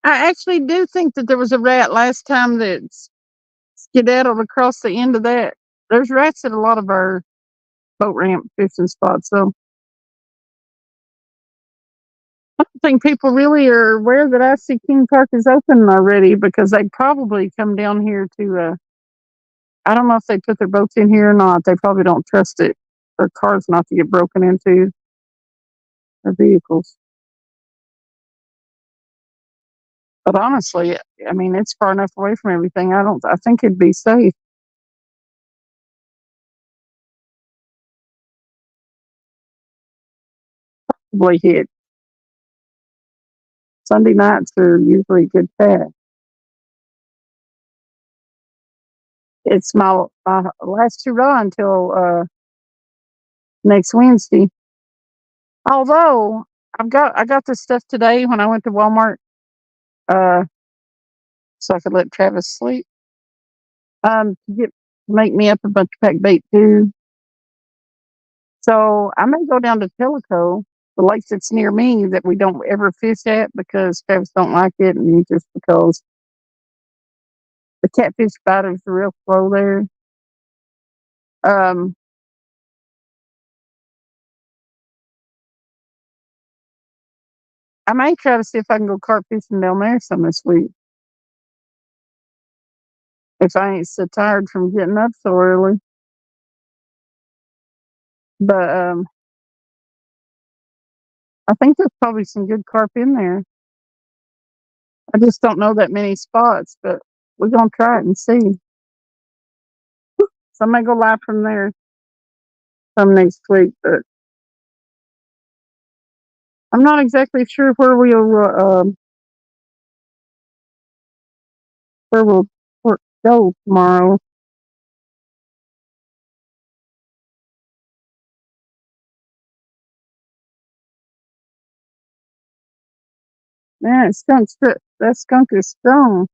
I actually do think that there was a rat last time that skedaddled across the end of that. There's rats at a lot of our boat ramp fishing spots, so I don't think people really are aware that IC King Park is open already because they probably come down here to. I don't know if they put their boats in here or not. They probably don't trust it. Their cars not to get broken into. Their vehicles. But honestly, I mean, it's far enough away from everything. I think it'd be safe. Probably hit. Sunday nights are usually a good pack. It's my last hurrah until next Wednesday. Although I got this stuff today when I went to Walmart, so I could let Travis sleep. To make me up a bunch of pack bait too. So I may go down to Tellico, the lake that's near me that we don't ever fish at because Travis don't like it, and just because the catfish spiders are real slow there. I may try to see if I can go carp fishing down there some this week. If I ain't so tired from getting up so early. But I think there's probably some good carp in there. I just don't know that many spots, but we're gonna try it and see. So I may go live from there some next week, but I'm not exactly sure where we'll go tomorrow. Man, that skunk is strong.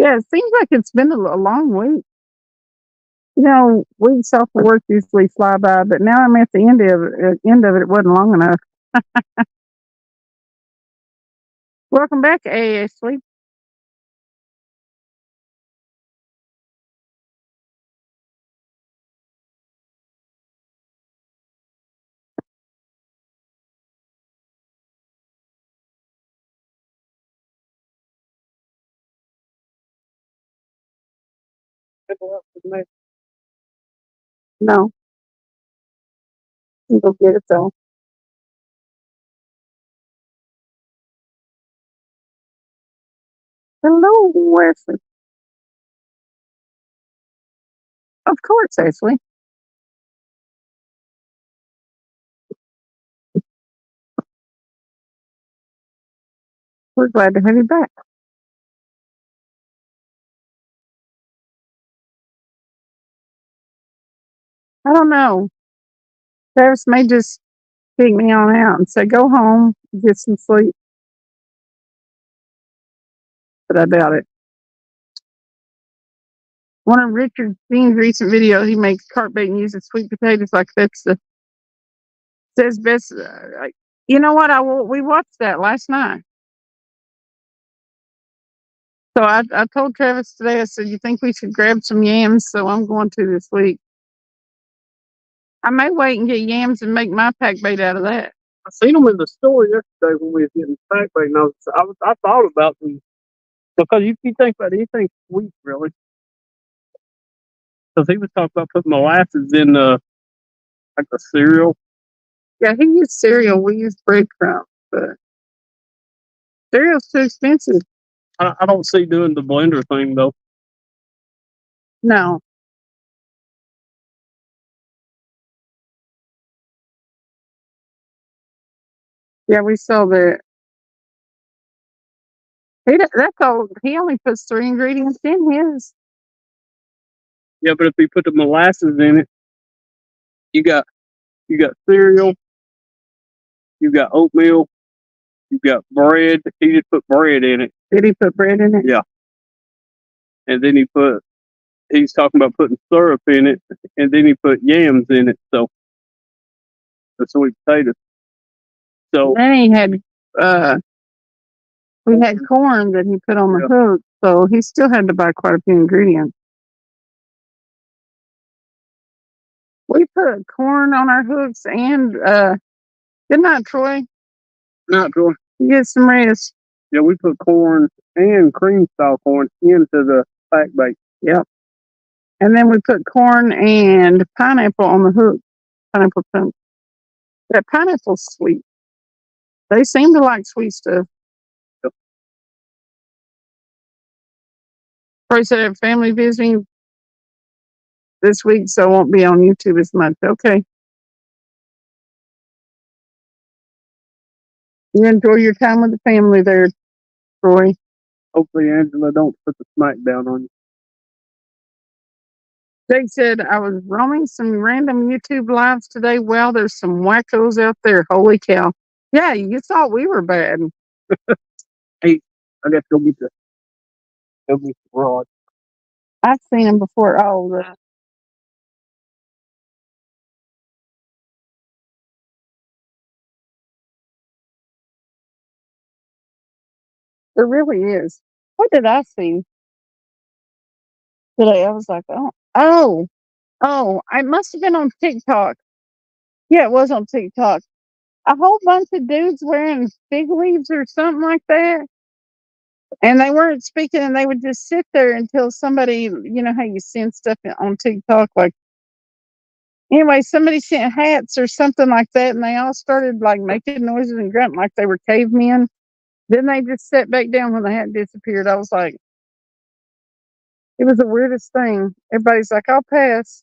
Yeah, it seems like it's been a long week. You know, weeks off of work usually fly by, but now I'm at the end of it. It wasn't long enough. Welcome back, Ashley. No, you go get it though. Hello, Wesley. Of course, Ashley. We're glad to have you back. I don't know. Travis may just kick me on out and say, go home, get some sleep, but I doubt it. One of Richard Dean's recent videos, he makes carp bait and uses sweet potatoes like that's the says best. You know what? We watched that last night. So I told Travis today. I said, "You think we should grab some yams?" So I'm going to this week. I may wait and get yams and make my pack bait out of that.
I seen them in the store yesterday when we was getting pack bait, and I thought about them because you think about anything sweet, really. Because he was talking about putting molasses in like a cereal.
Yeah, he used cereal. We use breadcrumbs, but cereal's too expensive.
I don't see doing the blender thing though.
No. Yeah, we saw that. That's all. He only puts 3 ingredients in his.
Yeah, but if you put the molasses in it, you got cereal, you got oatmeal, you got bread. He just put bread in it.
Did he put bread in it?
Yeah. And then he's talking about putting syrup in it, and then he put yams in it. So the sweet potatoes. So
Then he had we had corn that he put on the hook, so he still had to buy quite a few ingredients. We put corn on our hooks and good night, Troy.
not Troy.
You get some rest.
Yeah, we put corn and cream style corn into the pack bait.
Yep. And then we put corn and pineapple on the hook. Pineapple chunks. That pineapple's sweet. They seem to like sweet stuff.
Yep.
Troy said I have family visiting this week, so I won't be on YouTube as much. Okay. You enjoy your time with the family there, Troy.
Hopefully Angela don't put the smack down on you.
Jake said, I was roaming some random YouTube lives today. Wow, there's some wackos out there. Holy cow. Yeah, you thought we were bad.
Hey, I got to go get the rod.
I've seen them before. Oh, there really is. What did I see today? I was like, I must have been on TikTok. Yeah, it was on TikTok. A whole bunch of dudes wearing fig leaves or something like that. And they weren't speaking, and they would just sit there until somebody, you know how you send stuff on TikTok, like, anyway, somebody sent hats or something like that, and they all started like making noises and grunting like they were cavemen. Then they just sat back down when the hat disappeared. I was like, it was the weirdest thing. Everybody's like, I'll pass.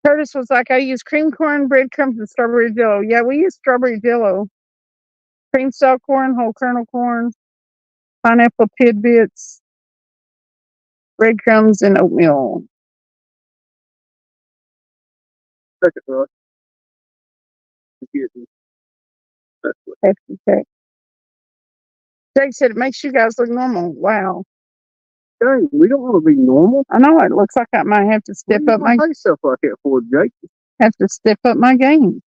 Curtis was like, I use cream corn, breadcrumbs, and strawberry jello. Yeah, we use strawberry jello. Cream style corn, whole kernel corn, pineapple tidbits, breadcrumbs, and oatmeal.
Second rod.
Hefty check. Jake said it makes you guys look normal. Wow.
Hey, we don't want to be normal.
I know it looks like I might have to step up my
stuff like that for, Jake.
game.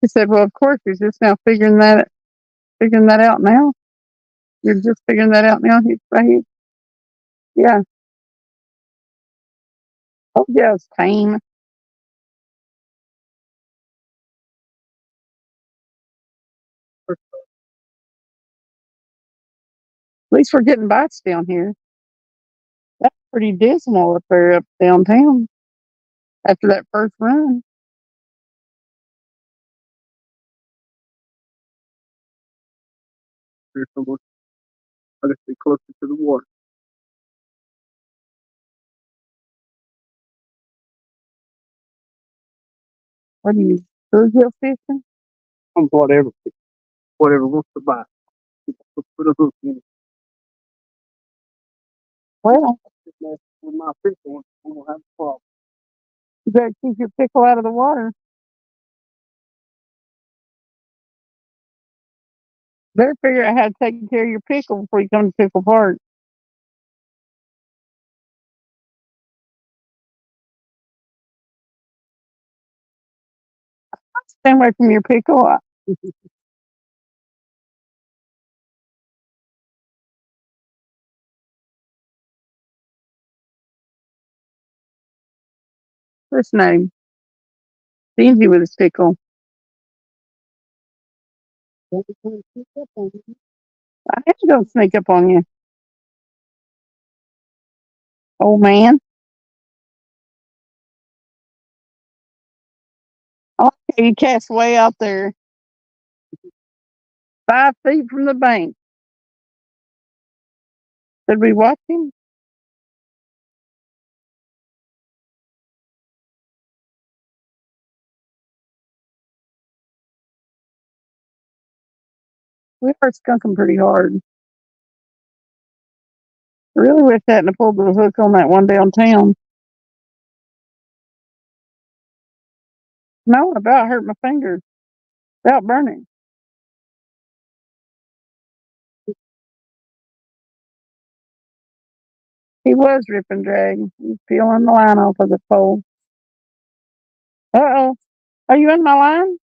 He said, "Well, of course, you're just now figuring that out now. You're just figuring that out now, right here. Yeah. Oh, yeah, it's tame. At least we're getting bites down here. That's pretty dismal up there up downtown after that first run.
There's someone. I just be closer to the water.
What are you, bluegill fishing?
Whatever. Whatever wants to buy. Put a hook in it.
Well,
With my fish on, we won't have a problem.
you better keep your pickle out of the water. Better figure out how to take care of your pickle before you come to Pickle Park. Stay away from your pickle. What's his name? Stingy with his pickle. I am going to sneak up on you, old man. Oh, you cast way out there, 5 feet from the bank. Did we watch him? We are skunking pretty hard. I really wish I hadn't pulled the hook on that one downtown. No, about hurt my finger. About burning. He was ripping drag. He's peeling the line off of the pole. Uh-oh. Are you in my line?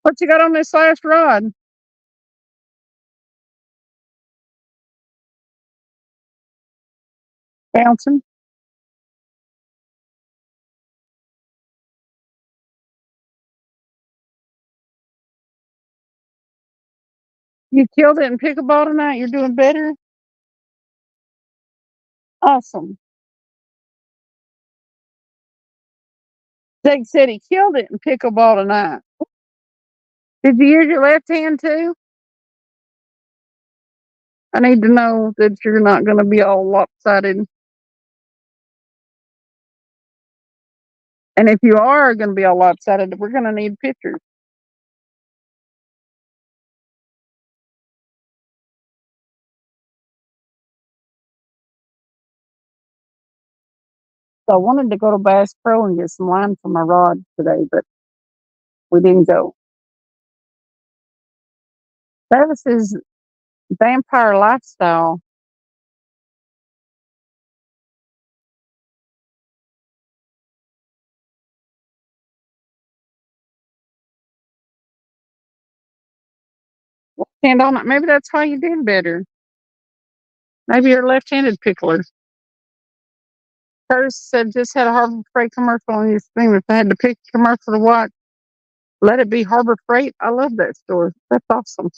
What you got on this last rod? Bouncing. You killed it in pickleball tonight? You're doing better? Awesome. Jake said he killed it in pickleball tonight. Did you use your left hand too? I need to know that you're not going to be all lopsided. And if you are going to be all lopsided, we're going to need pictures. So I wanted to go to Bass Pro and get some line for my rod today, but we didn't go. Travis's vampire lifestyle. Hand on it. Maybe that's why you did better. Maybe you're a left-handed pickler. Curtis said just had a Harbor Freight commercial on his thing. If I had to pick a commercial to watch, let it be Harbor Freight. I love that store. That's awesome.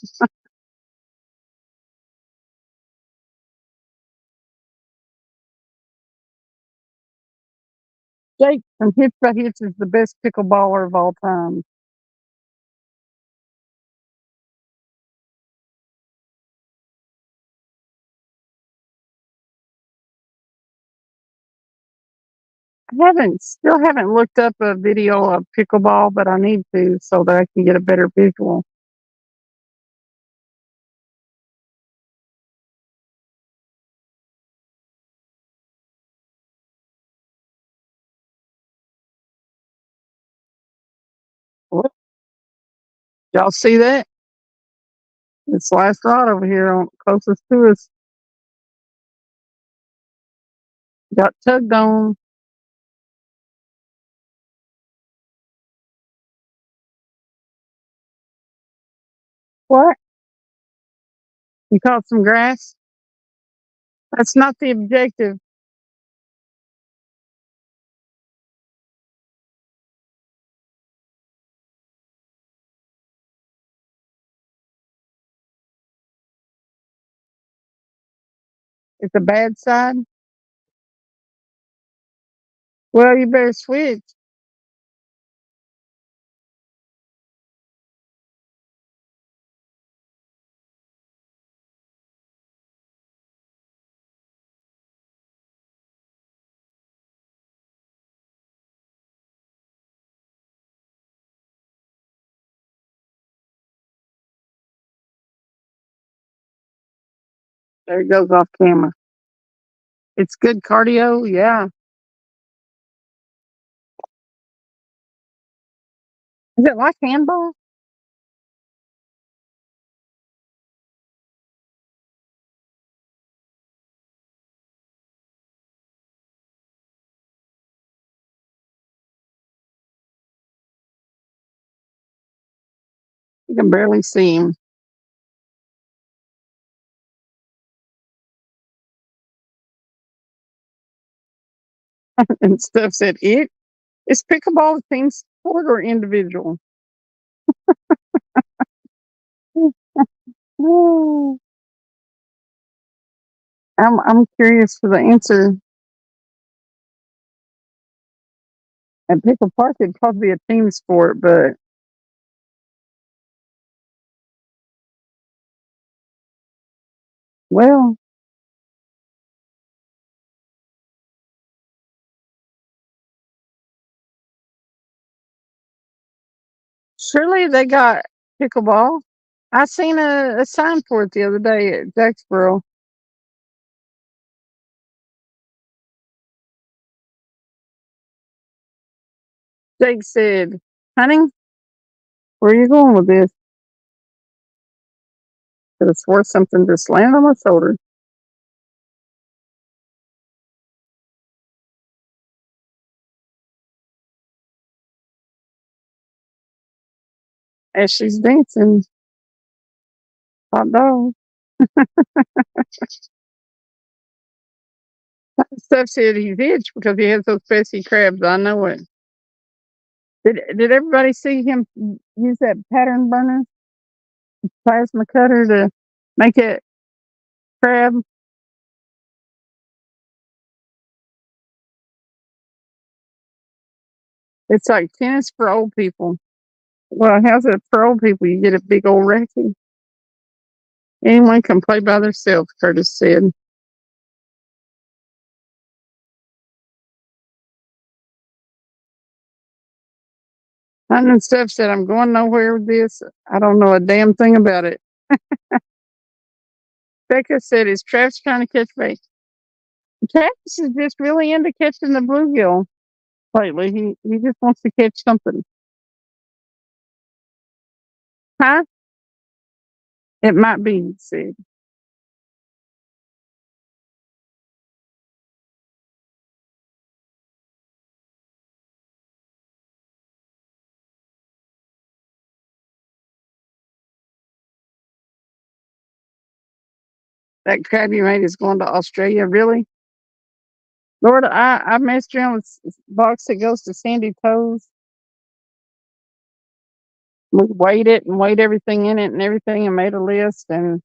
Jake from Hits by Hits is the best pickleballer of all time. Still haven't looked up a video of pickleball, but I need to so that I can get a better visual. Y'all see that? It's last rod over here on closest to us. Got tugged on. What? You caught some grass? That's not the objective. It's a bad side. Well, you better switch. There it goes off camera. It's good cardio, yeah. Is it like handball? You can barely see him. And stuff said it. Is pickleball a team sport or individual? I'm curious for the answer. At Pickle Park, it'd probably be a team sport, but well, surely they got pickleball. I seen a sign for it the other day at Jacksboro. Jake said, "Honey, where are you going with this?" Could have swore something just landed on my shoulder. As she's dancing, hot dog. Steph said he's itched because he has those pesky crabs. I know it. Did everybody see him use that pattern burner plasma cutter to make it crab? It's like tennis for old people. Well, how's it for old people? You get a big old racket. Anyone can play by themselves, Curtis said. Hunting and Steph said, I'm going nowhere with this. I don't know a damn thing about it. Becca said, is Travis trying to catch bait? Travis is just really into catching the bluegill lately. He just wants to catch something. Huh? It might be, he said. That crab you made is going to Australia, really? Lord, I messed around with box that goes to Sandy Toes. We weighed it and weighed everything in it and everything and made a list. And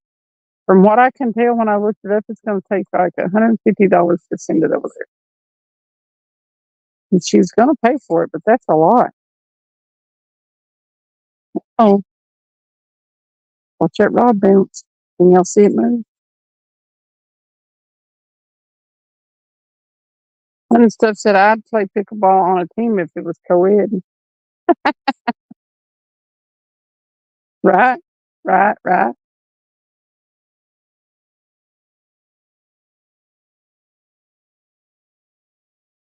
from what I can tell when I looked it up, it's going to take like $150 to send it over there. And she's going to pay for it, but that's a lot. Oh, watch that rod bounce. Can y'all see it move? And stuff said I'd play pickleball on a team if it was co-ed. Right, right.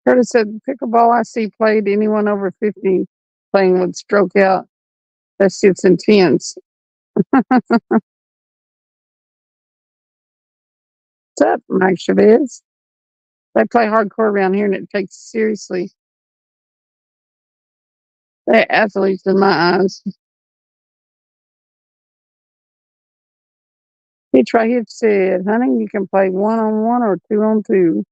Curtis said pickleball I see played anyone over 50 playing would stroke out. That shit's intense. What's up, Mike Chavez? They play hardcore around here and it takes seriously. They're athletes in my eyes. Hitch right here said, honey, you can play 1-on-1 or 2-on-2.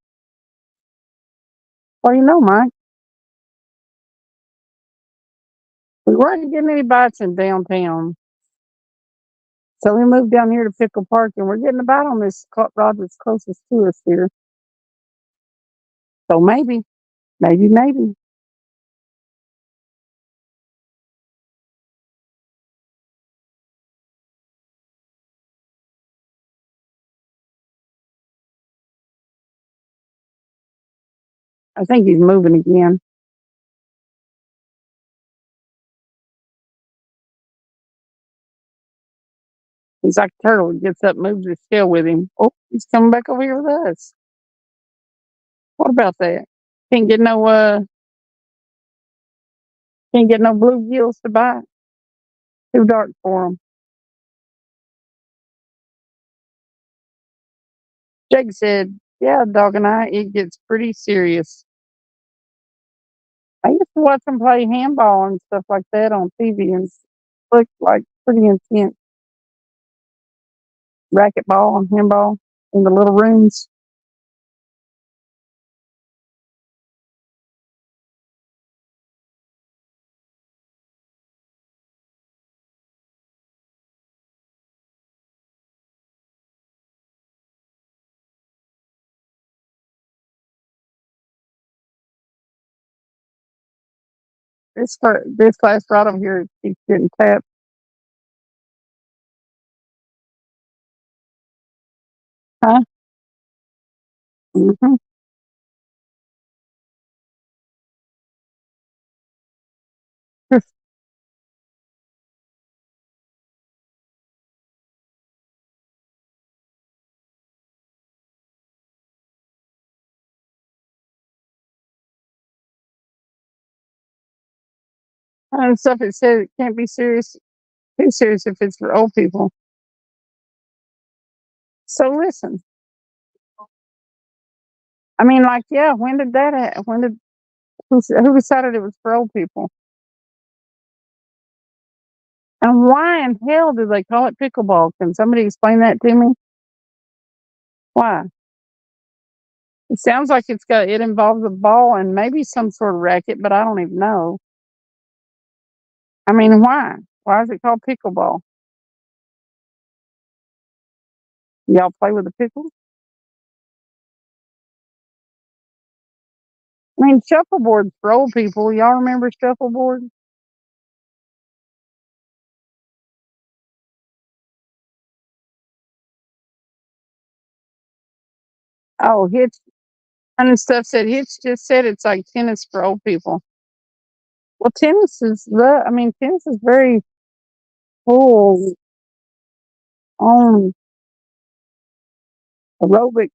Well, you know, Mike, we weren't getting any bites in downtown. So we moved down here to Pickle Park and we're getting a bite on this rod that's closest to us here. So maybe. I think he's moving again. He's like a turtle. He gets up, moves his tail with him. Oh, he's coming back over here with us. What about that? Can't get no bluegills to bite. Too dark for him. Jake said, yeah, dog and it gets pretty serious. I used to watch them play handball and stuff like that on TV and looked like pretty intense. Racquetball and handball in the little rooms. This class right over here keeps getting tapped. Huh? Mm-hmm. And stuff it said it can't be too serious if it's for old people. So listen, I mean, like, yeah, when did that happen? Who decided it was for old people? And why in hell do they call it pickleball? Can somebody explain that to me? Why? It sounds like it involves a ball and maybe some sort of racket, but I don't even know. I mean, why? Why is it called pickleball? Y'all play with the pickles? I mean, shuffleboard's for old people. Y'all remember shuffleboard? Oh, Hitch and stuff said Hitch just said it's like tennis for old people. Well, tennis is very full on aerobic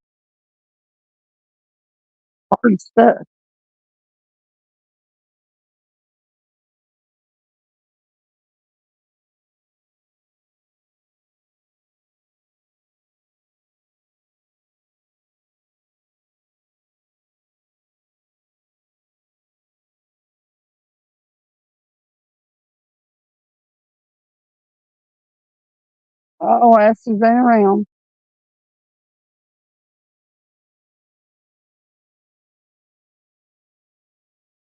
hard stuff. Oh, Ashley's ain't around.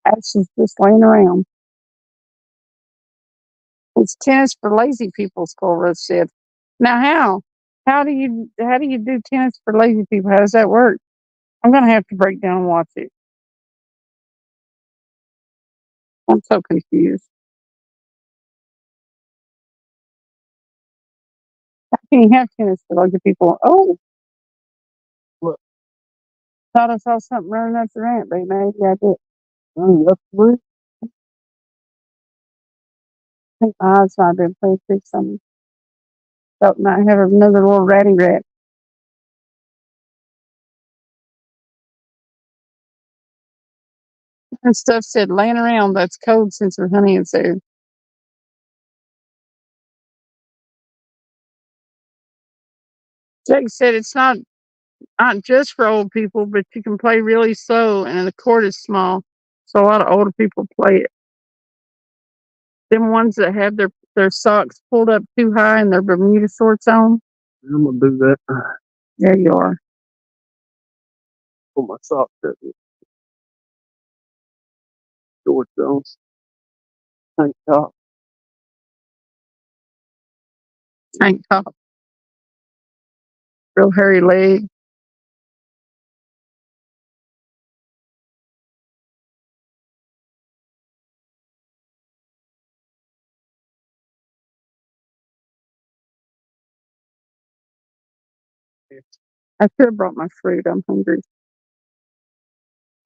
Ashley's just laying around. It's tennis for lazy people, Skull Rush said. Now how do you do tennis for lazy people? How does that work? I'm gonna have to break down and watch it. I'm so confused. How can you have tennis for lazy people? Oh, look. Thought I saw something running up the ramp, but maybe I did. Running up the roof. I think my eyes might have been playing through something. Felt might have another little ratty rat. And stuff said laying around, that's code since her honey is there. Jake said it's not just for old people, but you can play really slow and the court is small. So a lot of older people play it. Them ones that have their socks pulled up too high and their Bermuda shorts on.
I'm gonna do that.
There you are.
Put my socks up. Shorts on. Tank top.
Tank top. Real hairy leg. I should have brought my fruit. I'm hungry.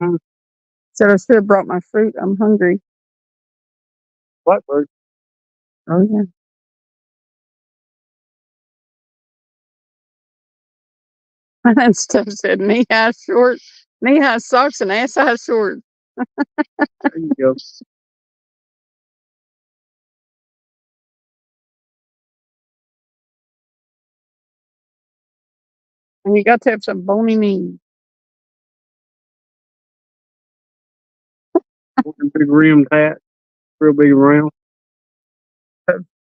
Hmm.
Said I should have brought my fruit. I'm hungry.
Blackbird.
Oh yeah. And Steph said knee high shorts, knee high socks, and ass high shorts.
There you go.
And you got to have some bony knees.
Big rimmed hat. Real big round.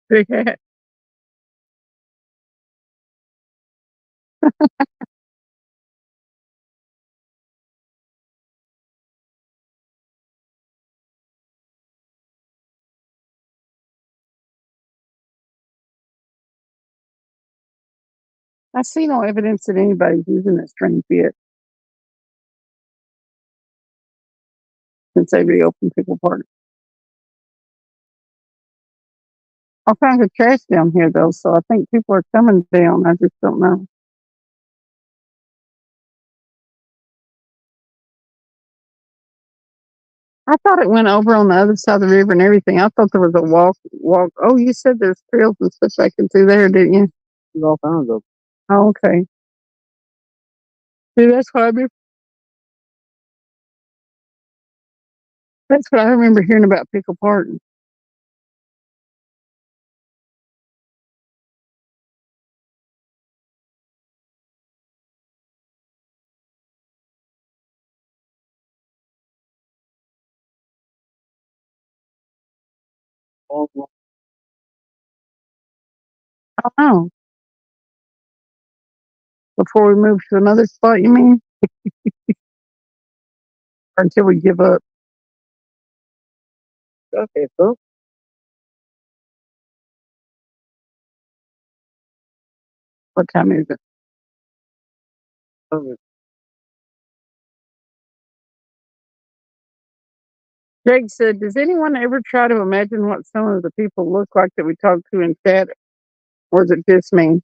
Big hat. I see no evidence that anybody's using this train yet since they reopened Pickle Park. All kinds of trash down here though, so I think people are coming down. I just don't know. I thought it went over on the other side of the river and everything. I thought there was a walk. Oh, you said there's trails and stuff back in through there, didn't you?
There's all kinds of.
Oh, okay. See, that's what I remember hearing about Pickle Park.
All
I don't know. Before we move to another spot, you mean? Or until we give up?
okay, so
What time is it?
okay.
Jake said, does anyone ever try to imagine what some of the people look like that we talked to in chat? Or is it just me?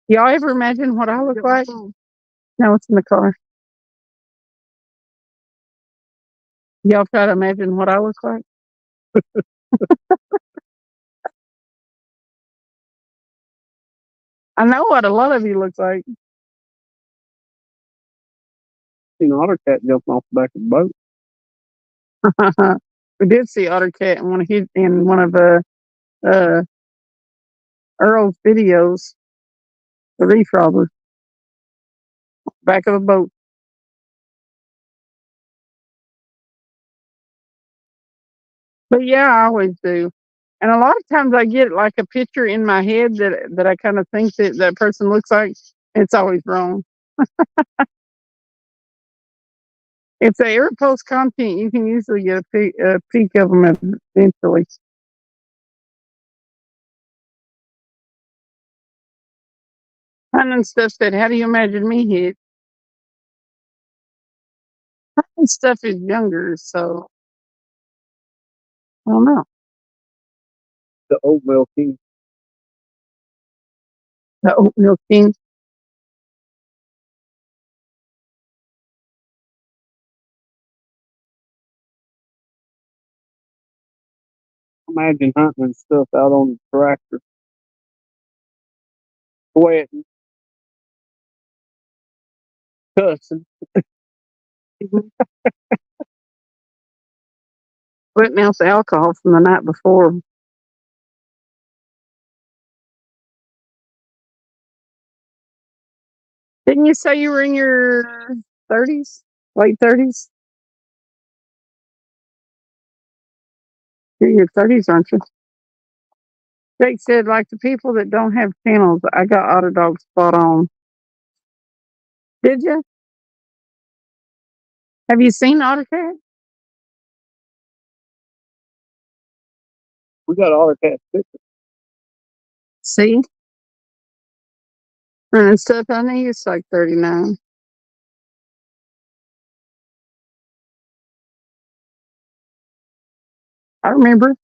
Y'all ever imagine what I look like? No, it's in the car. Y'all try to imagine what I look like? I know what a lot of you look like.
Seen an otter cat jumping off the back of the boat.
We did see Otter Cat in one of uh, Earl's videos, the reef robber, back of a boat. But yeah, I always do. And a lot of times I get like a picture in my head that I kind of think that person looks like. It's always wrong. If they ever post content, you can usually get a peek of them eventually. And stuff said, how do you imagine me hit? And stuff is younger, so I don't know.
The oatmeal king.
The oatmeal king.
Imagine hunting and stuff out on the tractor. Sweating, cussing.
Putting out the alcohol from the night before. Didn't you say you were in your 30s? Late 30s? You're in your 30s, aren't you? Jake said, like the people that don't have channels, I got Otter Dog spot on. Did you? Have you seen Otter Cat?
We got Otter Cat pictures.
See? And stuff, I think it's like 39. I remember.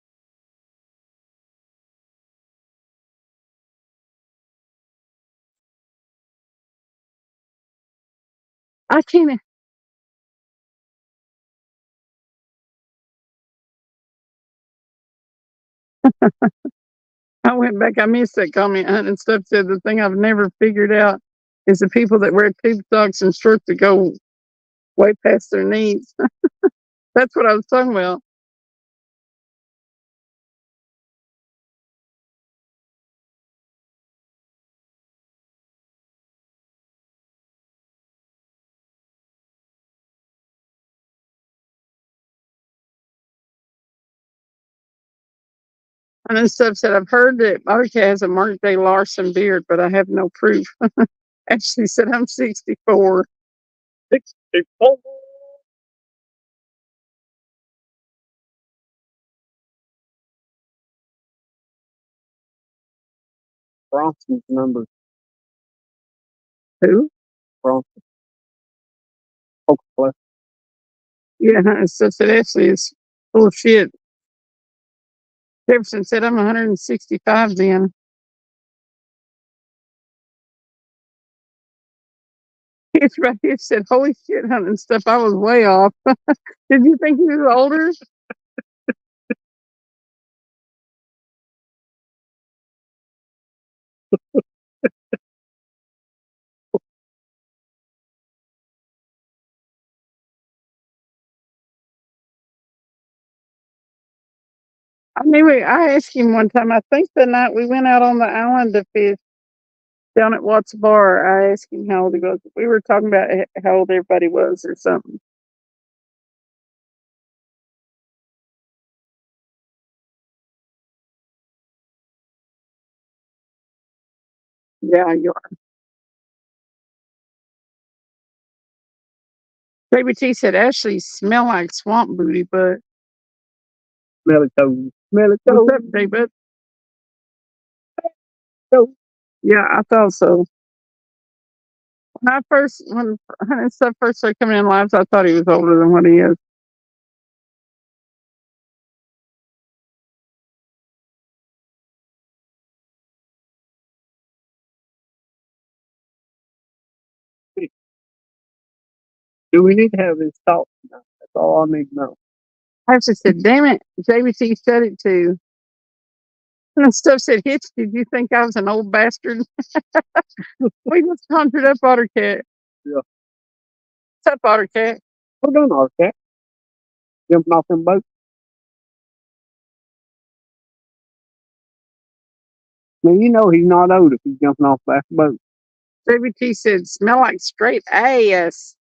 I can't. I went back. I missed that comment. Hunt and stuff said the thing I've never figured out is the people that wear tube socks and shorts that go way past their knees. That's what I was talking about. And then stuff said I've heard that Otter Cat has a Mark J. Larson beard, but I have no proof. Ashley said I'm 64.
64. Bronson's number.
Who?
Bronson. Coca-Cola.
Yeah, Hunt and stuff said Ashley is full of shit. Jefferson said I'm 165 then. It's right here said, holy shit, Hunt and stuff. I was way off. Did you think he was older? I knew it. I asked him one time, I think the night we went out on the island to fish down at Watts Bar, I asked him how old he was. We were talking about how old everybody was or something. Yeah, you are. Baby T said Ashley smell like swamp booty, but
Smell it, toes. Smell it,
what's
toes.
up, David?
Toes.
Yeah, I thought so. When Hunt and stuff first started coming in lives, I thought he was older than what he is.
Do we need to have this talk tonight? That's all I need to know.
I just said, damn it, JBT said it too. And stuff said, Hitch, did you think I was an old bastard? We just conjured up Otter Cat.
Yeah.
What's up, Otter Cat?
We're done, Otter Cat. Jumping off them boats. Now, you know he's not old if he's jumping off that boat.
JBT said, smell like straight ass.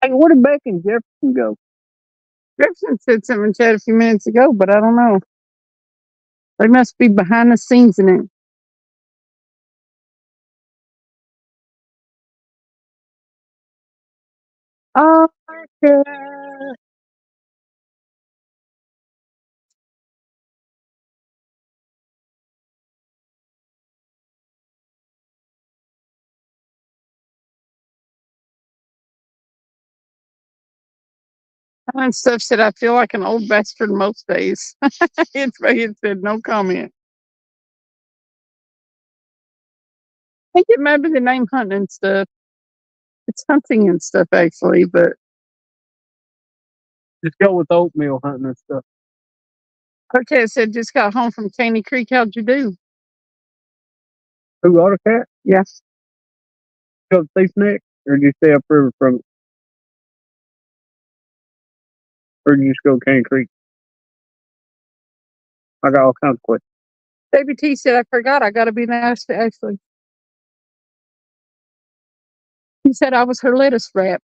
Hey, where did Beck and Jefferson go?
Jefferson said something in chat a few minutes ago, but I don't know. They must be behind the scenes in it. Oh, okay. And stuff said, I feel like an old bastard most days. It said, no comment. I think it might be the name Hunting and stuff. It's hunting and stuff, actually, but
Just go with oatmeal hunting and stuff.
Coach said, just got home from Caney Creek. How'd you do?
Who, Otter Cat?
Yeah.
Go to Thief Neck? Or did you stay upriver from it? Or did you just go to Cane Creek? I got all kinds of questions.
WT said, I forgot. I got to be nice to Ashley. He said I was her lettuce wrap.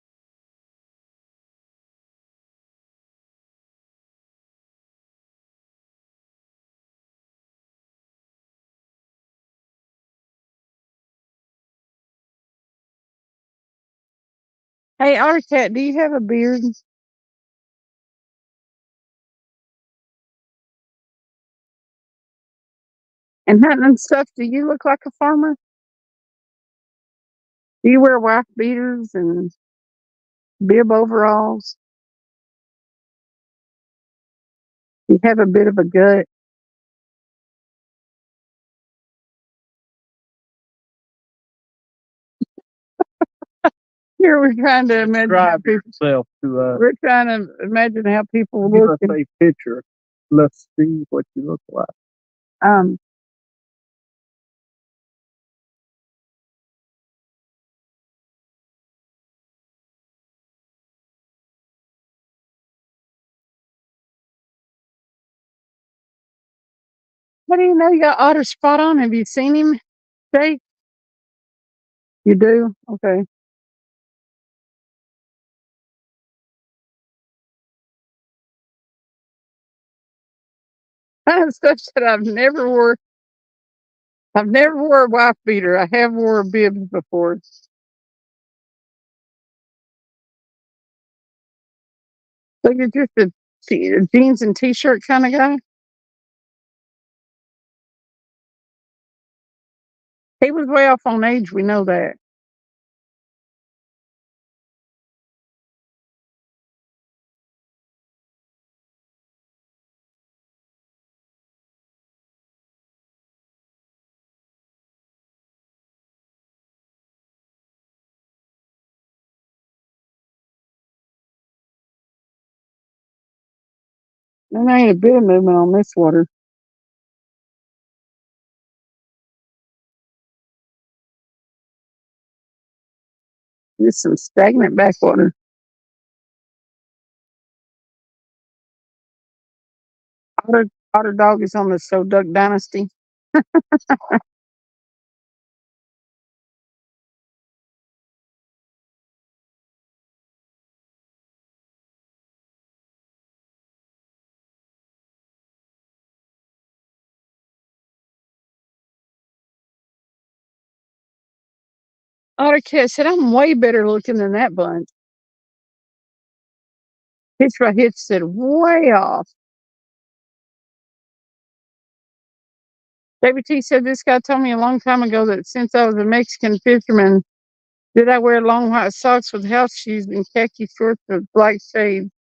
Hey, Arcat, do you have a beard? And hunting and stuff, do you look like a farmer? Do you wear wife beaters and bib overalls? You have a bit of a gut. Here we're trying to imagine how
Describe
people.
yourself to
We're trying to imagine how people
give
look.
us a picture. Let's see what you look like.
Um, what do you know? You got Otter spot on. Have you seen him, Jake? You do? Okay. Stuff that I've never wore. I've never wore a wife beater. I have wore a bib before. So you're just a jeans and t-shirt kind of guy? He was way off on age. We know that. And there ain't a bit of movement on this water. Just some stagnant backwater. Otter Dog is on the show Duck Dynasty. Otter Cat said, I'm way better looking than that bunch. Hitch by Hitch said, way off. David T said, this guy told me a long time ago that since I was a Mexican fisherman, did I wear long white socks with house shoes and khaki shorts with black shades?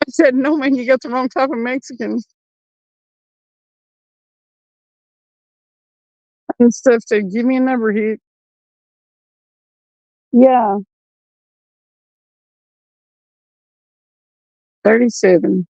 I said, no, man, you got the wrong type of Mexican. And stuff said, give me a number, Hitch. Yeah, 37.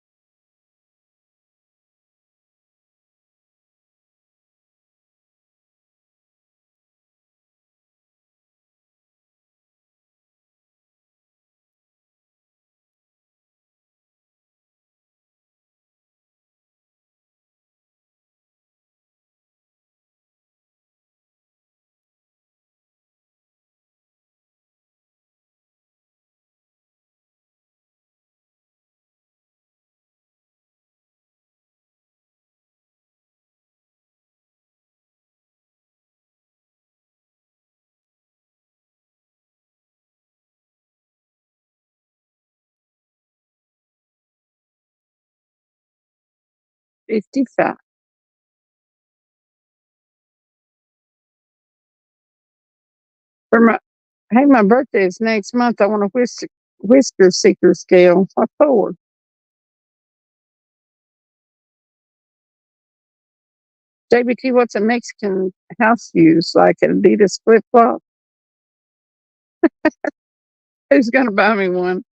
$55. For my Hey, my birthday is next month. I want a whisker seeker scale. What for? JBT, what's a Mexican house use? Like an Adidas flip flop? Who's gonna buy me one?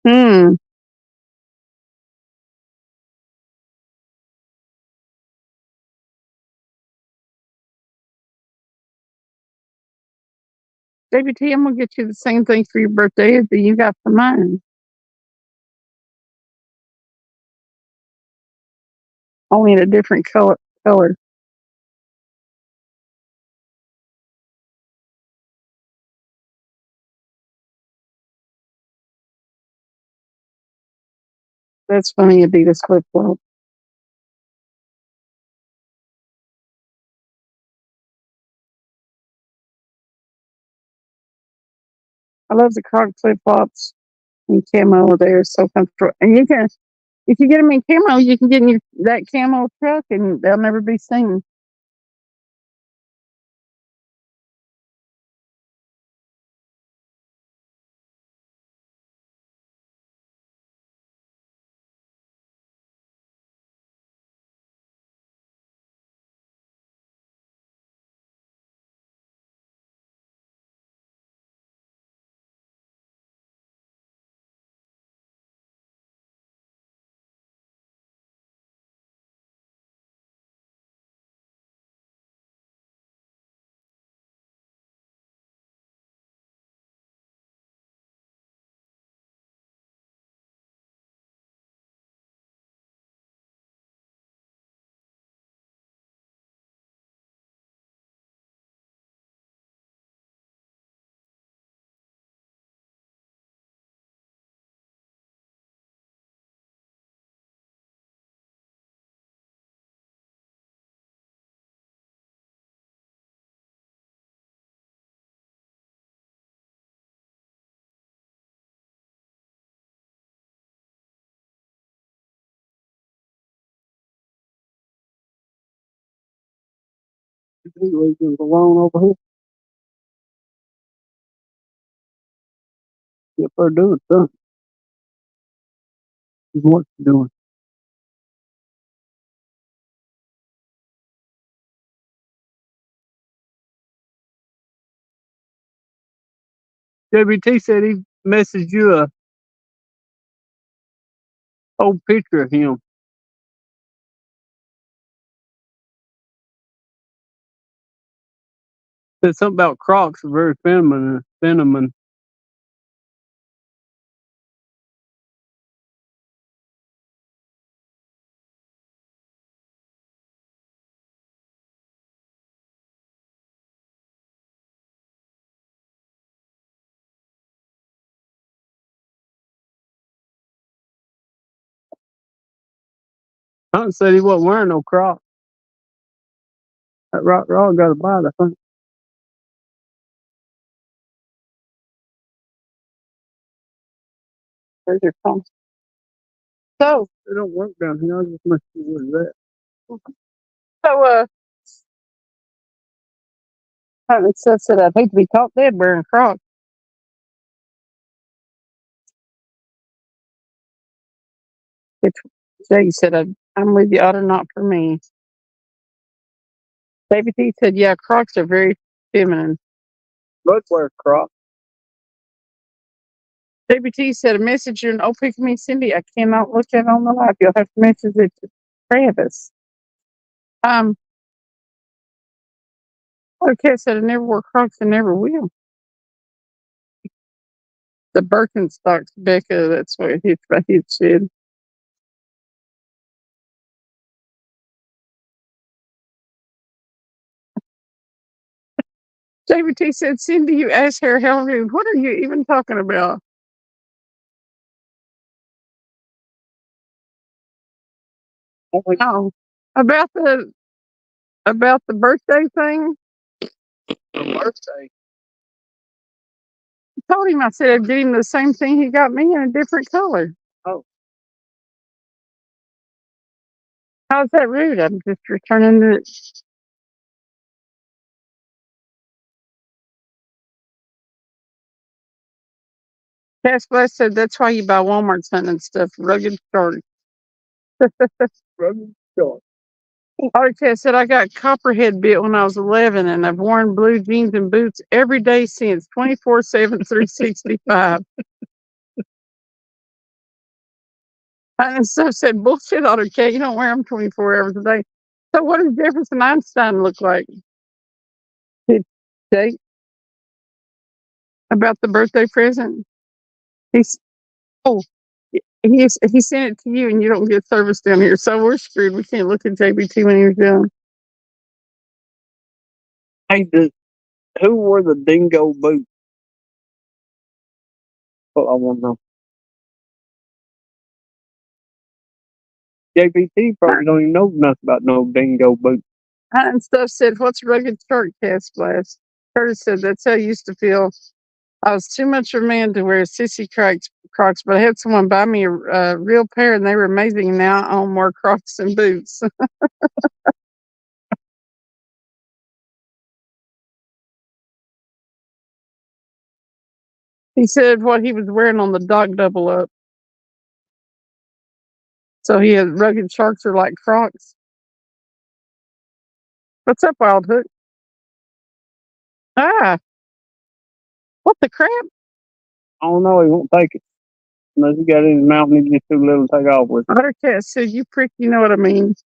Hmm. JBT, I'm gonna get you the same thing for your birthday as that you got for mine. only in a different color. That's funny, Adidas flip flop. I love the Croc flip flops in camo. They're so comfortable, and you can if you get them in camo, you can get in that camo truck, and they'll never be seen.
He leaves alone over here. If they're doing something, what you doing? WT said he messaged you a old picture of him. Said something about Crocs are very feminine. Hunt said he wasn't wearing no Crocs. That Rock Raw got a bite, I think.
There's your phone. So,
They don't work down here. I just must see what is that.
so, Hunting stuff said I'd hate to be caught dead wearing Crocs. Jay said, I'm with you, Otter, not for me. David T said, yeah, Crocs are very feminine.
Let's wear Crocs.
David T said, a message you and oh, pick me, Cindy. I cannot look at it on the live. You'll have to message it to Travis. Okay, said I never wore Crocs and never will. The Birkenstocks, Becca, that's what he said. David T said, Cindy, you asked her, what are you even talking about? Oh, about the birthday thing.
The birthday.
I told him, I said I'd get him the same thing he got me in a different color.
Oh.
How's that rude? I'm just returning the. Cass Bless said that's why you buy Walmart something and stuff. Rugged short.
Rugged short.
RK said I got Copperhead bit when I was 11, and I've worn blue jeans and boots every day since 24/7, 365. And stuff said bullshit, RK. You don't wear them 24 hours a day. So what does Jefferson Einstein look like? Jake, about the birthday present. He's oh He sent it to you, and you don't get service down here, so we're screwed. We can't look at JBT when he was young.
Hey, who wore the dingo boots? Well, I want to know. JBT probably don't even know nothing about no dingo boots.
And stuff said, "What's rugged shark cast blast?" Curtis said, "That's how I used to feel. I was too much of a man to wear sissy Crocs, but I had someone buy me a real pair, and they were amazing. And now I own more Crocs than boots." He said what he was wearing on the dock double up. So he had rugged sharks are like Crocs. What's up, Wild Hook? Ah, what the crap?
I don't know. He won't take it unless he got it in his mouth and he gets too little to take off with.
Buttercat said, "You prick, you know what I mean."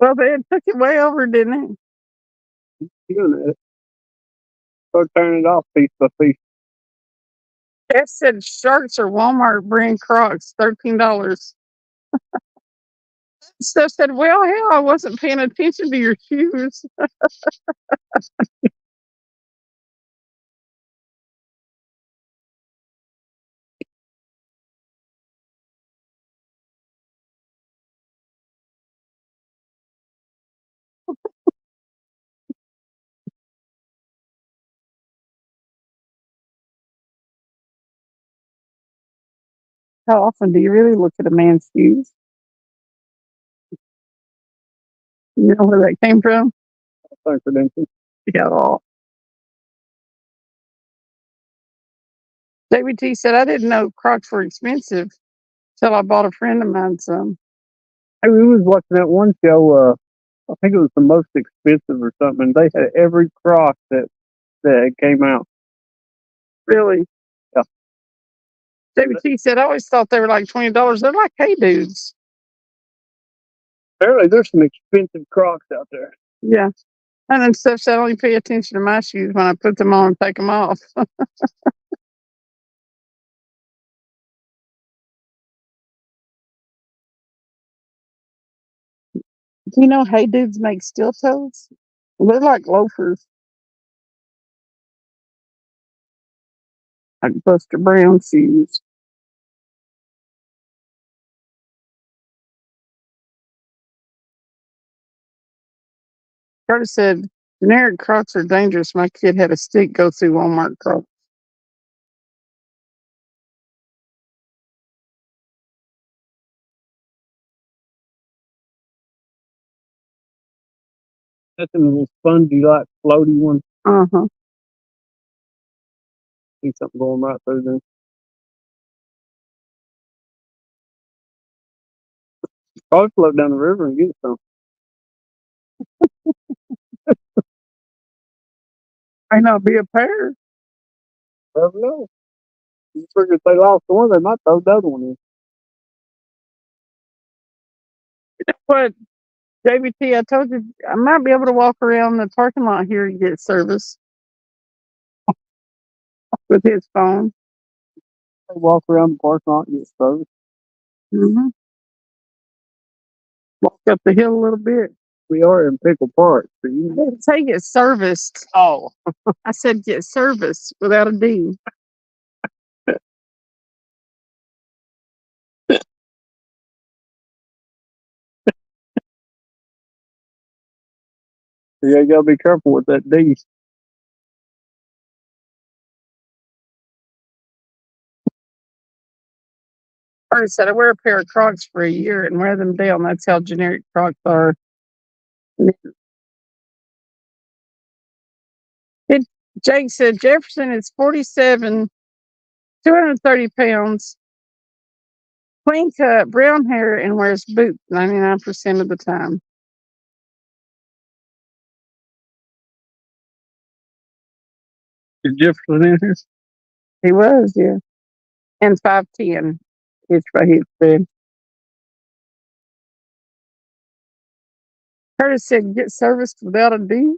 Well, they took it way over, didn't
He doing it. Start turning it off piece by piece.
they? Jeff said sharks are Walmart brand Crocs, $13. Steph said, "Well, hell, I wasn't paying attention to your shoes." How often do you really look at a man's shoes? You know where that came from?
Thanks for them.
Yeah. JBT said, "I didn't know Crocs were expensive till I bought a friend of mine some."
Hey, we was watching that one show. I think it was the most expensive or something. They had every Croc that came out.
Really?
Yeah.
JBT said, "I always thought they were like $20. They're like Hey Dudes."
Apparently, there's some expensive Crocs out there.
Yeah. And then Steph said, "I only pay attention to my shoes when I put them on and take them off." Do you know Hey Dudes make steel toes? They're like loafers, like Buster Brown shoes. Curtis said, "Generic Crocs are dangerous. My kid had a stick go through Walmart Crocs."
That's a little spongy, like floaty one.
Uh-huh.
See something going right through them. Probably float down the river and get some.
May not be a pair.
Never know. You figure if they lost one, they might throw the other one in.
But JBT, I told you I might be able to walk around the parking lot here and get service with his phone.
They walk around the parking lot and get service.
Mm-hmm. Walk up the hill a little bit.
We are in Pickle Park, so you
I didn't say get serviced.
oh,
I said get service without a D.
you gotta be careful with that D.
I said I wear a pair of Crocs for a year and wear them down. That's how generic Crocs are. It, Jake said Jefferson is 47, 230 pounds, clean cut, brown hair, and wears boots 99% of the time.
Is Jefferson in here?
He was, yeah. And 5'10", hitch by hitch bed. Curtis said get serviced without a D.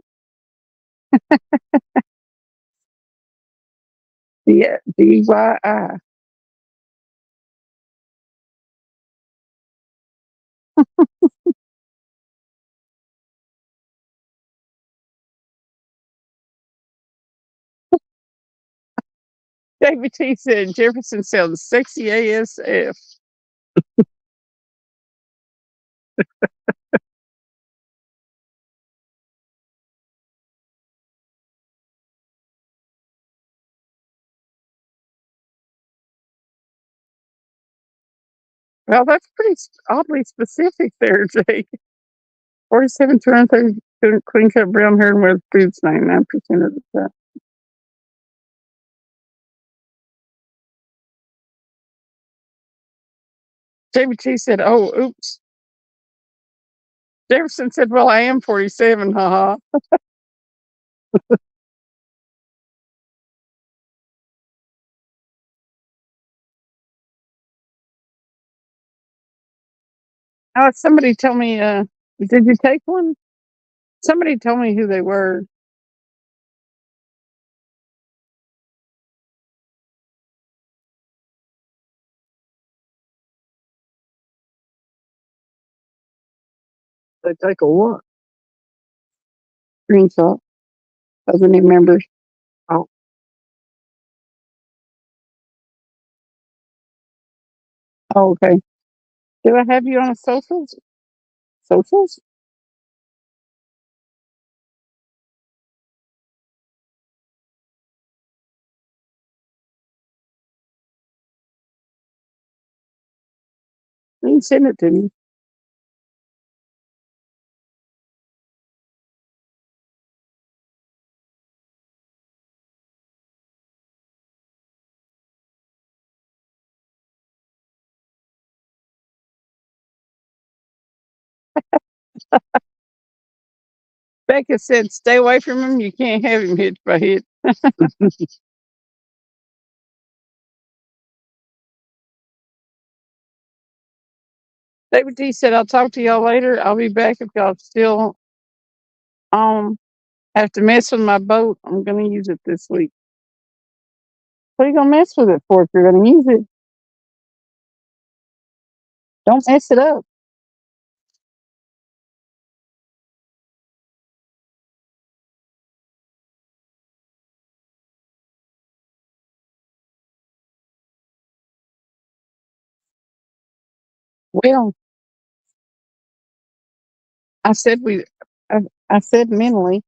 Yeah, DYI. David T said Jefferson sounds sexy ASF. Well, that's pretty oddly specific there, Jake. 47, 230, clean cut brown hair and wears boots 99% of the time. JBT said, oh, oops. Jefferson said, well, I am 47, haha. Oh, somebody tell me, did you take one? Somebody told me who they were. They take a what? Screenshot of the new members. Oh. Oh, okay. Do I have you on a socials? Socials? You can send it to me. Becca said, stay away from him. You can't have him hit by hit. David D said, I'll talk to y'all later. I'll be back if y'all still have to mess with my boat. I'm going to use it this week. What are you going to mess with it for if you're going to use it? Don't mess it up. Well, I said I said mentally.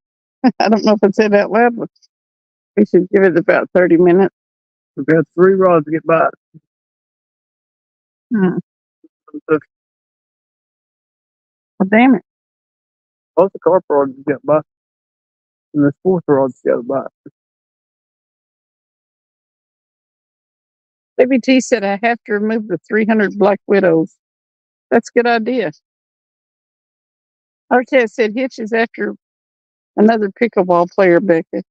I don't know if I said that loud, but we should give it about 30 minutes. We've got 3 rods to get by. Well, damn it. Both the carp rods got by. And the 4th rod's got by. ABT said I have to remove the 300 black widows. That's a good idea. Artez said Hitch is after another pickleball player, Becca.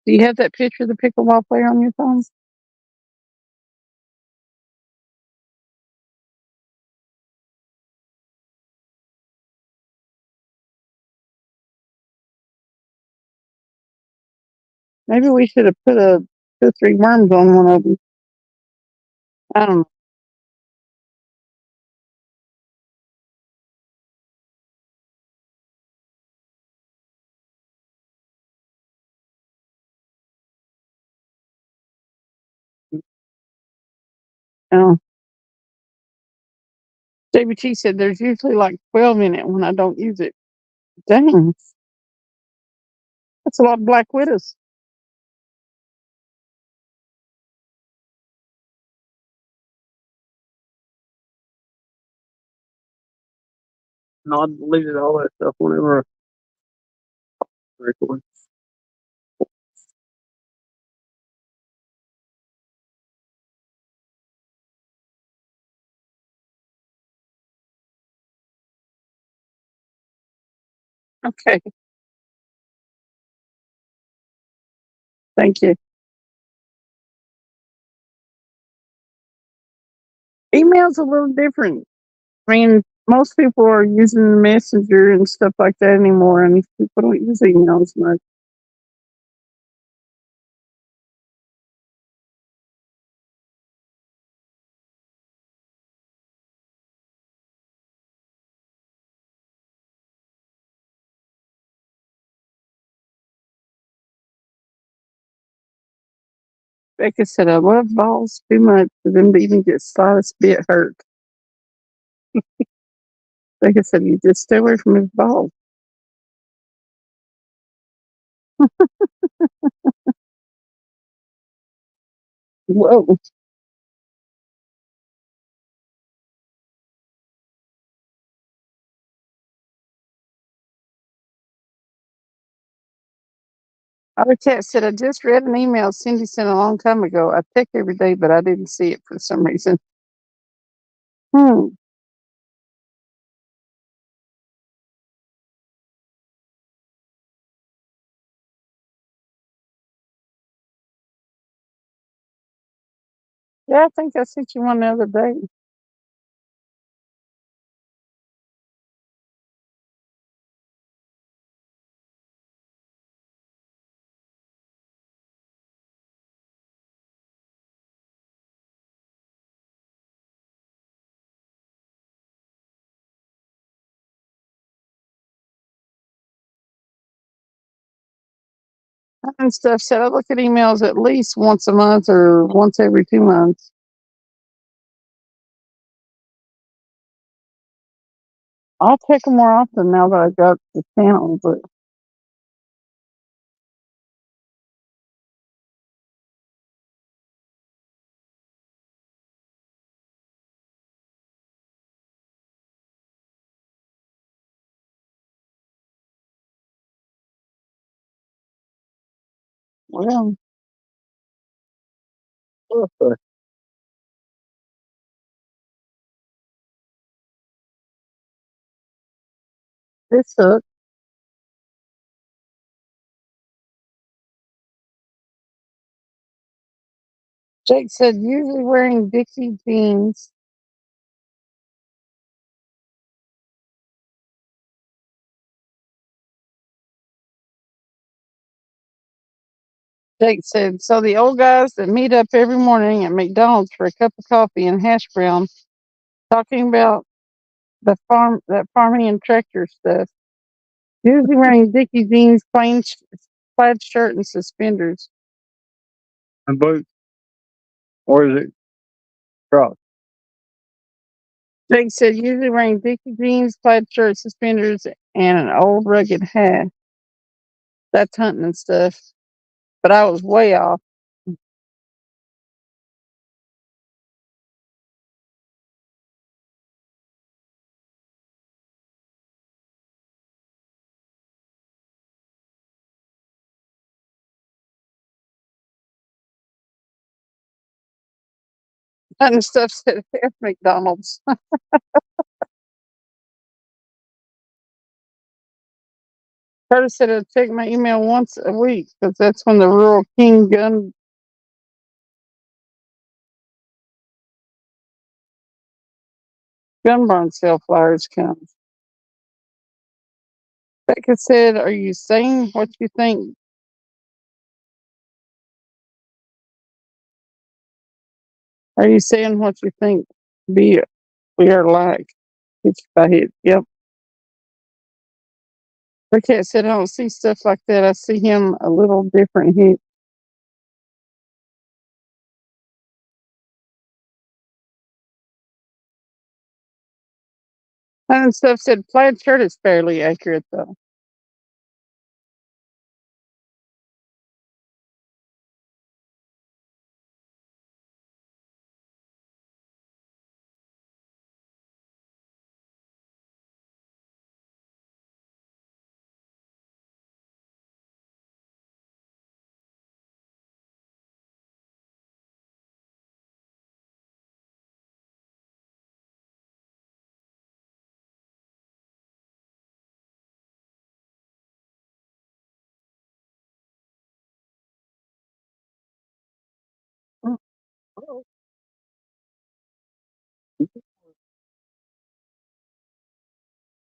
Do you have that picture of the pickleball player on your phone? Maybe we should have put 2 or 3 worms on one of them. I don't know. JBT said there's usually like 12 in it when I don't use it. Dang. That's a lot of black widows. No, I deleted all that stuff whenever I record. Okay. Thank you. Email's a little different. I mean, Most people are using Messenger and stuff like that anymore, and people don't use email as much. Becca said, I love balls too much for them to even get slightest bit hurt. Becca said, you just stay away from his balls. Whoa. Our cat said, I just read an email Cindy sent a long time ago. I check every day, but I didn't see it for some reason. Hmm. Yeah, I think I sent you one the other day. And stuff said I look at emails at least once a month or once every 2 months. I'll check them more often now that I've got the channel, but well, this hook. Jake said usually wearing Dickie jeans. Jake said, so the old guys that meet up every morning at McDonald's for a cup of coffee and hash brown, talking about that farming and tractor stuff. Usually wearing Dickie jeans, plaid shirt, and suspenders. And boots. Or is it cross? Jake said usually wearing Dickie jeans, plaid shirt, suspenders, and an old rugged hat. That's hunting and stuff. But I was way off. Hunting stuff said F McDonald's. Curtis said I'd check my email once a week because that's when the Rural King gun barn sale flyers come. Becca said, are you saying what you think? Are you saying what you think we are like? Hit by hit. Yep. Becca said, I don't see stuff like that. I see him a little different. And stuff said plaid shirt is fairly accurate though.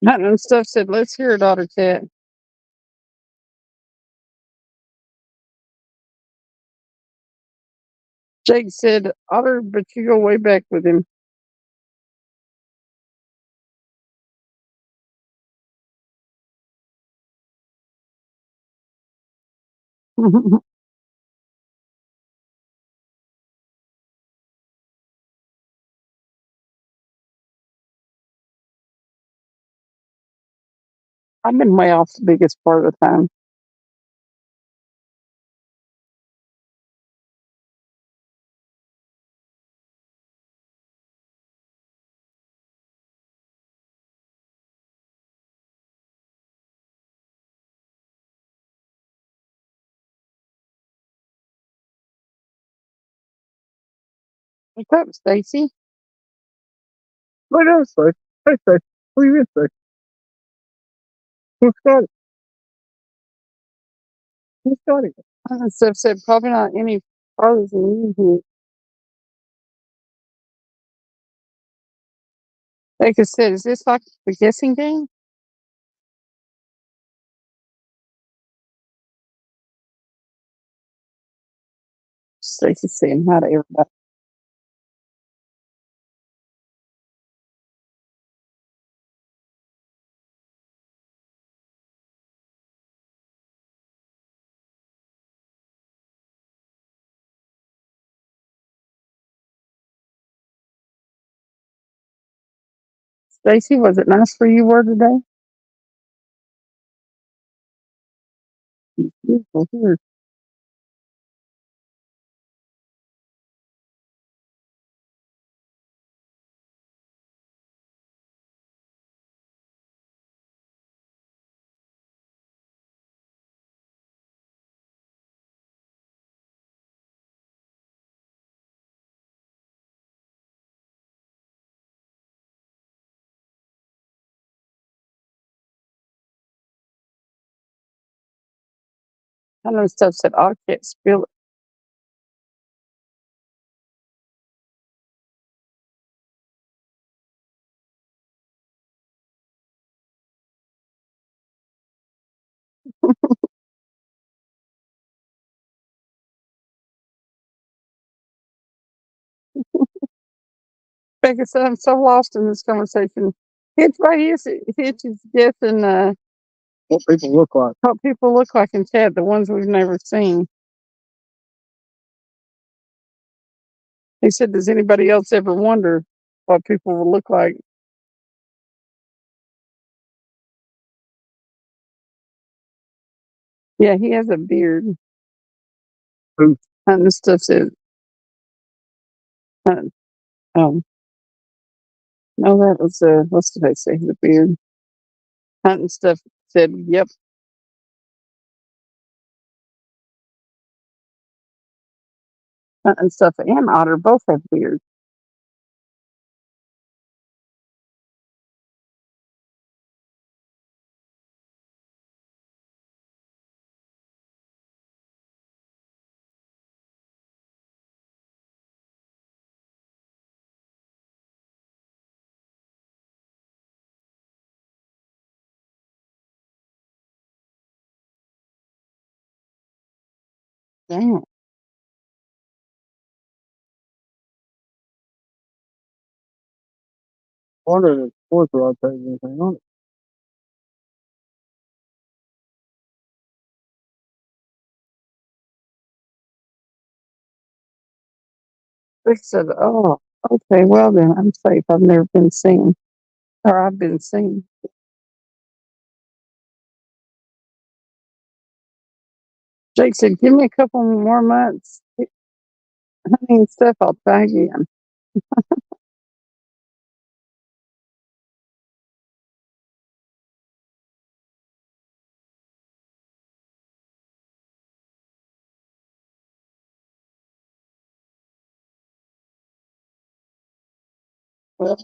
Hunting and stuff said, let's hear it, Otter Cat. Jake said, Otter, but you go way back with him. I've been way off the biggest part of the time. What's up, Stacy?
What else, say? Hey, say, what do you say? Who's got it? Who's got it?
Hunting and stuff said, probably not any farther than you. Baker said, is this like the guessing game? Stacy saying hi to everybody. Stacy, was it nice for you were today? Beautiful here. I know stuff said, I can't spill it. Becca said, I'm so lost in this conversation. Hitch right here, Hitch is guessing
What people look like.
what people look like in chat, the ones we've never seen. He said, does anybody else ever wonder what people will look like? Yeah, he has a beard.
Who?
And this stuff said, uh, no, that was, what's did I say? The beard. Hunting stuff said, yep. Hunting stuff and Otter both have beards. Damn.
Wonder if sports rod has anything on it.
They said, oh, okay, well then, I'm safe. I've never been seen. Or I've been seen. Jake said, give me a couple more months. Honey and stuff, I'll try again. Well,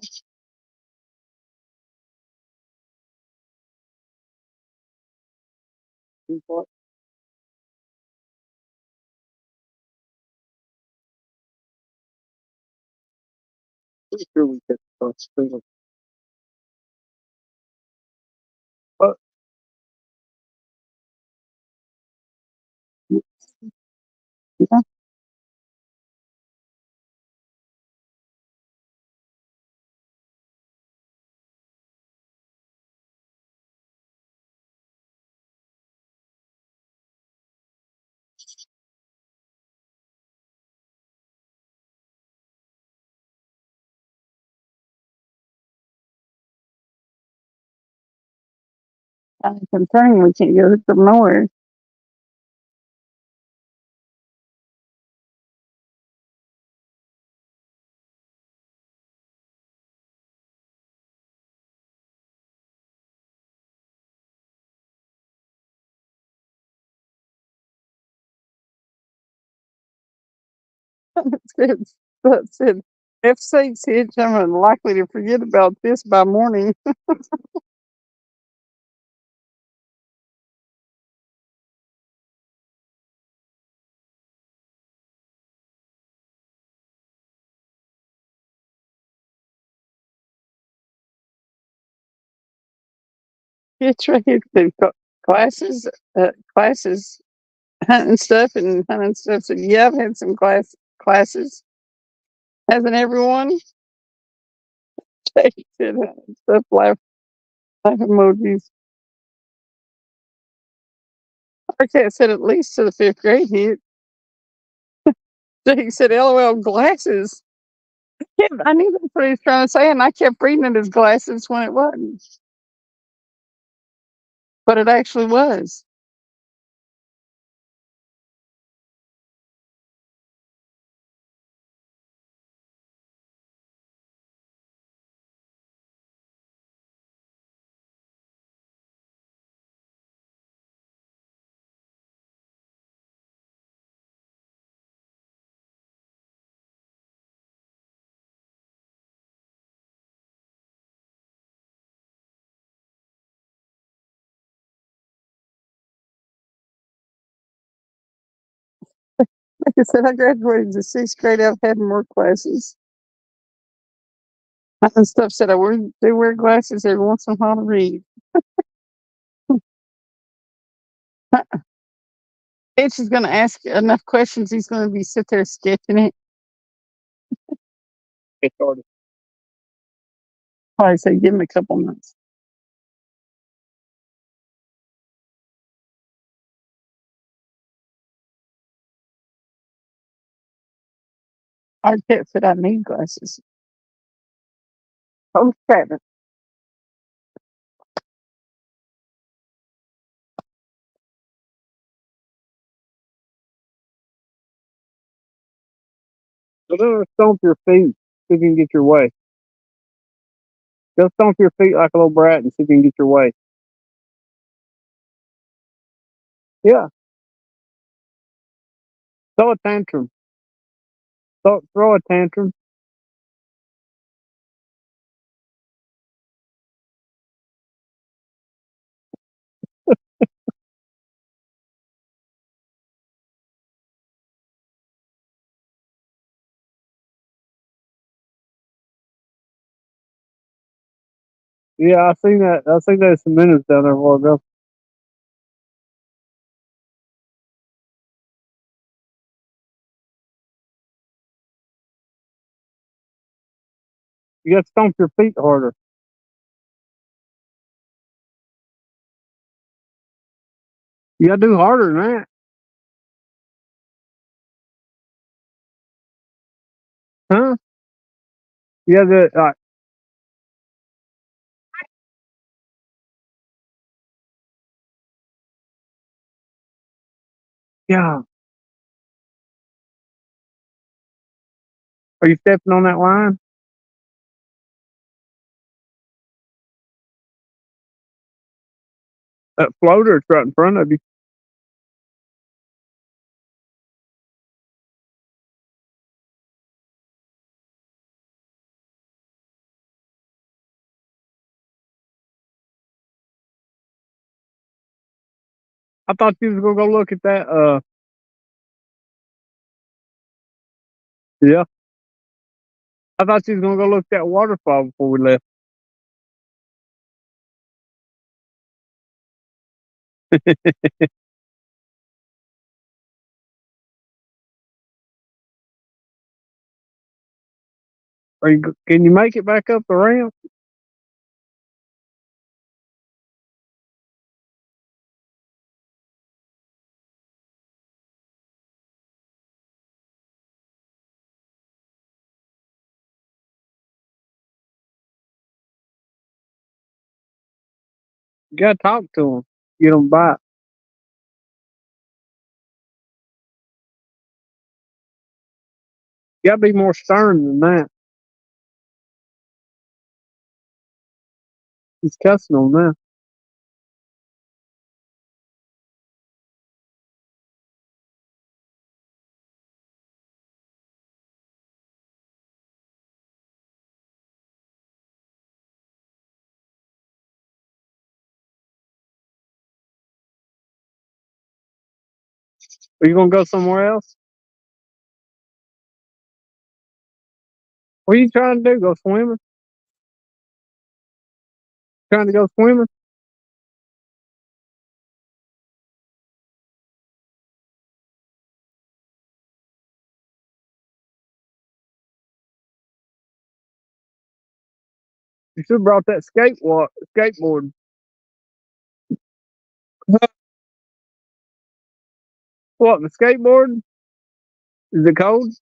Pretty sure we get the spring.
Yeah. I'm concerned we can't go from nowhere. It's that said, F6 hitch, I'm unlikely to forget about this by morning. It's right here. Classes, classes, hunting stuff. So yeah, I've had some classes. Hasn't everyone? They said stuff laugh emojis. Our cat said at least to the fifth grade hit. Jake said, LOL glasses. Yeah, I knew that's what he was trying to say, and I kept reading it as glasses when it wasn't. But it actually was. Like I said, I graduated the sixth grade. I've had more classes. And stuff said do wear glasses every once in a while to read. Itch is going to ask enough questions. He's going to be sit there sketching it.
It's hard.
Probably say, give him a couple months. Our cat said, I need glasses. Oh, crap.
So then stomp your feet so you can get your way. Just stomp your feet like a little brat and see if you can get your way. Yeah. Throw a tantrum. Throw a tantrum. Yeah, I seen that. I seen that some minutes down there a while ago. You got to stomp your feet harder. You got to do harder than that. Huh? You got to, yeah. Are you stepping on that line? That floater is right in front of you. I thought you was gonna go look at that. Yeah. I thought you was gonna go look at that waterfall before we left. Can you make it back up the ramp? You gotta talk to them. Get them back. You gotta be more stern than that. He's cussing on that. Are you gonna go somewhere else? What are you trying to do? Go swimming? Trying to go swimming? You should have brought that skateboard. What, the skateboard? Is it cold?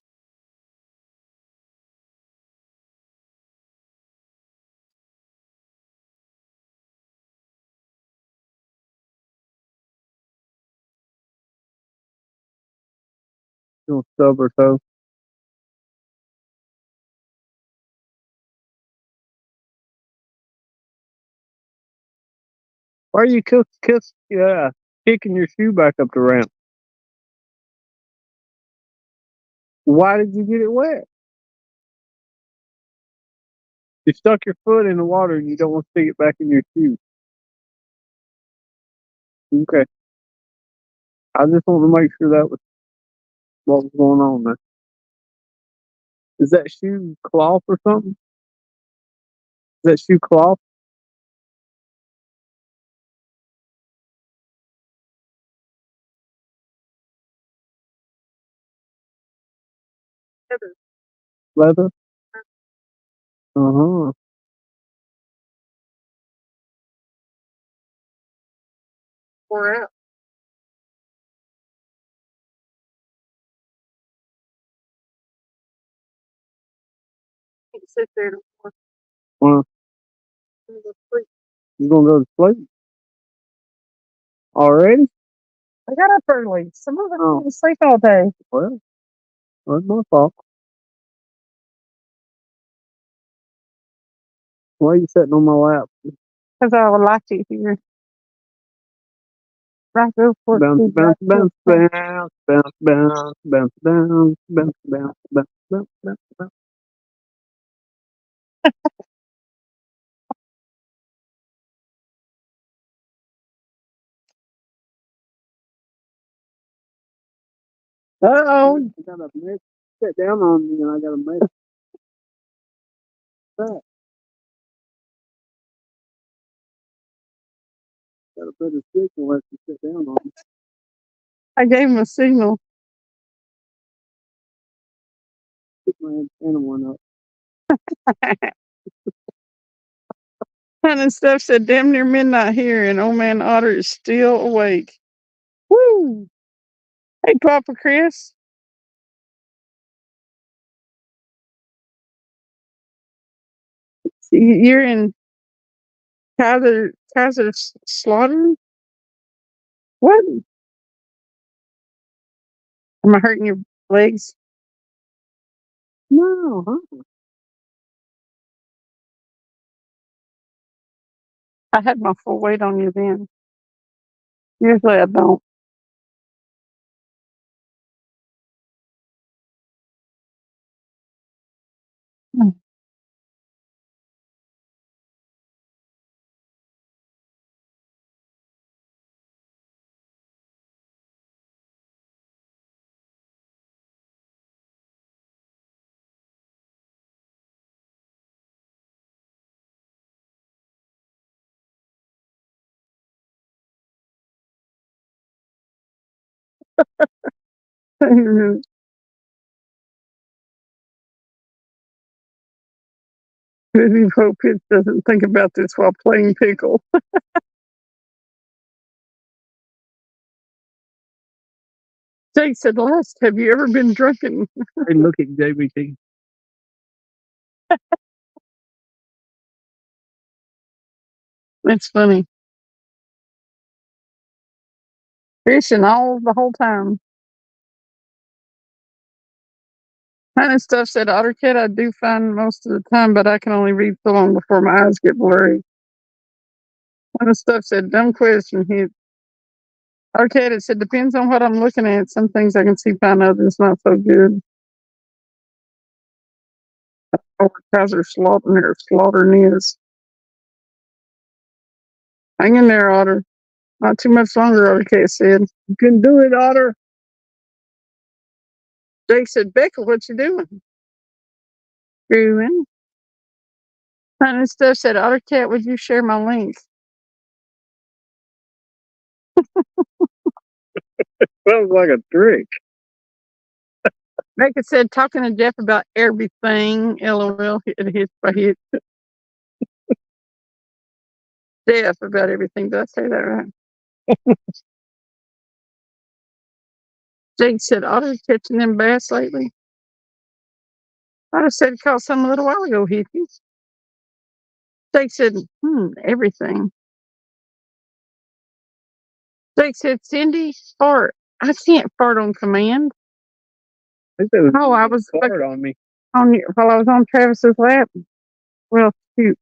Little stub or so. Why are you kicking your shoe back up the ramp? Why did you get it wet? You stuck your foot in the water and you don't want to stick it back in your shoe. Okay. I just want to make sure that was what was going on there. Is that shoe cloth or something? Is that shoe cloth? Leather? Uh-huh. Where at? Sit there. Well, you gonna go to sleep? Already? I got up early. Some of them didn't sleep all day. Well, that's my fault. Why are you sitting on my lap? Because I would like to hear. Right there for bounce, bounce, bounce, bounce, bounce, bounce, bounce, bounce, bounce, bounce, bounce, bounce, bounce, bounce. Uh-oh. I got a mess. Sit down on me and I got a mess. That. Got a better signal if you sit down on me. I gave him a signal. Put my antenna one up. And stuff said damn near midnight here, and old man Otter is still awake. Woo! Hey, Papa Chris. You're in Kaiser Slaughter? What? Am I hurting your legs? No, huh? I had my full weight on you then. Usually I don't. Mm.
Maybe hope it doesn't think about this while playing pickle. Jake said, "Last, have you ever been drunken?"
Hey, look at JBT.
It's funny. Fishing all the whole time. Kind of stuff said OtterCat I do find most of the time, but I can only read so long before my eyes get blurry. Kind of stuff said dumb question. OtterCat, it said depends on what I'm looking at. Some things I can see fine, others not so good. Oh, Kaiser slaughtering is. Hang in there, Otter. Not too much longer, OtterCat said. You can do it, Otter. Jake said, Becca, what you doing? Doing. Kind of stuff said, OtterCat, would you share my link?
Sounds like a trick.
Becca said, talking to Jeff about everything. LOL. It hit by hit. Jeff about everything. Did I say that right? Jake said, Otter catching them bass lately. Otter said, caught some a little while ago, hippies. Jake said, everything. Jake said, Cindy, fart. I can't fart on command. Oh, I was
hard on me.
While I was on Travis's lap. Well, shoot.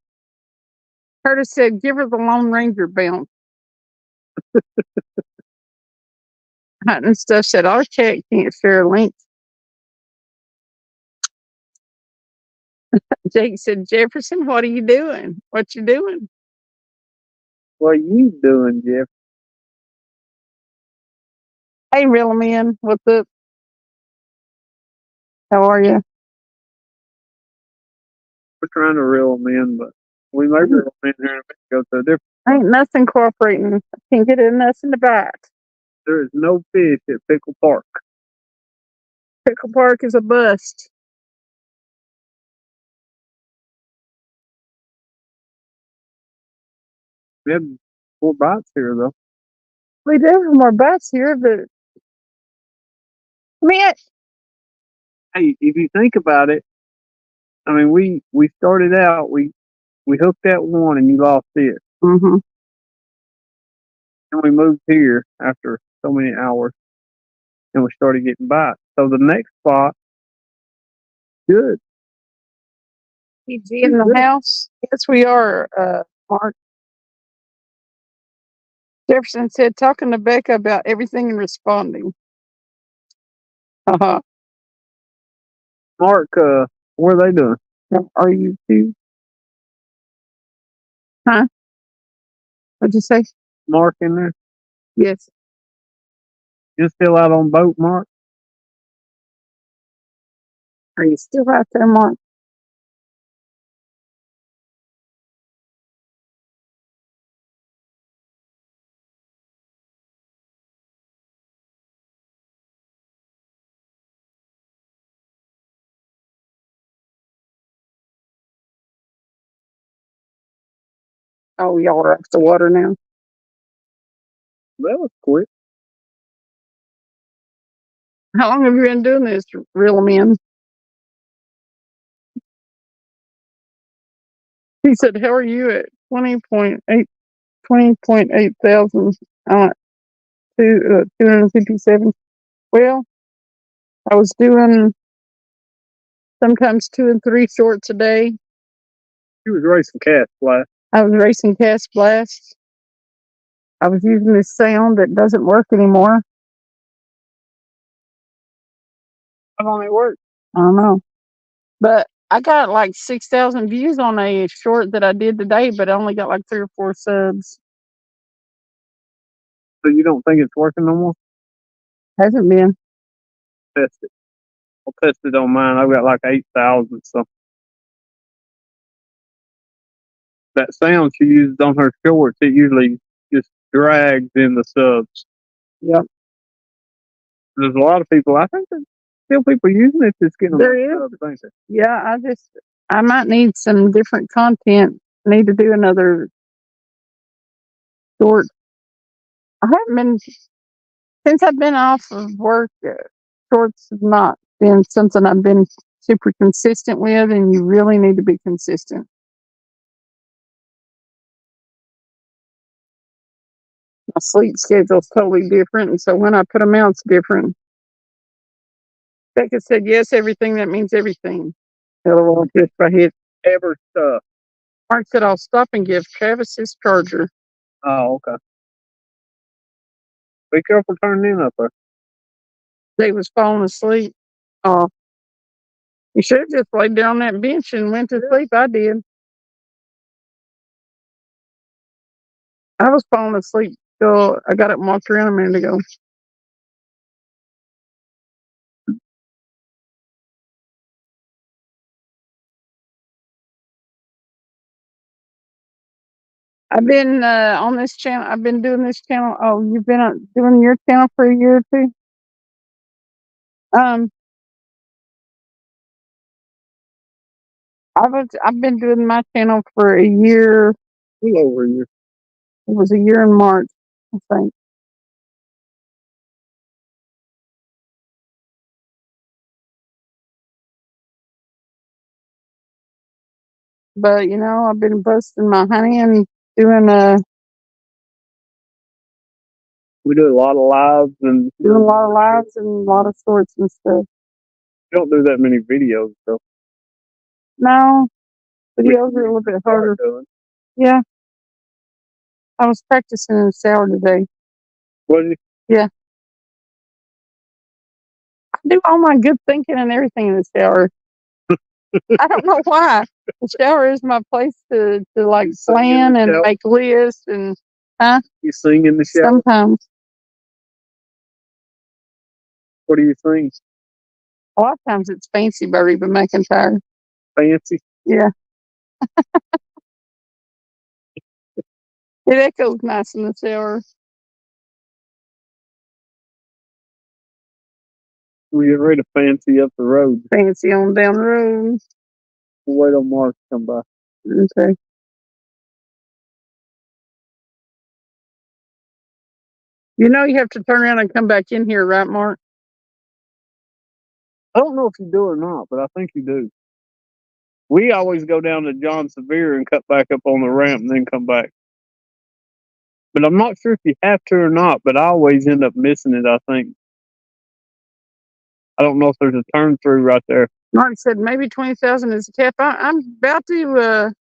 Curtis said, give her the Lone Ranger bounce. Hunting stuff said, our cat can't share a link. Jake said, Jefferson, what are you doing? What you doing?
What are you doing, Jeff?
Hey, real man, what's up? How are you?
We're trying to reel them in, but we may reel them in here and go to a different.
Ain't nothing cooperating. I can't get nothing to bite.
There is no fish at Pickle Park.
Pickle Park is a bust.
We have more bites here, though.
We do have more bites here, but man,
Hey, if you think about it, I mean, we started out, we hooked that one and you lost it.
mm-hmm.
And we moved here after so many hours and we started getting bites. So the next spot, good.
PG in the house. Yes, we are, Mark. Jefferson said, talking to Becca about everything and responding. Uh-huh.
Mark, what are they doing?
Are you too? Huh? What'd you say?
Mark in there?
Yes.
You're still out on boat, Mark?
Are you still out there, Mark? Oh, y'all are off the water now.
That was quick.
How long have you been doing this, real men? He said, how are you at 20.8 thousand, 257? Well, I was doing sometimes 2 and 3 shorts a day.
He was racing Cast Blast.
I was racing Cast Blast. I was using this sound that doesn't work anymore.
How long it worked?
I don't know. But I got like 6,000 views on a short that I did today, but I only got like 3 or 4 subs.
So you don't think it's working no more?
Hasn't been.
Test it. I'll test it on mine. I've got like 8,000. So that sound she used on her shorts, it usually just drags in the subs.
Yep.
There's a lot of people. I think there's still people using it. Just getting
There is.
subs, ain't there?
Yeah, I might need some different content. Need to do another short. I haven't been since I've been off of work. Shorts have not been something I've been super consistent with, and you really need to be consistent. My sleep schedule's totally different, and so when I put them out, it's different. Becca said, yes, everything, that means everything. Otherwise, if I hit
Ever stuff.
Mark said, I'll stop and give Travis his charger.
Oh, okay. Be careful turning in up there.
They was falling asleep. Oh, you should have just laid down on that bench and went to sleep. I did. I was falling asleep till I got up and walked around a minute ago. I've been on this channel. I've been doing this channel. Oh, you've been doing your channel for a year or two? I've been doing my channel for a year.
Over a year.
It was a year in March, I think. But I've been busting my honey and doing
We do a lot of lives and
doing a lot of lives and a lot of shorts and stuff.
we don't do that many videos, so
No, videos are a little bit harder. Yeah, I was practicing in the shower today.
Was it?
Yeah, I do all my good thinking and everything in the shower. I don't know why. The shower is my place to like plan and
shower?
make lists and
You sing in the shower?
sometimes.
What do you sing?
A lot of times it's Fancy by Reba McEntire.
Fancy?
Yeah. It echoes nice in the shower.
We get ready to fancy up the road.
Fancy on down the road.
We'll wait on Mark to come by.
Okay. You have to turn around and come back in here, right, Mark?
I don't know if you do or not, but I think you do. We always go down to John Sevier and cut back up on the ramp and then come back. But I'm not sure if you have to or not, but I always end up missing it, I think. I don't know if there's a turn through right there.
Mark said maybe 20,000 is a cap. I'm about to,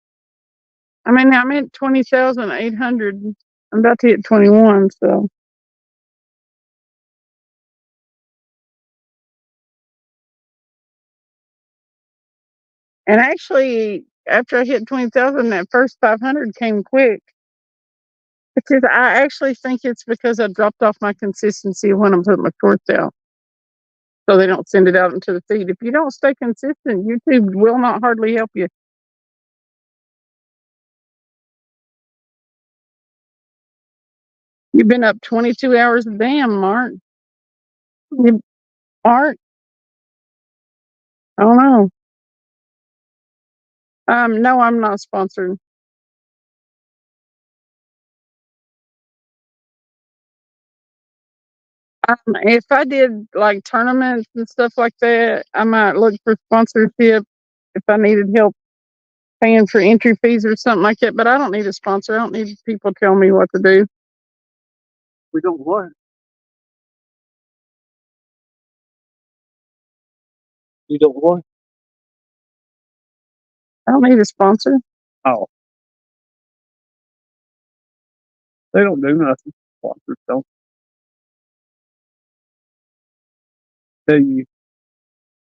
I'm at 20,800. I'm about to hit 21, so. And actually, after I hit 20,000, that first 500 came quick. Because I actually think it's because I dropped off my consistency when I'm putting my shorts out. So they don't send it out into the feed. If you don't stay consistent, YouTube will not hardly help you. You've been up 22 hours a damn, Mark. Mark? I don't know. No, I'm not sponsored. If I did like tournaments and stuff like that, I might look for sponsorship if I needed help paying for entry fees or something like that. But I don't need a sponsor. I don't need people telling me what to do.
We don't what? You don't what?
I don't need a sponsor.
Oh. They don't do nothing. Sponsors don't. Tell you,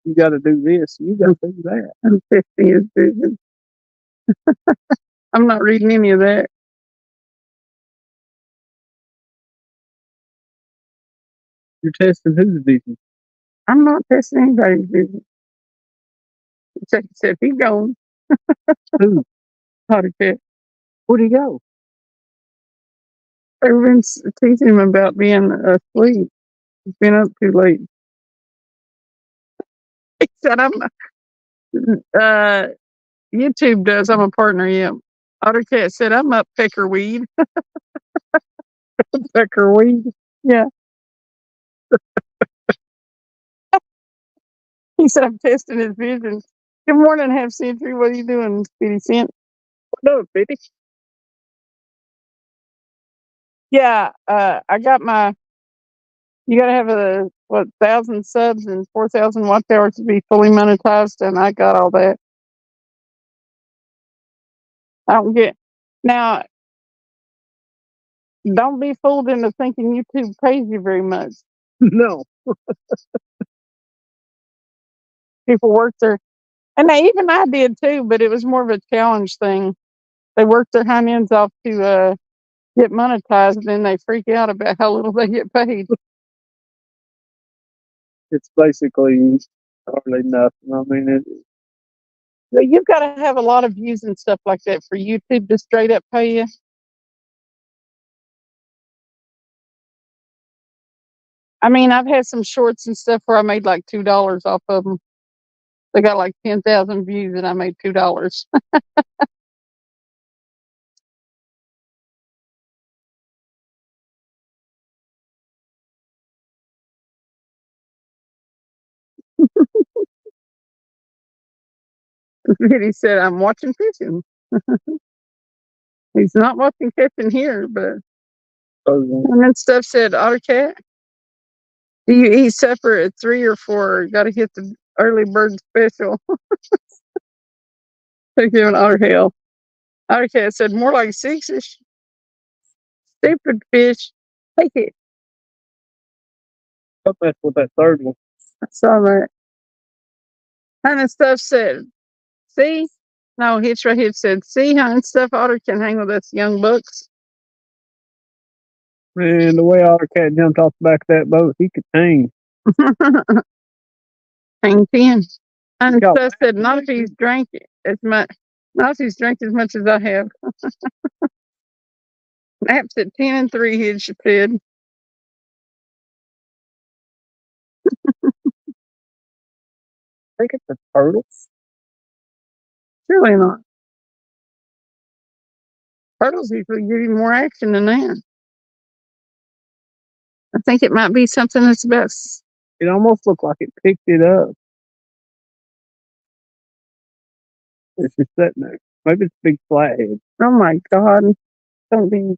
you got to do this, you got to do that.
I'm 50 years vision. I'm not reading any of that.
You're testing whose vision?
I'm not testing anybody's vision. Except said he gone.
Who?
Potty pet.
Where'd he go?
Everyone's teasing him about being asleep. He's been up too late. He said, YouTube does. I'm a partner. Yeah. Ottercat said I'm up peckerweed. Peckerweed. Yeah. He said I'm testing his vision. Good morning, Half Century. What are you doing, 50 Cent? No, 50. Yeah, I got my. You gotta have 1,000 subs and 4,000 watch hours to be fully monetized, and I got all that. I don't get now. Don't be fooled into thinking YouTube pays you very much. No, people work there, and even I did too, but it was more of a challenge thing. They work their hind ends off to get monetized, and then they freak out about how little they get paid. It's basically hardly nothing. I mean, you've got to have a lot of views and stuff like that for YouTube to straight up pay you. I mean, I've had some shorts and stuff where I made like $2 off of them. They got like 10,000 views, and I made $2. He said, "I'm watching fishing." He's not watching fishing here, but and then stuff said, "Ottercat, do you eat supper at 3 or 4? Got to hit the early bird special." Thank you, Otter Hell. Ottercat said, "More like 6ish." Stupid fish. Take it. Don't mess with that third one. I saw that. And the stuff said, "See?" No, Hitch right here said, "See how and stuff Otter can hang with us young bucks." Man, the way Ottercat jumped off the back of that boat, he could hang. Hang 10. And stuff said, "Not if he's drank as much. Not if he's drank as much as I have." Naps at 10 and 3, Hitch said. I think it's a turtle. Surely not. Turtles usually give you more action than that. I think it might be something that's about. It almost looked like it picked it up. It's just sitting there. Maybe it's a big flathead. Oh my God! Don't be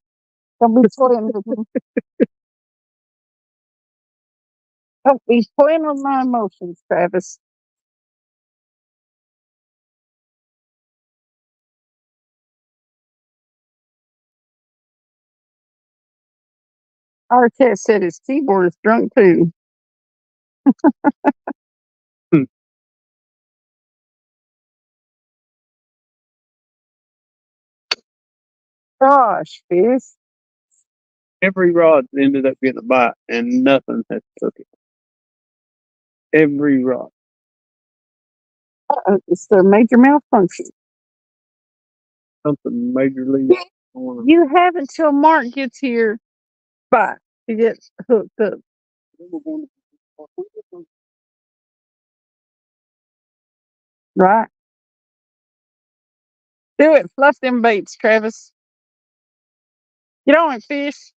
playing with me. Don't be playing with my emotions, Travis. Our cat said his keyboard is drunk too. Gosh, fish. Every rod ended up getting a bite, and nothing has took it. Every rod. It's the major malfunction. Something majorly. You have until Mark gets here. Bye. To get hooked up. Right. Do it. Fluff them baits, Travis. Get on it, fish.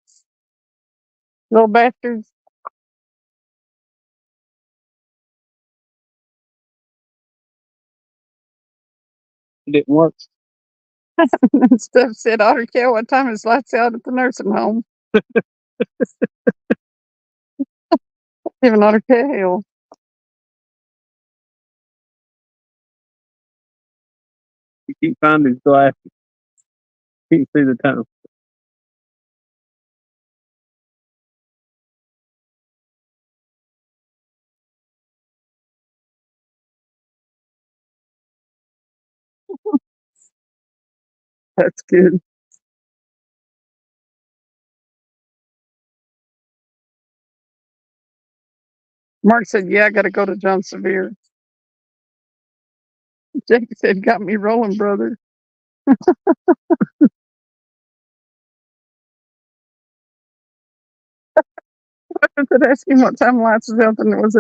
Little bastards. It didn't work. Stuff said, "Otter Cat, what time is lights out at the nursing home?" Even Otter Cat hell. You keep finding his glasses. Can't see the time. That's good. Mark said, "Yeah, I got to go to John Sevier." Jake said, "Got me rolling, brother." I said, "Ask him what time lights was out," and it was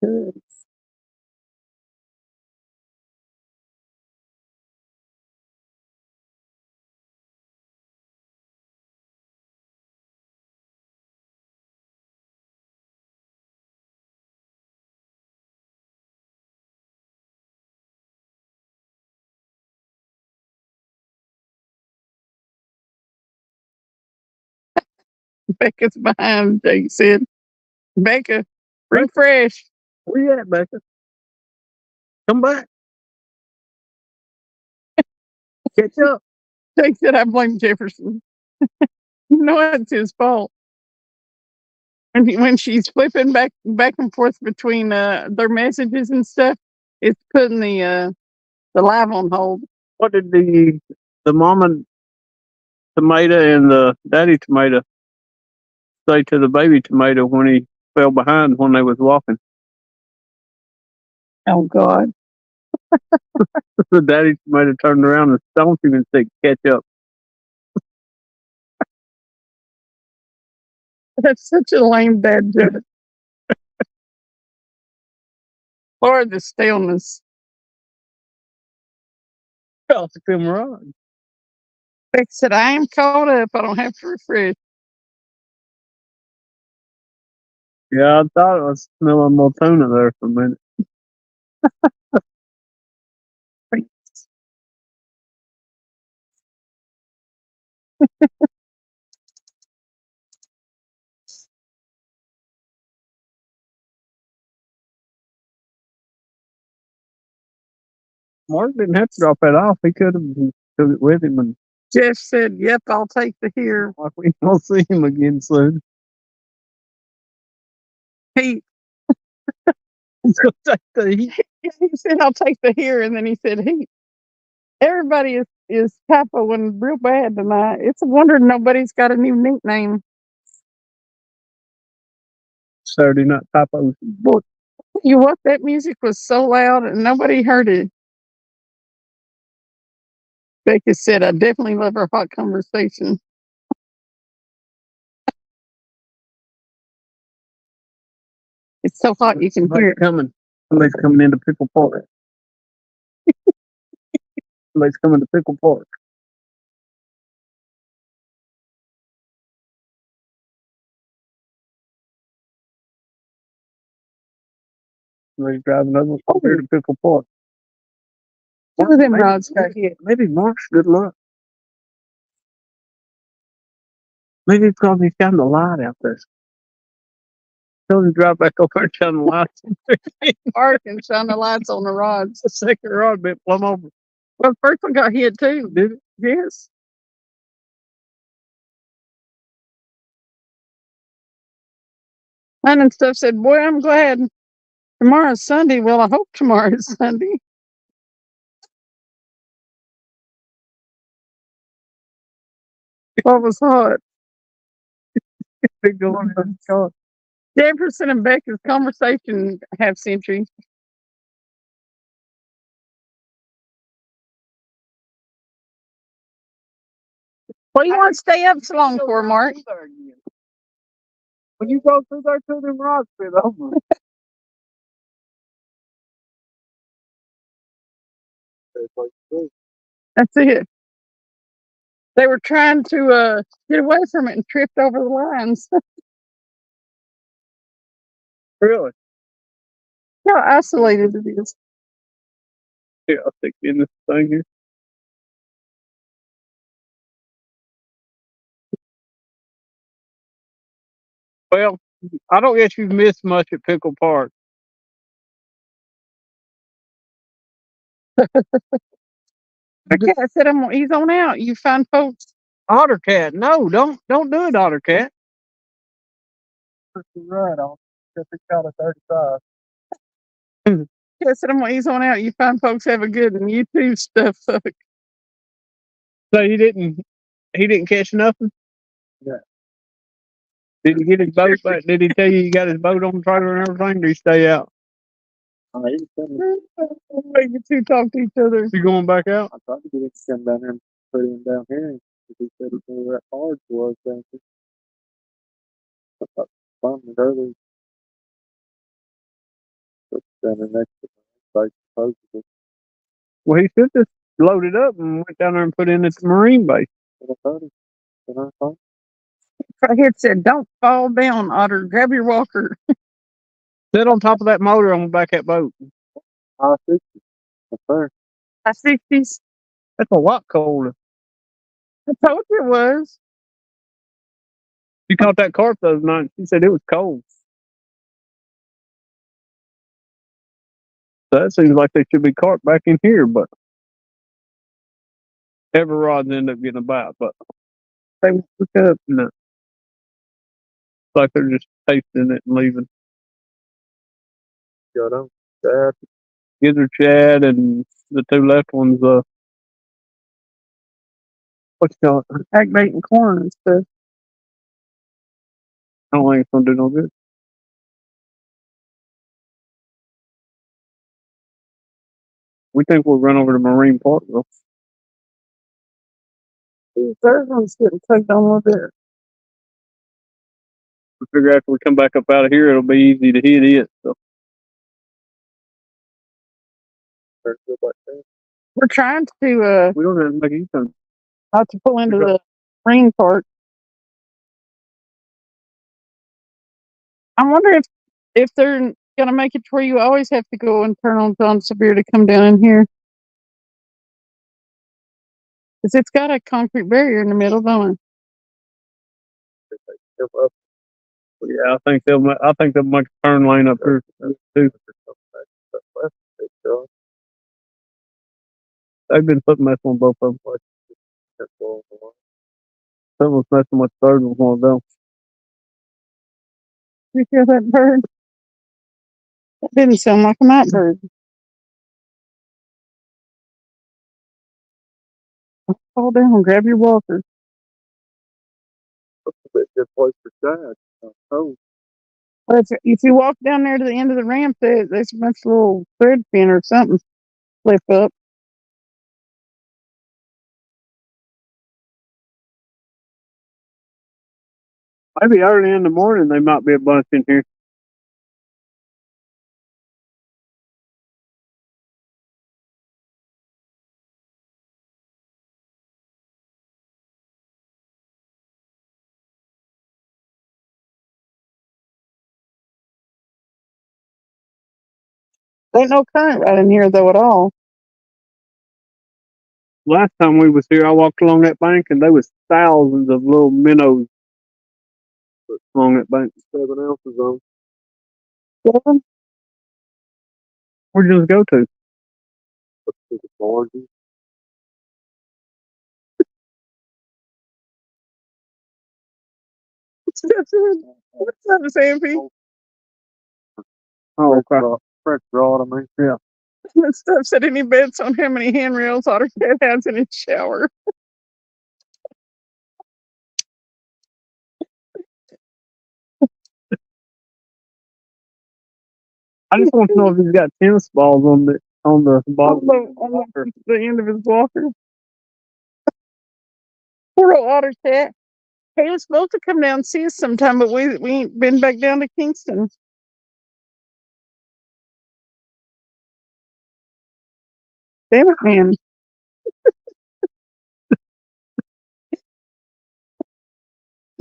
Good. Becca's behind, Jake said. Becca, refresh.
Where you at, Becca? Come back. Catch up.
Jake said, I blame Jefferson. You know it's his fault. When she's flipping back and forth between their messages and stuff, it's putting the live on hold.
What did the mama tomato and the daddy tomato say to the baby tomato when he fell behind when they was walking?
Oh God.
The daddy tomato turned around and stomped him and said, catch up.
That's such a lame dad joke. Or the stillness.
Cross the camera.
Beck said, I am caught up. I don't have to refresh.
Yeah, I thought it was smelling more tuna there for a minute. Mark didn't have to drop that off. He could have took it with him, and
Jeff said, yep, I'll take the here.
like we won't see him again soon.
He
He's gonna take the heat.
he said, I'll take the here, and then he said, he. Everybody is typoing real bad tonight. It's a wonder nobody's got a new nickname.
Saturday night typos.
Boy, you what? That music was so loud and nobody heard it. Becca said, I definitely love our hot conversation. It's so hot you can hear it.
Coming. Somebody's coming into Pickle Park. Somebody's coming to Pickle Park. Somebody's driving over here to Pickle Park.
Two of them rods got hit.
Maybe Mark's good luck. Maybe it's because he's got the light out there. Tell him to drive back over and shine the lights.
Park and shine the lights on the rods.
The second rod bit plumb over.
Well, the first one got hit too.
Did it?
Yes. Mine and stuff said, boy, I'm glad tomorrow's Sunday. Well, I hope tomorrow's Sunday. What was hot?
Big going for the car.
Jefferson and Becca's conversation half century. What do you want to stay up so long for, Mark?
When you go through there, till them rods fit over.
That's it. They were trying to get away from it and tripped over the lines.
Really?
How isolated it is.
Yeah, I'll stick in this thing here. Well, I don't guess you've missed much at Pickle Park.
Okay, I said he's on out. You find folks.
Otter Cat. No, don't do it, Otter Cat. Right on. Just got a 35.
I said he's on out. You find folks have a good and YouTube stuff. So
he didn't catch nothing? Yeah. Did he get his boat back? Did he tell you got his boat on the trailer and everything? Did he stay out?
you two talk to each other.
You going back out?
I tried to get him to come down here and put him down here. He said he knew where that hard was down here. I thought, it early. down there next to the base, supposedly.
Well, he should just load it up and went down there and put in at the Marine base.
What I thought he, what I thought.
Right here it said, "Don't fall down, Otter. Grab your walker."
Sit on top of that motor on the back of that boat.
I-60. That's there.
I-60s.
That's a lot colder.
I told you it was.
She caught that carp the other night. She said it was cold. So that seems like they should be carp back in here, but every rods end up getting about. But they won't pick up. No. It's like they're just tasting it and leaving.
Got on. Dad.
Gizzard Chad and the two left ones, what you call it?
Activate and corn and stuff.
I don't think it's gonna do no good. We think we'll run over to Marine Park though.
These third one's getting tugged on a little bit.
We figure after we come back up out of here, it'll be easy to hit it. So
Turn to like that.
We're trying to
we don't have to make a U-turn.
not to pull into the Marine Park. I wonder if they're gonna make it to where you always have to go and turn on John Sevier to come down in here. Because it's got a concrete barrier in the middle, don't it?
Come up.
Yeah, I think they'll make a turn lane up here too.
But left, they go.
They've been putting mess on both of them.
That's all the way.
Someone's messing with the third one one of them.
You hear that bird? That didn't sound like a night bird. Fall down and grab your walker.
That's a bit good place for Chad. Oh,
But if you walk down there to the end of the ramp, there's a bunch of little thread pin or something flip up.
Maybe early in the morning they might be a bunch in here.
Ain't no current right in here though at all.
Last time we was here, I walked along that bank and there was thousands of little minnows along that bank.
7 ounces on.
Seven?
Where'd you just go to?
Up to the barges.
What's up, Sampy?
Oh, okay.
Fresh rod, I mean.
Yeah.
That stuff said any bets on how many handrails AutoCAD has in its shower.
I just want to know if he's got tennis balls on the bottom.
On the end of his walker. Poor old AutoCAD. He was supposed to come down and see us sometime, but we ain't been back down to Kingston. Damn it, man.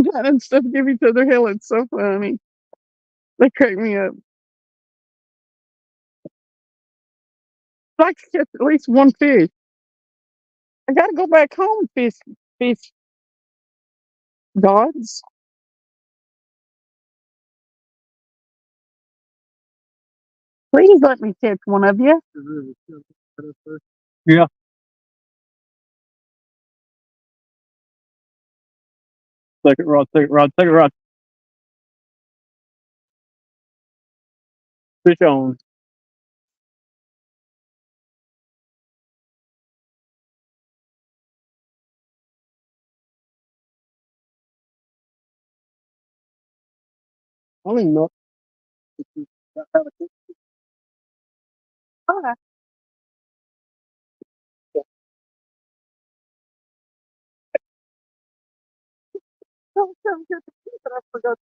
God and stuff give each other hell. It's so funny. They crack me up. I'd like to catch at least one fish. I gotta go back home, fish gods. Please let me catch one of you.
Yeah. Second rod, second rod, second rod. Fish on. I don't even know.
Hi. Don't come get the fish, but I forgot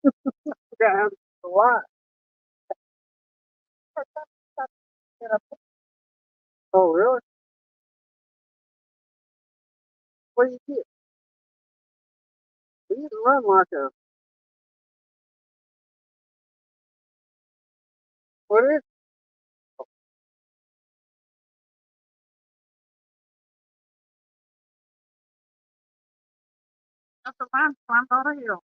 Forgot how to the light. Oh, really? What do you get? You didn't run like a. What is? That's a mine climbed on a hill.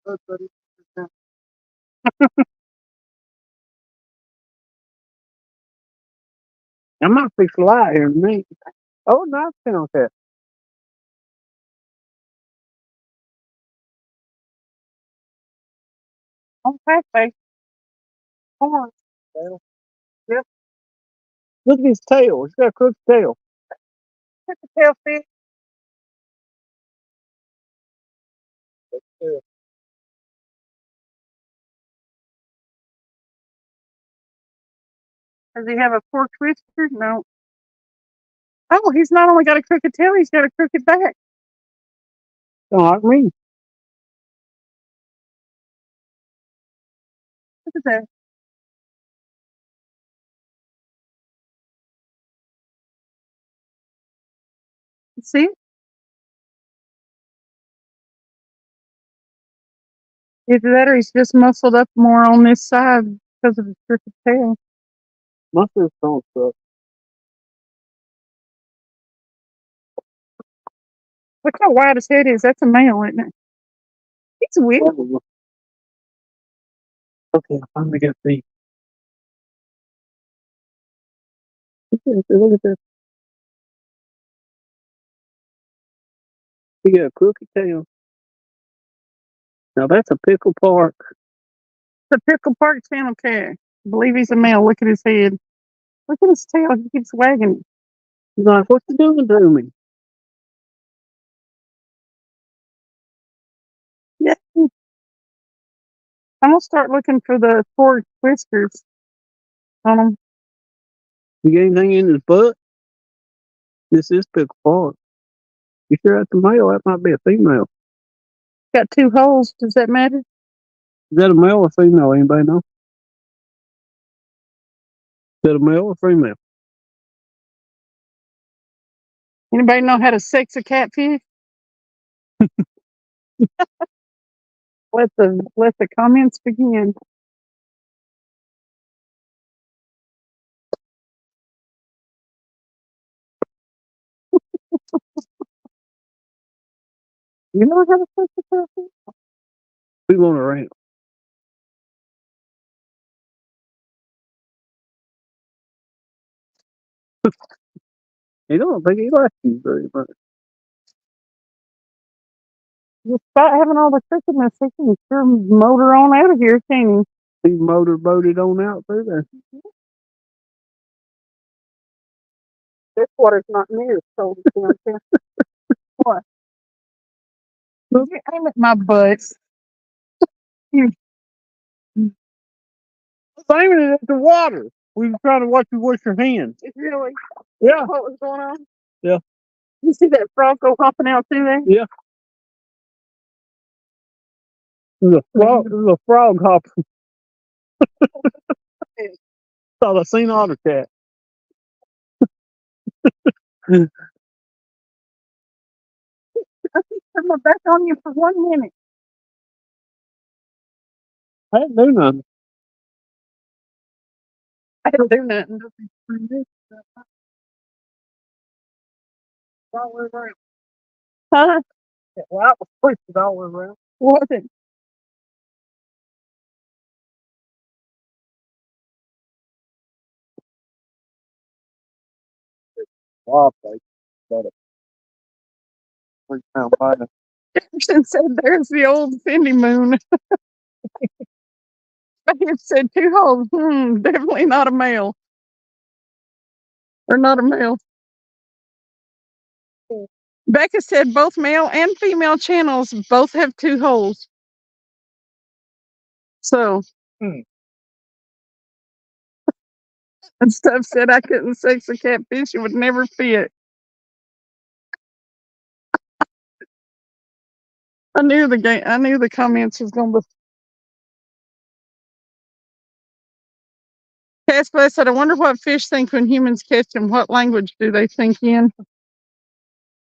Oh, buddy. I might fix the light here in a minute. Oh, nice sound that. Oh, perfect. Come on. Yep. Look at his tail. He's got a crooked tail. Look at the tail fish. Yeah.
Does he have a fork twister? No. Oh, he's not only got a crooked tail, he's got a crooked back.
Don't like me.
Look at that. See? Either that or he's just muscled up more on this side because of his crooked tail.
Must have stone stuff.
Look how wide his head is. That's a male, isn't it? He's weird.
Okay, I finally got the. Look at this. He got a crooked tail. Now that's a pickle park.
The Pickle Park Channel cat. I believe he's a male. Look at his head. Look at his tail. He keeps wagging.
He's like, what you doing to me?
Yeah. I'm gonna start looking for the fork whiskers on him.
You got anything in his butt? This is pickle park. You sure that's a male? That might be a female.
Got 2 holes. Does that matter?
Is that a male or female? Anybody know? Is that a male or female?
Anybody know how to sex a catfish? Let the comments begin. You know how to sex a catfish?
We going around. He don't think he likes you very much.
Just stop having all the crookedness. He can sure motor on out of here, can't he?
He motorboated on out through there.
This water's not near as cold as down here. What? You aim at my butt. You
Aiming it at the water. We were trying to watch you wash your hands.
really?
Yeah.
What was going on?
Yeah.
You see that frog go hopping out through there?
Yeah. There's a frog hopping. Thought I seen otter cat.
Turn my back on you for 1 minute.
I didn't do nothing.
I didn't do nothing.
All the way around.
Huh?
Well, I was twisted all the way around.
Was it?
Wow, baby. Got a 3 pound bite.
Jefferson said there's the old Cindy moon. It said 2 holes. Definitely not a male. Or not a male. Becca said both male and female channels both have 2 holes. So.
Hmm.
And stuff said I couldn't sex a catfish. It would never fit. I knew the comments was gonna be. Casper said, I wonder what fish think when humans catch them. What language do they think in?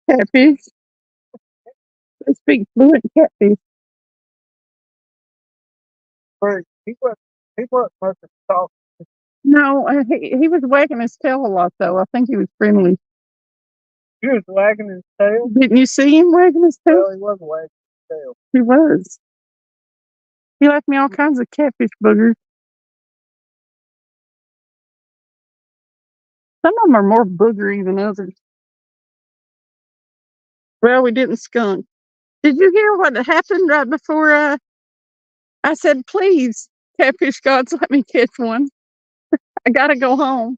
Catfish. They speak fluent catfish.
Right. He wasn't much of a talk.
No, he was wagging his tail a lot, though. I think he was friendly.
He was wagging his tail.
Didn't you see him wagging his tail?
Well, he was wagging his tail.
He was. He left me all kinds of catfish boogers. Some of them are more boogery than others. Well, we didn't skunk. Did you hear what happened right before I said, please, catfish gods, let me catch one? I gotta go home.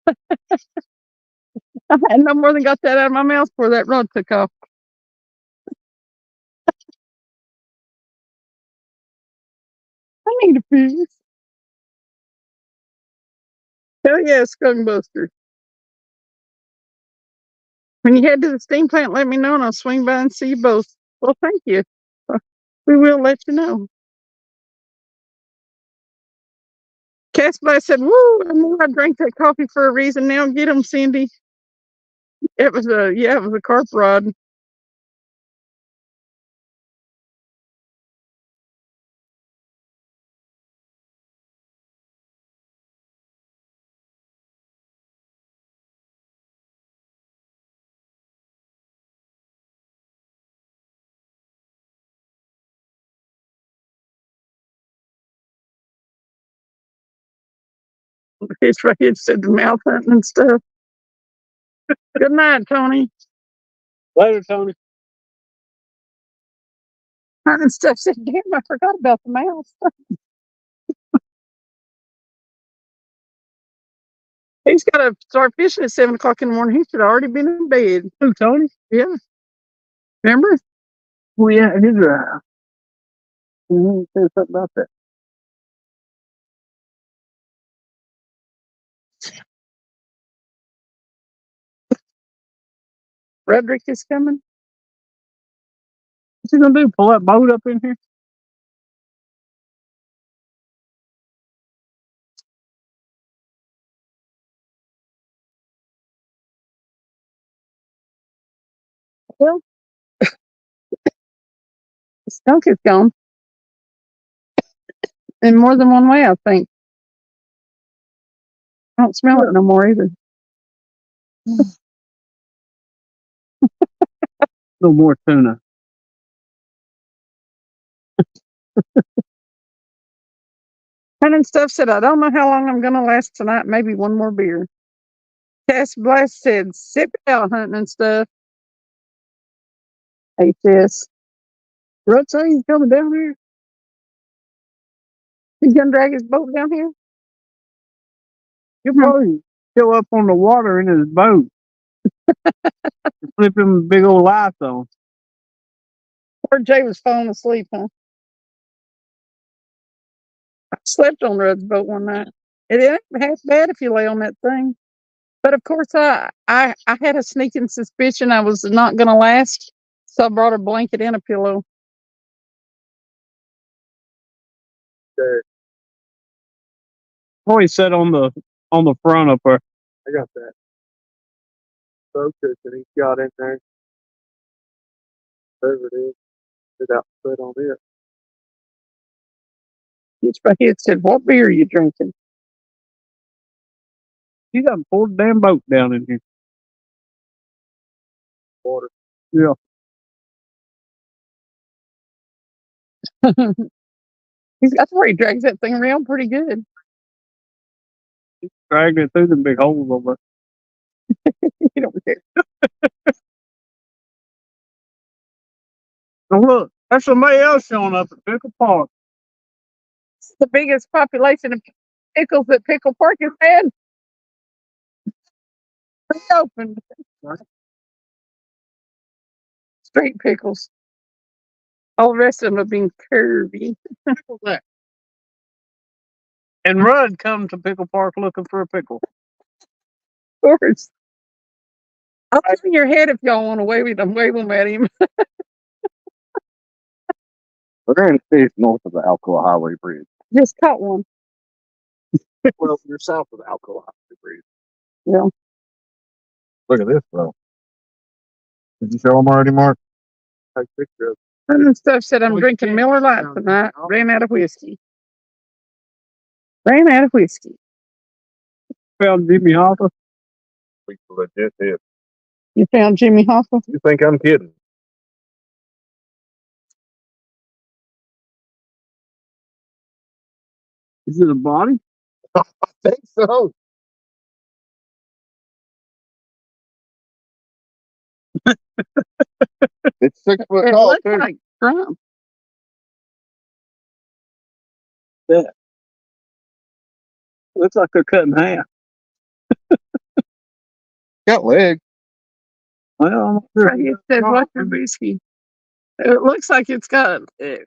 I had no more than got that out of my mouth before that rod took off. I need a fish. Hell yeah, skunk buster. When you head to the steam plant, let me know and I'll swing by and see you both. Well, thank you. We will let you know. Casper said, woo, I knew I drank that coffee for a reason. Now get 'em, Cindy. It was a carp rod. His right said the mouth hunting and stuff. Good night, Tony.
Later, Tony.
Hunting stuff said, damn, I forgot about the mouse. He's got to start fishing at 7 o'clock in the morning. He should have already been in bed.
Who, Tony?
Yeah. Remember?
Well, yeah, his said something about that.
Roderick is coming.
What's he gonna do? Pull that boat up in here?
Well, the skunk is gone. In more than one way, I think. I don't smell it no more either.
No more tuna.
Hunting stuff said, I don't know how long I'm going to last tonight. Maybe one more beer. Cass Blast said, sip it out, hunting and stuff. HS.
Rut say he's coming down here?
He's going to drag his boat down here?
He'll probably show up on the water in his boat. Flip him big old lights on.
Poor Jay was falling asleep, huh? I slept on Rudd's boat one night. It ain't half bad if you lay on that thing. But of course, I had a sneaking suspicion I was not going to last. So I brought a blanket and a pillow.
Oh, he sat on the front up there. I got that. Boat cushion he's got in there. Whatever it is. Sit out and put on it.
Each by head said, what beer are you drinking?
You got pulled the damn boat down in here. Water. Yeah.
He's got where he drags that thing around pretty good.
He dragged it through the big holes over
You don't care.
there. Now look, that's somebody else showing up at Pickle Park.
It's the biggest population of pickles that Pickle Park has had. Reopened. Straight pickles. All the rest of them have been curvy.
And Rudd come to Pickle Park looking for a pickle.
Of course. I'll turn your head if y'all want to wave them at him.
We're in the states north of the Alcoa Highway Bridge.
Just caught one.
Well, you're south of the Alcoa Highway Bridge.
Yeah.
Look at this, bro. Did you show them already, Mark? Take a picture of
And stuff said I'm
Well, you
drinking
can't-
Miller Lite
no,
tonight.
no.
Ran out of whiskey. Ran out of whiskey.
Found Jimmy Hoffa.
We legit did.
You found Jimmy Hoffa?
You think I'm kidding?
Is it a body?
I think so. It's 6 foot
It
tall,
looks
too.
like Trump.
Looks like they're cut in half.
Got legs.
Well, I'm not sure.
It says what's your whiskey? It looks like it's got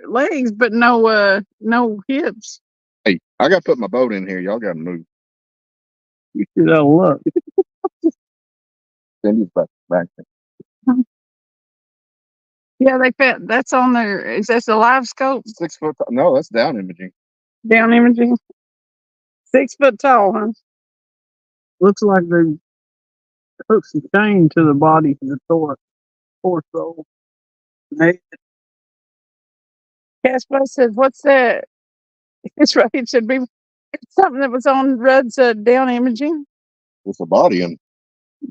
legs, but no hips.
Hey, I got to put my boat in here. Y'all got to move.
You see that look.
Send you back.
Yeah, they found that's on there. Is that the live scope
6 foot. No, that's down imaging.
down imaging? 6 foot tall, huh?
Looks like they hooked some chain to the body and the torso. Hey,
Casper says, "What's that?" It's right. It should be it's something that was on Rudd's down imaging.
It's a body in.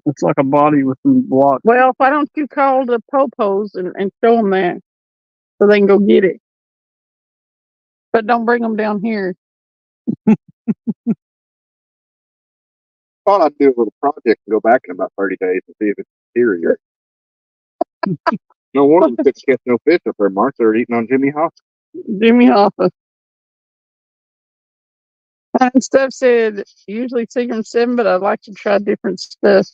looks like a body with some blocks.
Well, why don't you call the popos and show them that so they can go get it? But don't bring them down here.
Thought I'd do a little project and go back in about 30 days and see if it's deteriorated. No wonder we couldn't catch no fish up there, Mark. They're eating on Jimmy Hoffa.
Jimmy Hoffa. And stuff said usually Seagram 7, but I'd like to try different stuff.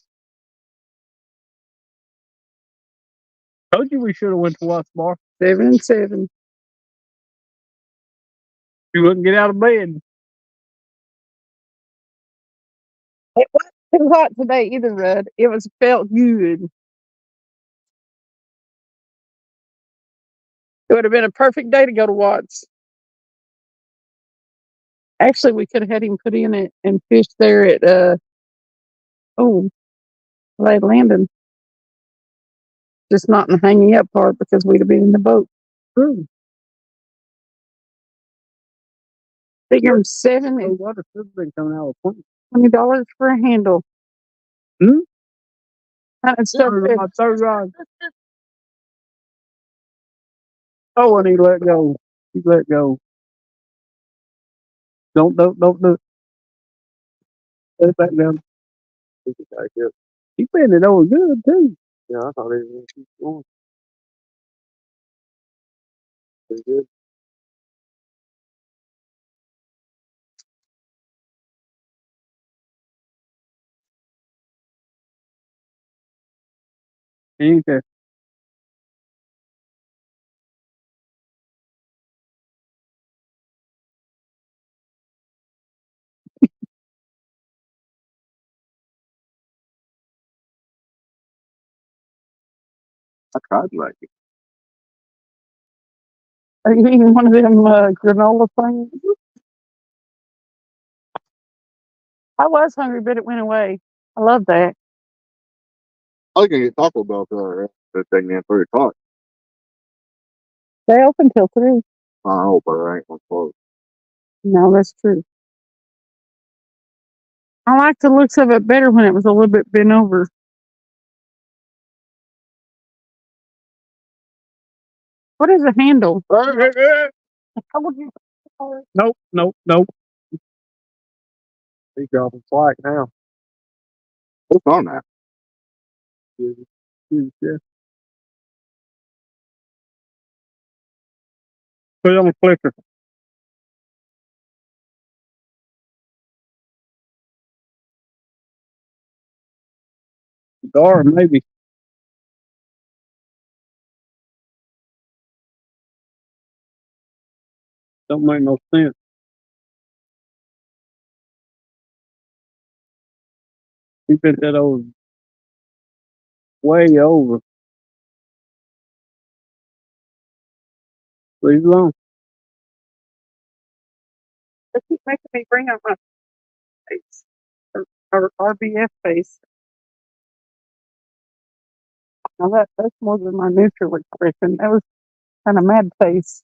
Told you we should have went to Watts Bar.
7 and 7.
You wouldn't get out of bed.
It wasn't too hot today either, Rudd. It was felt good. It would have been a perfect day to go to Watts. Actually, we could have had him put in it and fish there at Lake Landon. Just not in the hanging up part because we'd have been in the boat.
True.
Figure 7
The
and
water should have been coming out of the plant.
$20 for a handle.
Hmm?
And stuff that-
My third rod. Oh, and he let go. He let go. Don't do it. Let it back down. He bent it over good too.
Yeah, I thought it was going. Pretty good.
Ain't that?
I tried to like it.
Are you eating one of them granola things? I was hungry, but it went away. I love that.
I was gonna get Taco Bell for the thing at 3 o'clock.
They open till 3.
I hope I ain't gonna close.
No, that's true. I like the looks of it better when it was a little bit bent over. What is a handle? How would you call it?
Nope.
He's dropping slack now. What's on that?
Yeah. Put it on the flicker. Gar, maybe. Don't make no sense. He bent that over way over. Leave it alone.
They keep making me bring out my face. Or RBF face. Now that's more than my neutral expression. That was kind of mad face.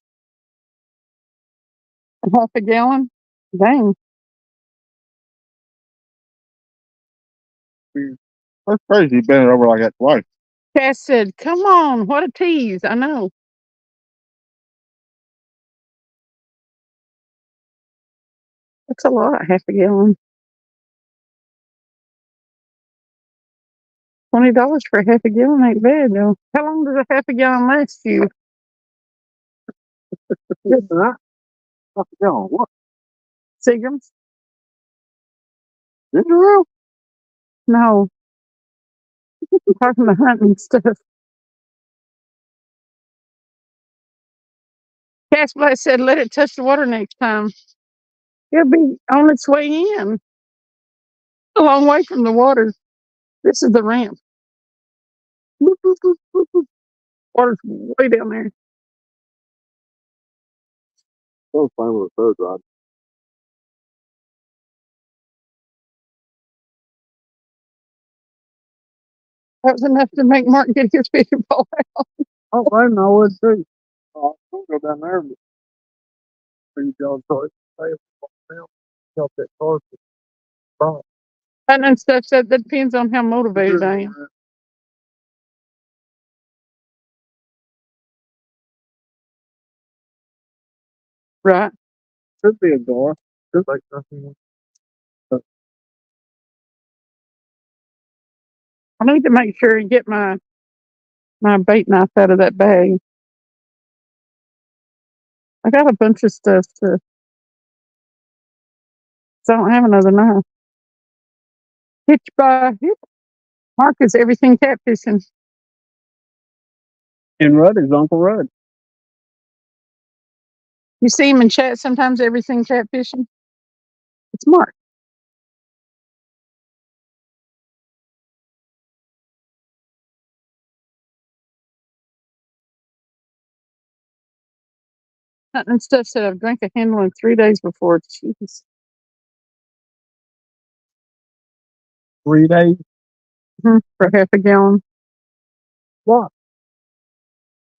Half a gallon? Dang.
That's crazy. You bent it over like that twice.
Cass said, come on, what a tease. I know. That's a lot, half a gallon. $20 for half a gallon ain't bad though. How long does a half a gallon last you?
Yes, right. Half a gallon. What?
Seagram's?
Is it real?
No. I'm talking about hunting stuff. Cass Black said, let it touch the water next time. It'll be on its way in. A long way from the water. This is the ramp. Boop, boop, boop, boop, boop. Water's way down there.
That was fine with a third rod.
That was enough to make Mark get his fishing pole out.
Oh, I know, I would too. Oh, I don't go down there. But you y'all start saying now. Got that car for spot.
And stuff that depends on how motivated I am. Right.
Could be a door. Could like nothing.
I need to make sure and get my bait knife out of that bag. I got a bunch of stuff to. So I don't have another knife. Hitch by hip. Mark is everything catfishing.
And Rudd is Uncle Rudd.
You see him in chat sometimes, everything catfishing. It's Mark. Hunting and stuff said I've drank a handle in 3 days before. Jeez.
3 days.
For half a gallon.
What?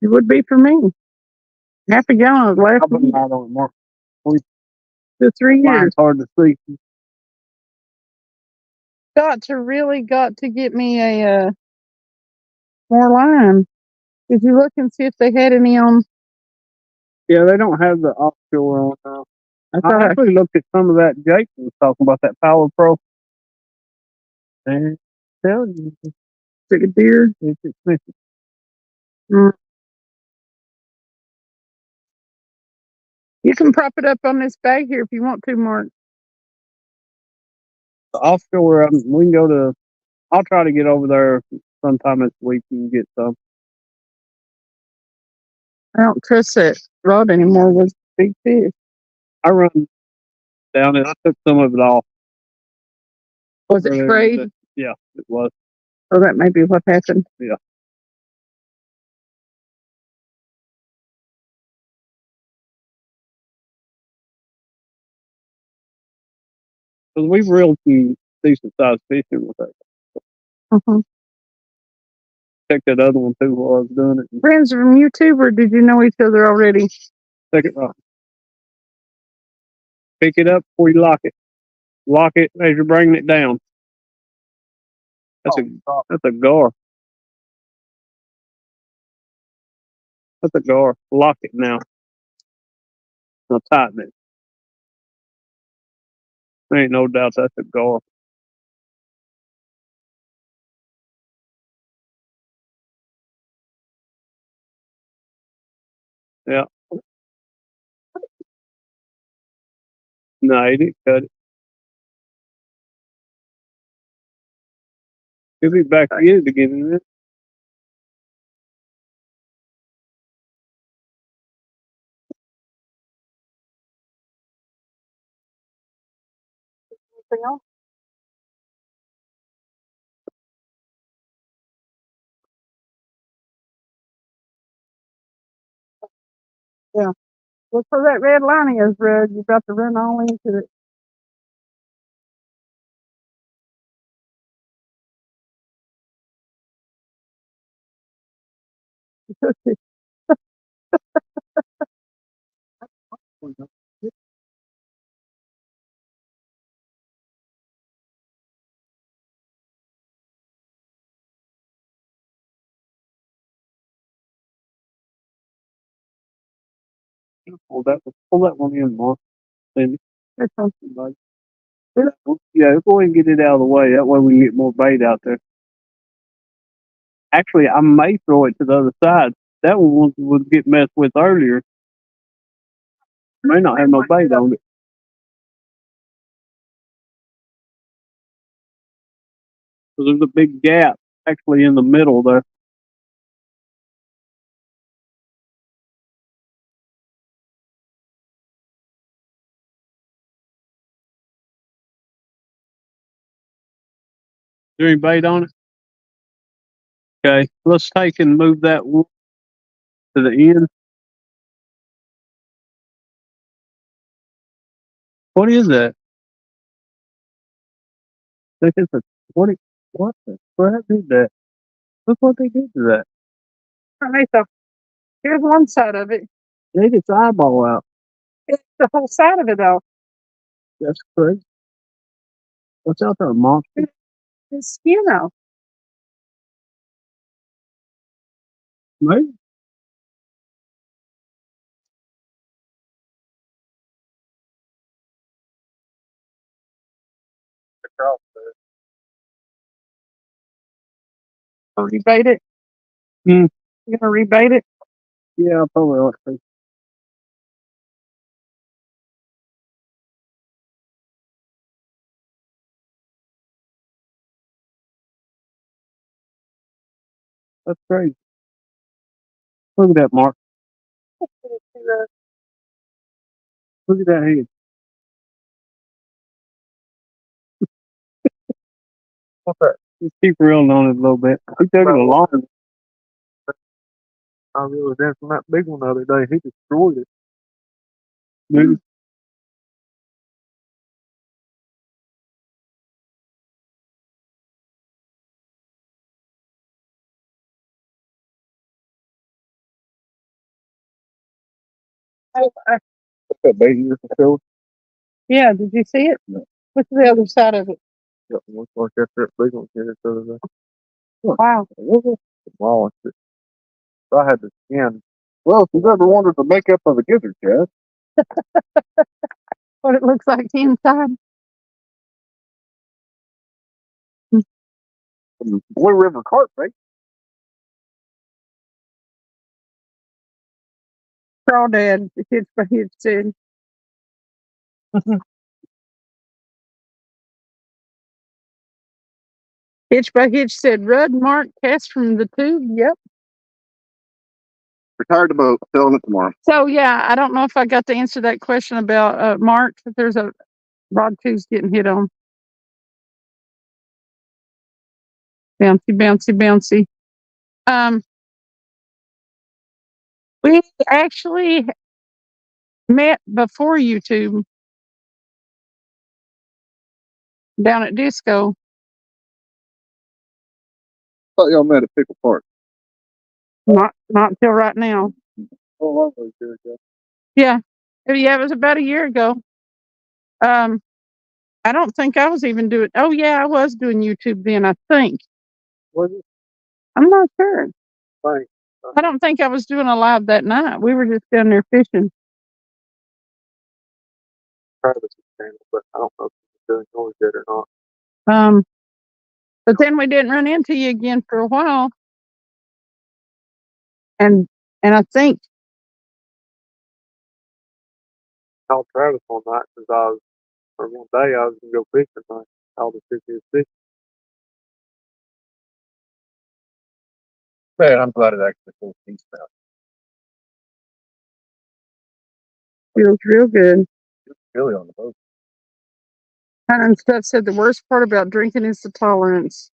It would be for me. Half a gallon would last
I'll put
me
an eye on it, Mark.
2 3 years.
Mine's hard to see.
Got to get me a more lime. Did you look and see if they had any on?
Yeah, they don't have the offshore on now.
I
I
thought I
actually looked at some of that Jake was talking about, that Power Pro. And tell you,
took a deer.
it's expensive.
Mm. You can prop it up on this bag here if you want to, Mark.
The offshore, we can go to. I'll try to get over there sometime this week and get some.
I don't trust that rod anymore with big fish.
I run down it. I took some of it off.
Was it frayed?
Yeah, it was.
Oh, that may be what happened.
Yeah. Because we've reeled some decent sized fishing with that.
Mm-hmm.
Check that other one too while I was doing it.
Friends from YouTube, or did you know each other already?
Take it right. Pick it up before you lock it. Lock it as you're bringing it down. That's a gar. That's a gar. Lock it now. Now tighten it. There ain't no doubt that's a gar. Yeah. No, he didn't cut it. He'll be back to you again in a minute.
Anything else? Look for that red line is red. You're about to run all into it.
Pull that one in, Mark. Cindy.
This one.
Like, yeah, go ahead and get it out of the way. That way we can get more bait out there. Actually, I may throw it to the other side. That one was get messed with earlier. May not have no bait on it. So there's a big gap actually in the middle there. Is there any bait on it? Okay, let's take and move that one to the end. What is that? I think it's a what the crap did that? Look what they did to that.
All right, so here's one side of it.
They ate its eyeball out.
It's the whole side of it, though.
That's crazy. What's out there, monster?
It's skin out.
Maybe.
Rebait it.
Hmm.
You gonna rebait it?
Yeah, probably ought to. That's crazy. Look at that, Mark. Look at that head. What's that? Just keep reeling on it a little bit. He took it along.
I realized that from that big one the other day. He destroyed it.
Maybe.
That bait you just showed.
Yeah, did you see it?
No.
What's the other side of it?
Yeah, looks like after that big one here the other day.
Wow.
Wow, I had the skin. Well, if you've ever wondered the makeup of a gizzard, Chad,
What it looks like inside.
from Blue River Carp bait.
Crawdad, hitch by hitch said. Hitch by hitch said, Rudd Mark cast from the tube. Yep.
Retired the boat, selling it tomorrow.
So yeah, I don't know if I got to answer that question about Mark. If there's a rod tube's getting hit on. Bouncy, bouncy, bouncy. We actually met before YouTube down at Disco.
Thought y'all met at Pickle Park.
Not until right now.
Oh, lovely, good, yeah.
Yeah. Yeah, it was about a year ago. I don't think I was even doing. Oh yeah, I was doing YouTube then. I think.
Was it?
I'm not sure.
Thanks.
I don't think I was doing a live that night. We were just down there fishing.
Travis' channel, but I don't know if he's doing yours yet or not.
But then we didn't run into you again for a while. And I think
I called Travis one night because one day I was gonna go fishing. I called him to his fish. Man, I'm glad it actually pulled peace out.
feels real good.
Really on the boat.
And stuff said the worst part about drinking is the tolerance.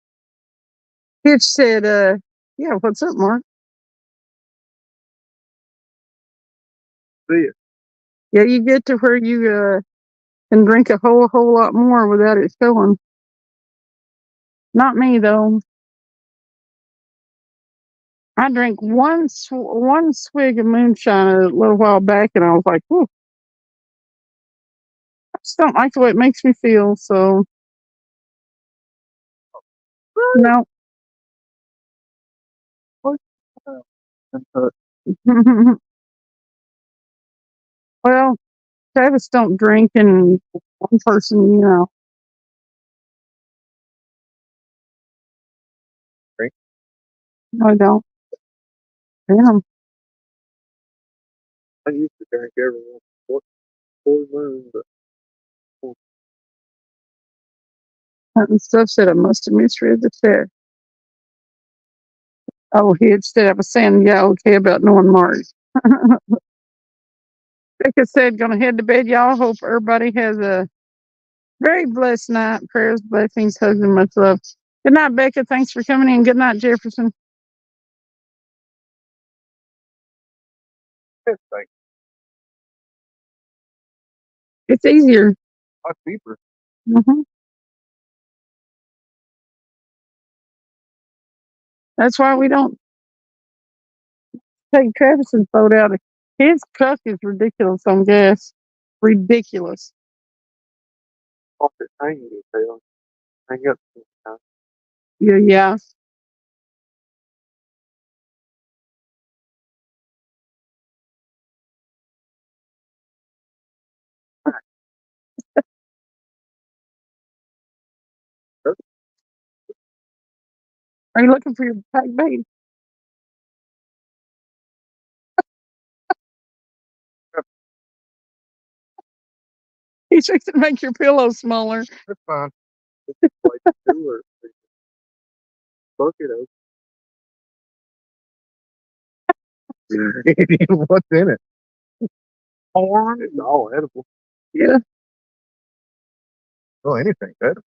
Hitch said, yeah, what's up, Mark?
See it.
Yeah, you get to where you can drink a whole lot more without it showing. Not me though. I drank one swig of moonshine a little while back, and I was like, "Whew, I just don't like the way it makes me feel." So no. Well, Travis don't drink, and one person,
Drink?
No, I don't. Damn.
I used to drink every once full moon, but
And stuff said I must have misread the chat. Oh, he instead I was saying, yeah, okay, about knowing Mark. Becca said, gonna head to bed, y'all. Hope everybody has a very blessed night. Prayers, blessings, hugs, and much love. Good night, Becca. Thanks for coming in. Good night, Jefferson.
it's like
It's easier.
much deeper.
hmm That's why we don't take Travis's boat out. His truck is ridiculous on gas. Ridiculous.
Off the hang detail. Hang up sometimes.
Yeah, yeah. Are you looking for your pack bait? He's fixing to make your pillow smaller.
That's fine. It's like two or three. Bucket open. What's in it?
Corn.
It's all edible.
Yeah.
Oh, anything edible.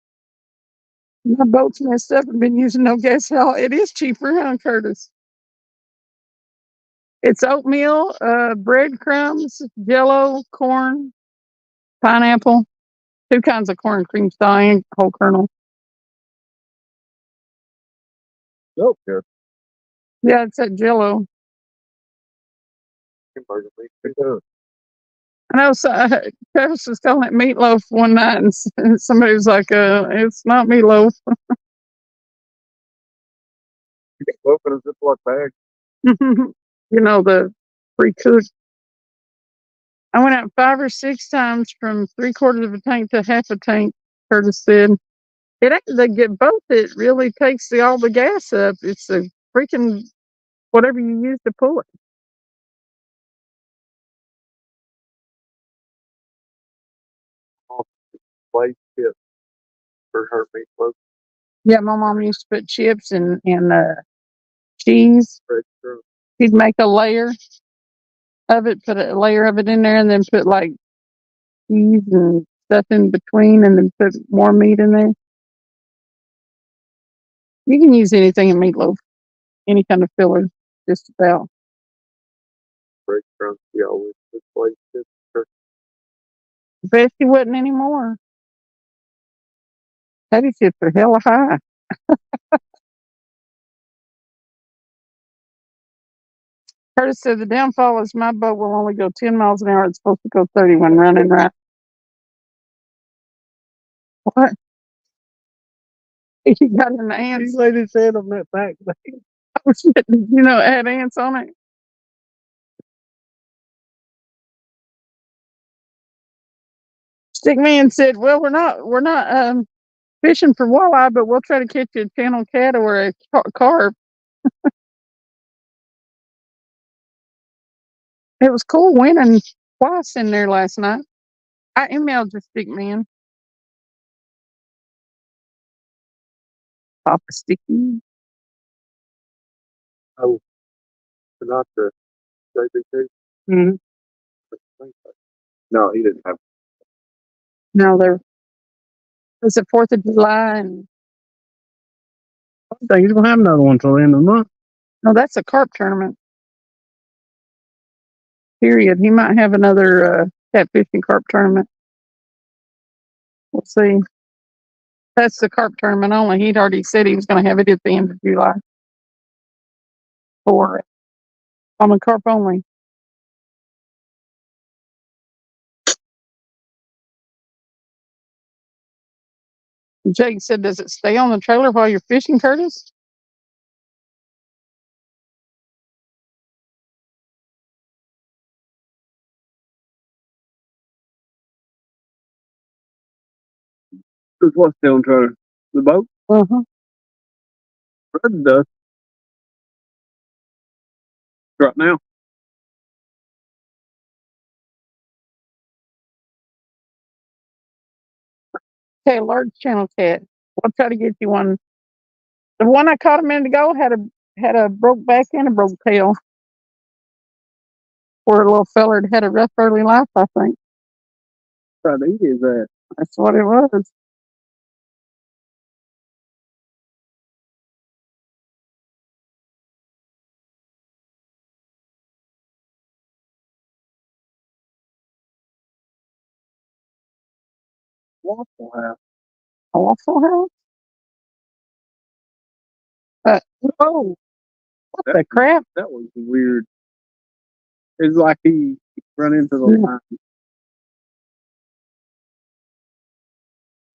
My boat's messed up and been using no gas at all. It is cheaper, huh, Curtis? It's oatmeal, breadcrumbs, jello, corn, pineapple, two kinds of corn, cream style, and whole kernel.
Oh, good.
Yeah, it's that jello.
Burger meat. Good.
I know Travis was calling it meatloaf one night, and somebody was like, it's not meatloaf.
You can open a Ziploc bag.
The pre-cooked. I went out 5 or 6 times from 3/4 of a tank to half a tank, Curtis said. It ain't the get both. It really takes all the gas up. It's the freaking whatever you use to pull it.
Place chips for her meatloaf.
Yeah, my mom used to put chips and cheese.
Breadcrumbs.
She'd make a layer of it, put a layer of it in there, and then put like cheese and stuff in between, and then put more meat in there. You can use anything in meatloaf, any kind of filler, just about.
Breadcrumbs. She always put place chips for
Bet she wasn't anymore. Patty chips are hella high. Curtis said the downfall is my boat will only go 10 miles an hour. It's supposed to go 30 when running right. What? He got an ants.
These ladies said on that back.
Oh, shit. Did you know it had ants on it? Stickman said, well, we're not fishing for walleye, but we'll try to catch a channel cat or a carp. It was cool winning twice in there last night. I emailed the Stickman. Papa Sticky.
Oh, not the JBT.
Mm-hmm.
No, he didn't have.
No, there was the 4th of July, and
I think he's gonna have another one till the end of the month.
no, that's a carp tournament. Period. He might have another catfishing carp tournament. We'll see. That's the carp tournament only. He'd already said he was going to have it at the end of July. For common carp only. Jake said, does it stay on the trailer while you're fishing, Curtis?
Who's what's down trailer? The boat?
Uh-huh.
Fred does. Right now.
Okay, large channel cat. I'll try to get you one. The one I caught a minute ago had a broke back and a broke tail. Poor little feller had a rough early life, I think.
Trying to eat his ass.
That's what it was.
Waffle House.
A Waffle House? Oh, what the crap?
That was weird. It's like he run into the
Yeah.
line.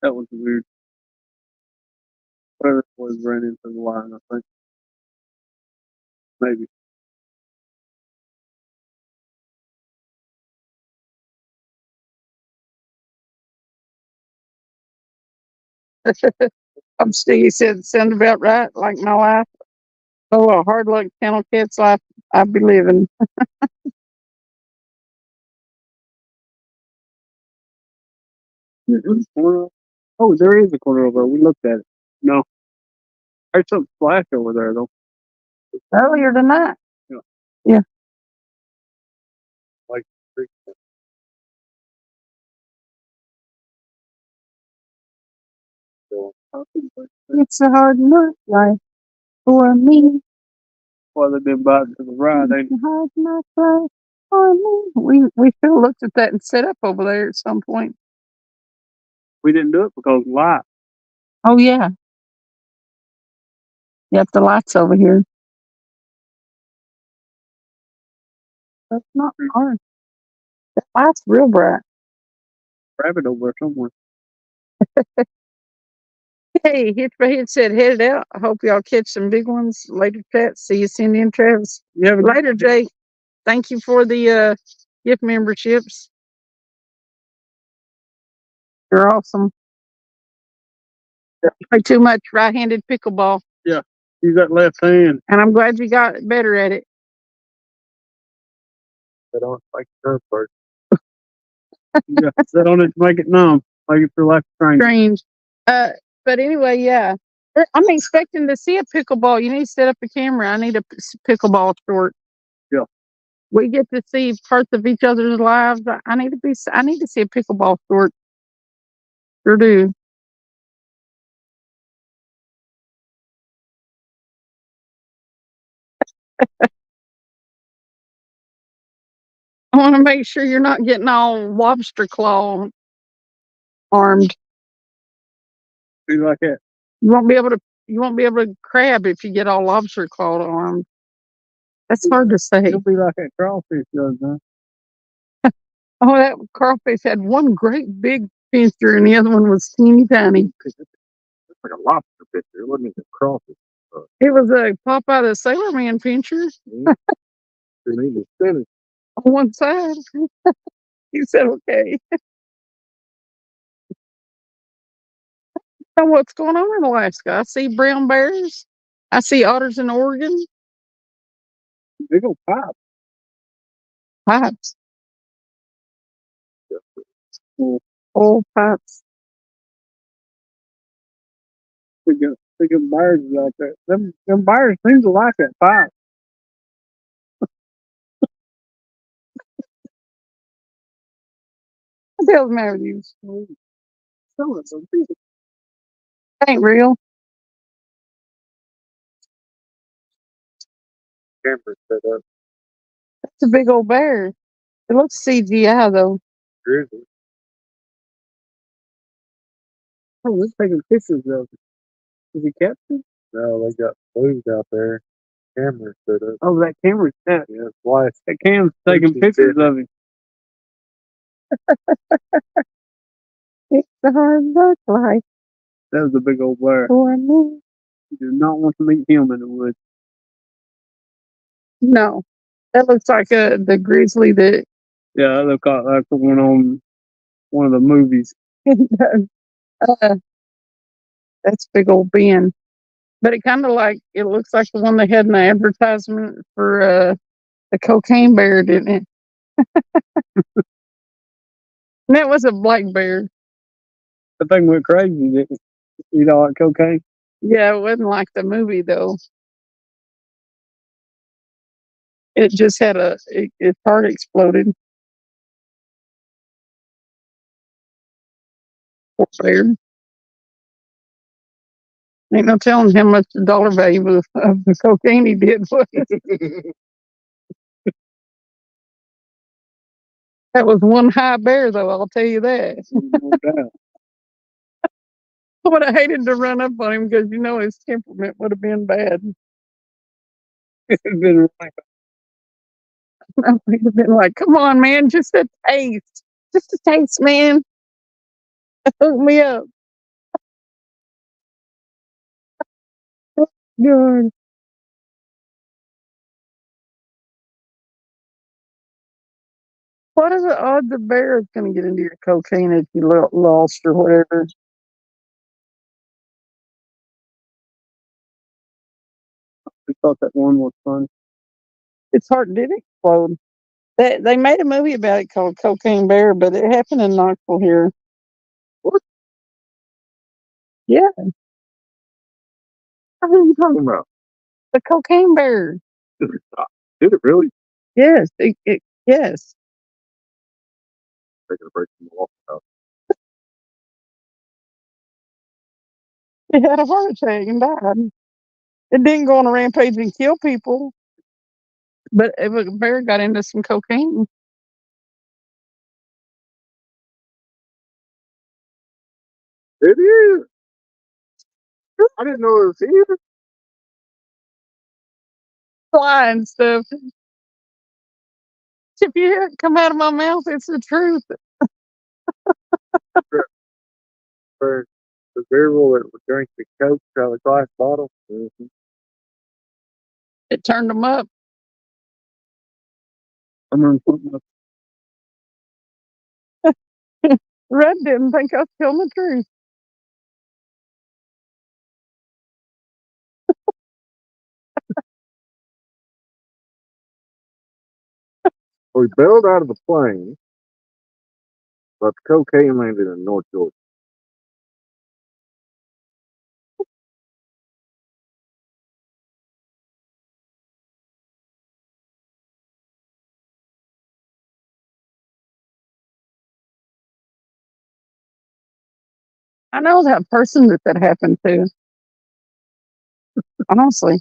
That was weird. Whatever it was ran into the line, I think. Maybe.
I'm Steve said, sound about right, like my life. Oh, a hard luck channel cat's life I'd be living. Mm-mm.
Oh, there is a corner over there. We looked at it. No. There's something flash over there, though.
Earlier tonight.
Yeah.
Yeah.
Like,
It's a hard knock life for me.
well, they've been biting to the right.
It's a hard knock life for me. We should have looked at that and set up over there at some point.
We didn't do it because light.
Oh yeah. Yep, the lights over here. That's not hard. The light's real bright.
Rabbit over there somewhere.
Hey, Hitchhead said headed out. I hope y'all catch some big ones. Later, chat. See you, Cindy and Travis.
You have a
Later, Jake. Thank you for the gift memberships. You're awesome. Play too much right-handed pickleball,
use that left hand.
and I'm glad you got better at it.
Sit on it like a surf bird. You got to sit on it to make it numb. Make it feel like a train.
Strange. But anyway, yeah. I'm expecting to see a pickleball. You need to set up a camera. I need a pickleball short.
Yeah.
We get to see parts of each other's lives. I need to see a pickleball short. Sure do. I want to make sure you're not getting all lobster claw armed.
Be like that.
You won't be able to crab if you get all lobster claw armed. That's hard to say.
It'll be like that crawfish does, huh?
Oh, that crawfish had one great big pincher and the other one was teeny tiny.
It's like a lobster picture. It wasn't even crawfish.
It was a Popeye the Sailor Man pincher
It ain't even spinach.
on one side. He said, okay. Now what's going on in Alaska? I see brown bears. I see otters in Oregon.
Big old pipe.
Pipes. Old pipes.
Big bears like that. Them bears seem to like that pipe.
What the hell's the matter with you?
So it's a big
Ain't real.
Camper set up.
It's a big old bear. It looks CGI though.
Grizzly.
Oh, they're taking pictures of it. Is he captured?
No, they got blues out there. Cameras set up.
Oh, that camera's set.
Yeah, flash.
That cam's taking pictures of him.
It's the hard work life
That was a big old bear.
for me.
You do not want to meet him in the woods.
No, that looks like the grizzly that
Yeah, that look like the one on one of the movies.
uh, that's big old Ben. But it kind of like it looks like the one they had in the advertisement for the cocaine bear, didn't it? And that was a black bear.
The thing went crazy, didn't it? You know, like cocaine.
Yeah, it wasn't like the movie though. It just had its heart exploded. Poor bear. Ain't no telling how much the dollar value of the cocaine he did was. That was one high bear, though, I'll tell you that.
No doubt.
I would have hated to run up on him because, his temperament would have been bad.
It's been like
I would have been like, come on, man, just a taste. Just a taste, man. Hook me up. Good. What are the odds a bear is going to get into your cocaine if you lost or whatever?
we thought that one was fun.
Its heart did explode. They made a movie about it called Cocaine Bear, but it happened in Knoxville here.
What?
Yeah,
What are you talking about?
the Cocaine Bear.
Did it really?
Yes, yes.
Taking a break from the walk.
It had a heart attack and died. It didn't go on a rampage and kill people, but a bear got into some cocaine.
It is. I didn't know it was here.
Fly and stuff. If you hear it come out of my mouth, it's the truth.
For the girl that would drink the Coke out of the glass bottle. Mm-hmm.
It turned them up.
I remember something
Red didn't think I was telling the truth.
We bailed out of the plane, but the cocaine landed in North Georgia.
I know that person that happened to. Honestly,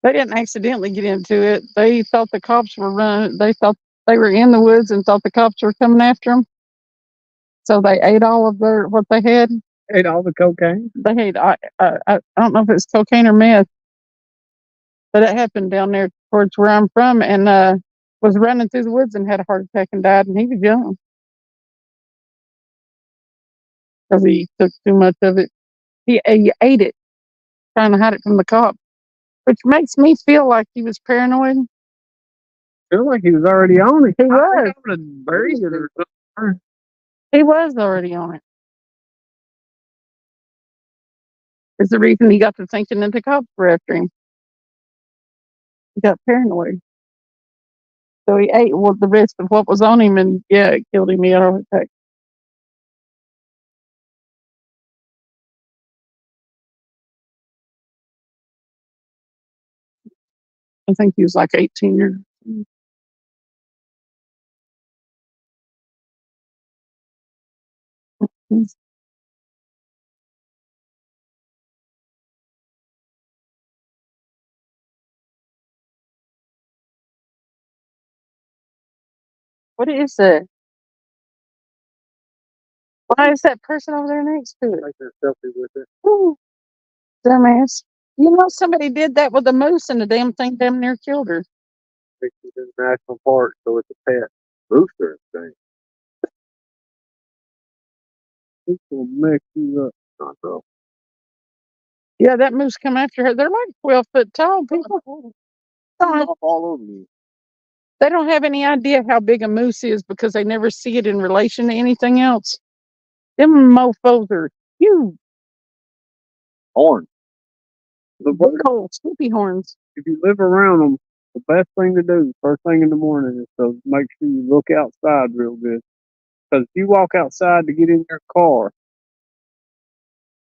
they didn't accidentally get into it. They thought the cops were running. They thought they were in the woods and thought the cops were coming after them. So they ate all of what they had.
ate all the cocaine.
They ate. I don't know if it's cocaine or meth, but it happened down there towards where I'm from, and was running through the woods and had a heart attack and died. And he was young because he took too much of it. He ate it, trying to hide it from the cops, which makes me feel like he was paranoid.
Feel like he was already on it.
He was.
I would have buried it or something.
He was already on it. Is the reason he got to thinking that the cops were after him. He got paranoid. So he ate the rest of what was on him, and yeah, it killed him. He had a heart attack. I think he was like 18 years old. What is that? Why is that person over there next to it?
Take a selfie with it.
Ooh, dumbass. You know, somebody did that with a moose and the damn thing damn near killed her.
Take it in the national park, so it's a pet.
Rooster thing.
This will mess you up.
Not so.
Yeah, that moose come after her. They're like 12 foot tall. People don't have,
Off all over me.
they don't have any idea how big a moose is because they never see it in relation to anything else. Them mofos are huge.
Horn.
The
Big old scoopy horns.
if you live around them, the best thing to do first thing in the morning is to make sure you look outside real good. Because if you walk outside to get in your car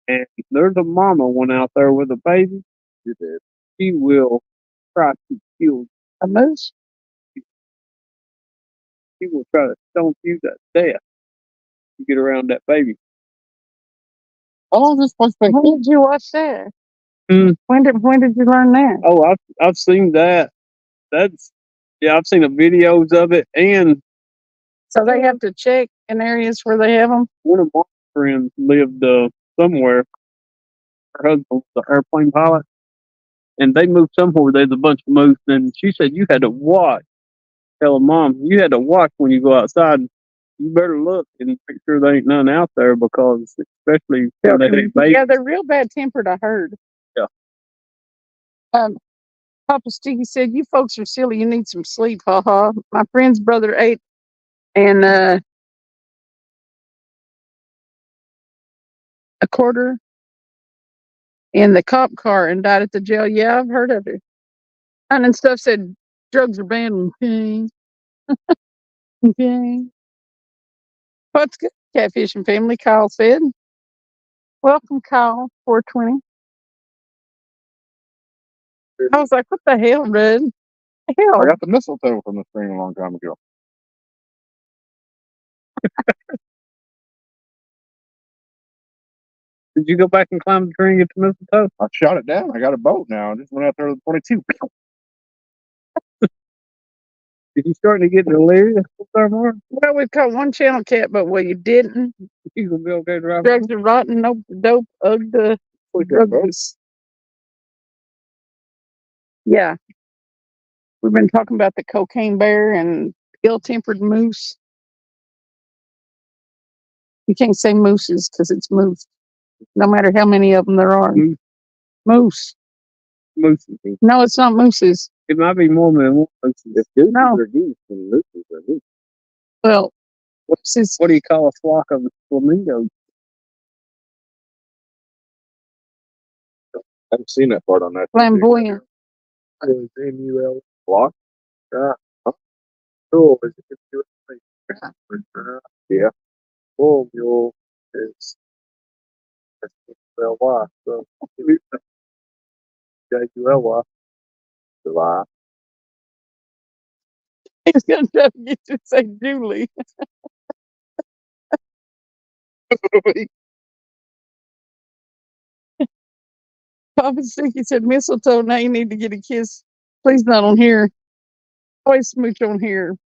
and there's a mama one out there with a baby,
You did.
she will try to kill you.
A moose?
She will try to stomp you to death to get around that baby.
How long is this supposed to be? When did you watch that?
Hmm.
When did you learn that?
Oh, I've seen that. I've seen the videos of it, and
So they have to check in areas where they have them.
one of my friends lived somewhere. Her husband was an airplane pilot, and they moved somewhere where there's a bunch of moose. And she said you had to watch. Tell her mom you had to watch when you go outside. You better look and make sure there ain't none out there because, especially when they have babies.
Yeah, they're real bad tempered. I heard.
Yeah.
Papa Sticky said, "You folks are silly. You need some sleep." Ha ha. My friend's brother ate and a quarter in the cop car and died at the jail. Yeah, I've heard of it. And then stuff said drugs are banned. Okay. Okay. What's good, catfishing family? Kyle said. Welcome, Kyle. 420. I was like, what the hell, Red? Hell.
I got the mistletoe from the spring a long time ago.
Did you go back and climb the tree and get the mistletoe?
I shot it down. I got a boat now. I just went out there with 22.
Did you starting to get delirious there, Mark?
Well, we've caught one channel cat, but well, you didn't.
You gonna be okay driving?
Drugs are rotten. Nope. Dope. The drugs. Yeah. We've been talking about the cocaine bear and ill-tempered moose. You can't say mooses because it's moose. No matter how many of them there are.
Moose.
Moose.
Mooses.
No, it's not mooses.
It might be more than one mooses.
If gooses
No.
are geese, then mooses are moose.
Well, mooses.
What do you call a flock of flamingos?
I haven't seen that part on that.
Flamboyant.
Is MUL
Block?
cool? Is it MUL?
Yeah.
Bull mule is MULY. So JULY.
July.
He's going to try to get you to say Julie. Papa Sticky said mistletoe. Now you need to get a kiss. Please not on here. Always smooch on here.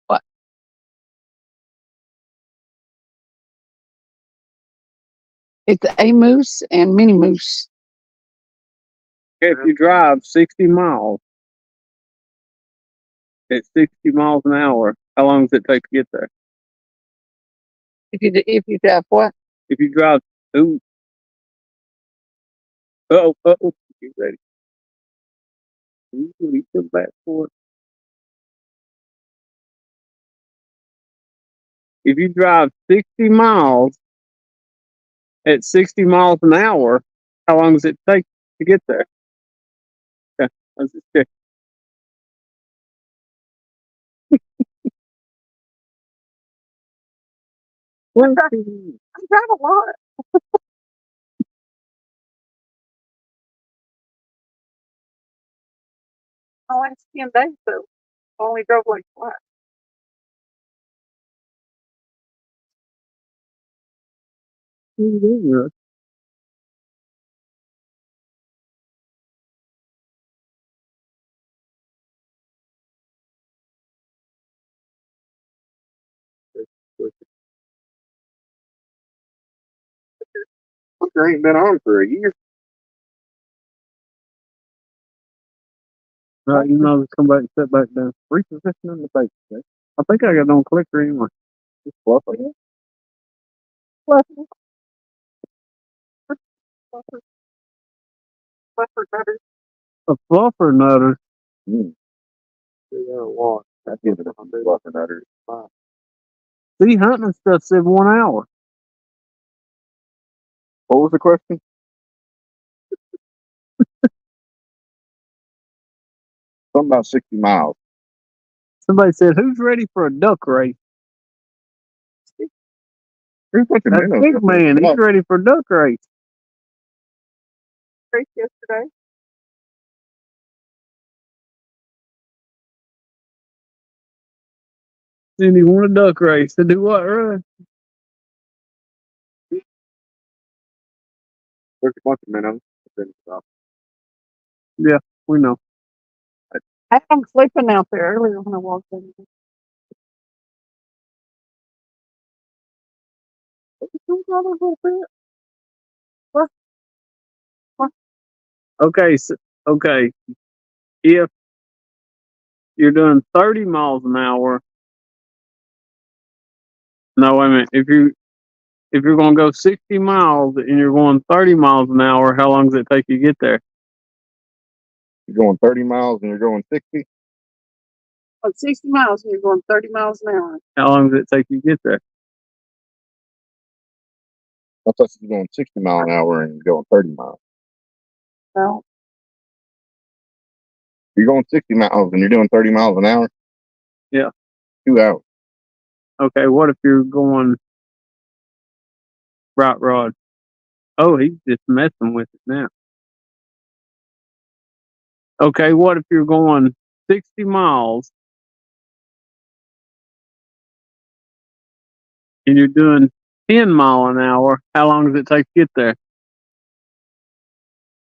What? It's a moose and mini moose.
If you drive 60 miles at 60 miles an hour, how long does it take to get there?
If you drive what?
If you drive, get ready. You come back for it. If you drive 60 miles at 60 miles an hour, how long does it take to get there? Okay, let's just check.
I drive a lot. Oh, it's 10 days though. I only drove like what?
Booker ain't been on for a year.
Right, you know, come back and sit back down. Reposition in the base. Okay? I think I got it on clicker anyway.
Just fluffing.
A fluffer nutter.
Mm. That's giving it some fluffing utters.
See, hunting stuff said 1 hour.
What was the question? Something about 60 miles.
Somebody said, "Who's ready for a duck race?"
Here's what the
That
minnows
big
are.
man, he's
Look,
ready for a duck race.
Race yesterday.
And he won a duck race. To do what, run?
there's a bunch of minnows. Then stop.
Yeah, we know.
I had them sleeping out there earlier when I walked in.
Okay, so, okay. If you're doing 30 miles an hour, no, wait a minute. If you're going to go 60 miles and you're going 30 miles an hour, how long does it take you to get there?
You're going 30 miles and you're going 60.
But 60 miles and you're going 30 miles an hour.
How long does it take you to get there?
I thought you were going 60 mile an hour and you're going 30 miles.
No,
You're going 60 miles and you're doing 30 miles an hour.
Yeah.
2 hours.
Okay, what if you're going right rod? Oh, he's just messing with it now. Okay, what if you're going 60 miles and you're doing 10 mile an hour? How long does it take to get there?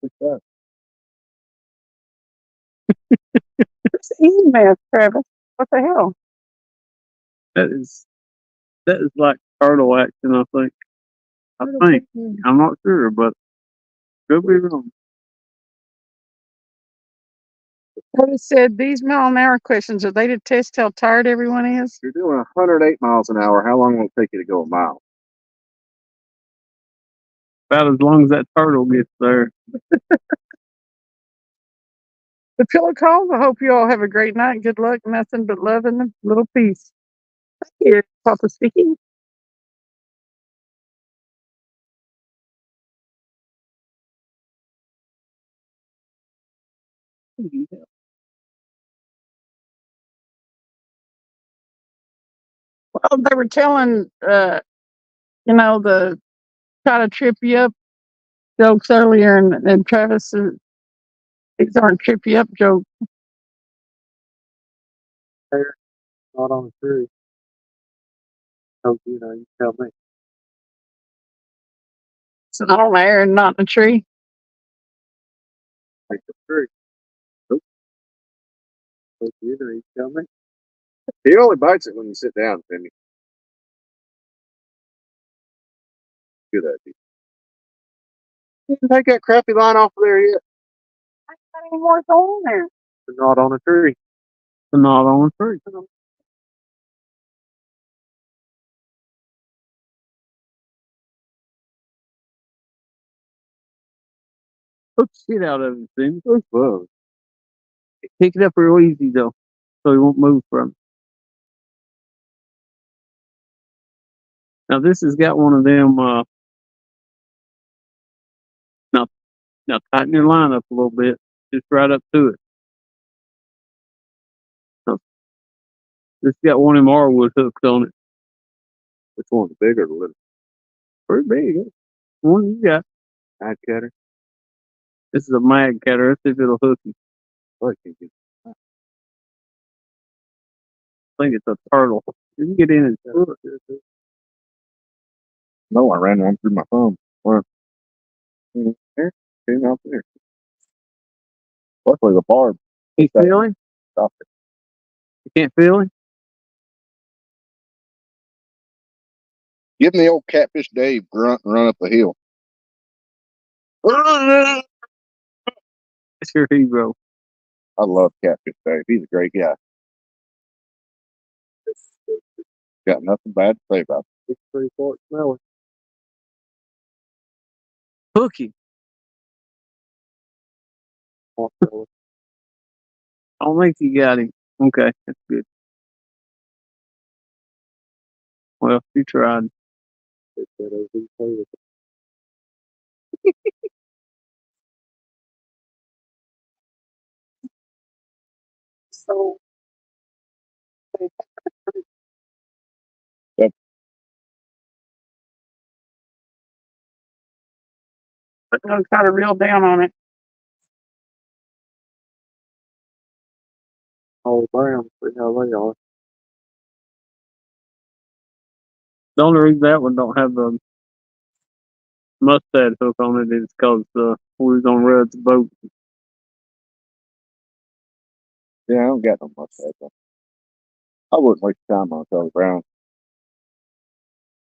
What's that?
it's easy math, Travis. What the hell?
That is like turtle action, I think. I think. I'm not sure, but could be wrong.
Travis said these mile an hour questions are they to test how tired everyone is?
You're doing 108 miles an hour. How long will it take you to go a mile?
About as long as that turtle gets there.
The pillow calls. I hope you all have a great night. Good luck. Nothing but love and a little peace. Here, Papa speaking. Well, they were telling, the try to trip you up jokes earlier, and Travis said these aren't trip you up jokes.
Not on the tree. So, you tell me.
It's not on air and not in a tree.
Like the tree. Nope. So, you tell me.
He only bites it when you sit down, Cindy. Good idea. You can take that crappy line off of there yet.
I don't even want to go on there.
They're not on a tree.
They're not on a tree. Put the shit out of it, Jimmy.
Those bugs.
Pick it up real easy, though, so he won't move from it. Now, this has got one of them, now tighten your line up a little bit, just right up to it. Now, this got one of them Arwood hooks on it.
Which one's bigger, the little
Pretty big. Eh? One you got.
mag cutter?
This is a mag cutter. Let's see if it'll hook you.
What can you?
I think it's a turtle. You can get in and pull it.
No, I ran one through my phone. Or there, came out there. Luckily, the barb
You feel him?
stopped it.
You can't feel him?
Give me the old Catfish Dave grunt and run up the hill. I
That's your hero.
love Catfish Dave. He's a great guy. Got nothing bad to say about him.
It's pretty far smelling.
Hook him. I don't think you got him. Okay, that's good. Well, you tried.
So I was kind of real down on it.
All brown, see how they are.
The only reason that one don't have the mustad hook on it is because we was on Red's boat.
Yeah, I don't got no mustache. I wouldn't waste time on Charlie Brown.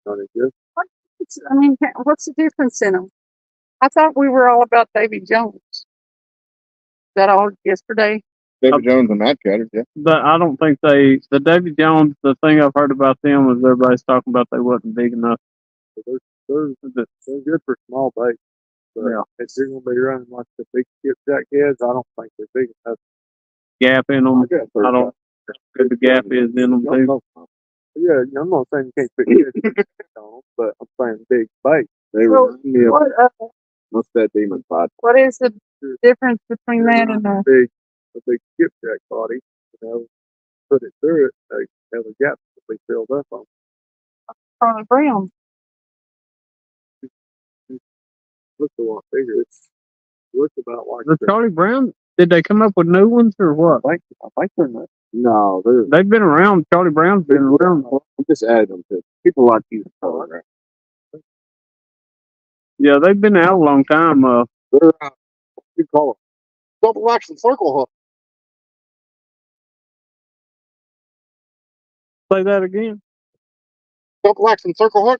Not as good.
I mean, what's the difference in them? I thought we were all about Davy Jones. Is that all yesterday?
David Jones and Mad Catters, yeah.
But I don't think the Davy Jones, the thing I've heard about them is everybody's talking about they wasn't big enough.
They're good for small baits. But
Yeah.
if you're going to be running like the big skipjack heads, I don't think they're big enough.
Gap in them.
I got
I don't. Good the gap is in them too.
Yeah, I'm not saying you can't put kids on them, but I'm saying big bait.
They
Well,
remind me of
what,
Mustad Demon Pod.
what is the difference between that and
a big skipjack body, put it through it, they have a gap to be filled up on.
Charlie Brown?
Looks a lot bigger. It looks about like
The Charlie Brown, did they come up with new ones or what?
I think they're not. No, they're.
They've been around. Charlie Brown's been around.
I'm just adding them to people like you. Charlie Brown.
Yeah, they've been out a long time.
They're you call them double action circle hook.
Say that again.
Double action circle hook.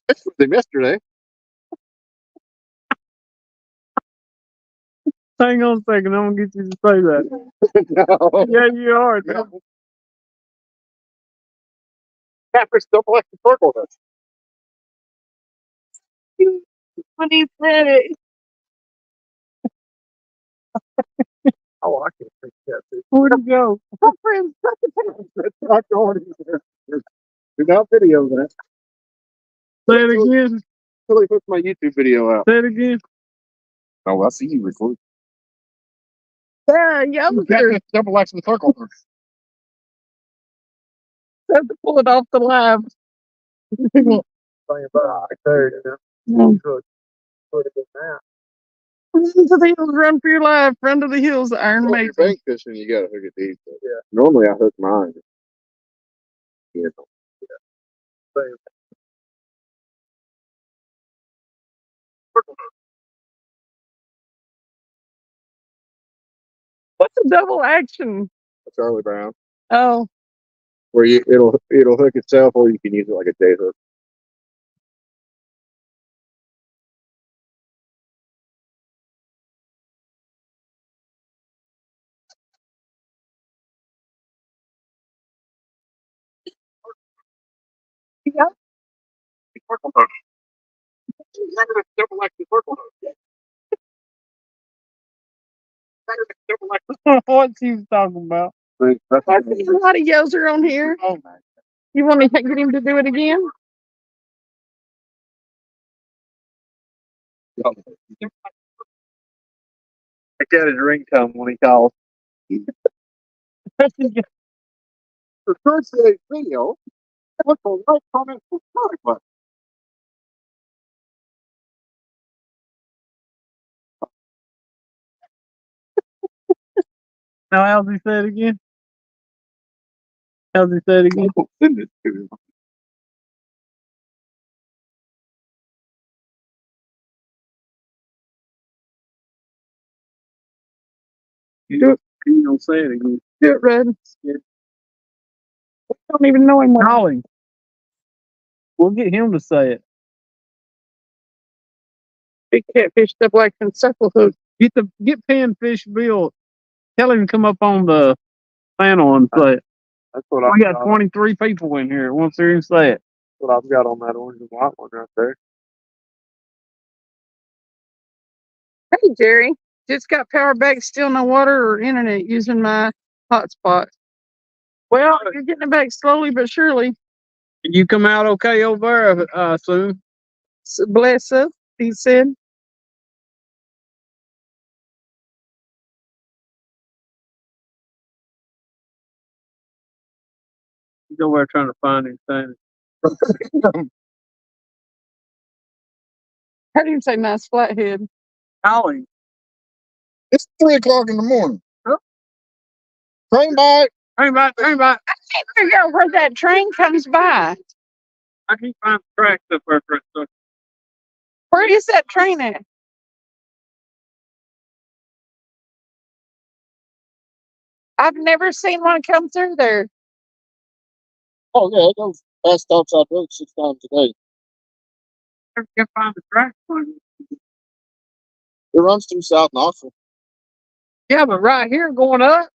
This was them yesterday.
Hang on a second. I'm gonna get you to say that.
No.
Yeah, you are.
No. Catfish double action circle hook.
When he said it.
Oh, I can't think that.
Where'd he go?
My friend's
That's not going in there. Do not video that.
Say it again.
Until he puts my YouTube video out.
Say it again.
Oh, I see you record.
yeah,
Catfish double action circle hook.
have to pull it off the live.
Thing about it, there,
Mm.
could put it in that.
Run to the hills, run for your life, run to the hills, Iron
When you're
Maiden.
bank fishing, you gotta hook it deep.
Yeah.
Normally, I hook mine. You know.
What's a double action?
Charlie Brown,
Oh,
where it'll hook itself, or you can use it like a J hook.
yeah.
Circle hook. Double action circle hook. Double action.
What she was talking about?
That's
I see a lot of Yoser on here.
oh my.
You want me to get him to do it again?
I got his ringtone when he calls.
For today's video, look for like, comment, subscribe button.
Now, how's he say it again? How's he say it again?
I'll send it to him.
You don't say it again.
Do it, Red.
Yeah.
I don't even know him well.
Call him. We'll get him to say it.
Big catfish double action circle hook.
Get Panfish Bill. Tell him to come up on the panel and say it.
That's what
We got 23 people in here. Wants to hear him say it.
what I've got on that orange and white one right there.
Hey, Jerry. Just got power back, still no water or internet using my hotspot. Well, you're getting it back slowly but surely.
Can you come out okay over there, soon?
Bless us, he said.
He's over there trying to find anything.
How do you say nice flathead?
Call him.
It's 3:00 in the morning.
Huh?
Train back.
Train back.
I can't figure out where that train comes by.
I can't find the tracks up there for a second.
Where is that train at? I've never seen one come through there.
Oh yeah, it goes past outside road 6 times a day.
Never can find the tracks.
It runs through South Knoxville.
Yeah, but right here going up,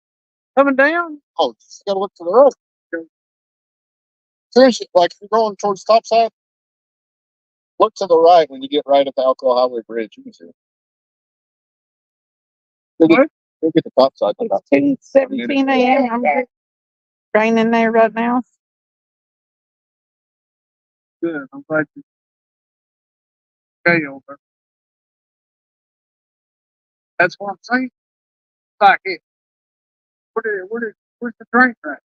coming down.
Oh, just gotta look to the road. Seriously, like if you're going towards Topside, look to the right when you get right at the Alcoa Highway Bridge. You can see it. You'll get the Topside.
It's 2:17 a.m. I'm just training there right now.
Good. I'm glad you. Okay, over. That's what I'm saying. Like it. Where's the train track?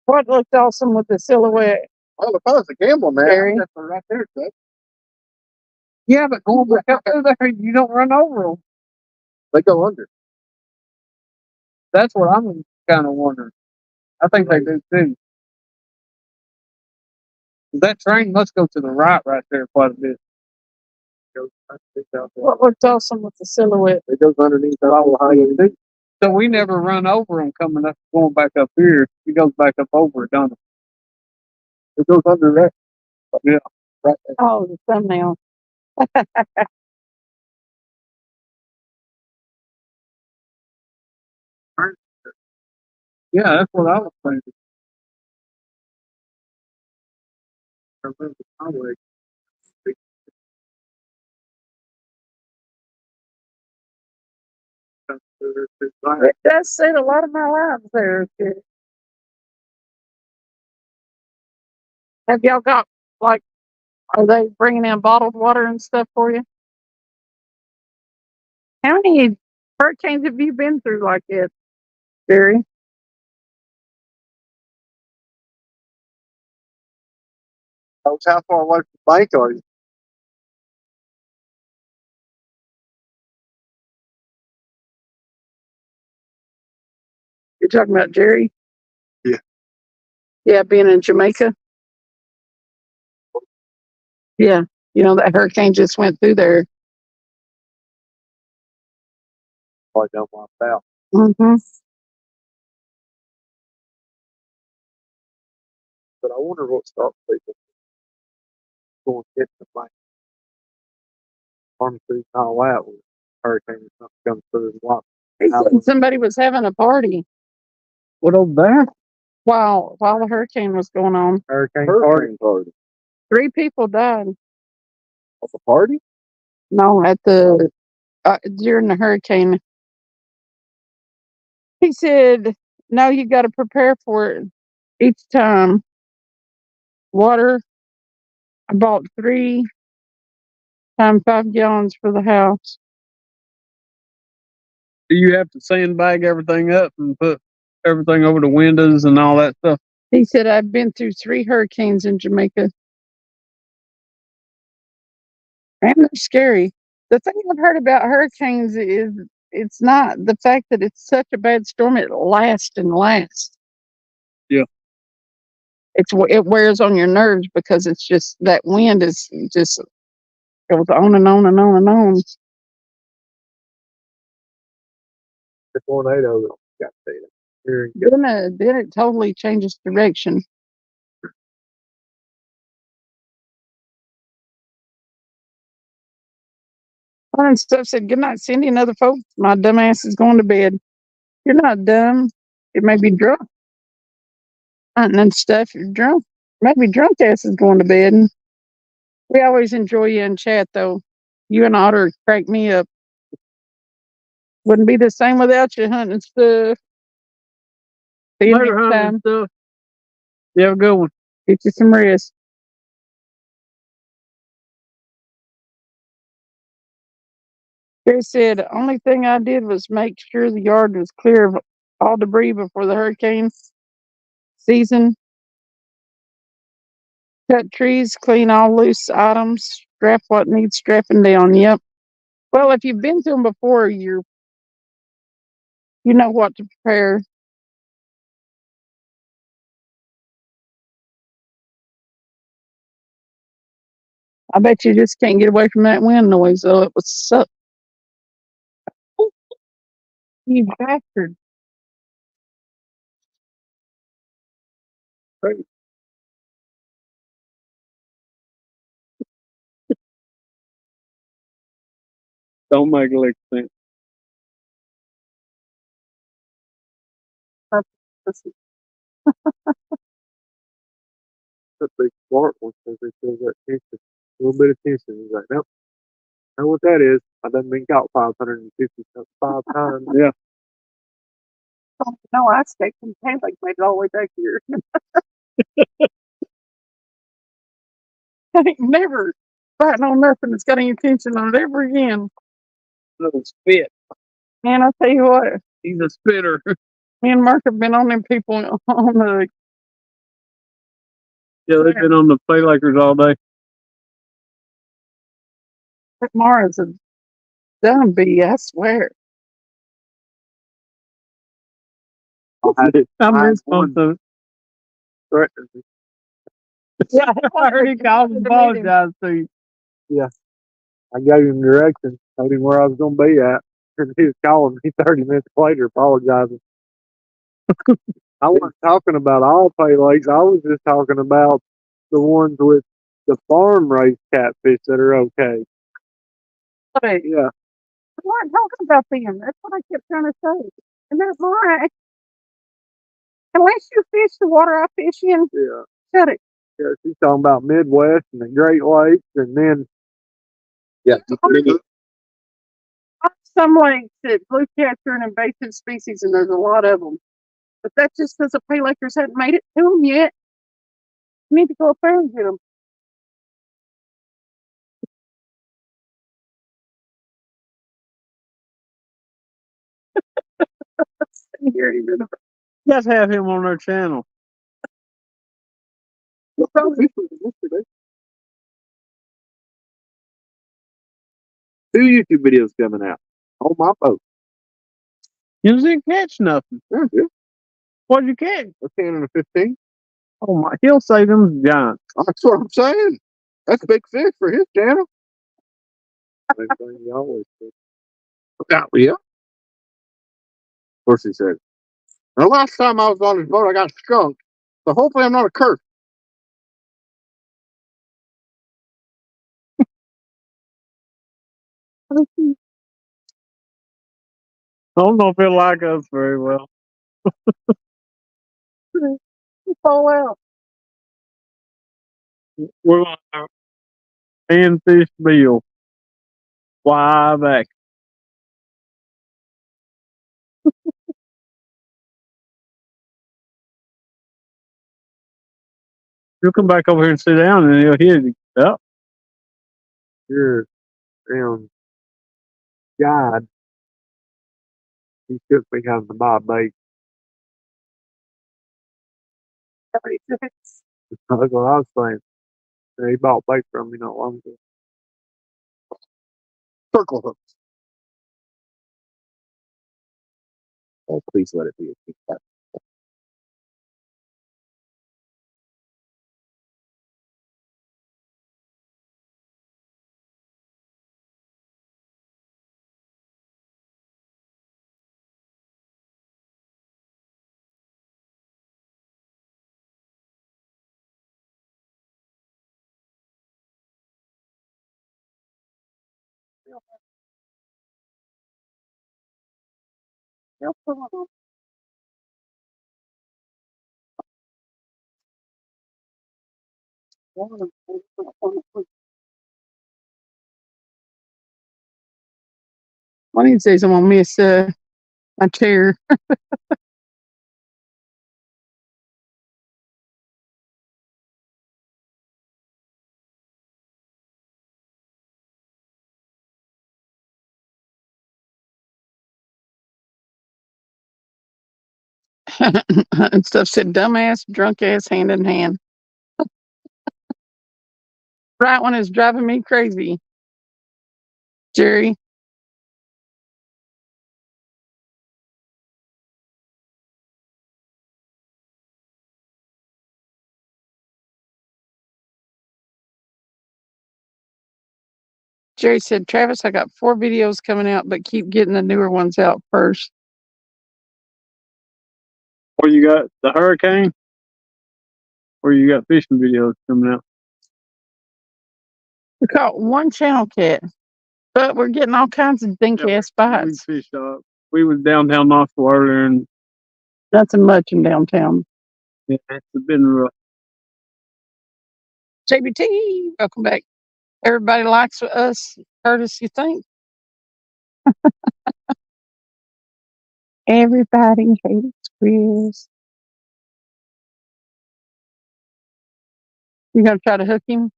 What looked awesome with the silhouette,
Well, if I was a gambler, man,
Jerry?
that's right there, Chuck.
Yeah, but going back up through there, you don't run over them.
They go under.
That's what I'm kind of wondering. I think they do too. That train must go to the right there quite a bit.
What looked awesome with the silhouette?
It goes underneath that Alcoa Highway.
So we never run over them coming up, going back up here. He goes back up over it, doesn't it?
It goes under that.
Yeah.
Right there.
Oh, the thumbnail.
Yeah, that's what I was thinking. I remember the highway.
It does save a lot of my lives there. Kid. Have y'all got, like, are they bringing in bottled water and stuff for you? How many hurricanes have you been through like it, Jerry?
How far away from the bank are you?
You're talking about Jerry?
Yeah.
Yeah, being in Jamaica. Yeah, you know that hurricane just went through there.
Probably down my south.
Mm-hmm.
But I wonder what stops people going to hit the bank. Pharmacy and all that when hurricane or something comes through and what.
He said somebody was having a party
What over there?
while the hurricane was going on.
Hurricane party.
3 people died.
At the party?
No, at the during the hurricane. He said, "No, you got to prepare for it each time." Water. I bought 3 times 5 gallons for the house.
Do you have to sandbag everything up and put everything over the windows and all that stuff?
He said, "I've been through 3 hurricanes in Jamaica, and they're scary." The thing I've heard about hurricanes is it's not the fact that it's such a bad storm; it lasts and lasts.
Yeah.
it wears on your nerves because it's just that wind is just goes on and on and on and on.
The tornado got there. Here and
Then it totally changes direction. And stuff said, "Good night, Cindy and other folks. My dumb ass is going to bed." You're not dumb. It may be drunk. And stuff. You're drunk. Maybe drunk ass is going to bed. We always enjoy you in chat, though. You and Otter crack me up. Wouldn't be the same without you hunting stuff. See you
Later,
next
hunting
time.
stuff. You have a good one.
Get you some rest. Gary said, only thing I did was make sure the yard was clear of all debris before the hurricane season. Cut trees, clean all loose items, strap what needs strapping down. Yep. Well, if you've been to them before, you know what to prepare. I bet you just can't get away from that wind noise, though. It was suck. You bastard.
Don't make lick sense.
that big smart one because they feel that tension, a little bit of tension. He's like, nope. Know what that is? I done been caught 555 times.
Yeah.
No, I stayed from like made it all the way back here. I ain't never fighting on nothing that's got any attention on it ever again.
Little spit.
Man, I tell you what,
He's a spitter.
me and Mark have been on them people on the
Yeah, they've been on the Playmakers all day.
Mara's a dumb bee, I swear.
I'm
I
just supposed to.
threatened me.
Yeah,
I heard he called and apologized to you.
I gave him directions, told him where I was going to be at, and he was calling me 30 minutes later, apologizing. I wasn't talking about all pay lakes. I was just talking about the ones with the farm raised catfish that are okay.
Hey,
Yeah,
I'm not talking about them. That's what I kept trying to say. And that's why, unless you fish the water I fish in,
yeah.
shut it.
Yeah, she's talking about Midwest and the Great Lakes, and then
Some lakes that blue cats are an invasive species, and there's a lot of them. But that's just because the pay lakers hadn't made it to them yet. You need to go up there and get them. Here, even.
You guys have him on their channel.
two YouTube videos coming out on my boat.
You didn't catch nothing.
Yeah, yeah.
What'd you catch?
A 10 and a 15.
Oh my! He'll say them giants.
That's what I'm saying. That's big fish for his channel. Same thing he always says. Yeah. Of course he said. The last time I was on his boat, I got skunked. So hopefully I'm not a curse.
I don't know if he'll like us very well.
Fall out.
We're gonna have Panfish Bill. Why back? He'll come back over here and sit down, and he'll hit you. Yep.
Your damn guide. He took me on the Bob bait. That's what I was saying. And he bought bait from me not long ago. Circle hooks. Oh, please let it be a
One of these days I'm gonna miss my chair. And stuff said dumbass, drunk ass, hand in hand. Right one is driving me crazy. Jerry. Jerry said, Travis, I got 4 videos coming out, but keep getting the newer ones out first.
Or you got the hurricane, or you got fishing videos coming out.
We caught one channel cat, but we're getting all kinds of dink ass
We
bites.
fished we was downtown Knoxville earlier, and
Nothing much in downtown.
it's been rough.
JBT, welcome back. Everybody likes us, Curtis, you think? Everybody hates Chris. You gonna try to hook him?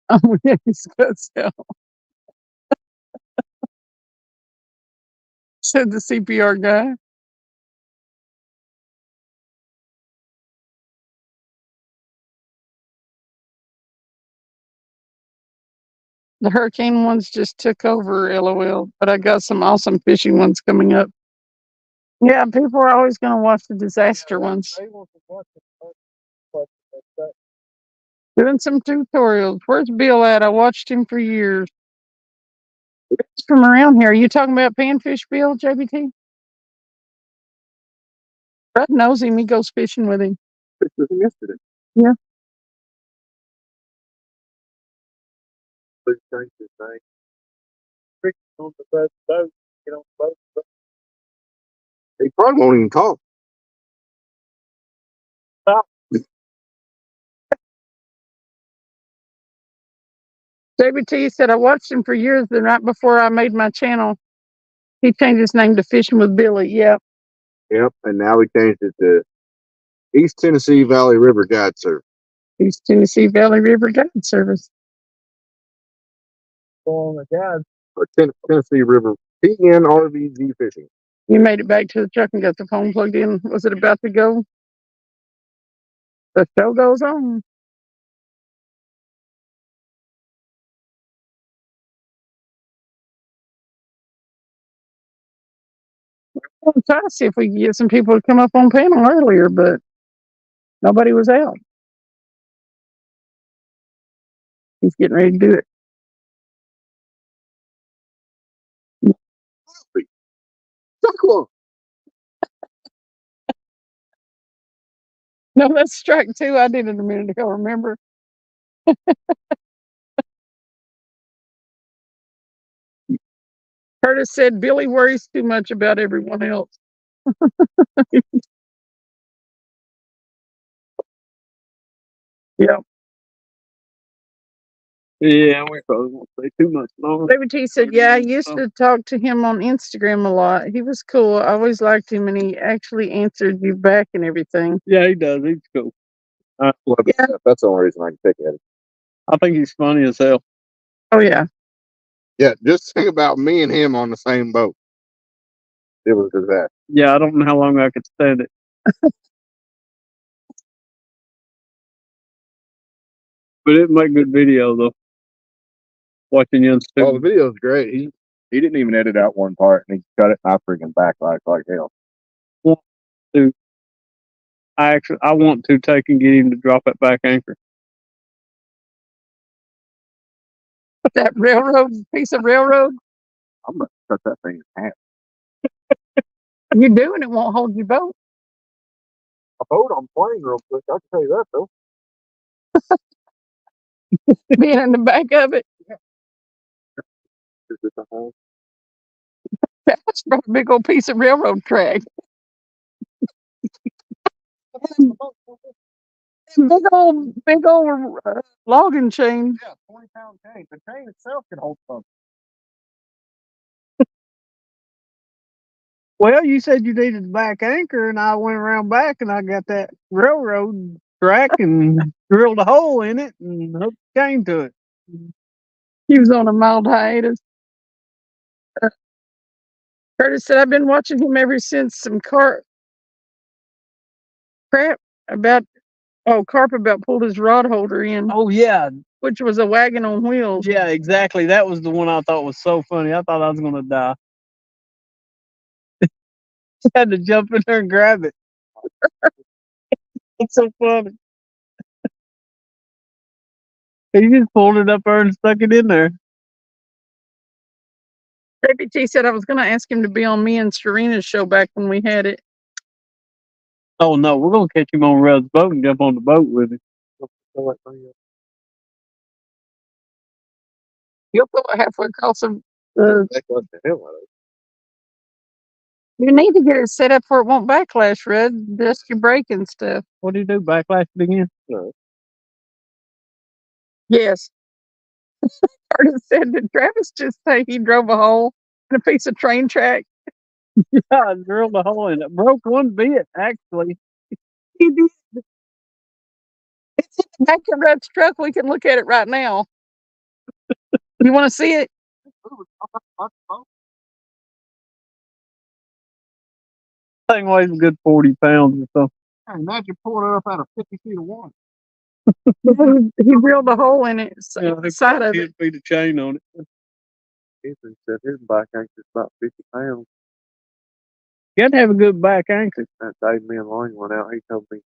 Oh, yeah, he's got so. Said the CPR guy. The hurricane ones just took over, LOL. But I got some awesome fishing ones coming up. Yeah, people are always going to watch the disaster ones. Doing some tutorials. Where's Bill at? I watched him for years. He's from around here. Are you talking about Panfish Bill, JBT? Fred knows him. He goes fishing with him.
Fished with him yesterday.
Yeah.
Please change his name. Rick on the best boat. Get on the boat.
He probably won't even talk.
JBT said I watched him for years. The night before I made my channel, he changed his name to Fishing with Billy. Yeah.
Yep, and now we changed it to East Tennessee Valley River Guide Service.
East Tennessee Valley River Guide Service.
On the guide.
Or Tennessee River TNRVG Fishing.
You made it back to the truck and got the phone plugged in. Was it about to go? The show goes on. I'm trying to see if we can get some people to come up on panel earlier, but nobody was out. He's getting ready to do it.
Suckle.
No, that's strike 2. I did it a minute ago, remember? Curtis said Billy worries too much about everyone else. Yep.
Yeah, we probably won't say too much longer.
David T said, yeah, I used to talk to him on Instagram a lot. He was cool. I always liked him, and he actually answered you back and everything.
Yeah, he does. He's cool.
Well,
Yeah.
that's the only reason I can pick at it.
I think he's funny as hell.
Oh, yeah.
Yeah, just think about me and him on the same boat. It was a disaster.
Yeah, I don't know how long I could stand it. But it make good video though. Watching you on
Oh, the
stupid.
video's great. He didn't even edit out one part, and he cut it, and I freaking backlight like hell.
I want to take and get him to drop it back anchor.
That railroad, piece of railroad,
I'm gonna cut that thing in half.
you do, and it won't hold your boat.
A boat on plane real quick. I can tell you that though.
Being in the back of it.
Yeah. Is it the home?
That's from a big old piece of railroad track. Big old logging chain.
Yeah, 20-pound chain. The chain itself can hold something.
Well, you said you needed the back anchor, and I went around back and I got that railroad track and drilled a hole in it and hooked the chain to it.
He was on a mild hiatus. Curtis said, I've been watching him ever since some crap about, carp about pulled his rod holder in,
Oh yeah,
which was a wagon on wheels.
yeah, exactly. That was the one I thought was so funny. I thought I was gonna die. Had to jump in there and grab it. It's so funny. He just pulled it up there and stuck it in there.
Baby T said I was going to ask him to be on me and Serena's show back when we had it.
Oh no, we're gonna catch him on Rudd's boat and jump on the boat with him.
Throw that thing up.
You'll throw it halfway across the.
That was the hell out of it.
You need to get it set up where it won't backlash, Red. Just your brake and stuff.
What do you do? Backlash it again?
No.
Yes. Curtis said, did Travis just say he drove a hole in a piece of train track?
Yeah, I drilled a hole in it. Broke one bit actually.
He did. It's in the back of Red's truck. We can look at it right now. You want to see it?
Thing weighs a good 40 pounds or something.
Hey, imagine pulling it up out of 50 feet of water.
He drilled a hole in it, side of it.
10 feet of chain on it.
Ethan said his back anchor's about 50 pounds.
You got to have a good back anchor.
That day me and Lonnie went out, he told me,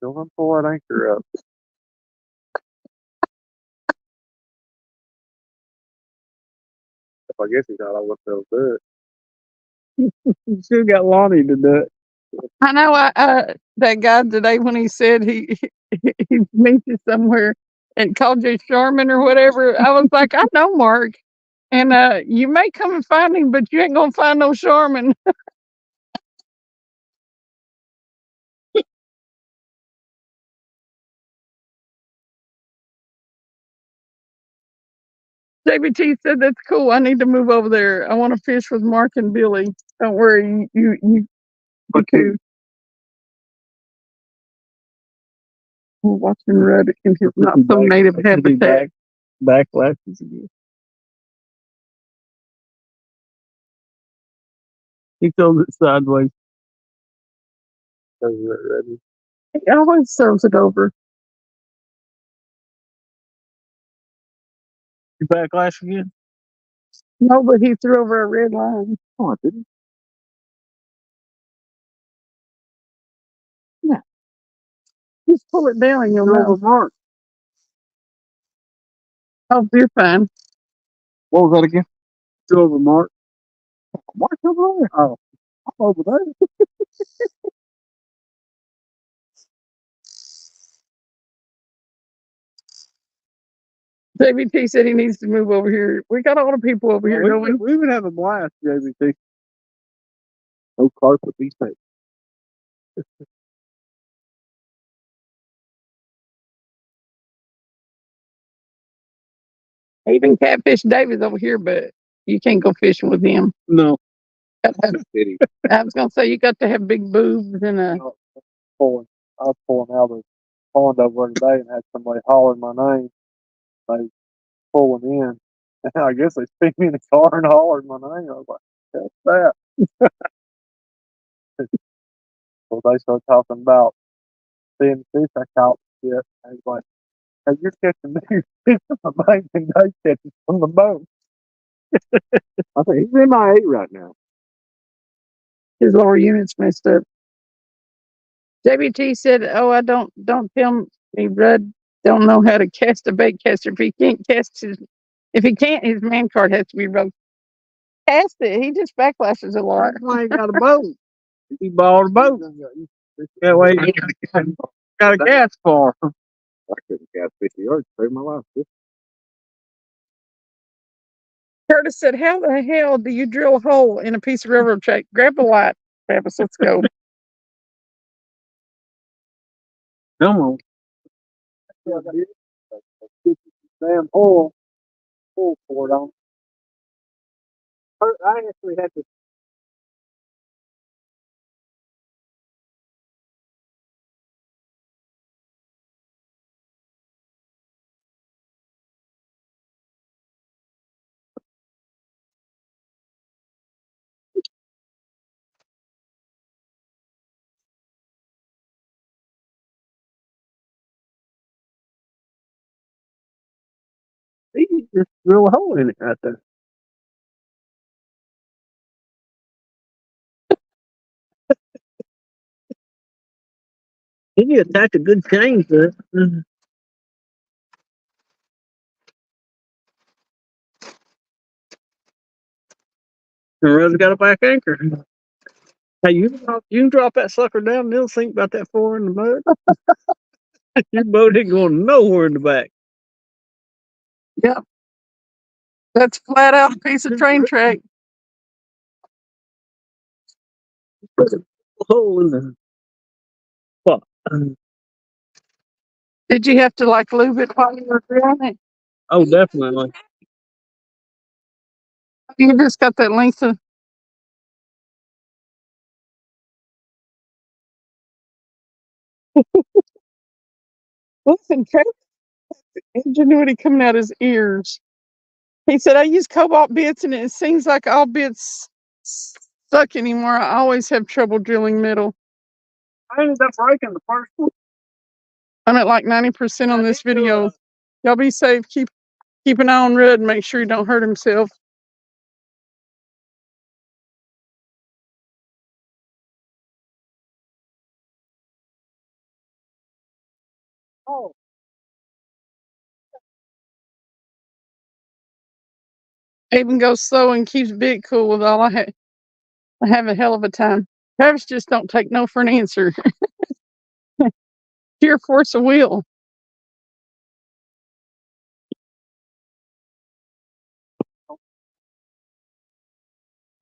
don't unpull that anchor up. I guess he thought I wouldn't be able to do it.
You still got Lonnie to do it.
I know that guy today when he said he meets you somewhere and called you Sharman or whatever. I was like, I know Mark, and you may come and find him, but you ain't gonna find no Sharman. JBT said that's cool. I need to move over there. I want to fish with Mark and Billy. Don't worry, you too. We're watching Red in his not so native habitat.
Backlashes again. He throws it sideways.
So you're ready.
He always throws it over.
You backlash again?
No, but he threw over a red line.
Oh, I didn't.
Just pull it down and you'll know.
Mark.
Oh, you're fine.
What was that again?
Two over Mark.
Mark's over there. Oh, I'm over there.
JBT said he needs to move over here. We got all the people over here, don't we?
We would have a blast, JBT.
No carpet, be safe.
Even Catfish David's over here, but you can't go fishing with him.
No.
I was gonna say you got to have big boobs and a.
I was pulling out of the pond over today and had somebody hollering my name. They pulling in. And I guess they picked me in the car and hollered my name. I was like, what's that? So they started talking about seeing fish I caught shit. I was like, hey, you're catching these fish from the bank and they catching from the boat. I think he's MIA right now.
His lower unit's messed up. JBT said, "Oh, I don't tell me, Rudd don't know how to cast a bait caster. If he can't, his man card has to be broke. Cast it. He just backlashes a lot.
I ain't got a boat. He bought a boat. That way he got a gas car.
I couldn't cast 50 yards to save my life.
Curtis said, "How the hell do you drill a hole in a piece of railroad track? Grab a light, Travis. Let's go."
Come on.
Damn oil for it on. I actually had to.
He just drill a hole in it right there. He attached a good chain to it. And Rose got a back anchor. Hey, you can drop that sucker down and it'll sink about that far in the mud. Your boat ain't going nowhere in the back.
Yep. That's flat out a piece of train track.
Put a hole in the spot.
Did you have to like lube it while you were drilling it?
Oh, definitely.
You just got that length of. Listen, Travis, ingenuity coming out his ears. He said, "I use cobalt bits, and it seems like all bits suck anymore. I always have trouble drilling metal."
I ended up breaking the first one.
I'm at like 90% on this video. Y'all be safe. Keep an eye on Rudd and make sure he don't hurt himself.
Oh,
Even goes slow and keeps Big cool with all I have a hell of a time. Travis just don't take no for an answer. Pure force of will.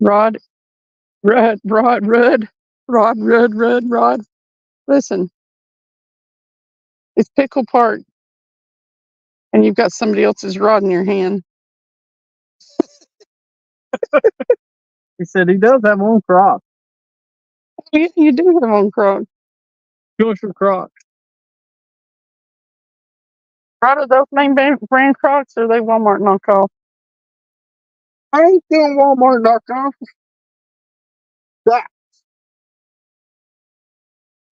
Rod, Rudd. Listen, it's Pickle Park, and you've got somebody else's rod in your hand.
He said he does have one croc.
Yeah, you do have on Croc.
Joshua Croc.
Right, are those name brand Crocs, or are they Walmart knockoff?
I ain't doing Walmart knockoff.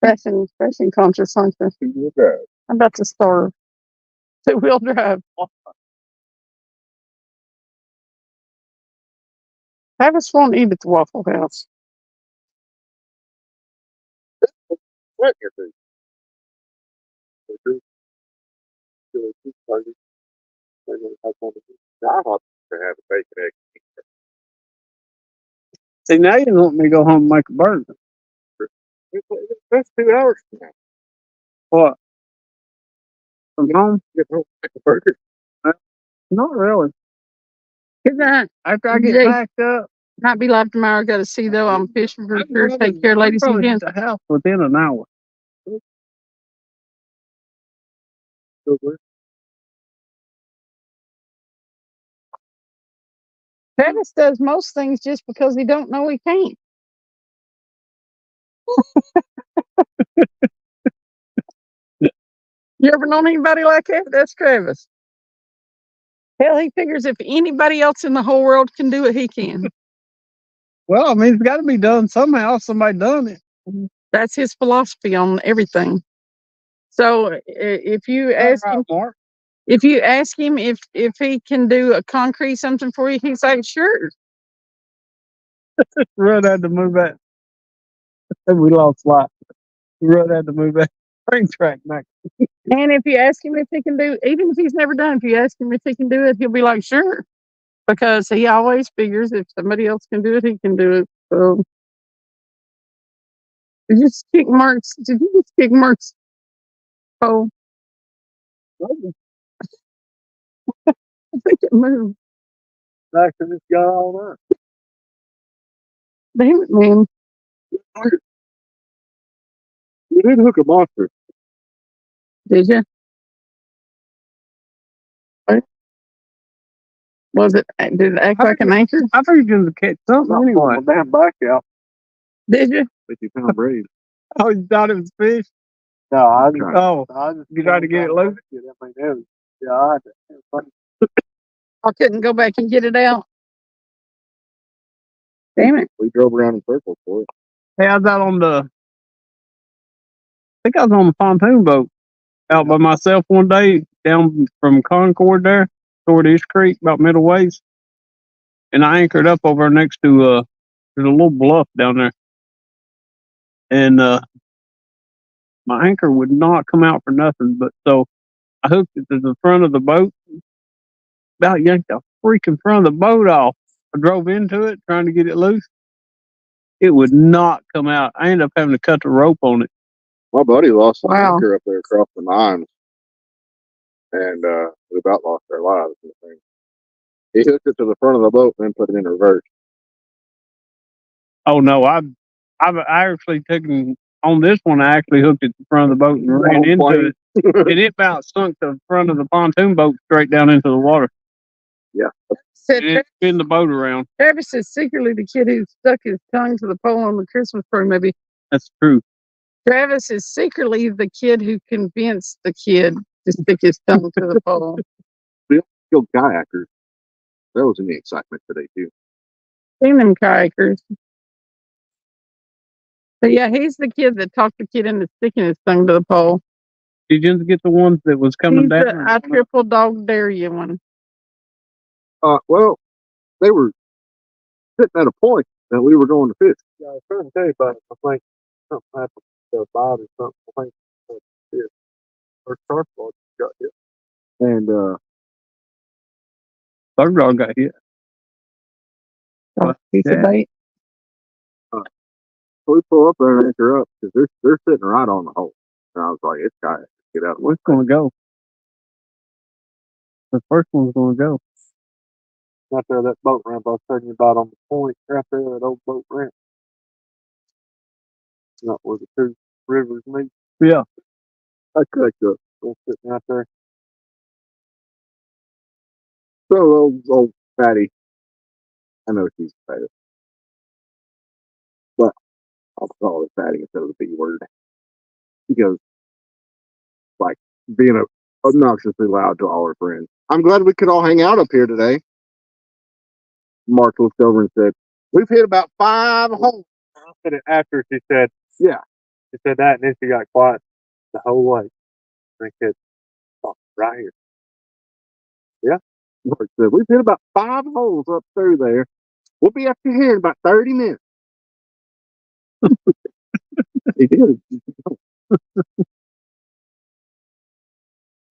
Fashion conscious, aren't you? I'm about to starve. Two-wheel drive. Travis won't eat at the Waffle House.
What your food? I want to have a bacon egg.
See, now you want me to go home and make a burger.
That's 2 hours from now.
What? From home?
Get home, make a burger.
Not really.
Good night.
After I get
Jay.
packed up,
Might be live tomorrow. Got to see though. I'm fishing for sure. Take care,
I'm
ladies and
probably
gents.
at the house within an hour.
Travis does most things just because he don't know he can't. You ever known anybody like that? That's Travis. Hell, he figures if anybody else in the whole world can do it, he can.
Well, I mean, it's got to be done somehow. Somebody done it.
That's his philosophy on everything. So if you ask him,
Mark.
if he can do a concrete something for you, he's like, sure.
Rudd had to move that. We lost light. Rudd had to move that train track back.
And if you ask him if he can do, even if he's never done, if you ask him if he can do it, he'll be like, sure. Because he always figures if somebody else can do it, he can do it. So, did you just kick Mark's? Did you just kick Mark's? Oh, I think it moved.
After this guy all night.
Damn it, man.
We did hook a monster.
Did you? Was it? Did it act like an anchor?
I think you're gonna catch something
Not
anyway.
pulling my damn back out.
Did you?
50-pound braid.
Oh, you thought it was fish?
No, I just,
Oh,
I just
you tried to get it loose?
I mean, yeah, I had to.
I couldn't go back and get it out. Damn it.
We drove around in circles for it.
hey, I was out on the. I think I was on the pontoon boat out by myself one day down from Concord there toward East Creek, about middle ways, and I anchored up over next to there's a little bluff down there, and my anchor would not come out for nothing. But so I hooked it to the front of the boat, about yanked the freaking front of the boat off. I drove into it trying to get it loose. It would not come out. I ended up having to cut the rope on it.
My buddy lost an
Wow.
anchor up there across the mines, and we about lost our lives. In the thing. He hooked it to the front of the boat and then put it in reverse.
Oh no, I actually taken on this one. I actually hooked it to the front of the boat and ran into it, and it about sunk the front of the pontoon boat straight down into the water.
Said
And it spin the boat around.
Travis is secretly the kid who stuck his tongue to the pole on the Christmas tree. Maybe
That's true.
Travis is secretly the kid who convinced the kid to stick his tongue to the pole.
Killed kayakers. That was in the excitement today too.
Seen them kayakers. But yeah, he's the kid that talked the kid into sticking his tongue to the pole.
Did you get the ones that was coming
He's
down?
the I triple dog dare you one.
Well, they were sitting at a point that we were going to fish.
Yeah, I was trying to tell you about it. I think something happened to the body or something. I think it or shark ball got hit.
And
Third dog got hit.
Piece of
Yeah.
bait.
so we pull up there and anchor up because they're sitting right on the hole. And I was like, it's kayak. Get out of the way.
What's gonna go? The first one's gonna go.
Right there, that boat ramp I was telling you about on the point, right there, that old boat ramp. Not where the two rivers meet.
Yeah.
I cracked up.
Still sitting right there.
So old fatty. I know she's fatty. But I'll call her fatty instead of the B word. She goes, like, being obnoxiously loud to all her friends. I'm glad we could all hang out up here today. Mark looked over and said, we've hit about 5 holes.
I said it after she said,
Yeah.
she said that, and then she got quiet the whole way. And I said, oh, right here.
Mark said, we've hit about 5 holes up through there. We'll be up to here in about 30 minutes. He did.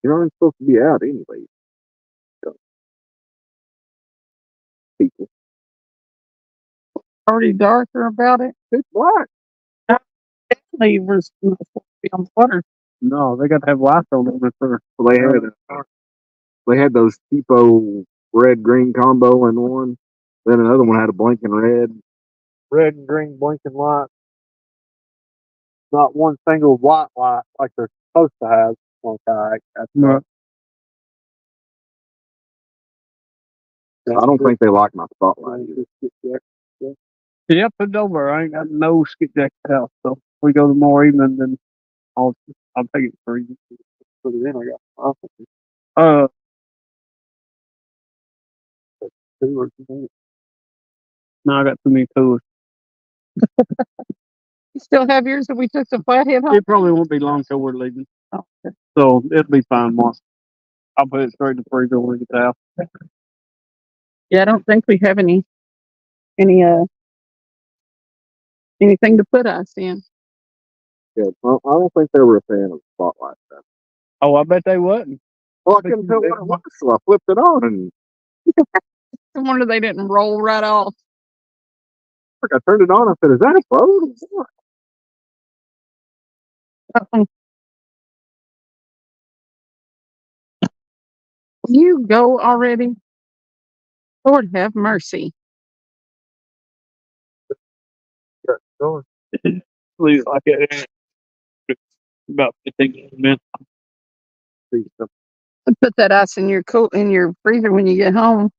You're not supposed to be out anyway. So, people.
Already darker about it.
It's black.
Definitely was not supposed to be on the water.
No, they got to have lights on them for.
Well, they had those cheapo red green combo in one. Then another one had a blinking red.
Red and green blinking light. Not one single white light like they're supposed to have on a kayak. That's
Right.
I don't think they like my spotlight either.
Yeah, put it over. I ain't got no skipjack at the house, so if we go tomorrow evening, then I'll take it for you.
Put it in. I got two or three.
No, I got too many tools.
You still have yours that we took to Flathead home?
It probably won't be long till we're leaving,
Oh, okay.
so it'll be fine. Mark, I'll put it straight in the freezer when we get the house.
Yeah, I don't think we have any anything to put us in.
Yeah, well, I don't think they were a fan of spotlight stuff.
Oh, I bet they wasn't.
Well, I couldn't tell what it was, so I flipped it on and
No wonder they didn't roll right off.
I turned it on. I said, "Is that a boat?"
You go already. Lord have mercy.
Going.
Please, like it. About 15 minutes.
See some
Put that ice in your in your freezer when you get home.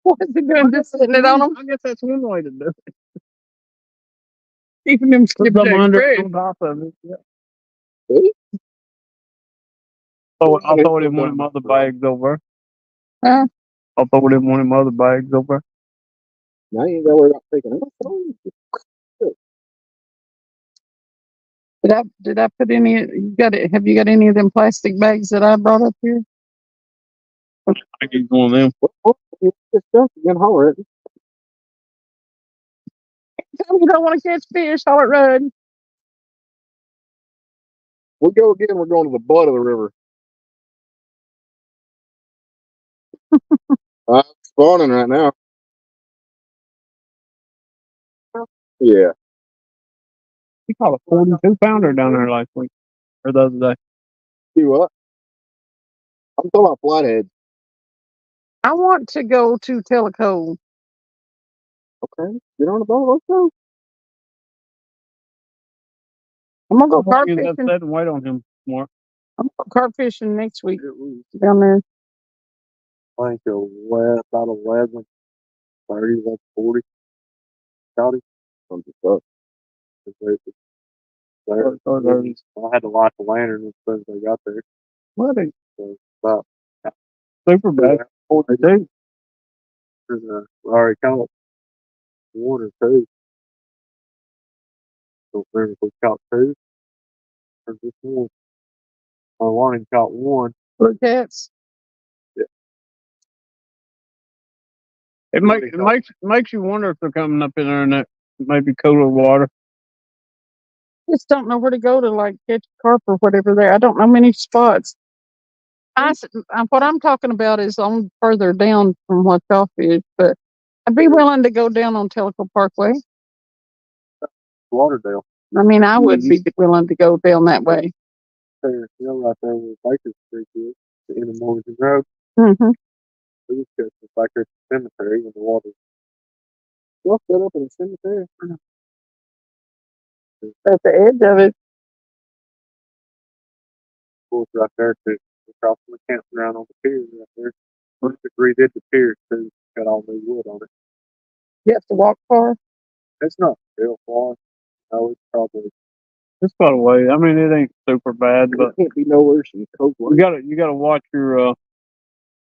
What is he doing? Just sitting it on them?
I guess that's one way to do it.
Keeping them
Put some
skipjack
under
fresh.
on top of it. Yeah.
See?
So I'll throw it in one of them other bags over.
Huh?
I'll throw it in one of them other bags over.
Now you ain't got to worry about taking it.
Did I put any? You got it? Have you got any of them plastic bags that I brought up here?
I get one of them.
What? You just stuff again, holler at me.
Tell me you don't want to catch fish. All it road.
We go again, we're going to the butt of the river. Spawning right now. Yeah.
He caught a 42-pounder down there last week or the other day.
See what? I'm talking about flathead.
I want to go to Tellico.
Okay. Get on the boat. Let's go.
I'm gonna go
I'll
carp
use that
fishing.
set and wait on him more.
I'm gonna go carp fishing next week
it was
down there.
I think about 11, 30, 40. Scotty.
Something stuff.
I had to light the lantern as soon as they got there.
What is
So about
super bad? 42.
I already caught one or two. Don't remember if we caught two or just one. I only caught one.
Blue cats.
It makes you wonder if they're coming up in there in that maybe cooler water.
Just don't know where to go to like catch carp or whatever there. I don't know many spots. What I'm talking about is on further down from what y'all fish, but I'd be willing to go down on Tellico Parkway.
Lauderdale.
I mean, I would be willing to go down that way.
There, right there where Baker Street is, the end of Morgan Road.
Mm-hmm.
We just got back there at the cemetery in the water. What's that up in the cemetery?
At the edge of it.
Course, right there to across from the campground on the pier right there. We just redid the pier too. Got all new wood on it.
You have to walk far.
It's not real far. No, it's probably
It's quite a way. I mean, it ain't super bad, but
It can't be nowhere. She's cold.
you gotta watch your.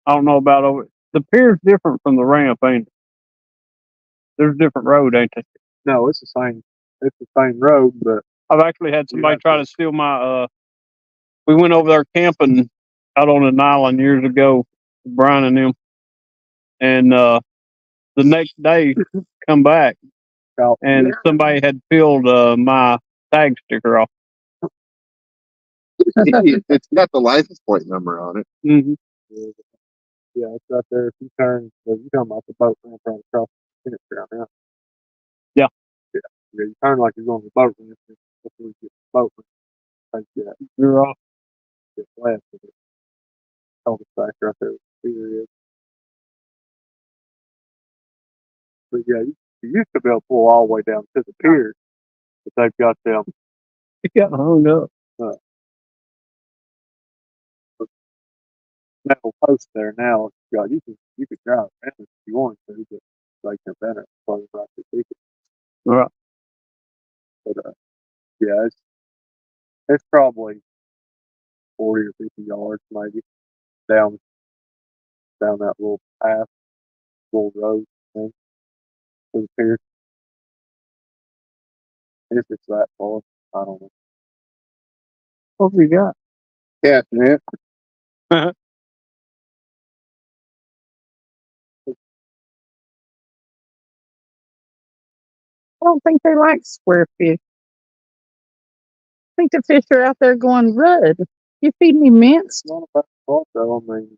I don't know about over. The pier's different from the ramp, ain't it? There's a different road, ain't it?
no, it's the same. It's the same road, but
I've actually had somebody try to steal my. We went over there camping out on an island years ago, Brian and them, and the next day come back and somebody had peeled my tag sticker off.
It's got the license plate number on it.
Mm-hmm.
yeah, it's right there. If you turn, well, you talking about the boat ramp right across the campground now?
Yeah.
Yeah, you turn like you're going to the boat ramp. Before you get the boat ramp, take that.
You're off.
Get left of it. Cul-de-sac right there. Pier is. But yeah, you used to be able to pull all the way down to the pier, but they've got them
It got hung up.
metal posts there now. Yeah, you can drive around if you want to, but they can better close right the ticket.
All right.
But yeah, it's probably 40 or 50 yards maybe down that little path, little road thing to the pier. If it's that far, I don't know.
What we got?
Yeah, man.
I don't think they like square fish. I think the fish are out there going, Rudd, you feed me mince?
It's not about the fault though. I mean,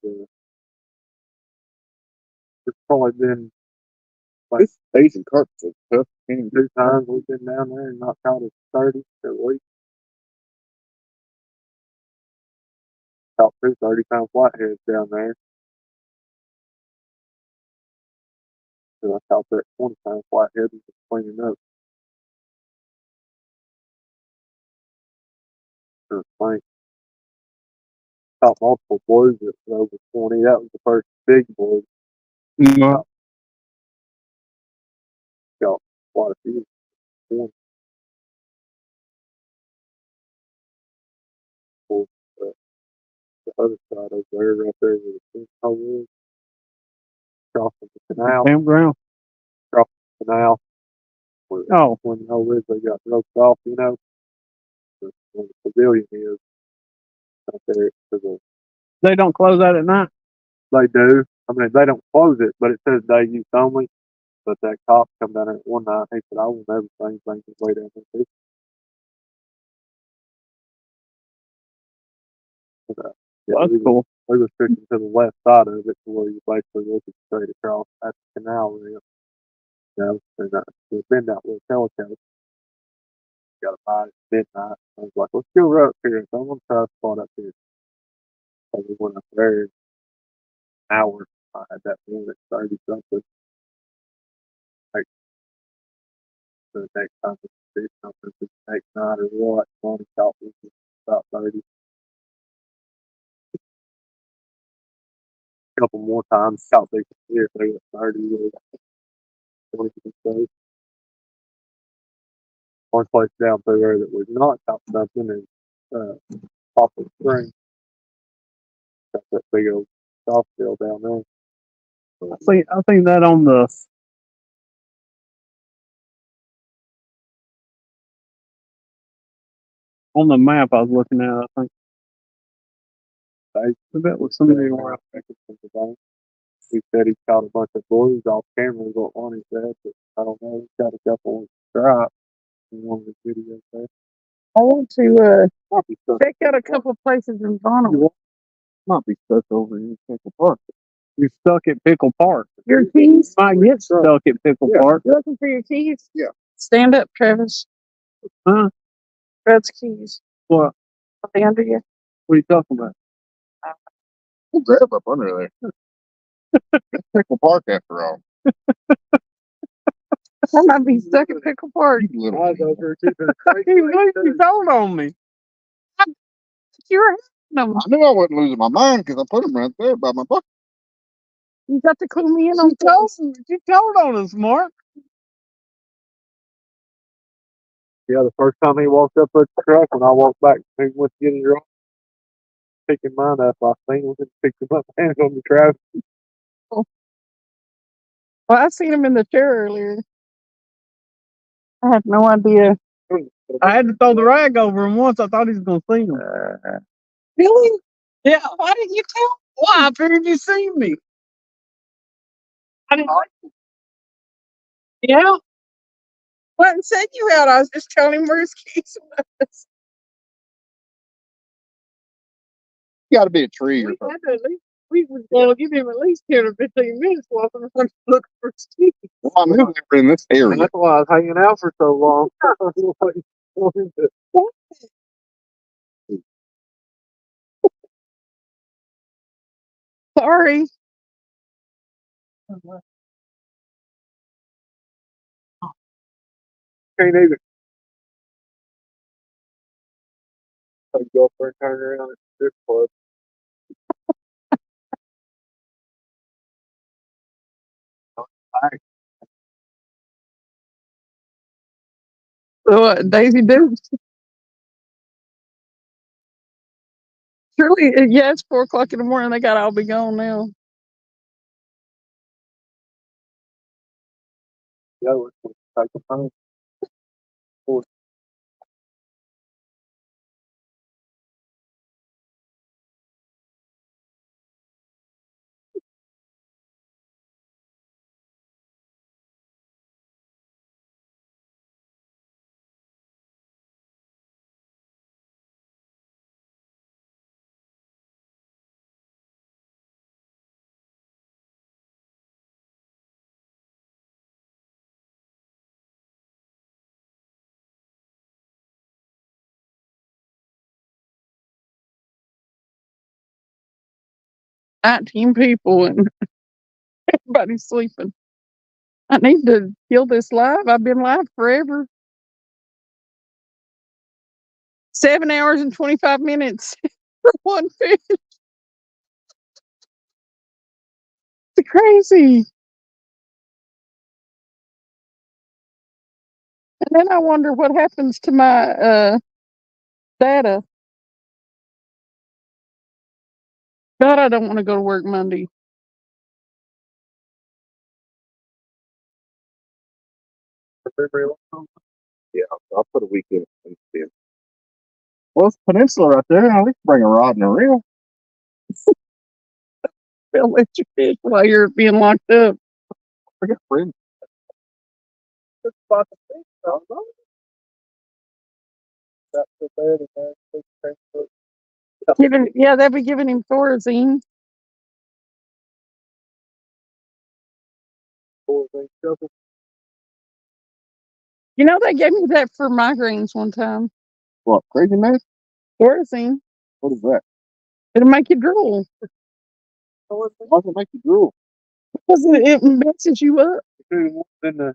it's probably been
This Asian carpet's a tough thing.
2 times we've been down there and not caught a 30 at least. Caught 2 30-pound flatheads down there. So I caught that 20-pound flathead and just cleaning up. Or plank. Caught multiple blues that was over 20. That was the first big blue.
No.
Got quite a few. One, uh, the other side over there, right there where the pinhole is. Crossing the canal.
Campground.
Canal. Where,
Oh,
when the hole is, they got roped off, you know. Where the pavilion is. Right there to the
they don't close out at night.
They do. I mean, they don't close it, but it says day use only. But that cop come down there one night. He said, "I will never bring things way down there." But, yeah,
Well, that's
we
cool.
were restricted to the left side of it, to where you basically looking straight across at the canal there. You know, and we've been that little telecoast. Got to buy it at midnight. I was like, "Let's go right up here." So I'm gonna try a spot up here. So we went up there. An hour. I had that one at 30 something. Like the next time we do something, the next night or what, morning caught was about 30. A couple more times, caught they could see if they were 30 or 20 days. One place down through there that was not caught something is Poplar Spring. Got that big old soft bill down there.
I think that on the map I was looking at. I think that was somebody where
He said he caught a bunch of blues off camera, is what one he said, but I don't know. He got a couple of stripes in one of the videos there.
I want to
Might be stuck.
check out a couple places in Vonnegut.
Might be stuck over in Central Park.
you're stuck at Pickle Park.
Your keys?
Might get stuck at Pickle
Yeah.
Park.
You looking for your keys?
Yeah.
Stand up, Travis.
Huh?
Brad's keys.
What?
Are they under you?
What are you talking about?
We'll grab up under there. It's Pickle Park after all.
I might be stuck at Pickle Park.
You little
I was
thing.
over here keeping
You told on me.
You were having them.
I knew I wasn't losing my mind because I put them right there by my bucket.
You got to clue me in on
You told on us, Mark.
Yeah, the first time he walked up at the truck, when I walked back, he went to get his rock, picking mine up. I seen him and picked him up, hands on the traffic.
Well, I seen him in the chair earlier. I had no idea.
I had to throw the rag over him once. I thought he was gonna see him.
Really?
Yeah. Why didn't you tell? Why? I figured you seen me. I didn't. Yeah.
Went and sent you out. I was just telling him where his keys was.
Got to be a tree or
We
something.
had to at least, we was going to give him at least 10 or 15 minutes walking around looking for his keys.
Well, I knew they were in this
And
area.
that's why I was hanging out for so long.
Sorry.
Can't even. I'd go up there and turn around at the strip club.
So, Daisy Dukes. Surely, yeah, it's 4 o'clock in the morning. They got to all be gone now.
Yeah, we're take them home.
19 people and everybody's sleeping. I need to kill this live. I've been live forever. 7 hours and 25 minutes for one fish. It's crazy. And then I wonder what happens to my data. God, I don't want to go to work Monday.
Yeah, I'll put a weekend in. Well, it's a peninsula right there. At least bring a rod and a reel.
They'll let you fish while you're being locked up.
I got friends. Good spot to fish, though. That's the bed and then big tank.
Yeah, they'll be giving him Thorazine. You know, they gave me that for migraines one time.
What, crazy man?
Thorazine.
What is that?
It'll make you drool.
Why does it make you drool?
Because it messes you up.
In the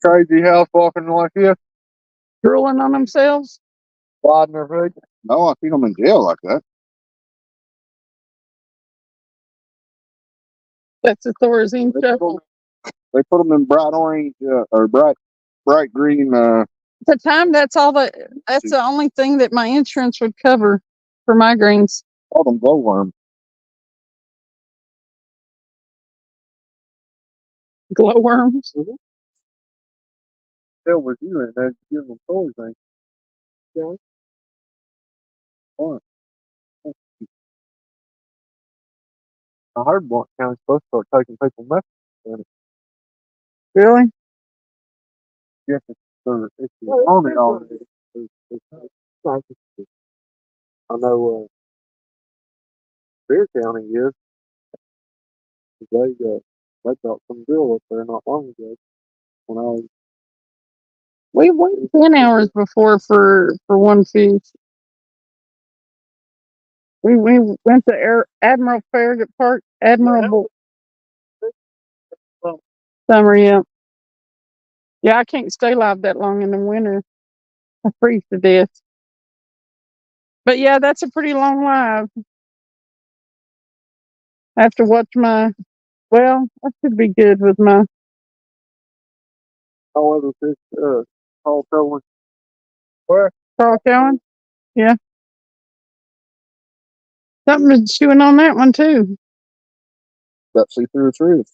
crazy house walking like this,
Drooling on themselves.
sliding their feet.
No, I think I'm in jail like that.
That's a Thorazine shuffle.
They put them in bright orange or bright green.
At the time, that's the only thing that my insurance would cover for migraines.
All them glowworms.
Glowworms.
Still with you in there, giving them toys, ain't you? Fun. I heard Blunt County's supposed to start taking people messages.
Really?
Yes, it's on it already. I know Bear County is. They got some deal up there not long ago. When I was
We waited 10 hours before for one fish. We went to Admiral Farragut Park, Admiral Summer, yeah. Yeah, I can't stay live that long in the winter. I freeze to death. But yeah, that's a pretty long live. I have to watch I should be good with my
however fish Paul Cohen.
Carl Cowan. Yeah. Something was chewing on that one too.
That see through its roof.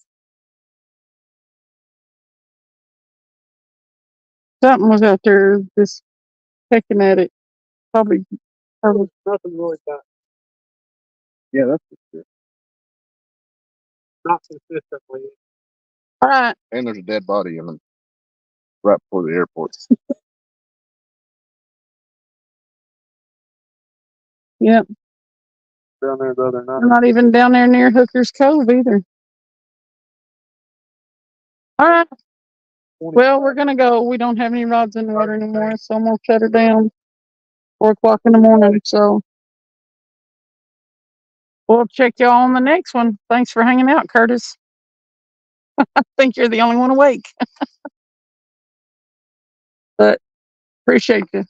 Something was out there just pecking at it. Probably.
Nothing really got.
Yeah, that's good.
Not consistently.
All right.
And there's a dead body in them right before the airport.
Yep.
Down there the other night.
We're not even down there near Hooker's Cove either. All right. Well, we're gonna go. We don't have any rods in the water anymore, so I'm gonna shut her down. 4 o'clock in the morning. So we'll check y'all on the next one. Thanks for hanging out, Curtis. I think you're the only one awake. But appreciate you.